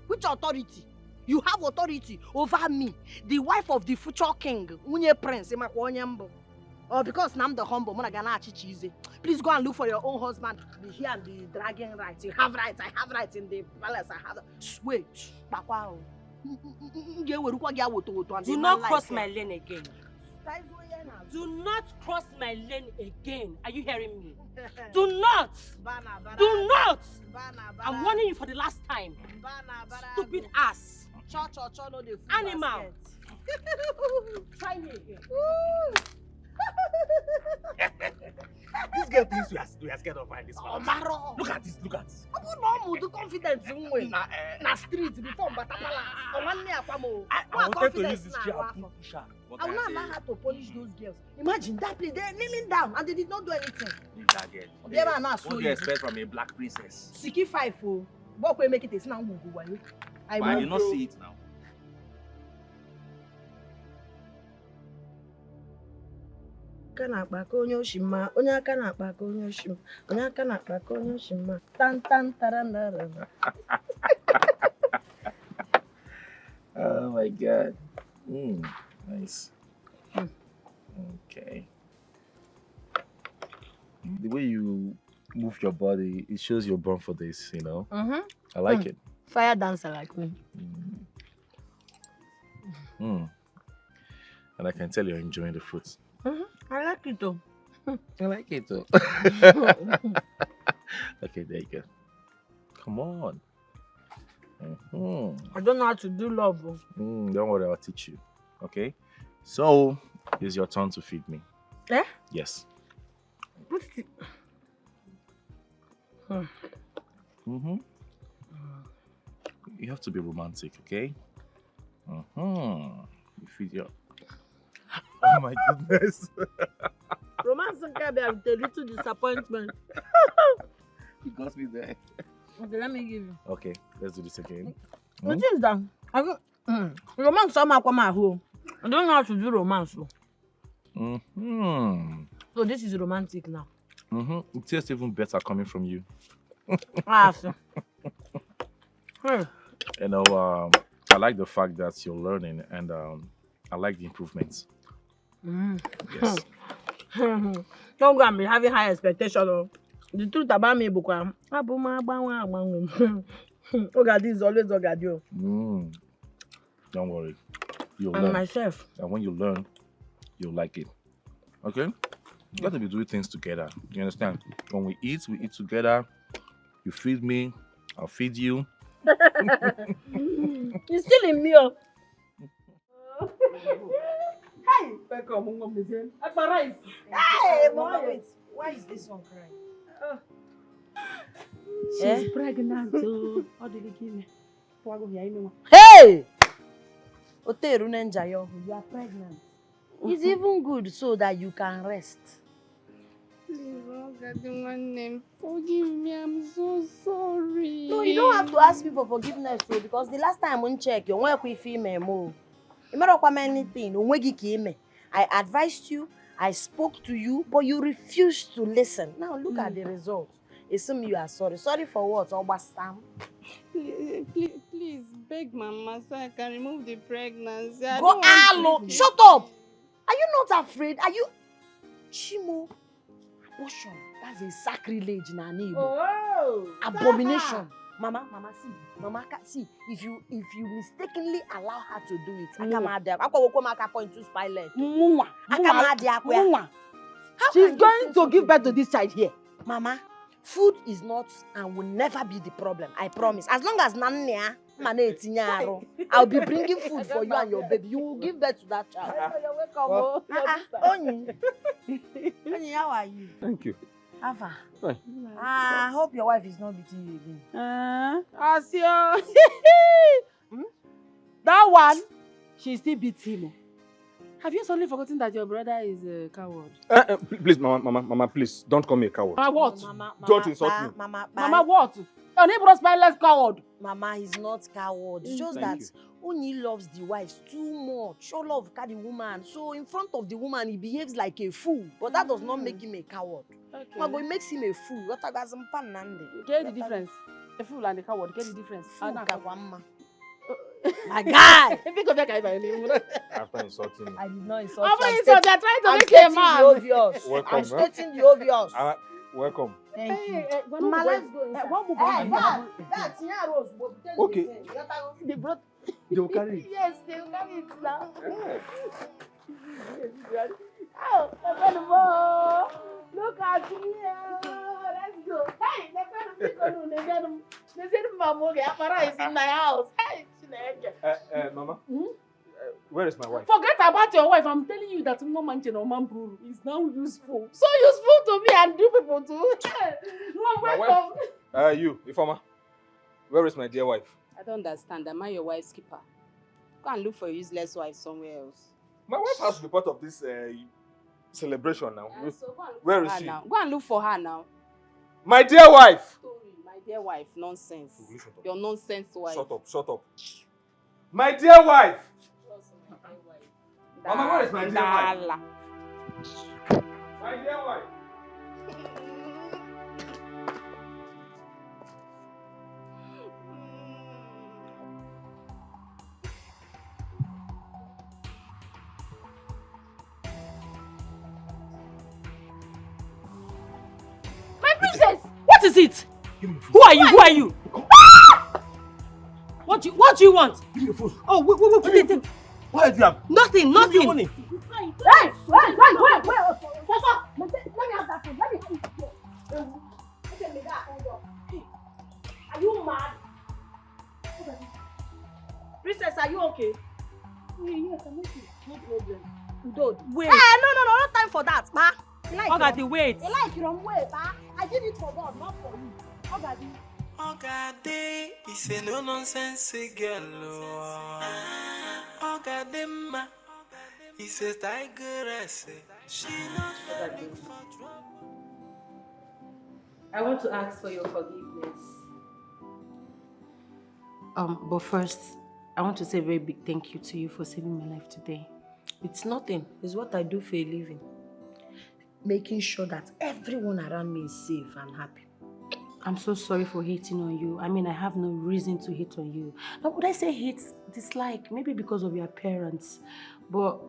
Which authority? You have authority over me, the wife of the future king, Prince. Or because I'm the humble, please go and look for your own husband. Be here and be dragging rights. You have rights. I have rights in the palace. I have. Wait, do not cross my lane again. Do not cross my lane again. Are you hearing me? Do not! Do not! I'm warning you for the last time. Stupid ass. Animal. Try me again. This girl thinks we are scared of her in this one. Look at this, look at this. Do confidence na street before Batapala. I wanted to use this chair and push her. I will not allow her to punish those girls. Imagine that place, they're kneeling down and they did not do anything. Leave that girl. What do you expect from a black princess? Siki 5 for what will make it is now. I did not see it now. Tan taran. Oh my God. Nice. Okay. The way you move your body, it shows you're born for this, you know? I like it. Fire dancer like me. And I can tell you're enjoying the fruits. I like it though. I like it too. Okay, there you go. Come on. I don't know how to do love. Don't worry, I'll teach you. Okay? So, it's your turn to feed me. Eh? Yes. What's it? You have to be romantic, okay? You feed your... Oh my goodness. Romance can be a little disappointment. You got me there. Okay, let me give you. Okay, let's do this again. What is that? Romance somehow come at home. I don't know how to do romance. So this is romantic now. It tastes even better coming from you. So. You know, I like the fact that you're learning, and I like the improvements. Yes. Don't go and be having high expectations. The truth about me, Oga, this is always Oga Dio. Don't worry. You'll And learn. myself. And when you learn, you'll like it. Okay? You got to be doing things together. You understand? When we eat together. You feed me, I'll feed you. You're still in me. Hey! Hey, Mama, wait. Why is this one crying? She's pregnant. How did you give me? Hey! Oteru Nenjayo, you are pregnant. It's even good so that you can rest. Please, forgive me, I'm so sorry. No, you don't have to ask me for forgiveness, bro, because the last time we checked, you weren't with female. You matter what anything, I advised you, I spoke to you, but you refused to listen. Now look at the result. Assume you are sorry. Sorry for what? Please, beg Mama so I can remove the pregnancy. Go, Alo! Shut up! Are you not afraid? Are you... Chimo, abortion. That's a sacrilege in an Igbo. Oh! Abomination. Mama, see. If you mistakenly allow her to do it, I point to spy leg. She's going to give birth to this child here. Mama, food is not and will never be the problem. I promise. As long as I'll be bringing food for you and your baby. You will give birth to that child. You're welcome. Onyi, how are you? Thank you. Ava. I hope your wife is not beating you again. Asio. That one, she still beats him. Have you suddenly forgotten that your brother is a coward? Please, Mama, please, don't call me a coward. Mama, what? Don't insult me. Mama, what? Your neighbor is spineless coward. Mama, he's not coward. It's just that Onyi loves the wives too much. Show love carry the woman. So in front of the woman, he behaves like a fool. But that does not make him a coward. Okay. But it makes him a fool. What get the difference? A fool and a coward. Get the difference. My guy! After insulting me. I did not insult you. After insult, you're trying to make a man. Welcome, I'm stating the obvious. Welcome. Thank you. Ma, let's go. Okay. They brought... They will carry it. Yes, they will carry it now. Look at me. Let's go. Hey, they said Mama is in my house. Hey, Mama, where is my wife? Forget about your wife. I'm telling you that Mama Manpuru is now useful. So useful to me and you people too. My wife? You, Ifoma. Where is my dear wife? I don't understand. Am I your wife's keeper? Go and look for a useless wife somewhere else. My wife has to be part of this celebration now. So where is she? Now. Go and look for her now. My dear wife! My dear wife, nonsense. Your nonsense wife. Shut up. My dear wife! Mama, where is my dear wife? My dear wife! My princess! What is it? Who are you? What do you want? Give me the phone. Oh, wait. What do you have? Nothing, Give me nothing. money. Hey, wait. Stop. Let me have that phone. Let me see it. Look at me, that hold up. Are you mad? Princess, are you okay? Yes, I'm okay. No problem. Don't wait. No time for that, ma. Ogadi, wait. You like your way, ma. I did it for God, not for you. Ogadi. Ogade is a no nonsense girl. Ogadema is a tigress. She not looking for trouble. I want to ask for your forgiveness. But first, I want to say a very big thank you to you for saving my life today. It's nothing. It's what I do for a living. Making sure that everyone around me is safe and happy. I'm so sorry for hating on you. I mean, I have no reason to hate on you. Now, would I say hate, dislike? Maybe because of your appearance. But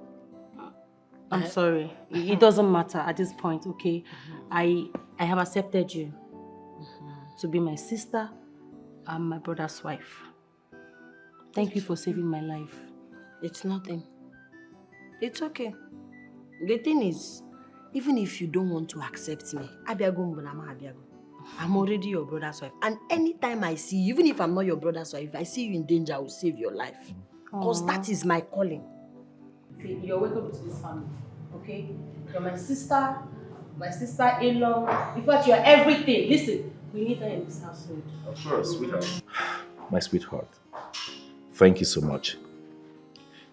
I'm sorry. It doesn't matter at this point, okay? I have accepted you to be my sister and my brother's wife. Thank you for saving my life. It's nothing. It's okay. The thing is, even if you don't want to accept me, I'm already your brother's wife. And anytime I see you, even if I'm not your brother's wife, if I see you in danger, I will save your life. Because that is my calling. See, you're welcome to this family, okay? You're my sister-in-law. In fact, you're everything. Listen, we need her in this household. Of course, sweetheart. My sweetheart, thank you so much.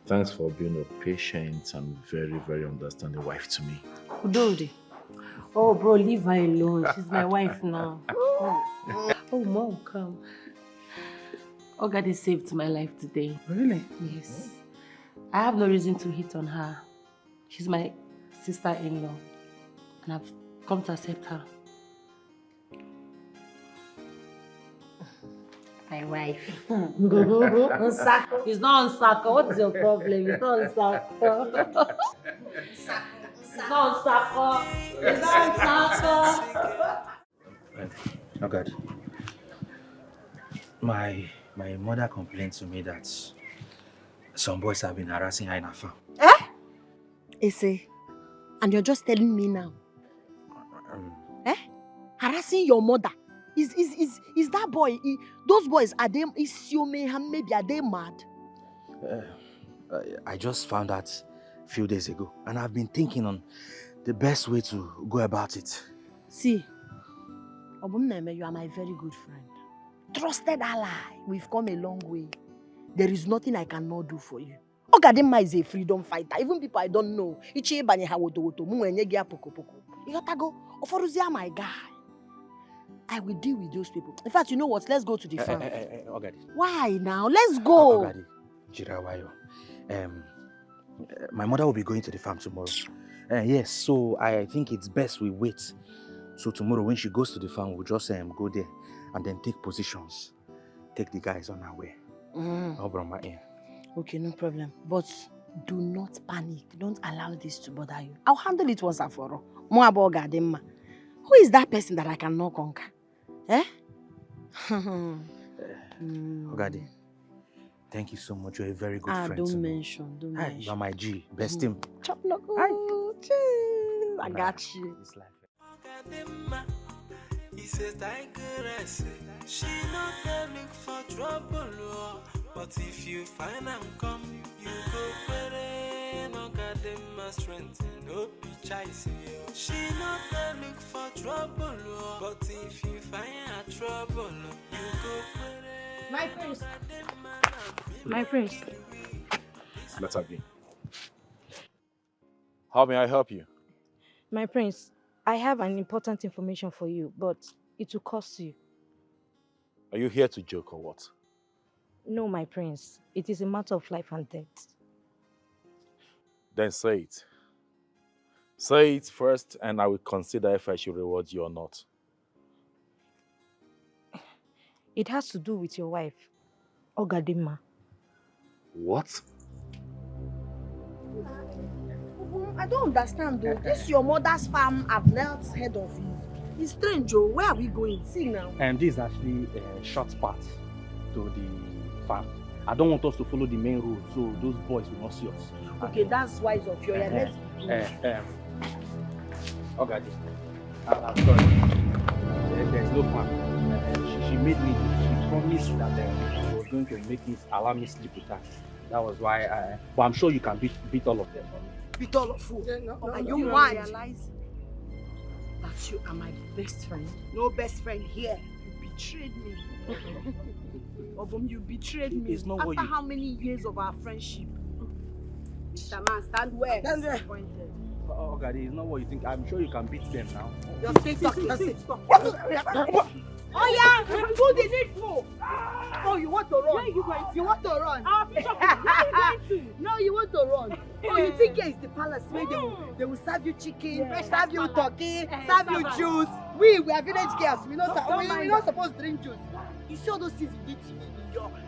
Thanks for being a patient and very, very understanding wife to me. Udodi. Oh, bro, leave her alone. She's my wife now. Oh, Mom, come. Ogade saved my life today. Really? Yes. I have no reason to hit on her. She's my sister-in-law, and I've come to accept her. My wife. It's not on Saka. What's your problem? It's not on Saka. It's not on Saka. It's not on Saka. Oh God. My mother complained to me that some boys have been harassing her in her farm. Ese, and you're just telling me now? Harassing your mother? Is that boy, those boys, are they, maybe are they mad? I just found out a few days ago, and I've been thinking on the best way to go about it. See, Obumneme, you are my very good friend. Trusted ally. We've come a long way. There is nothing I cannot do for you. Ogadema is a freedom fighter. Even people I don't know. You my guy. I will deal with those people. In fact, you know what? Let's go to the farm. Ogadi. Why now? Let's go. Ogadi, Jirawayo. My mother will be going to the farm tomorrow. Yes, so I think it's best we wait. So tomorrow when she goes to the farm, we'll just go there and then take positions. Take the guys on our way. Okay, no problem. But do not panic. Don't allow this to bother you. I'll handle it once and for all. More about Gadema. Who is that person that I cannot conquer? Ogadi, thank you so much. You're a very good friend. Don't mention. You are my G, best team. Chop no go. I got you. It's life. He says tigress, she not there look for trouble, but if you find and come, you go pere, no got them my strength, no be chase you. She not there look for trouble, but if you find a trouble, you go pere. My prince. My prince. Let her be. How may I help you? My prince, I have an important information for you, but it will cost you. Are you here to joke or what? No, my prince. It is a matter of life and death. Then say it. Say it first, and I will consider if I should reward you or not. It has to do with your wife, Ogadima. What? I don't understand though. This your mother's farm I've knelt head of you. It's strange, oh. Where are we going? See now. And this is actually a short path to the farm. I don't want us to follow the main road, so those boys will not see us. Okay, that's wise of you. Yeah, Okay, I'm sorry. There's no fun. She made me. She promised that she was going to allow me sleep with her. That was why but I'm sure you can beat all of them. Beat all of who? Are you You mad? realize that you are my best friend? No best friend here. You betrayed me. Obum, you betrayed me. It's not After what you... how many years of our friendship? Mr. Man, stand where? Stand where? Oh, God, it's not what you think. I'm sure you can beat them now. Just stay talking. Oh yeah, do the needful. Oh, you want to run? Where are you going to? You want to run? Where are you going to? No, you want to run. Oh, you think here is the palace where they will serve you chicken, serve you turkey, serve you juice. We are village girls. We're not supposed to drink juice. You see all those things you did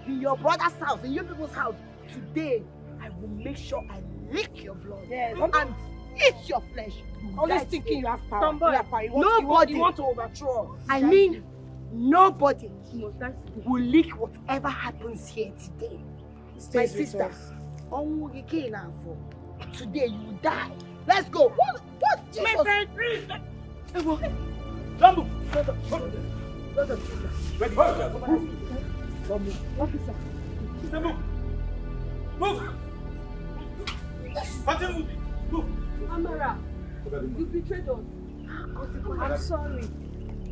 in your brother's house, in your people's house. Today, I will make sure I lick your blood and eat your flesh. Always thinking you have power. Nobody. You want to overthrow. I mean, nobody will leak whatever happens here today. My sister, today you will die. Let's go. What? Jesus. My friend, please. Don't move. Officer. Move. Continue moving. Move. Amara, you betrayed us. I'm sorry.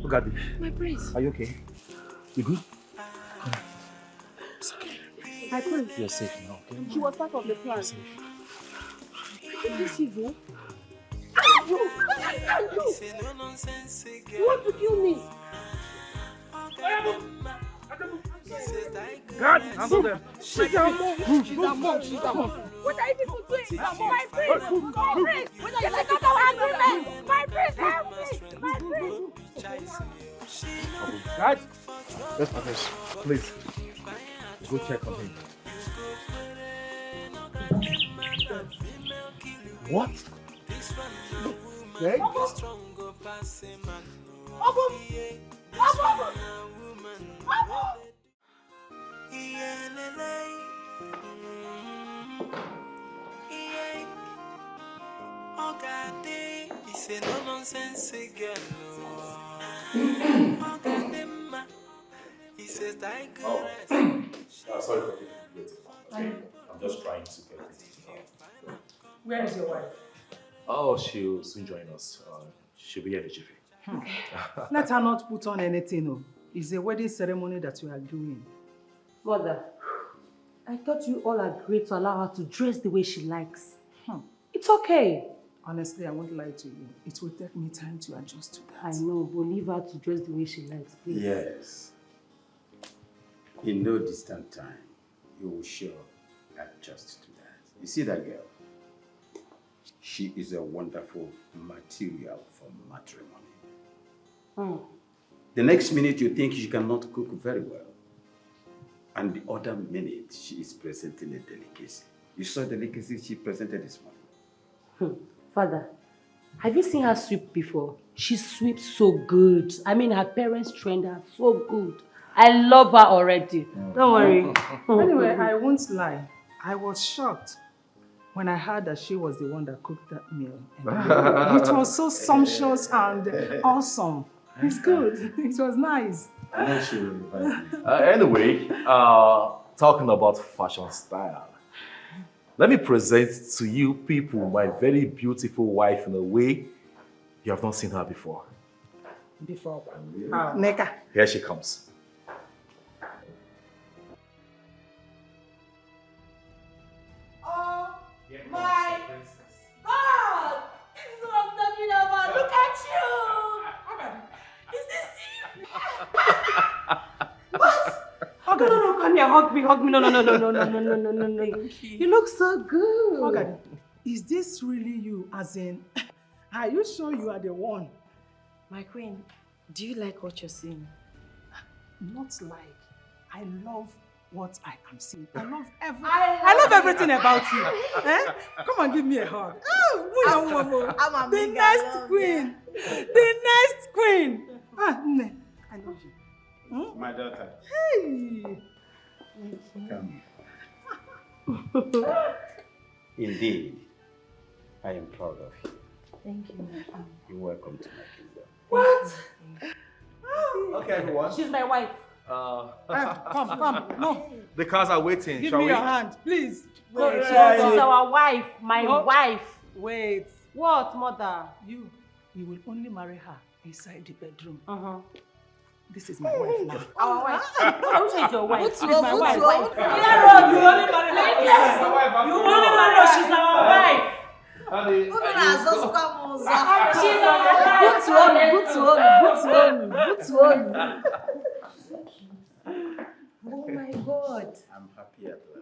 Look at this. My prince. Are you okay? You good? It's okay. My prince. You're safe now, okay? She was part of the plan. Did you see her? You want to kill me? God, handle them. She's a monk. She's a monk. What are you people doing? My prince. My prince. What are you taking our agreement? My prince, help me. My prince. Guys, let's do this. Please, go check on him. What? Okay. It's a no nonsense girl. He says, sorry for keeping you waiting. I'm just trying to get it. Where is your wife? Oh, she'll soon join us. She'll be here in a jiffy. Let her not put on anything. No. It's a wedding ceremony that we are doing. Mother, I thought you all agreed to allow her to dress the way she likes. It's okay. Honestly, I won't lie to you. It will take me time to adjust to that. I know, but leave her to dress the way she likes, please. Yes. In no distant time, you will sure adjust to that. You see that girl? She is a wonderful material for matrimony. The next minute you think she cannot cook very well. And the other minute she is presenting a delicacy. You saw the delicacy she presented this morning. Father, have you seen her sweep before? She sweeps so good. I mean, her parents trained her so good. I love her already. Don't worry. Anyway, I won't lie. I was shocked when I heard that she was the one that cooked that meal. It was so sumptuous and awesome. It's good. It was nice. Anyway, talking about fashion style, let me present to you people my very beautiful wife in a way you have not seen her before. Before? Neka. Here she comes. Oh my God! This is what I'm talking about. Look at you! Is this you? What? Oh, no, come here, hug me. No. You look so good. Okay. Is this really you? As in, are you sure you are the one? My queen, do you like what you're seeing? Not like. I love what I am seeing. I love everything about you. Eh? Come on, give me a hug. Oh, the next queen. The next queen. I love you. My daughter. Hey. Come. Indeed, I am proud of you. Thank you. You're welcome to my kingdom. What? Okay, everyone. She's my wife. Come. No. The cars are waiting. Give Shall me we? your hand, please. Wait, she's our wife. My wife. Wait. What, mother? You will only marry her inside the bedroom. This is my wife now. Our wife. Who is your wife? She's my wife. Yeah, you only marry her. You only marry her. She's our wife. Honey, Oh my God. I'm happy at last.